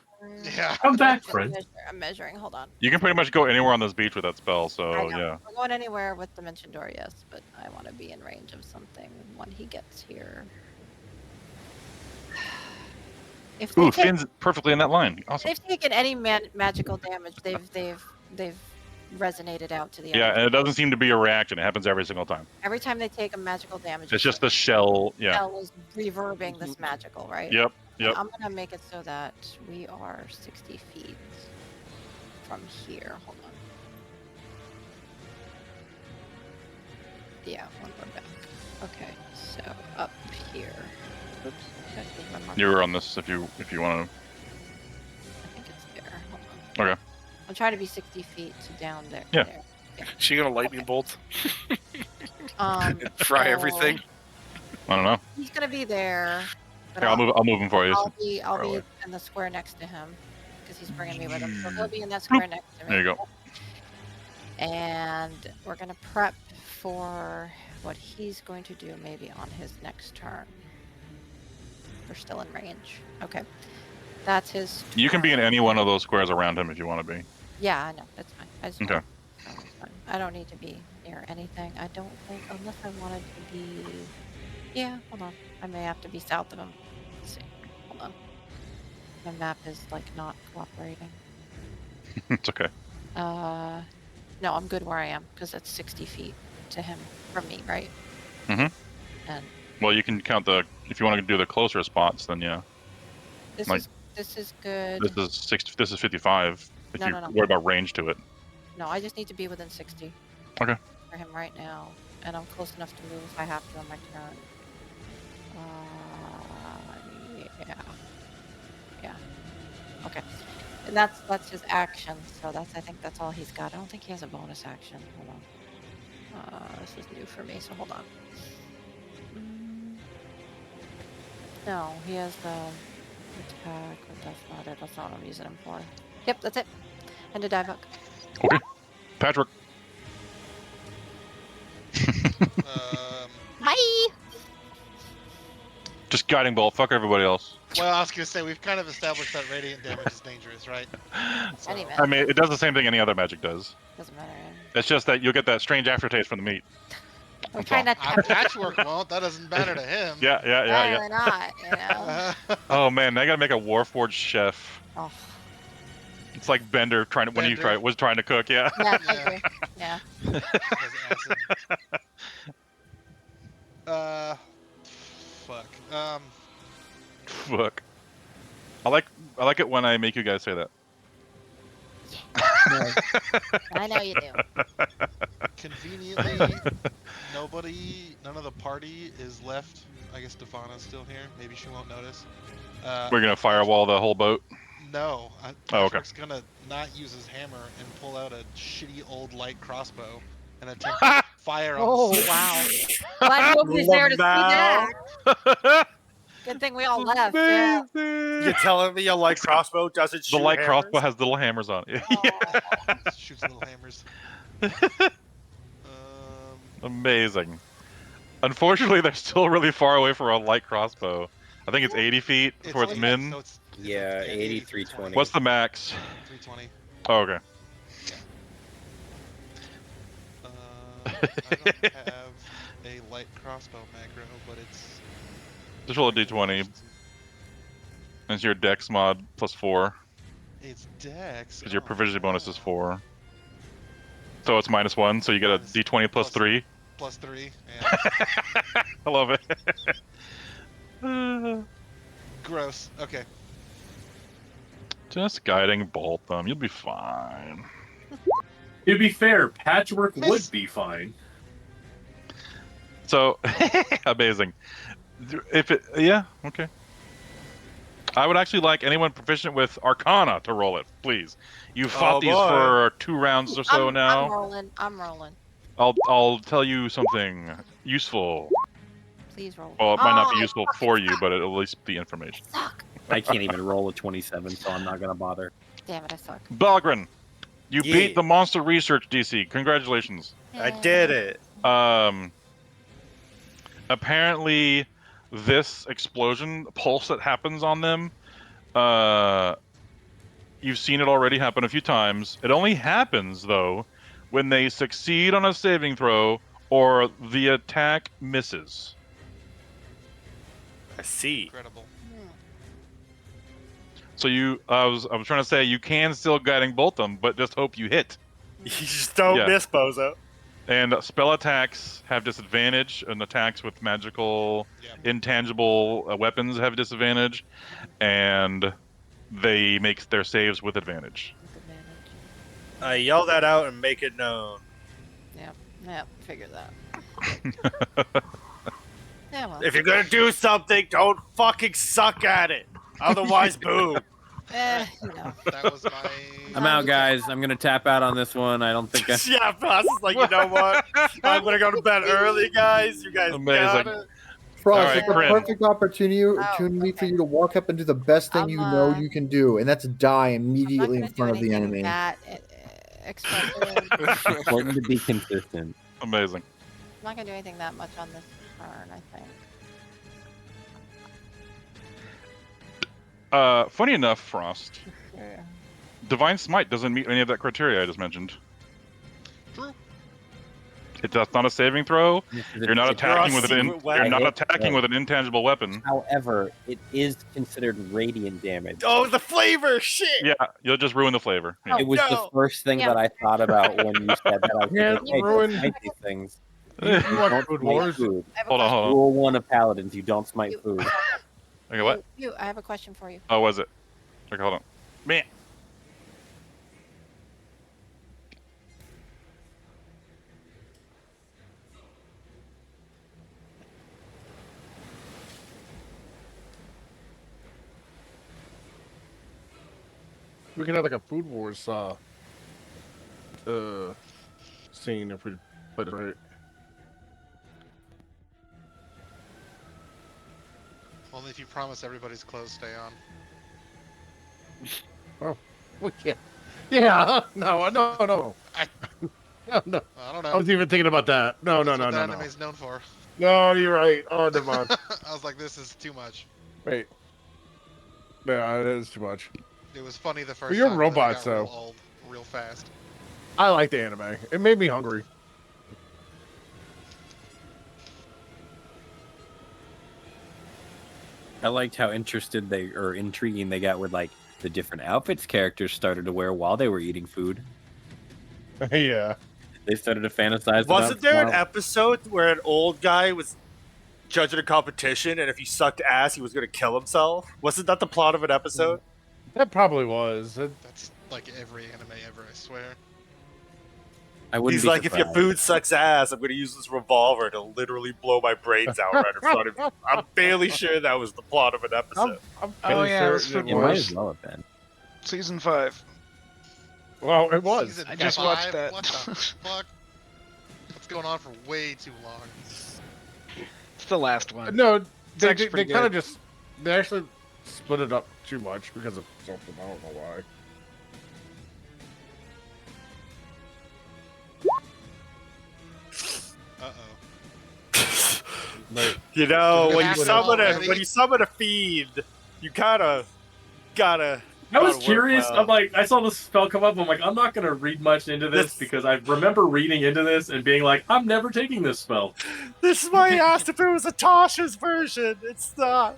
Yeah. Come back, friend. I'm measuring. Hold on. You can pretty much go anywhere on this beach with that spell, I so know. yeah. We're going anywhere with Dimension Door, yes, but I want to be in range of something when he gets here. If Ooh, they take, Finn's perfectly in that line. Awesome. they've taken any magical damage, they've resonated out to the Yeah, other. and it doesn't seem to be a reaction. It happens every single time. Every time they take a magical damage, It's just the shell. Yeah. shell is reverbing this magical, right? Yep. And Yep. I'm gonna make it so that we are 60 feet from here. Hold on. Yeah, one more back. Okay, so up here. Oops. That was my marker. You're on this if you want to. I think it's there. Hold on. Okay. I'm trying to be 60 feet to down there. Yeah. There. Yeah. She gonna lightning bolt? so Fry everything? I don't know. He's gonna be there. But Here, I'll move him for you. I'll Throw be it. in the square next to him because he's bringing me with him. So he'll be in that square next to me. There you go. And we're gonna prep for what he's going to do maybe on his next turn. We're still in range. Okay. That's his You can be in any one of those squares around him if you want to be. Yeah, I know. That's fine. I just Okay. That's fine. I don't need to be near anything. I don't think, unless I wanted to be. Yeah, hold on. I may have to be south of him. Let's see. Hold on. My map is like not cooperating. It's okay. No, I'm good where I am because it's 60 feet to him from me, right? Mhm. And Well, you can count the if you want to do the closer spots, then yeah. this Like- is good. This is 60. This is 55. If No, you no, no. worry about range to it. No, I just need to be within 60. Okay. For him right now, and I'm close enough to move if I have to on my turn. Yeah. Yeah. Okay. And that's his action. So I think that's all he's got. I don't think he has a bonus action. Hold on. This is new for me. So hold on. No, he has the attack, but that's not it. That's not what I'm using him for. Yep, that's it. And a dive hook. Okay. Patrick. Bye. Just guiding bolt. Fuck everybody else. Well, I was gonna say we've kind of established that radiant damage is dangerous, right? Any I mean, it does the same thing any other magic does. Doesn't matter. It's just that you'll get that strange aftertaste from the meat. We're trying not to have Patchwork won't. That doesn't matter to him. Yeah. Apparently not, you know. Oh man, I gotta make a Warforged chef. Oh. It's like Bender trying to when he was trying to cook. Yeah. Yeah, I agree. Yeah. Fuck. Fuck. I like it when I make you guys say that. I know you do. Conveniently, none of the party is left. I guess Devana's still here. Maybe she won't notice. We're gonna firewall the whole boat. No. Oh, okay. Patrick's gonna not use his hammer and pull out a shitty old light crossbow and attempt to fire on Oh, the sea. wow. Glad nobody's there to see that. Good thing we all left. Yeah. You're telling me a light crossbow doesn't shoot The light hammers? crossbow has little hammers on it. Shoots little hammers. Amazing. Unfortunately, they're still really far away for a light crossbow. I think it's 80 feet before it's min. Yeah, 80, 320. What's the max? 320. Oh, okay. I don't have a light crossbow macro, but it's Just roll a d20. It's your dex mod +4. it's dex. Because your Oh, proficiency bonus no. is 4. So it's -1, so you get a d20 plus 3. Plus 3, yeah. I love it. Gross. Okay. Just guiding bolt them. You'll be fine. To be fair, Patchwork would be fine. So amazing. If it, yeah, okay. I would actually like anyone proficient with Arcana to roll it, please. You fought these boy. for 2 rounds or so now. I'm rolling. I'll tell you something useful. Please roll. Well, it might not be Oh, useful for you, but it'll at least be information. I can't even roll a 27, so I'm not gonna bother. Damn it, I suck. Belgrin, you Yeah. beat the monster research DC. Congratulations. I did it. Apparently, this explosion pulse that happens on them, you've seen it already happen a few times. It only happens though when they succeed on a saving throw or the attack misses. I see. Incredible. So I was trying to say you can still guiding bolt them, but just hope you hit. You just don't miss, Bozo. And spell attacks have disadvantage, and attacks with magical, intangible weapons have disadvantage, and they make their saves with advantage. I yell that out and make it known. Yep, figure that. Yeah, well. If you're gonna do something, don't fucking suck at it. Otherwise, boom. That was my. I'm out, guys. I'm gonna tap out on this one. I don't think I. Yeah, Frost is like, you know what? I'm gonna go to bed early, guys. You guys got it. Frost, All it's the right, perfect opportunity for you to walk up and do the best thing you know you can do, and that's die immediately in front of the enemy. Important to be consistent. Amazing. I'm not gonna do anything that much on this turn, I think. Funny enough, Frost, Divine Smite doesn't meet any of that criteria I just mentioned. True. That's not a saving throw. You're not attacking with an you're not attacking with an intangible weapon. However, it is considered radiant damage. Oh, the flavor! Shit! Yeah, you'll just ruin the flavor. Yeah. It was the first thing that I thought about when you said that. I was Yeah, thinking, hey, ruin- don't smite these things. You watch Don't Food smite Wars? food. Hold on. Rule 1 of Paladins: you don't smite food. Okay, what? I have a question for you. Oh, was it? Okay, hold on. Man. We could have like a Food Wars scene if we played it right. Only if you promise everybody's clothes stay on. Oh, we can't. Yeah, no. No. I don't know. I was even thinking about that. No. That's what the anime's known for. No, you're right. Oh, never mind. I was like, this is too much. Wait. Yeah, it is too much. It was funny the first But you're time. robots, then it got though. real old, real fast. I like the anime. It made me hungry. I liked how intriguing they got with like the different outfits characters started to wear while they were eating food. Yeah. They started to fantasize. Wasn't about there an tomorrow. episode where an old guy was judging a competition, and if he sucked ass, he was going to kill himself? Wasn't that the plot of an episode? That probably was. That's like every anime ever, I swear. I wouldn't He's be like, if your surprised. food sucks ass, I'm going to use this revolver to literally blow my brains out right in front of you. I'm barely sure that was the plot of an episode. I'm Oh fairly yeah, certain it's Food It might Wars. as well have been. Season 5. Well, it was. Season I just 5? watched that. What the fuck? What's going on for way too long? It's the last one. No, they actually pretty kind of good. just they actually split it up too much because of something. I don't know why. You know, when you Happened summon already? a feed, you kind of gotta I was Gotta work curious. well. I'm like, I saw this spell come up. I'm like, I'm not going to read much into this because I remember reading into this and being like, I'm never taking this spell. This is why he asked if it was a Tasha's version. It's not.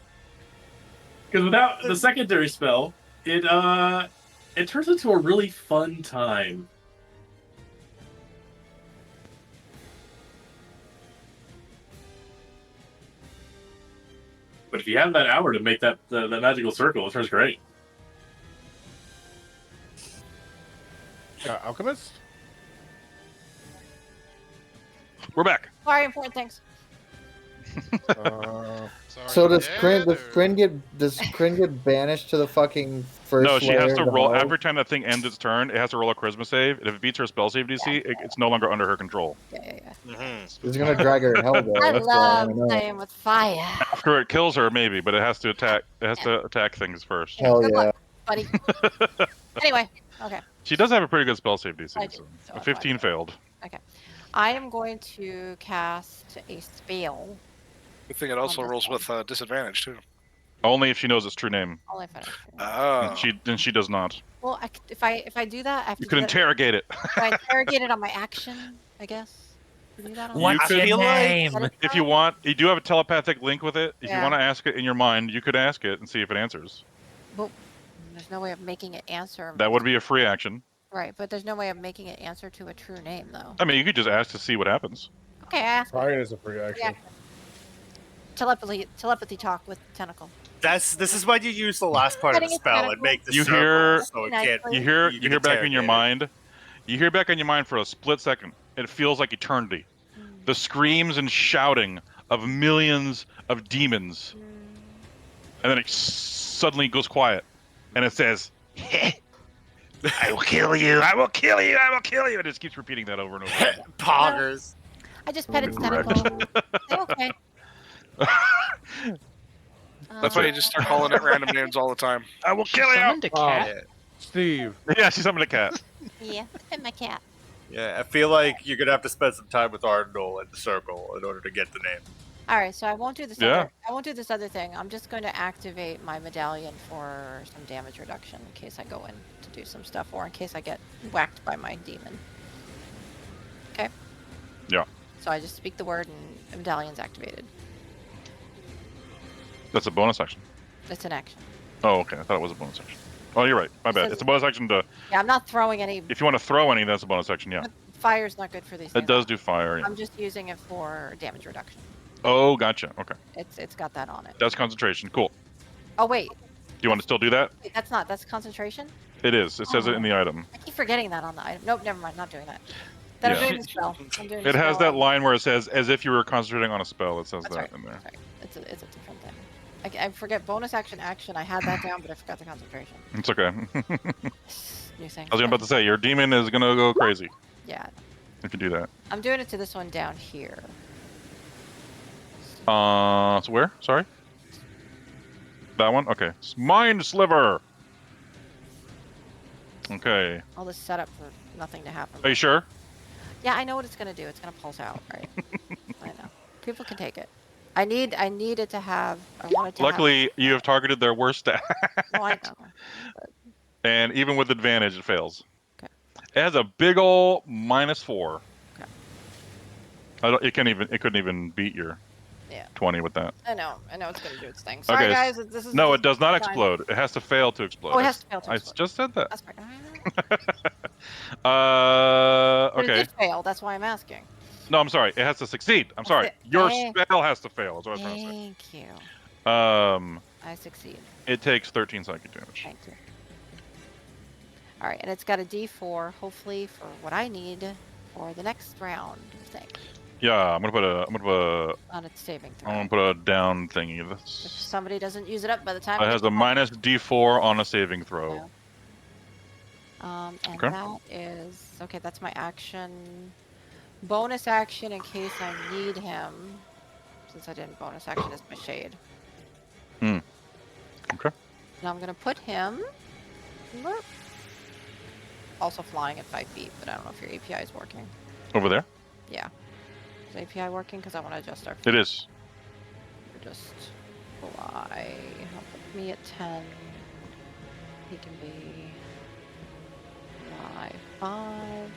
Because without the secondary spell, it turns into a really fun time. But if you have that hour to make that magical circle, it turns great. Alchemist? We're back. Sorry, important things. So does Kryn get banished to the fucking first? No, she has layer to of the roll hole? every time that thing ends its turn. It has to roll a charisma save, and if it beats her spell save DC, it's no longer under her control. Yeah. He's gonna drag her hell though. I That's what I love wanna know. playing with fire. After it kills her, maybe, but it has to attack. It has to attack things first. Hell Good yeah. luck, buddy. Anyway, okay. She does have a pretty good spell save DC. I do, So so a I'm 15 failed. Okay. I am going to cast a spell. Good thing it also rolls with disadvantage too. Only if she knows its true name. Only if I know. Oh. Then she does not. Well, if I do that, I have You to could do that- interrogate it. Do I interrogate it on my action, I guess. Do that on You my could- action? If you want, you do have a telepathic link with it. If you Yeah. want to ask it in your mind, you could ask it and see if it answers. Well, there's no way of making it answer. That would be a free action. Right, but there's no way of making it answer to a true name, though. I mean, you could just ask to see what happens. Okay, I ask. Fire is a free action. Telepathy talk with tentacle. This is when you use the last part of the Setting a spell and tentacle. make the You circle hear, so it can't. you hear can back in your interrogate it. mind. You hear back in your mind for a split second. It feels like eternity. The screams and shouting of millions of demons, and then it suddenly goes quiet, and it says, "I will kill you! I will kill you! I will kill you!" And it just keeps repeating that over and over. Again. Poggers. I just pet its Correct. tentacle. Say okay. That's why you just start calling it random names all the time. I will kill you! Summoned a cat. Steve. Yeah, she summoned a cat. Yeah, pet my cat. Yeah, I feel like you're gonna have to spend some time with Arnold in the circle in order to get the name. All right, so I won't do this. Yeah. I won't do this other thing. I'm just going to activate my medallion for some damage reduction in case I go in to do some stuff, or in case I get whacked by my demon. Okay. Yeah. So I just speak the word, and the medallion's activated. That's a bonus action. It's an action. Oh, okay. I thought it was a bonus action. Oh, you're right. My bad. says- It's a bonus action to. Yeah, I'm not throwing any. If you want to throw any, that's a bonus action. Yeah. Fire's not good for these It things. does do fire. Yeah. I'm just using it for damage reduction. Oh, gotcha. Okay. It's got that on it. That's concentration. Cool. Oh wait, Do you want to still do that? wait, that's concentration. It is. It says it in the item. I keep forgetting that on the item. Nope, never mind. Not doing that. Then Yeah. I'm doing the spell. I'm doing the It has spell. that line where it says, "As if you were concentrating on a spell." It says That's that right. in there. That's right. It's a different thing. I forget bonus action. I had that down, but I forgot the concentration. It's okay. New thing. I was about to say your demon is gonna go crazy Yeah, if you do that. I'm doing it to this one down here. So where? Sorry. That one. Okay. Mind Sliver. Okay. All this setup for nothing to happen. Are you sure? Yeah, I know what it's gonna do. It's gonna pulse out, right? I know. People can take it. I need it to have. I want it to. Luckily, you have targeted their worst stat, Have, no, I know. and even with advantage, it fails. Okay. It has a big ol' -4. Okay. It couldn't even beat your Yeah. 20 with that. I know it's gonna do its thing. Sorry, Okay. guys. This is. No, this it does is not fine. explode. It has to fail to explode. Oh, it has to fail to I explode. just said that. That's right. But it Okay. did fail. That's why I'm asking. No, I'm sorry. It has to succeed. I'm sorry. it. Your Hey. spell has to fail. Is what I was trying to say. Thank you. I succeed. It takes 13 psychic damage. Thank you. All right, and it's got a D4, hopefully for what I need for the next round thing Yeah, I'm gonna put a on its saving throw. I'm gonna put a down thingy. If This somebody doesn't use it up by the time it has a minus D4 on a saving throw. Yeah. And Okay. that is okay. That's my action. Bonus action in case I need him, since I didn't bonus action is my shade. Okay. Now I'm gonna put him. Whoop. Also flying at 5 feet, but I don't know if your API is working. Over there. Yeah. Is API working? Because I want to adjust our. It is. Just fly. I'll put me at 10. he can be fly 5. And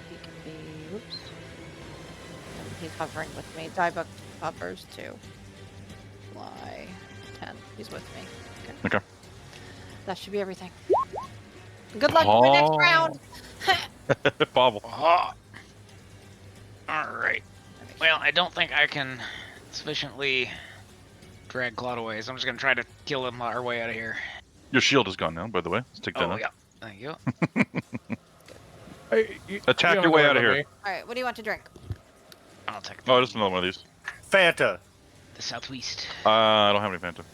he can be, oops. And he's hovering with me. Diebuck hovers too. Fly 10. He's with me. Okay. That should be everything. Good luck for the next round. Pavel. Oh. All right. Well, I don't think I can sufficiently drag Claude away, so I'm just gonna try to kill him our way out of here. Your shield is gone now, by the way. Let's take that Oh out. yeah, thank you. Hey, Attack you your don't way have out to of worry here. about me. All right, what do you want to drink? I'll take Oh, just another one of these. Fanta. the southwest. I don't have any Phantom.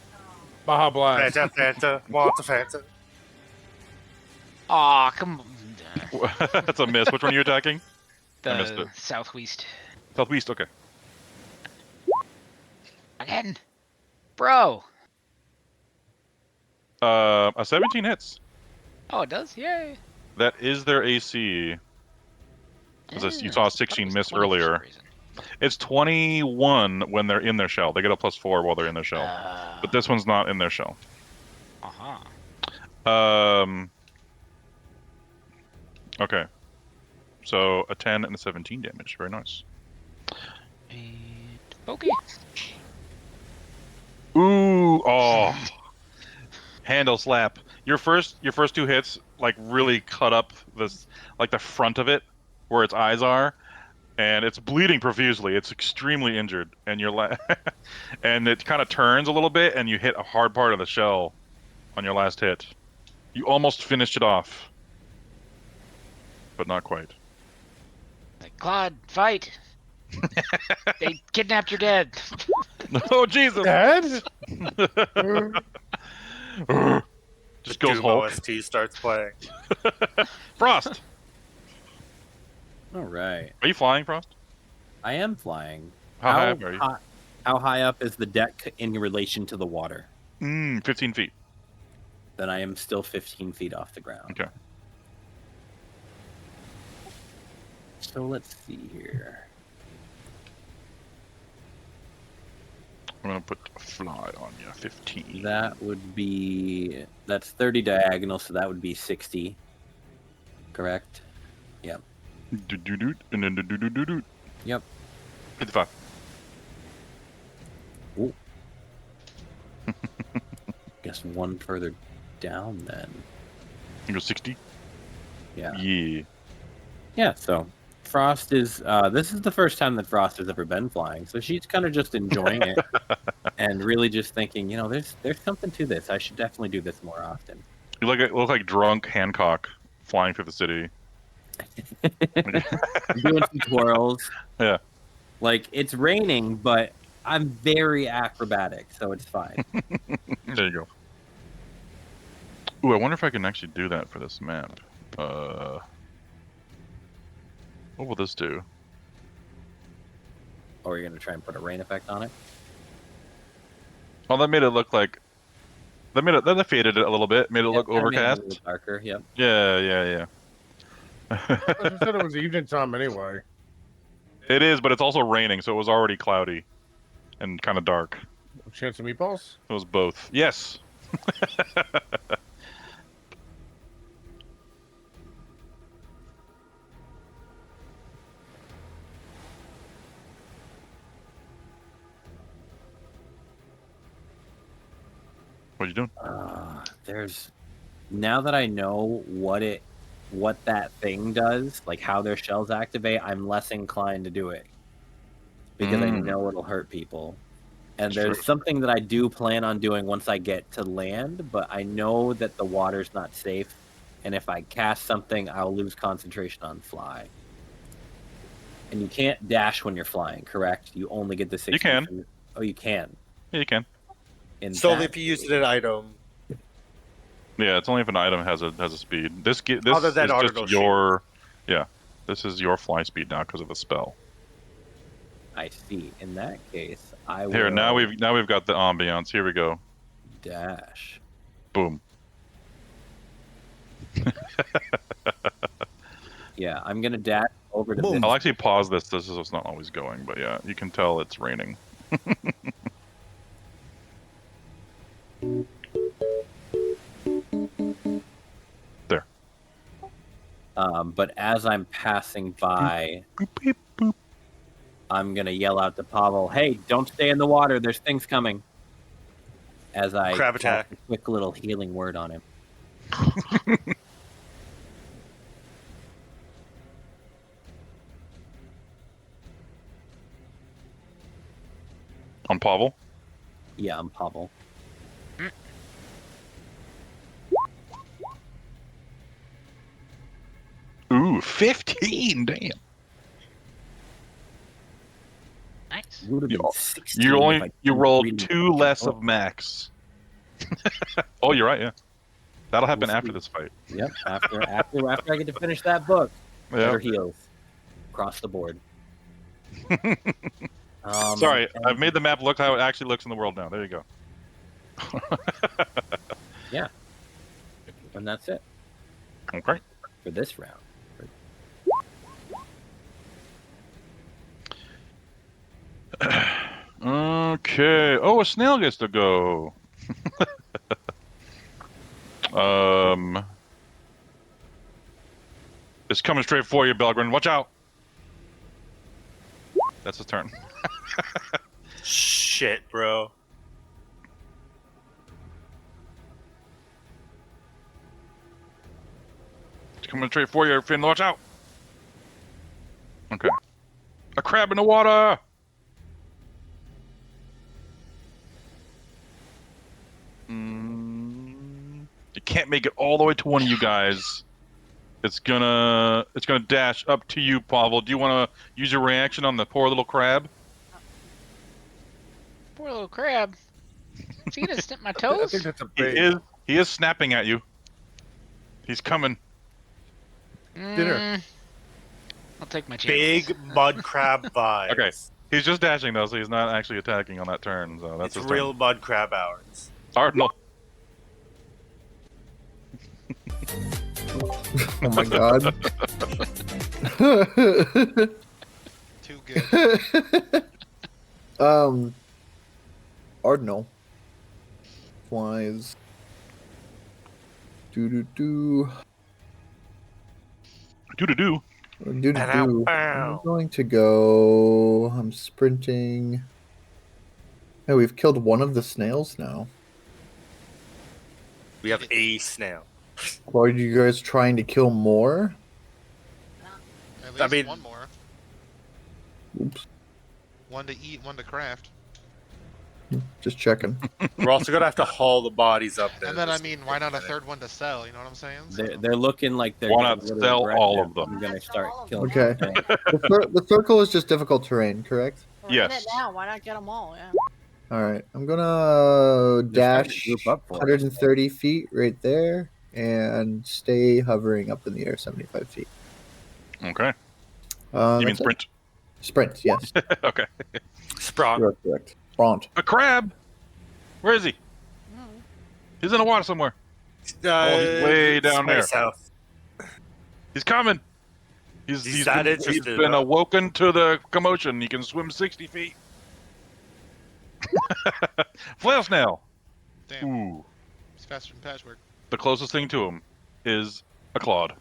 Baja Blast. Fanta. Want the Fanta. Aw, come on. That's a miss. Which one are you attacking? I missed The it. southwest. Southwest, okay. Again. Bro. A 17 hits. Oh, it does? Yay. That is their AC. Because you saw a 16 miss 20 for some earlier. reason. It's 21 when they're in their shell. They get a +4 while they're in their shell. But this one's not in their shell. Okay. So a 10 and a 17 damage. Very nice. And okay. Ooh, oh. Handle slap. Your first 2 hits like really cut up this like the front of it where its eyes are, and it's bleeding profusely. It's extremely injured, and and it kind of turns a little bit, and you hit a hard part of the shell on your last hit. You almost finished it off, but not quite. Like, Claude, fight. They kidnapped your dad. Oh Jesus! Dad? Just goes Doom Hulk. OST starts playing. Frost. All right. Are you flying, Frost? I am flying. How high up are you? How high up is the deck in relation to the water? 15 feet. Then I am still 15 feet off the ground. Okay. So let's see here. I'm gonna put a fly on you. 15. That would be, that's 30 diagonal, so that would be 60. Correct? Yep. Do-do-do, and then do-do-do-do-do. Yep. 55. Ooh. Guess one further down then. You go 60? Yeah. Yeah. Yeah, so Frost is, this is the first time that Frost has ever been flying, so she's kind of just enjoying it and really just thinking, you know, there's something to this. I should definitely do this more often. You look like drunk Hancock flying through the city. I'm doing some twirls. Yeah. Like, it's raining, but I'm very acrobatic, so it's fine. There you go. Ooh, I wonder if I can actually do that for this map. What will this do? Or are you going to try and put a rain effect on it? Oh, that made it look like... That faded it a little bit. Made it look Yep, I made it a overcast. little darker, yep. Yeah. I said it was evening time anyway. It is, but it's also raining, so it was already cloudy and kind of dark. Chance of meatballs? It was both. Yes. What are you doing? There's, now that I know what that thing does, like how their shells activate, I'm less inclined to do it because I know it'll hurt people. And there's something that I do plan on doing once I get to land, but I know that the water's not safe, and if I cast something, I'll lose concentration on fly. And you can't dash when you're flying, correct? You only get the 60. You can. Oh, you can. Yeah, you can. It's only if you use it in an item. Yeah, it's only if an item has a speed. This Other than is Article just your this is your fly speed now because of a spell. I see. In that case, I will. Here now we've got the ambiance. Here we go. Dash. Boom. Yeah, I'm gonna dash over to this. I'll actually pause this. This is what's not always going, but yeah, you can tell it's raining. but as I'm passing by, I'm gonna yell out to Pavel, "Hey, don't stay in the water. There's things coming." As I Crab cast attack. a quick little healing word on him. On Pavel? Yeah, I'm Pavel. Ooh, 15. Damn. Nice. Would have You, been 16 you if I didn't rolled really 2 less Oh. of max. Oh, you're right. Yeah, that'll happen We'll after see. this fight. Yep. After I get to finish that book, better Yeah. heals across the board. Sorry, and- I've made the map look how it actually looks in the world now. There you go. Yeah. And that's it Okay. for this round. Okay. Oh, a snail gets to go. It's coming straight for you, Belgrin. Watch out. That's his turn. Shit, bro. It's coming straight for you, Finn. Watch out. Okay. A crab in the water. It can't make it all the way to one of you guys. It's gonna dash up to you, Pavel. Do you want to use your reaction on the poor little crab? Poor little crab. Is he gonna snip my I toes? think that's a He big is snapping at you. He's coming. dinner. I'll take my chances. Big mud crab vibes. Okay. He's just dashing though, so he's not actually attacking on that turn. So that's It's his real turn. mud crab hours. Arsenal. Oh my god. Too good. Ordinal flies. Do. Do. I'm going to go. I'm sprinting. Oh, we've killed one of the snails now. We have a snail. Or are you guys trying to kill more? At least I mean- one more. Oops. One to eat, one to craft. Just checking. We're also gonna have to haul the bodies up there. And then, I mean, why not a third one to sell? You know what I'm saying? They're looking like they're Why getting not a little sell aggressive. all of them? I'm gonna start killing. Okay. them. The circle is just difficult terrain, correct? We're in Yes. it now. Why not get them all? Yeah. All right. I'm gonna They're starting dash to group up for us. 130 feet right there and stay hovering up in the air 75 feet. Okay. You mean That's it. sprint? Sprint, yes. Okay. Spront. You are correct. Sprint. A crab. Where is he? He's in the water somewhere. He's way down there. South. He's coming. He's He's that been, interested, he's been huh? awoken to the commotion. He can swim 60 feet. Flail snail. Damn. Ooh. It's faster than patchwork. The closest thing to him is a Claude.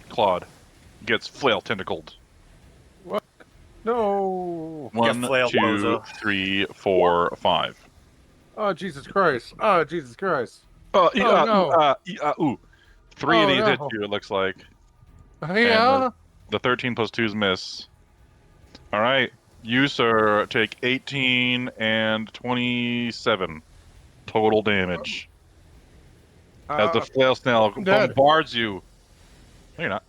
Claude gets flail tentacled. No. One, flail, 2, bozo. 3, 4, 5. Oh Jesus Christ! Oh Jesus Christ! Oh, no. ooh. 3 of Oh, these hit no. you, it looks like. Yeah. The 13 plus 2s miss. All right. You, sir, take 18 and 27 total damage. As the flail snail I'm dead. bombards you. No, you're not.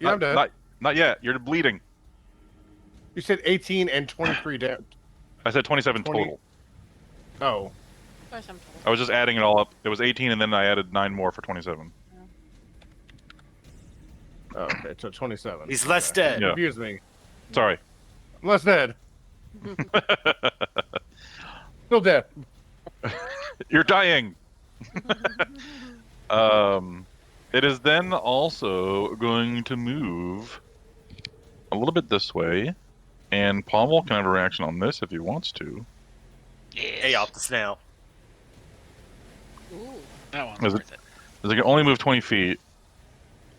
Yeah, I'm dead. Not yet. You're bleeding. You said 18 and 23 damage. I said 27 20. total. Oh. I was just adding it all up. It was 18, and then I added 9 more for 27. Oh, okay, so 27. He's less Okay. dead. Yeah. Confuse me. Sorry. I'm less dead. Still dead. You're dying. It is then also going to move a little bit this way, and Pavel can have a reaction on this if he wants to. Hey, off the snail. That one's Is worth it. As it can only move 20 feet,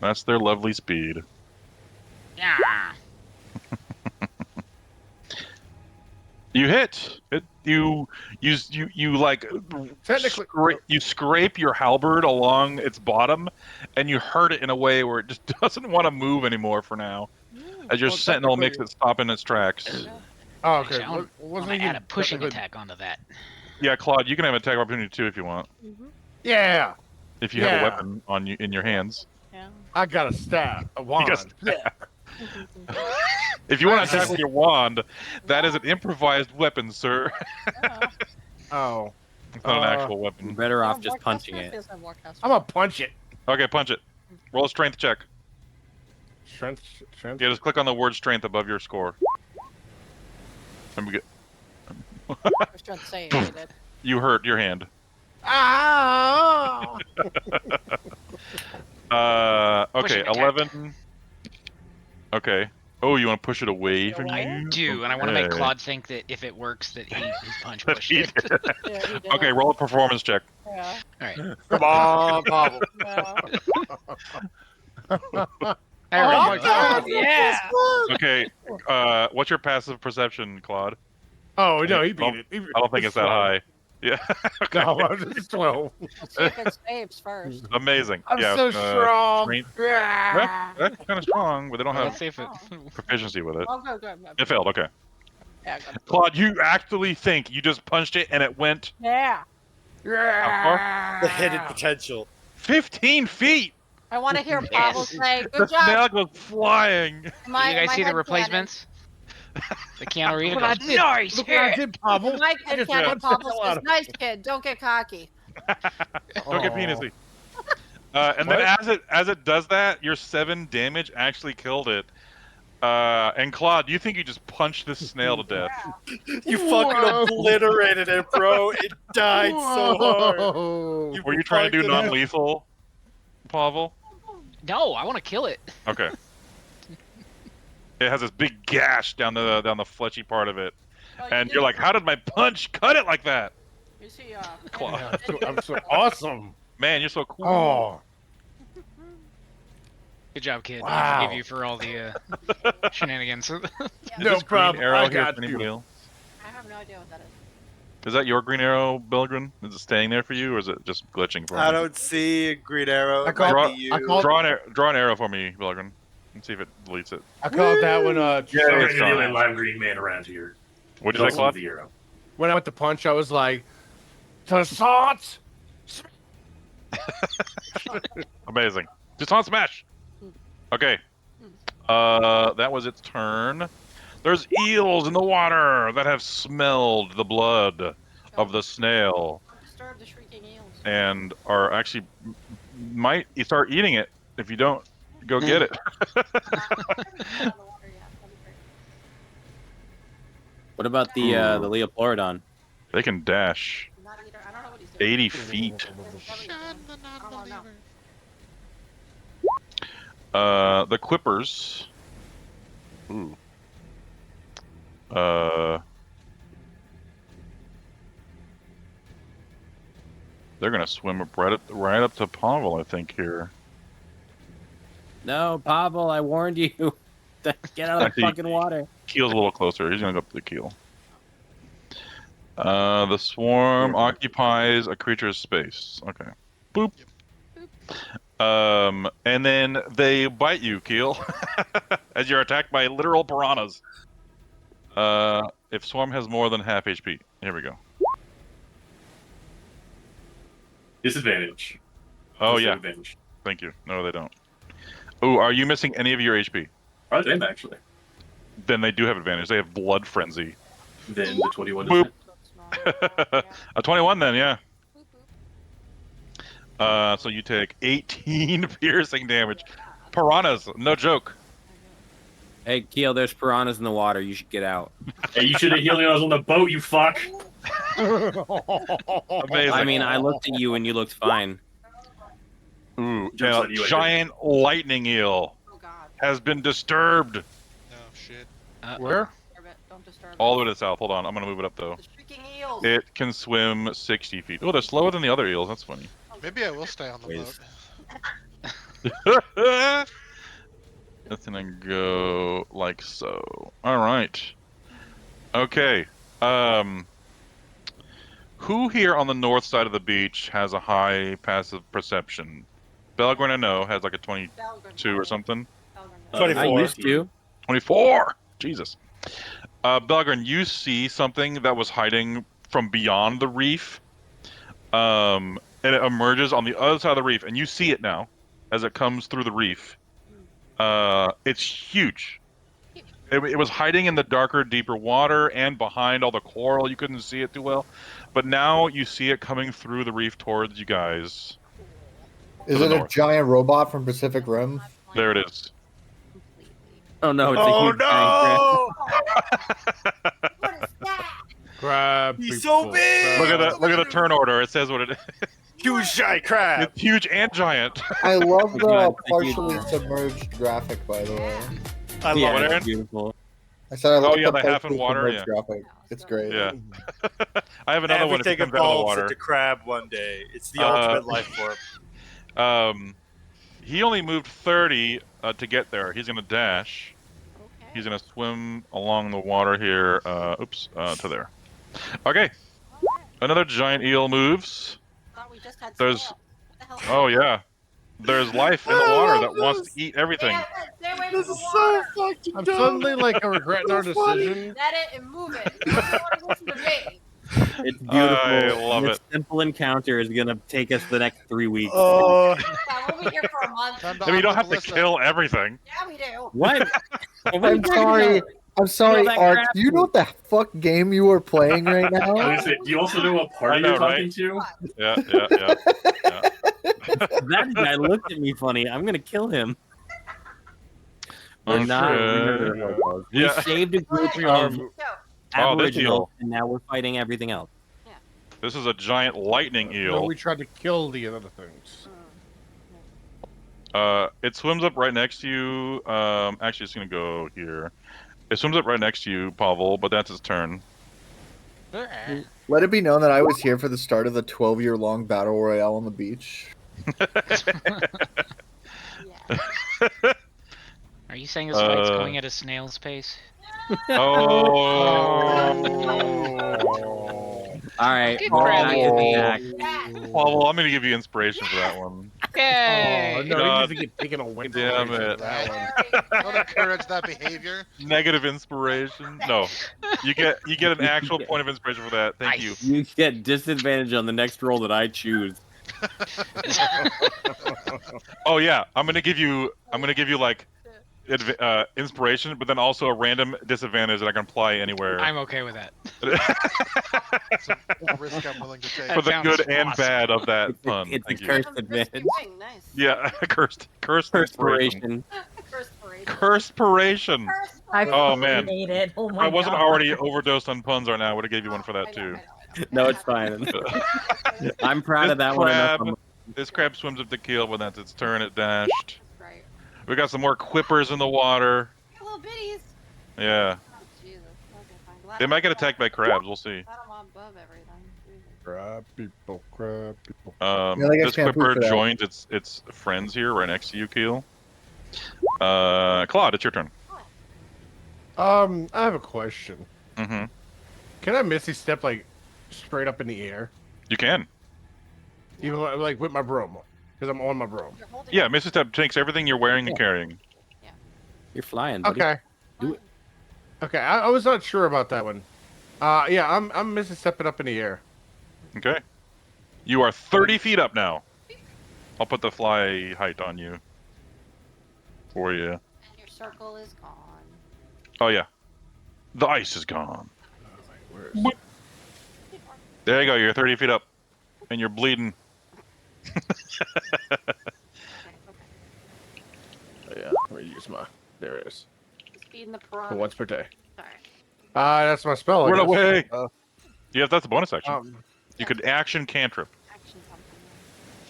That's their lovely speed. Yeah. You hit it. You like Technically, you scrape your halberd along its bottom, and you hurt it in a way where it just doesn't want to move anymore for now. As your Well, sentinel makes technically- it stop in its tracks. Oh, okay. Actually, I want Wasn't to he add a pushing technically- attack onto that. Yeah, Claude, you can have attack opportunity too if you want. Yeah. If you have a Yeah. weapon on you in your hands. Yeah. I got a staff, a You got wand. Yeah. If you want to attack with your wand, that is an improvised weapon, sir. Oh. It's not an actual weapon. You're better off just punching it. I'm gonna punch it. Okay, punch it. Roll a strength check. Strength. Yeah, just click on the word strength above your score. And we get. I was trying to say it, you did. You hurt your hand. Ah! Okay, Pushing attack. 11. Okay. Oh, you want to push it away from I you? do, and I want to make Okay. Claude think that if it works, that his punch That pushed he it. did. Yeah, he did. Okay, roll a performance check. Yeah. All right. Come on, Pavel. There we my go. God. Yeah. Okay, what's your passive perception, Claude? Oh no, he beat it. I don't think it's that high. Yeah. Okay. No, it's 12. Let's see if it saves first. Amazing. I'm yeah, so strong. strength- That's kind of strong, but they don't Well, have let's see if it. proficiency with it. Oh, good, good. It failed. Okay. Yeah, good. Claude, you actually think you just punched it and it went Yeah. how far? The hidden potential. 15 feet. I want to hear Pavel Yes. say, The good job. snail goes flying. My, you guys my see the head replacements? The Keanu Reeves Look what I goes, did. nice Look what I hit. did, Pavel. cannon. My I kid just cannon punched the Pavel hell out says, of nice kid, don't get cocky. Don't get Aw. penisy. And then as it does that, your 7 damage actually killed it. And Claude, you think you just punched this snail to death? You fucking obliterated it, bro. It died so hard. Whoa. You Were you trying to do fucked it up. non-lethal, Pavel? No, I want to kill it. Okay. It has this big gash down the fleshy part of it, and you're like, "How did my punch cut it like that?" You see, Claude. Yeah, I'm so awesome. Man, you're so cool. Oh. Good job, kid. I Wow. forgive you for all the shenanigans. Is No this problem. green arrow I here got for anybody you. else? I have no idea what that is. Is that your green arrow, Belgrin? Is it staying there for you, or is it just glitching for I me? don't see a green arrow. I It call- might be you. I call- Draw an arrow for me, Belgrin. Let's see if it deletes it. I called that one. Yeah, it's you're the gone. only live green man around here. What'd you say, Also Claude? the arrow. When I went to punch, I was like, "Tossant." Amazing. Just on smash. Okay. That was its turn. There's eels in the water that have smelled the blood of the snail Disturb the shrieking eels. and are actually might start eating it if you don't go get it. What about the Leopleurodon? They can dash Not either. I don't know what he's doing. 80 feet. I don't know. The Quippers. Ooh. They're gonna swim up right up to Pavel, I think here. No, Pavel, I warned you. Get out of the Actually, fucking water. Keel's a little closer. He's gonna go up to the keel. The swarm occupies a creature's space. Okay. Boop. And then they bite you, Keel, as you're attacked by literal piranhas. If swarm has more than half HP. Here we go. Disadvantage. Oh yeah. Disadvantage. Thank you. No, they don't. Ooh, are you missing any of your HP? Are they actually? Then they do have advantage. They have blood frenzy. Then the 21 does Boop. it. A 21 then, yeah. So you take 18 piercing damage. Piranhas, no joke. Hey, Keel, there's piranhas in the water. You should get out. Hey, you should have healed me when I was on the boat, you fuck. Amazing. I mean, I looked at you and you looked fine. Ooh, Jumps now, on you, I giant lightning eel has been disturbed. Oh shit. Where? Don't disturb it. All the way to the south. Hold on, I'm gonna move it up though. The shrieking eels. It can swim 60 feet. Oh, they're slower than the other eels. That's funny. Maybe I will stay on the boat. That's gonna go like so. All right. Okay. Who here on the north side of the beach has a high passive perception? Belgrin, I know, has like a 22 or something. I 24. used to. 24. Jesus. Belgrin, you see something that was hiding from beyond the reef. And it emerges on the other side of the reef, and you see it now as it comes through the reef. It's huge. It was hiding in the darker, deeper water and behind all the coral. You couldn't see it too well, but now you see it coming through the reef towards you guys. Is the it a north. giant robot from Pacific Rim? There it is. Oh no, it's a Oh huge giant no! What is that? Crab. He's so people, big! Look at crab. the look at the turn order. It says what it is. Huge giant crab. It's huge and giant. I love Yeah, the it's a huge partially one. submerged graphic, by the way. I Yeah, love Aaron? it's beautiful. I said I love yeah, the the half in partially water, submerged graphic. It's great. Yeah. I have another one if it Everything comes out of the evolves water. into crab one day. It's the Uh, ultimate life form. He only moved 30 to get there. He's gonna dash. He's gonna swim along the water here. To there. Okay. Another giant eel moves. Thought we just had There's. snails. What the hell? Oh yeah. There's life in the water that wants to eat everything. Damn it, stay away This from is the so water. fucking I'm dumb. suddenly like regretting our decision. Net it and move it. You don't want to listen to me. It's beautiful. I love this it. simple encounter is gonna take us the next 3 weeks. Oh, Yeah, we'll be here for a month. Time to I mean, you don't offer have to Melissa. kill everything. Yeah, we do. What? What are you I'm talking sorry. about? I'm sorry, that Art. crap Do you know what the fuck game you are playing right I was now? gonna say, do you also know what party I know, you're talking right? to? Yeah. That guy looked at me funny. I'm gonna kill him. We're not murder hobos. We Yeah. saved a group We of are. Oh, this Aboriginals, eel. and now we're fighting everything else. This is a giant lightning No, eel. we tried to kill the other things. It swims up right next to you. Actually, it's gonna go here. It swims up right next to you, Pavel, but that's its turn. Let it be known that I was here for the start of the 12-year-long battle royale on the beach. Are you saying this fight's going at a snail's pace? All right, Get well, crabby now with you're me. back. Pavel, I'm gonna give you inspiration for that one. Yay! Oh, no, God. he needs to get taken away. Damn from it. that one. Don't encourage that behavior. Negative inspiration. No, you get an actual point of inspiration for that. Thank you. You get disadvantage on the next roll that I choose. Oh yeah, I'm gonna give you like inspiration, but then also a random disadvantage that I can apply anywhere I'm okay with that. It's a risk I'm willing to take. for the sounds good and awesome. bad of that It's fun. a, it's a Thank you. cursed advantage. Nice. Yeah, cursed inspiration. Perspiration. Curspiration. I Oh man, hate it. Oh if my I wasn't God. already overdosed on puns right now, I would have gave you one for that too. No, it's fine. I'm proud of that one enough. This crab swims up the keel, but that's its turn. It dashed. Right. We got some more quippers in the water. Little bitties. Yeah, Oh, Jesus. Okay, fine. Glad they I'm might get above- attacked by crabs. We'll see. glad I'm above everything. Jesus. Crab people, crab people. Yeah, they got This shampoo quipper for that. joins its friends here right next to you, Keel. Claude, it's your turn. I have a question. Mm-hmm. Can I Misty step like straight up in the air? You can. Even like with my broom, because I'm on my broom. You're holding Yeah, it. Mrs. Step takes everything you're wearing and carrying. You're flying, buddy. Okay. Do it. Okay, I was not sure about that one. Yeah, I'm Misty stepping up in the air. Okay. You are 30 feet up now. I'll put the fly height on you. For you. And your circle is gone. Oh, yeah. The ice is gone. Where Boop. There you go. You're 30 feet up. And you're bleeding. Oh, yeah, let me use my. There it is. Speeding the For piranha. once per day. Sorry. That's my spell. I Run guess. away. Yeah, that's a bonus action. Um, You could action cantrip Action something.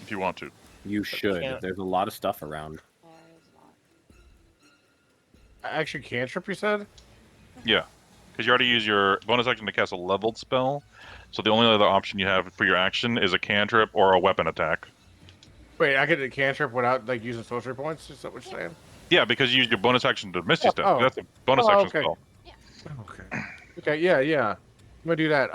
if you want to. You should. can't- There's a lot of stuff around. Yeah, there's a lot. action cantrip, you said? Yeah. Because you already used your bonus action to cast a leveled spell. So the only other option you have for your action is a cantrip or a weapon attack. Wait, I get a cantrip without like using sorcery points? Is that what you're saying? Yeah, because you use your bonus action to Misty Step. Oh. That's a bonus Oh, action okay. spell. Okay. Okay. Yeah. Yeah. I'm gonna do that.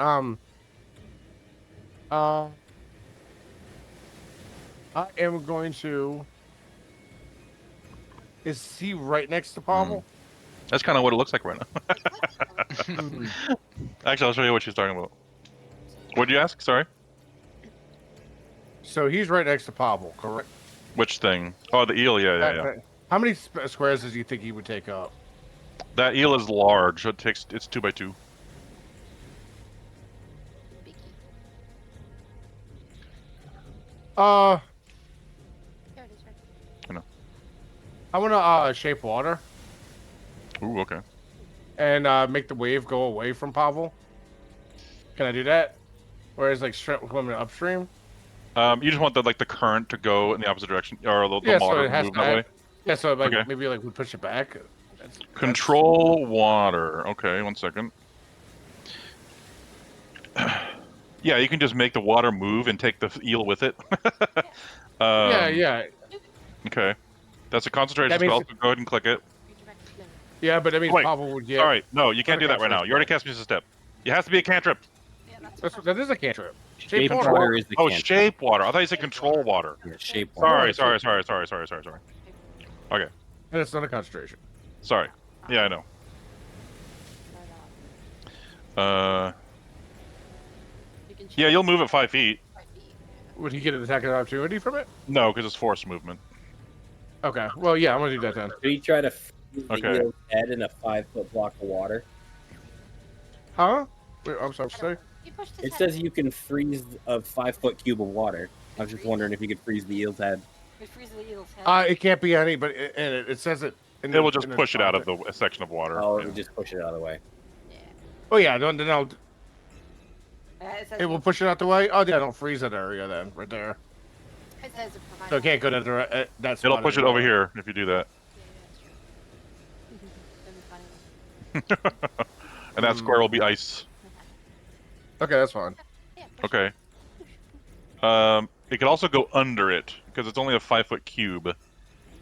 I am going to. Is he right next to Pavel? That's kind of what it looks like right now. Actually, I'll show you what she's talking about. What did you ask? Sorry. So he's right next to Pavel, correct? Which thing? Oh, the eel. Yeah. How many squares does he think he would take up? That eel is large. It's 2x2. I know. I want to shape water. Ooh, okay. And make the wave go away from Pavel. Can I do that? Whereas like swimming upstream. You just want the current to go in the opposite direction, or the Yeah, so water it to has move to that way. Yeah, so like Okay. maybe like we push it back. Control water. Okay, 1 second. Yeah, you can just make the water move and take the eel with it. Yeah. Okay. That's a concentration That means- spell, so go ahead and click it. Yeah, but that means Wait, Pavel would get. Sorry, no, you can't do that right now. You already cast Misty Step. It has to be a cantrip. That is a cantrip. Shape water is the Oh, cantrip. shape water. I thought you said control water. Yeah, shape water. Sorry. Okay. And it's not a concentration. Sorry. Yeah, I know. Yeah, you'll move at 5 feet. Would he get an attack of opportunity from it? No, because it's forced movement. Okay. Well, yeah, I'm gonna do that then. Could he try to freeze the Okay. eel's head in a 5-foot block of water? Huh? Wait, I'm sorry. Say. It says you can freeze a 5-foot cube of water. I was just wondering if you could freeze the eel's head. It can't be any, but it says it. It will just push it out of the section of water. Oh, it would just push it out of the way. Oh yeah, then I'll. It will push it out the way. Oh yeah, don't freeze that area then, right there. So it can't go to that spot. It'll push it over here if you do that. And that square will be ice. Okay, that's fine. Okay. It could also go under it because it's only a 5-foot cube.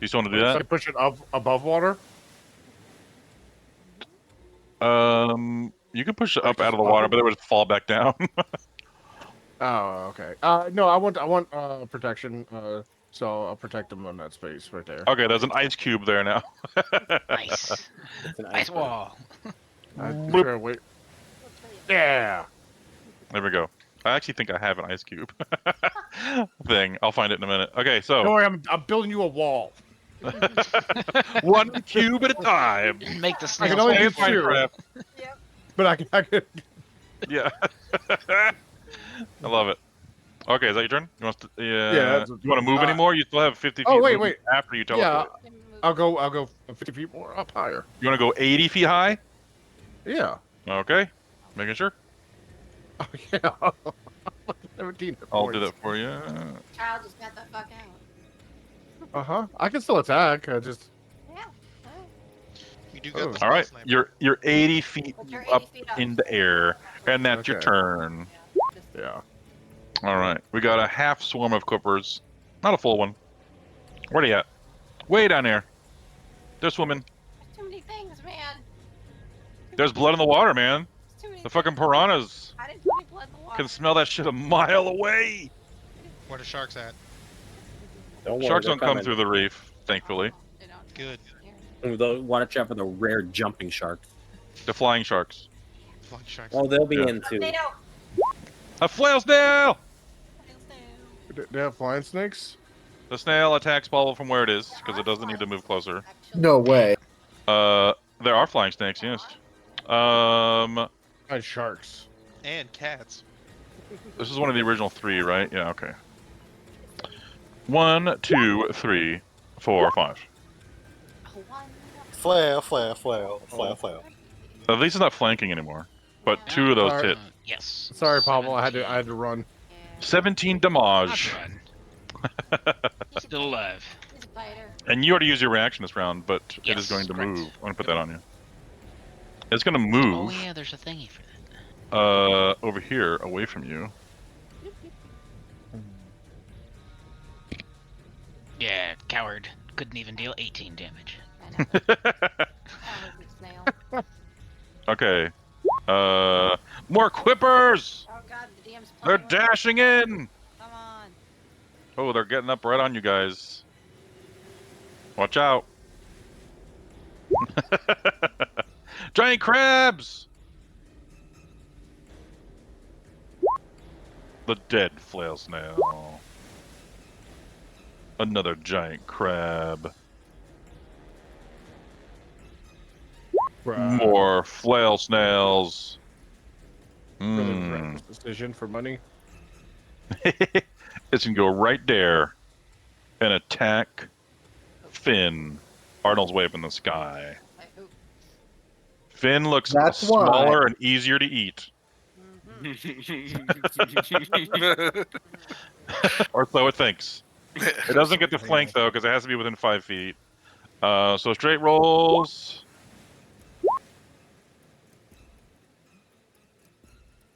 You still want to do So that? I push it up above water. You can push it up out of the water, but it would fall back down. Oh, okay. No, I want protection. So I'll protect them on that space right there. Okay, there's an ice cube there now. Nice. It's an Ice wall. Sure, wait. Yeah. There we go. I actually think I have an ice cube thing. I'll find it in a minute. Okay, so Don't worry, I'm building you a wall. 1 cube at a time. Make the I snail can only swim do for you. 2. But I can. Yeah. I love it. Okay, is that your turn? You want to? Yeah. Yeah, You want to move anymore? You still have 50 feet. Oh wait, movement wait. After you teleport. Yeah, I'll go 50 feet more up higher. You want to go 80 feet high? Yeah. Okay. Making sure. Oh yeah. 17. I'll do that for you. Child just got the fuck out. I can still attack. I just. You do got the All right. sniper. You're 80 feet You're 80 up feet up. in the air, and that's your Okay. turn. Yeah. All right. We got a half swarm of clippers, not a full one. Where are they at? Way down there. They're swimming. Too many things, man. There's blood in the water, man. Too many The fucking piranhas I didn't put blood in the water. can smell that shit a mile away. Where the sharks at? Don't worry, Sharks they're don't come coming. through the reef, thankfully. Good. They'll want to check for the rare jumping sharks. The flying sharks. Flying sharks. Oh, they'll be Yeah. in too. They don't. A flail snail! They have flying snakes. The snail attacks Paul from where it is, because it doesn't need to move closer. No way. There are flying snakes, yes. And sharks. And cats. This is one of the original 3, right? Yeah, okay. 1, 2, 3, 4, 5. Flail, flail, flail, flail, flail. At least it's not flanking anymore. But 2 of those Sorry. hit. Yes. Sorry, Pavel. I had to run. 17 damage. Still alive. He's a biter. And you already used your reaction this round, but it is Yes, going to correct. move. I'm going to put that on you. It's going to Oh move yeah, there's a thingy for that. over here, away from you. Yeah, coward. Couldn't even deal 18 damage. Cowardly snail. Okay. More quippers! Oh god, the DM's They're playing with us. dashing in! Come on. Oh, they're getting up right on you guys. Watch out. Giant crabs! The dead flail snail. Another giant crab. More flail snails. Really regret this decision for money. It's gonna go right there and attack Finn. Arnold's way up in the sky. Finn looks That's smaller why. and easier to eat. Or so it thinks. It doesn't get to flank though, because it has to be within 5 feet. So straight rolls.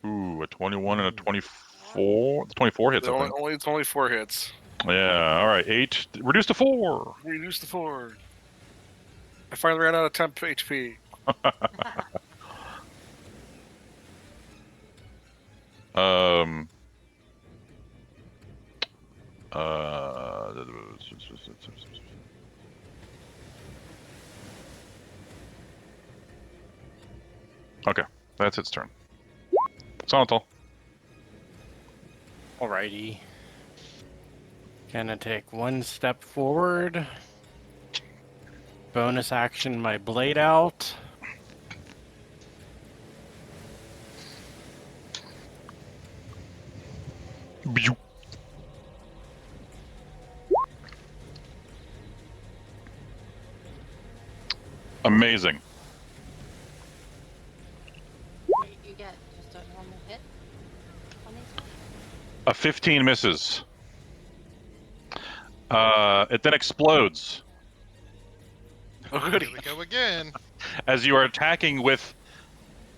Ooh, a 21 and a 24. 24 hits, I think. It's only 4 hits. Yeah, alright. 8. Reduced to 4. Reduce to 4. I finally ran out of temp HP. Okay, that's its turn. Sonatal. Alrighty. Gonna take 1 step forward. Bonus action my blade out. Amazing. You get just a normal hit on these? A 15 misses. It then explodes Here we go again. as you are attacking with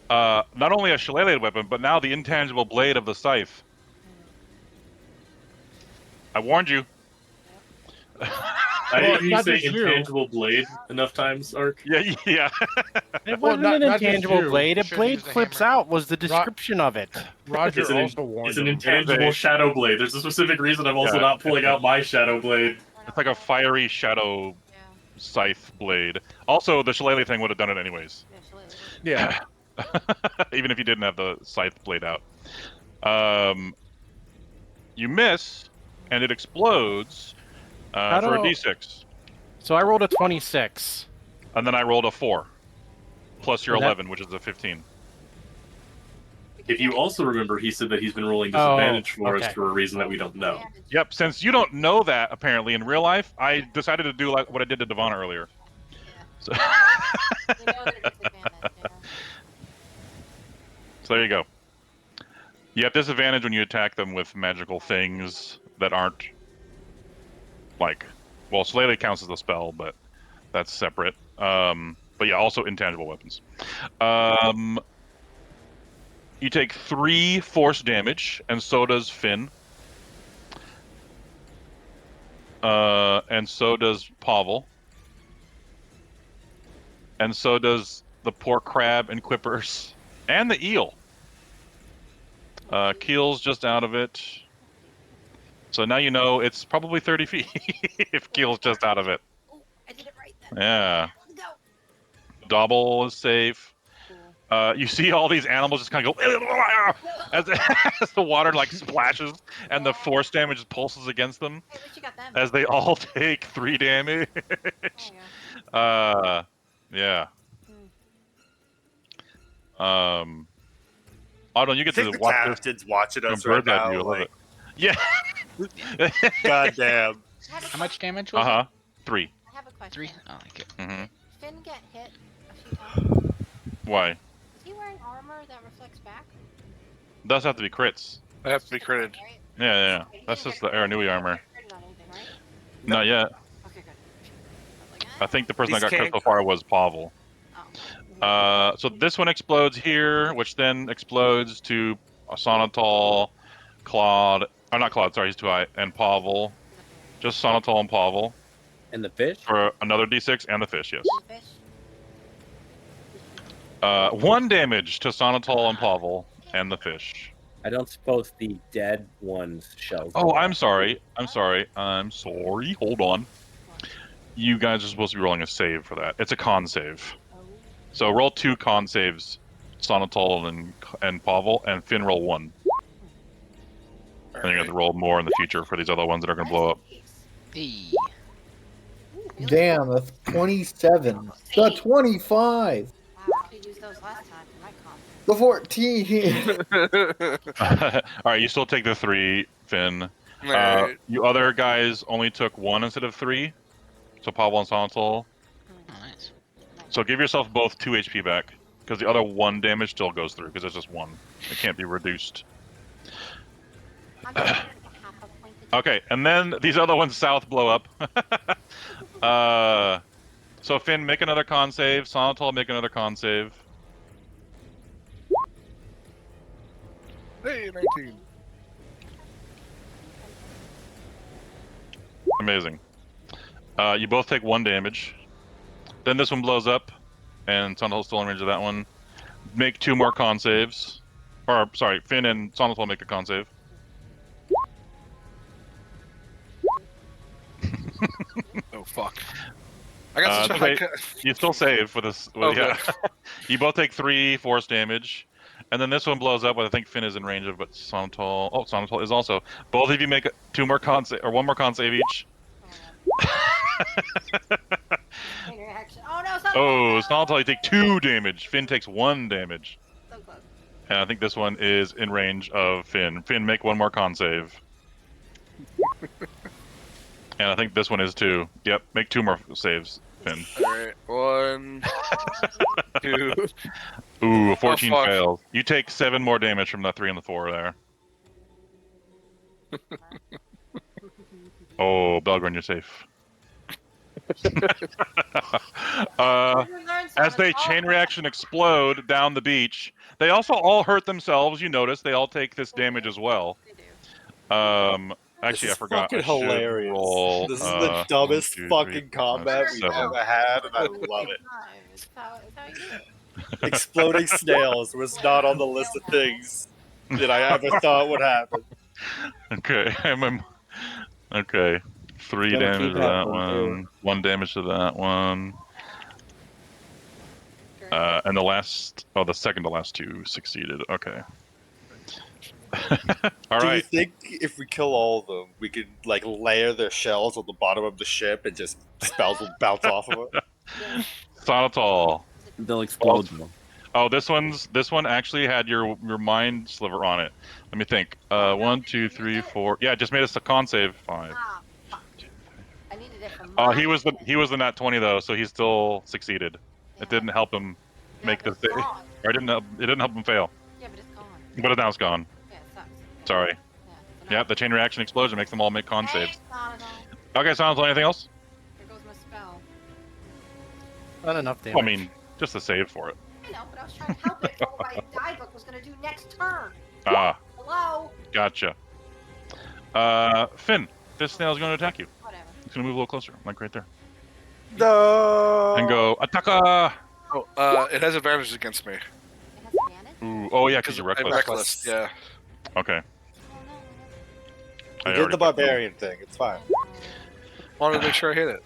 not only a shillelagh weapon, but now the intangible blade of the scythe. I warned you. I didn't you say intangible blade enough times, Ark? Yeah, yeah. It wasn't an intangible blade. A blade flips out was the description of it. Roger It's an, also warned it's an him. intangible shadow blade. There's a specific reason I'm also not pulling out my shadow blade. It's like a fiery shadow scythe blade. Also, the shillelagh thing would have done it anyways. Yeah. Even if you didn't have the scythe blade out. You miss, and it explodes for a d6. So I rolled a 26. And then I rolled a 4. Plus your Okay. 11, which is a 15. If you also remember, he said that he's been rolling disadvantage for us for a reason that we don't know. Yep, since you don't know that, apparently, in real life, I decided to do like what I did to Devon earlier. So, so there you go. You have disadvantage when you attack them with magical things that aren't, like, well, Shillelagh counts as a spell, but that's separate. But yeah, also intangible weapons. You take 3 force damage, and so does Finn. And so does Pavel. And so does the poor crab and quippers. And the eel. Keel's just out of it. So now you know it's probably 30 feet if Keel's just out of it. I did it right then. Yeah. Go. Dobble is safe. You see all these animals just kind of go as the water like splashes and the force damage just pulses against them as they all take 3 damage. Yeah. Otto, you get I think to the watch captain's watching us from right bird's eye now. view, I love Like, it. Yeah. goddamn. How much damage was it? 3. I have a question. 3? Oh, okay. Mm-hmm. Did Finn get hit a few times? Why? Is he wearing armor that reflects back? Does have to be crits. They have to be critted. Yeah. That's just the Aranui armor. Critted on anything, right? Not yet. Okay, good. I think the person These that got crit can't so far was Pavel. So this one explodes here, which then explodes to Sonatal, Claude. Or not Claude, sorry, he's too high. And Pavel. Just Sonatol and Pavel. And the fish? For another d6 and the fish, yes. Fish. 1 damage to Sonatol and Pavel and the fish. I don't suppose the dead one's shells. Oh, I'm sorry. I'm sorry. Hold on. You guys are supposed to be rolling a save for that. It's a con save. So roll 2 con saves, Sonatol and Pavel, and Finn roll 1. And you have to roll more in the future for these other ones that are going to blow up. Hey. Damn, that's 27. The 25. Wow, I could use those last time for my con. The 14. All right, you still take the 3, Finn. Alright. You other guys only took 1 instead of 3. So Pavel and Sonatol. Nice. So give yourself both 2 HP back, because the other 1 damage still goes through, because it's just 1. It can't be reduced. Okay, and then these other ones south blow up. So Finn, make another con save. Sonatol, make another con save. Hey, 19. Amazing. You both take 1 damage. Then this one blows up, and Sonatol's still in range of that one. Make 2 more con saves. Or, sorry, Finn and Sonatol make a con save. Oh, fuck. I got such a high You still save for this. Well, Okay. yeah. You both take 3 force damage. And then this one blows up, but I think Finn is in range of, but Sonatol... Oh, Sonatol is also. Both of you make 2 more con save, or 1 more con save each. Oh no, Oh, Sonatol, you take 2 damage. Finn takes 1 damage. So close. And I think this one is in range of Finn. Finn, make 1 more con save. And I think this one is too. Yep, make 2 more saves, Finn. Alright, 1, 2. Ooh, 14 fuck. fails. You take 7 more damage from the 3 and the 4 there. Oh, Belgrin, you're safe. As they chain reaction explode down the beach, they also all hurt themselves. You notice they all take this damage as well. Actually, I forgot. Fucking I should hilarious. roll. This is the dumbest 1, 2, 3, fucking 4, 5, combat 6, we've 7. ever had, and I love it. Exploding snails was not on the list of things that I ever thought would happen. Okay, okay. 3 Gonna damage keep to that happening, too. one. 1 damage to that one. And the second to last 2 succeeded. Okay. All Do you right. think if we kill all of them, we could like layer their shells on the bottom of the ship and just spells will bounce off of it? Sonatol. They'll explode though. Oh, this one actually had your mind sliver on it. Let me think. 1, 2, 3, 4. Yeah, just made us a con save. 5. I needed it for He was the nat 20 though, so he still succeeded. It didn't help him make the save. Or it didn't help him fail. Yeah, but it's gone. But now it's gone. Yeah, it sucks. Sorry. Yeah, the chain reaction explosion makes them all make con saves. Okay, Sonatol, anything else? There goes my spell. Not enough damage. I mean, just a save for it. I know, but I was trying to help it for what my die book was going to do next turn. Ah, Hello? gotcha. Finn, this snail's going to attack you. Whatever. It's going to move a little closer, like right there. No. And go, Attacka! Oh, it has advantage against me. It has advantage? Ooh, oh yeah, because you're I'm reckless. Yeah. Okay. You did the barbarian thing. It's fine. Wanted to make sure I hit it,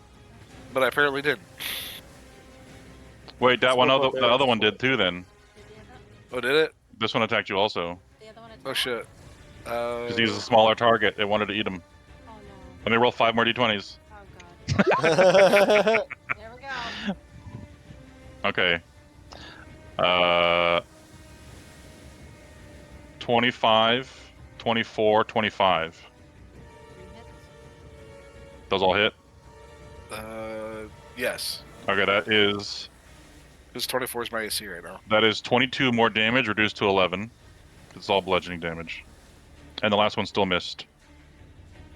but I apparently did. Wait, the other one did too then. Oh, did it? This one attacked you also. Oh shit. Because he's a smaller target. It wanted to eat him. Oh no. Let me roll 5 more d20s. Oh god. There we go. Okay. 25, 24, 25. Those all hit? Yes. Okay, that is... Because 24 is my AC right now. That is 22 more damage, reduced to 11. It's all bludgeoning damage. And the last one still missed.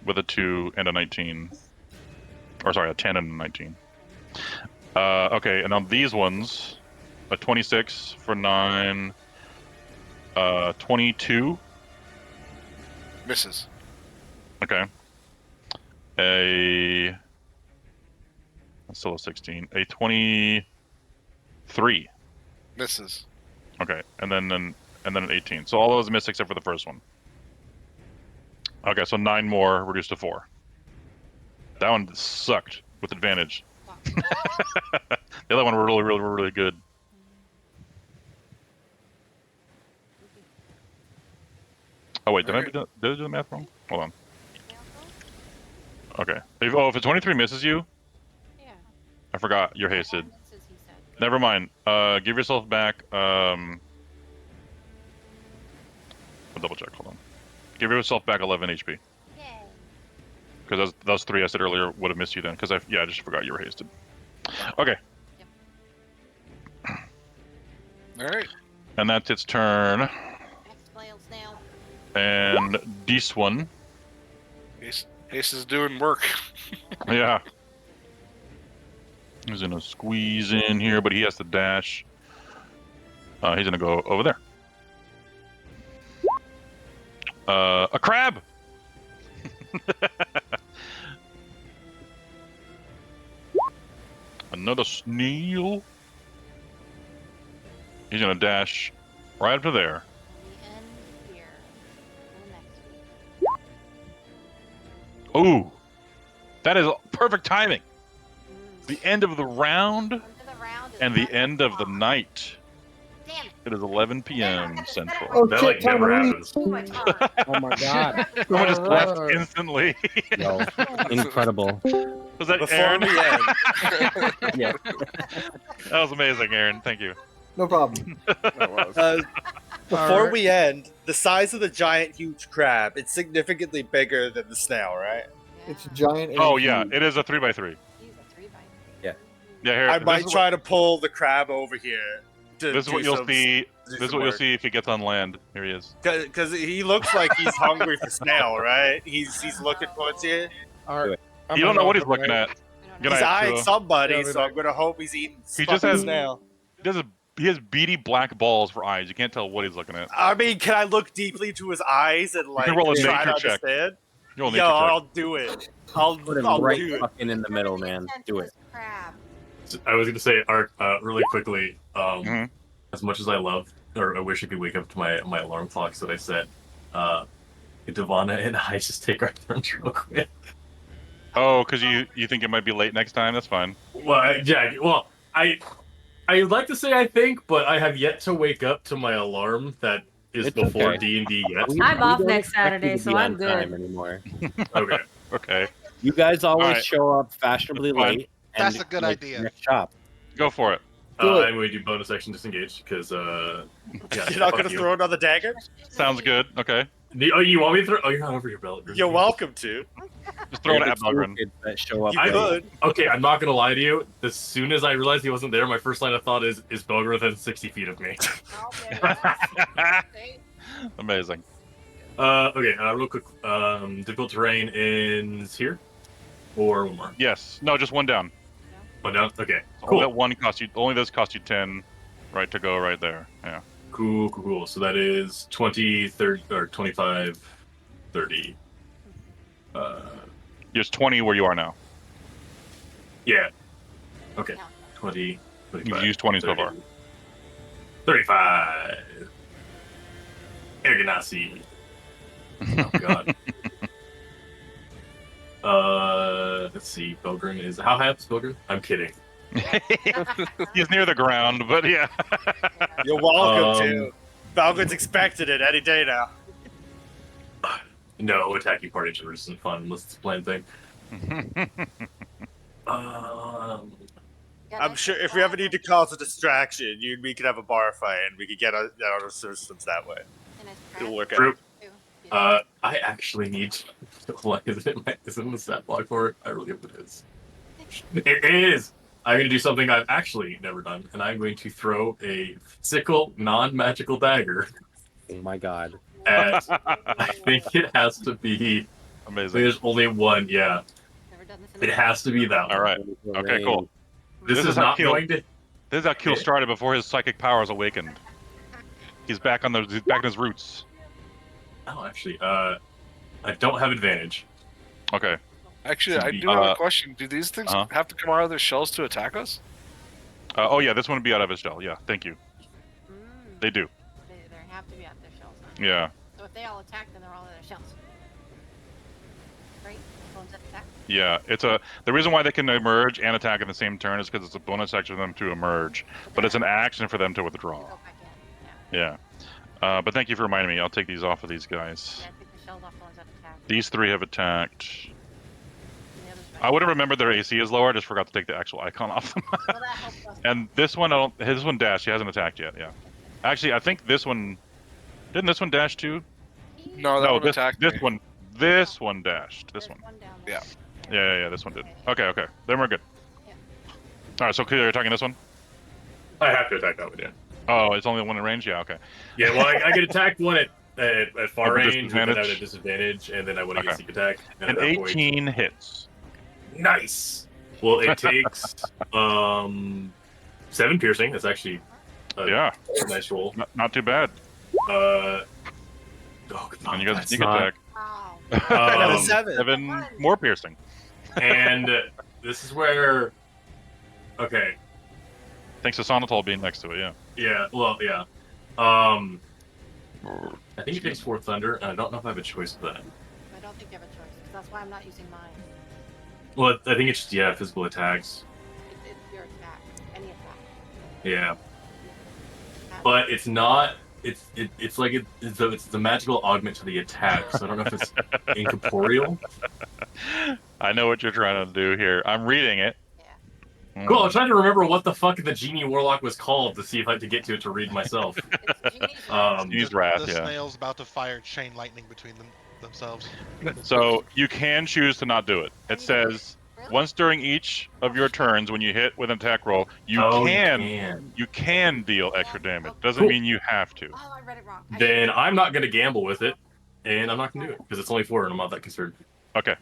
With a 2 and a 19. Or sorry, a 10 and a 19. Okay, and on these ones, a 26 for 9, 22. Misses. Okay. That's still a 16. A 23. Misses. Okay, and then an 18. So all those miss except for the first one. Okay, so 9 more reduced to 4. That one sucked with advantage. The other one were really good. Oh wait, did I do the math wrong? Hold on. Okay. If a 23 misses you, I forgot you're hasted. Never mind. Give yourself back. I'll double check. Hold on. Give yourself back 11 HP. Because those 3 I said earlier would have missed you then. Because I just forgot you were hasted. Okay. All right. And that's its turn. And this one. Ace is doing work. Yeah. He's gonna squeeze in here, but he has to dash. He's gonna go over there. A crab. Another snail. He's gonna dash right up to there. Ooh, that is perfect timing. The end of the round and the end of the night. It is 11 p.m. Central. Oh, That shit, like never time to happens. Oh my god. Someone just left instantly. Yo, incredible. Was that Before Aaron? we end, Yeah. That was amazing, Aaron. Thank you. No problem. before we end, the size of the giant huge crab, it's significantly bigger than the snail, right? It's giant. And Oh yeah, huge. it is a 3x3. Yeah. Yeah. Here, I might this is try to pull the crab over here. This is what you'll see. This is what you'll see if he gets on land. Here he is. Because he looks like he's hungry for snail, right? He's looking towards you. You don't know what he's looking at. Good He's night, eyeing Tua. somebody, so I'm gonna hope he's eating He just fucking has snail. he has beady black balls for eyes. You can't tell what he's looking at. I mean, can I look deeply into his eyes and like can roll a try to nature check. understand? Roll a Yo, nature check. I'll do it. I'll Put him do right it. fucking in the middle, man. Do it. I was gonna say, Art, really quickly. Mm-hmm. As much as I love, or I wish I could wake up to my alarm clocks that I set. Devonna and I just take our turns real quick. Oh, because you think it might be late next time? That's fine. Well, I would like to say I think, but I have yet to wake up to my alarm that is It's before okay. D&D yet. I'm off don't next expect you Saturday, to so be I'm on time good. anymore. Okay. Okay. You guys always Alright. show up fashionably That's fine. late. And That's a good like, idea. Next shop. Go for it. I'm going to do bonus action disengage because You're not gonna throw another dagger? Sounds good. Okay. Oh, you want me to throw? Oh, you're not over your belt. You're welcome to. Just throw it They're at the cool Belgrin. kids that show up You late. could. Okay, I'm not gonna lie to you. As soon as I realized he wasn't there, my first line of thought is Belger within 60 feet of me? Amazing. Okay, real quick. Difficult terrain is here, or one more. Yes. No, just one down. One down. Okay. Only that Cool. one cost you. Only this cost you 10, right to go right there. Yeah. Cool. So that is 20, 30, or 25, 30. There's 20 where you are now. Yeah. Okay. 20, You've 25, used 20 so 30, far. 35. Erganasi. Oh god. Let's see. Belgrin is how high up is Belgrin? I'm kidding. He's near the ground, but yeah. You're welcome to. Falcon's expected it any day now. No, attacking party members isn't fun unless it's a planned thing. I'm sure if we ever need to cause a distraction, you and me could have a bar fight and we could get out of systems that way. It'll work True. out. I actually need to. Like, is it in the stat block for it? I really hope it is. It is! I'm going to do something I've actually never done, and I'm going to throw a physical, non-magical dagger. Oh my god. At, I think it has to be. Amazing. There's only one, yeah. It has to be that one. All right. Okay, cool. This is how not Keel- going to. This is how Keel Okay. started before his psychic powers awakened. He's back on he's back in his roots. Oh, actually, I don't have advantage. Okay. Actually, I do have a question. Do these things have to come out of their shells to attack us? Oh yeah, this one would be out of his shell. Yeah, thank you. They do. They have to be out of their shells. Huh? Yeah. So if they all attack, then they're all out of their shells. Right? Ones that attack. Yeah, the reason why they can emerge and attack in the same turn is because it's a bonus action for them to emerge, but it's an action for them to withdraw. Go back in. Yeah. But thank you for reminding me. I'll take these off of these guys. Yeah, take the shells off the ones that attack. These 3 have attacked. I would have remembered their AC is lower. I just forgot to take the actual icon off them. Well, that helps us. And this one, this one dashed. He hasn't attacked yet. Yeah. Actually, I think this one. Didn't this one dash too? No, that one attacked. This one. This one dashed. This one. Yeah. Yeah. This one did. Okay. Then we're good. All right. So you're attacking this one. I have to attack that one, yeah. Oh, it's only one in range. Yeah. Okay. Yeah. Well, I get attacked one at far With range, and then I have a disadvantage? disadvantage, and then I want to get Okay. sneak attack. And at that point- 18 hits. Nice. Well, it takes 7 piercing. That's actually Yeah. a nice roll. Not too bad. Oh, And you guys that's sneak not- attack. Another 7. 7 more piercing. And this is where. Okay. Thanks to Sonatol being next to it. Yeah. Yeah. Well, yeah. I think it takes 4 thunder, and I don't know if I have a choice of that. I don't think you have a choice, 'cause that's why I'm not using mine. Well, I think it's just physical attacks. It's your attack, any attack. Yeah. But it's not. It's like it's the magical augment to the attack. So I don't know if it's incorporeal. I know what you're trying to do here. I'm reading it. Cool. I'm trying to remember what the fuck the genie warlock was called to see if I could get to it to read myself. Genie's Wrath. The Yeah. snail's about to fire chain lightning between themselves. So you can choose to not do it. It says once during each of your turns when you hit with an attack roll, you can deal extra damage. Doesn't Cool. mean you have to. Oh, I read it wrong. Then I'm not going to gamble with it, and I'm not going to do it because it's only 4, and I'm not that concerned. Okay.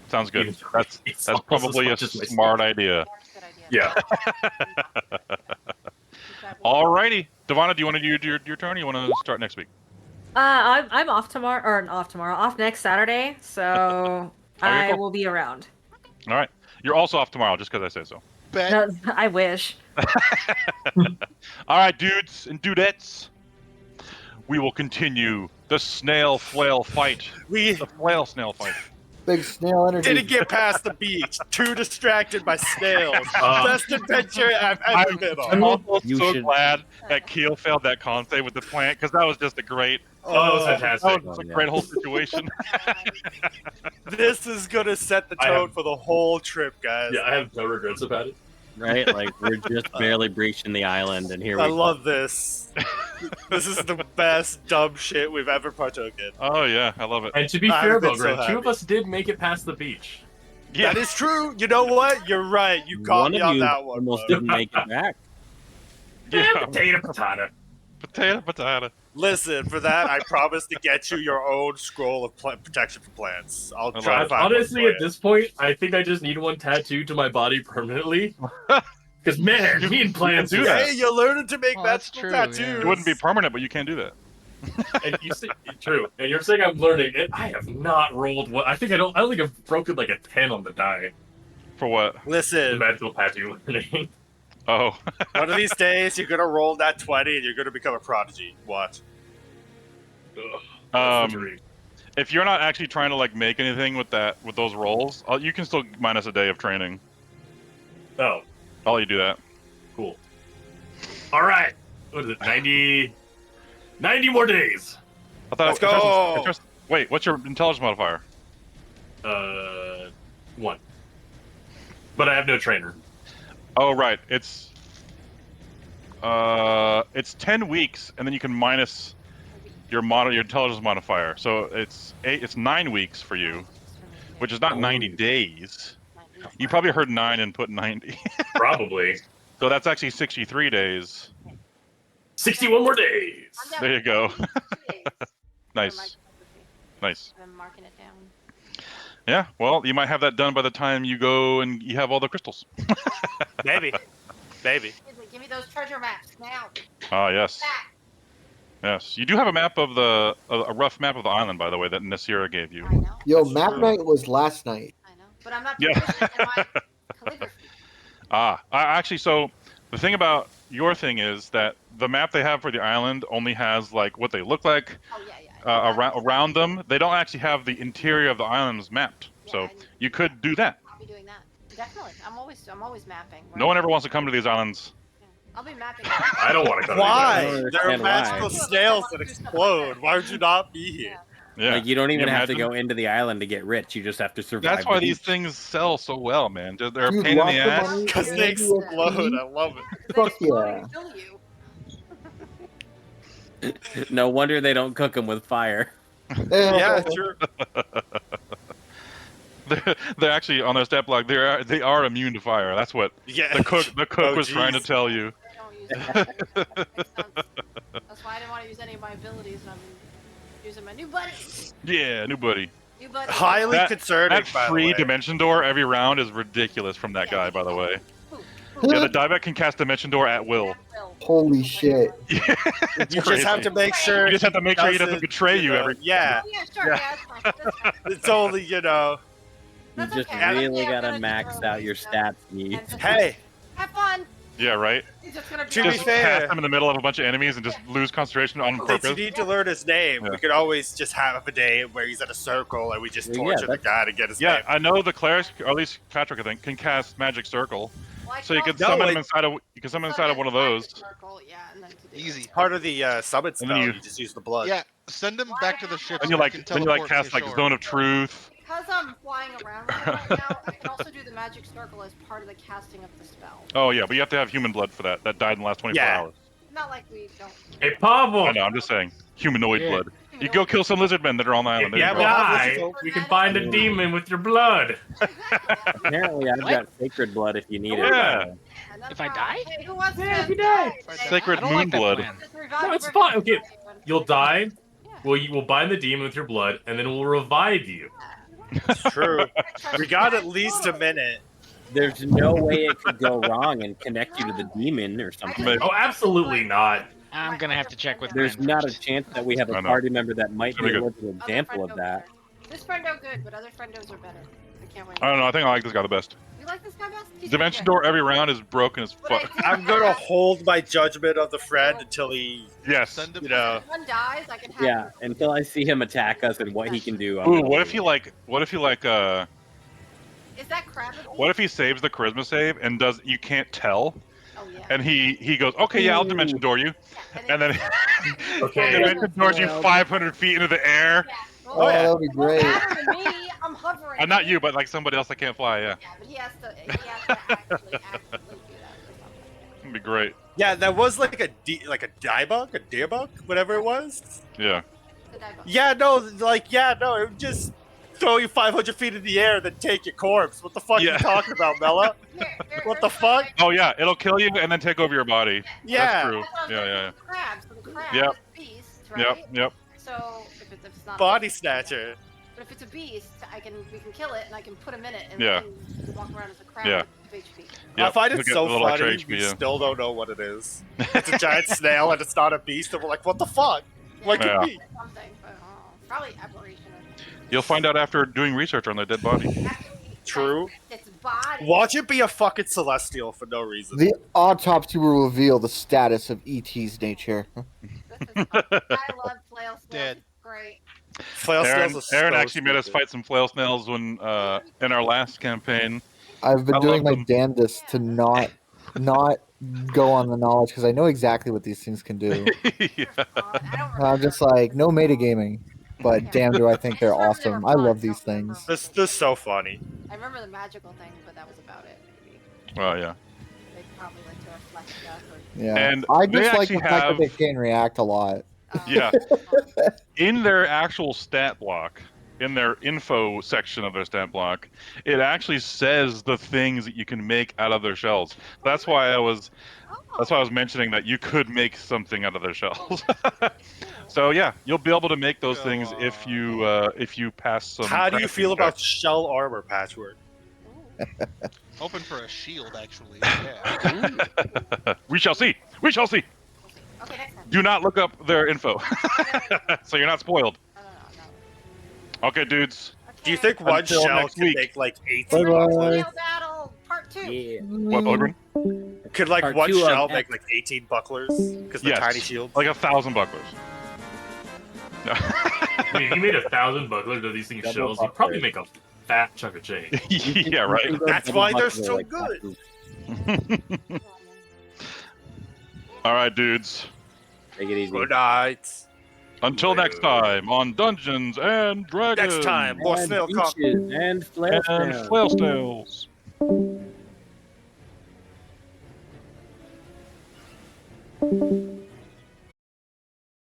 Sounds good. It's That's almost probably a as much as my smart idea. Yeah. Alrighty. Devonna, do you want to do your turn or you want to start next week? I'm off tomorrow, or off next Saturday, so I cool. will be around. All right. You're also off tomorrow just because I say so. No, I wish. All right, dudes and dudettes. We will continue the snail flail fight. The flail snail fight. Big snail energy. Didn't get past the beach. Too distracted by snails. Best adventure I've ever been on. I'm also so glad that Keel failed that con save with the plant because that was just a great. Oh, that was fantastic. That was just a great whole situation. This is gonna set the tone for the whole trip, guys. Yeah, I have no regrets about it. Right? Like, we're just barely breaching the island, and here we I go. love this. This is the best dumb shit we've ever partook in. Oh yeah, I love it. And to be I've fair, been Bogren, so 2 of us did make it past the beach. That is true. You know what? You're right. You caught One me of on you that one. almost bro. didn't make it back. Yeah. Potato, potato. Potato, potato. Listen, for that, I promise to get you your own scroll of protection for plants. I'll try to find Honestly, one at this point, I think I just need one tattooed to my body permanently. Because man, me and plants do that. Hey, you're learning to make that's magical true, yeah. tattoos. It wouldn't be permanent, but you can do that. And you say, true. And you're saying I'm learning. And I have not rolled what I think I don't think I've broken like a 10 on the die. For what? The Listen, magical tattoo learning. Oh. one of these days you're gonna roll that 20 and you're gonna become a prodigy. Watch. If you're not actually trying to like make anything with those rolls, you can still minus a day of training. Oh. I'll let you do that. Cool. All right. What is it? 90 more days. I thought Let's go. Wait, what's your intelligence modifier? 1. But I have no trainer. Oh right, it's 10 weeks, and then you can minus your intelligence modifier. So it's 9 weeks for you, which is not 90 days. You probably heard 9 and put 90. Probably. So that's actually 63 days. 61 more days. There you go. Nice. Nice. I'm marking it down. Yeah, well, you might have that done by the time you go and you have all the crystals. Maybe. Maybe. Give me those treasure maps now. Ah, yes. Yes. You do have a map of a rough map of the island, by the way, that Nasira gave you. Yo, map night was last night. but I'm not Yeah. proficient in my calligraphy. Actually, so the thing about your thing is that the map they have for the island only has like what they look like around them. They don't actually have the interior of the islands mapped. So you could do that. I'll be doing that. Definitely. I'm always mapping. Right? No one ever wants to come to these islands. I'll be mapping. I don't want to come. Why? I There are understand why. magical snails that explode. Why would you not be here? Yeah. Like you don't Can even you have to imagine? go into the island to get rich. You just have to survive. That's why the these beach. things sell so well, man. They're a Dude, pain in lots the of ass. money. Because they explode. I love it. Fuck yeah. No wonder they don't cook them with fire. Yeah, true. They're actually on their step block. They are immune to fire. That's what Yeah. the cook Oh, was trying to geez. tell you. That's why I didn't want to use any of my abilities, and I'm using my new buddy. Yeah, new buddy. New buddy. Highly concerning. That by the free way. dimension door every round is ridiculous from that guy, by the way. Yeah, the dieback can cast dimension door at will. Holy shit. You just crazy. have to make sure. You just have to make sure he doesn't betray you know, every. Yeah. Yeah, sure. Yeah, that's fine. That's fine. It's only You just okay. really Yeah, gotta I'm max gonna out your stats needs. Hey. Have fun. Yeah, right. He's just gonna To be Just fair- cast him in the middle of a bunch of enemies and just lose concentration on Since you purpose. need to learn his name, Yeah. we could always just have a day where he's at a circle and we just Yeah, torture the that's- guy to get his Yeah, name. I know the clerics, or at least Patrick, I think, can cast magic circle. Well, So you could No, summon it- him inside of one of those. Circle, yeah, and then to do Easy. Part of the summon And then spell, you- you just use the blood. Yeah, send him back to the ship. And so you he can cast teleport like to shore. zone of truth. Because I'm flying around with it right now, I can also do the magic circle as part of the casting of the spell. Oh yeah, but you have to have human blood for that. That died in the last 24 Yeah. hours. Not like we don't. Hey, Pablo. I know. I'm just saying, humanoid Yeah. blood. You go kill some lizard men that are on the island. If There you you go. die, you can find a demon with your blood. Apparently, I've got sacred blood if you need it. Yeah. If I die? Hey, who wants Yeah, to if you die. Sacred I don't moon like that blood. plan. Just revive No, you it's for fine. free. Okay, you'll die. We'll bind the demon with your blood, and then we'll revive you. It's true. We got at least a minute. There's no way it could go wrong and connect you to the demon or something. Oh, absolutely not. I'm gonna have to check with There's Brent not a first. chance that we have I a know. party member that might be Pretty a good. living example of that. This friendo good, but other friendos are better. I can't wait. I don't know. I think I like this guy the best. You like this guy best? He's Dimension okay. door every round is broken as But I fuck. did I'm gonna have- hold my judgment of the friend until he, Yes. Send him. you know. If one dies, I can have Yeah, him. until I see him attack us and what he can do. I'm Ooh, gonna what do if he it. like? What if he like? Is that crab? What if he saves the charisma save and does? You can't tell. Oh yeah. And he goes, okay, yeah, I'll dimension door you, and then Okay. dimension doors you 500 feet into the air. Oh, that would be great. Matter to me, I'm hovering. Not you, but like somebody else that can't fly. Yeah, Yeah, but he has to actually do that or something. it'd be great. Yeah, that was like a die bug, a deer bug, whatever it was. Yeah. The die bug. Yeah, no, it would just throw you 500 feet in the air and then take your corpse. What the fuck are Yeah. you talking about, Mela? What the fuck? Oh yeah, it'll kill you and then take over your body. Yeah. That's true. That's what I was Yeah, saying, yeah, the crab. So the crab Yep. is a beast, right? Yep. So if it's not Body snatcher. But if it's a beast, we can kill it and I can put him in it and Yeah. we can walk around as a crab Yeah. with HP. Yep. I find He'll it get so a little extra funny. HP, We yeah. still don't know what it is. It's a giant snail and it's not a beast, and we're like, what the fuck? What could Yeah. it be? Something, but probably aberration. You'll find out after doing research on their dead body. True. Its body. Watch it be a fucking celestial for no reason. The autopsy will reveal the status of ET's nature. I love flail snails. Dead. It's great. Flail Aaron, snails are Aaron so actually made us stupid. fight some flail snails when in our last campaign. I've been I doing my love them. damnedest to not go on the knowledge because I know exactly what these things can do. Yeah. And I'm just like, no metagaming, but damn, do I think they're awesome. I love these things. This is so funny. I remember the magical thing, but that was about it. Maybe Oh yeah. they probably like to reflect stuff. Or, Yeah, And I they just like the actually fact that they have- can react a lot. Yeah. In their actual stat block, in their info section of their stat block, it actually says the things that you can make out of their shells. That's why I was mentioning that you could make something out of their shells. So yeah, you'll be able to make those things if you pass some. How do you crafting feel about checks. shell armor, Patchwork? Hoping for a shield, actually. Yeah. We shall see. We shall see. Okay, next time. Do not look up their info, so you're not spoiled. Okay, dudes. Do you think one Until shell next could week. make like 18 Bye-bye. bucklers? Battle part 2. Yeah. What, Pilgrim? Could like Part one 2 of shell X. make like 18 bucklers? Because the Yes. tiny shields. Like 1,000 bucklers. I mean, if he made 1,000 bucklers of these things Double shells, he'd probably bucklers. make a fat chunk of change. Yeah, right. That's why they're so good. All right, dudes. Take it easy. Good night. Until next time on Dungeons and Dragons. Next time, more And snail beaches cock. and flail And snails. flail snails. Thank you.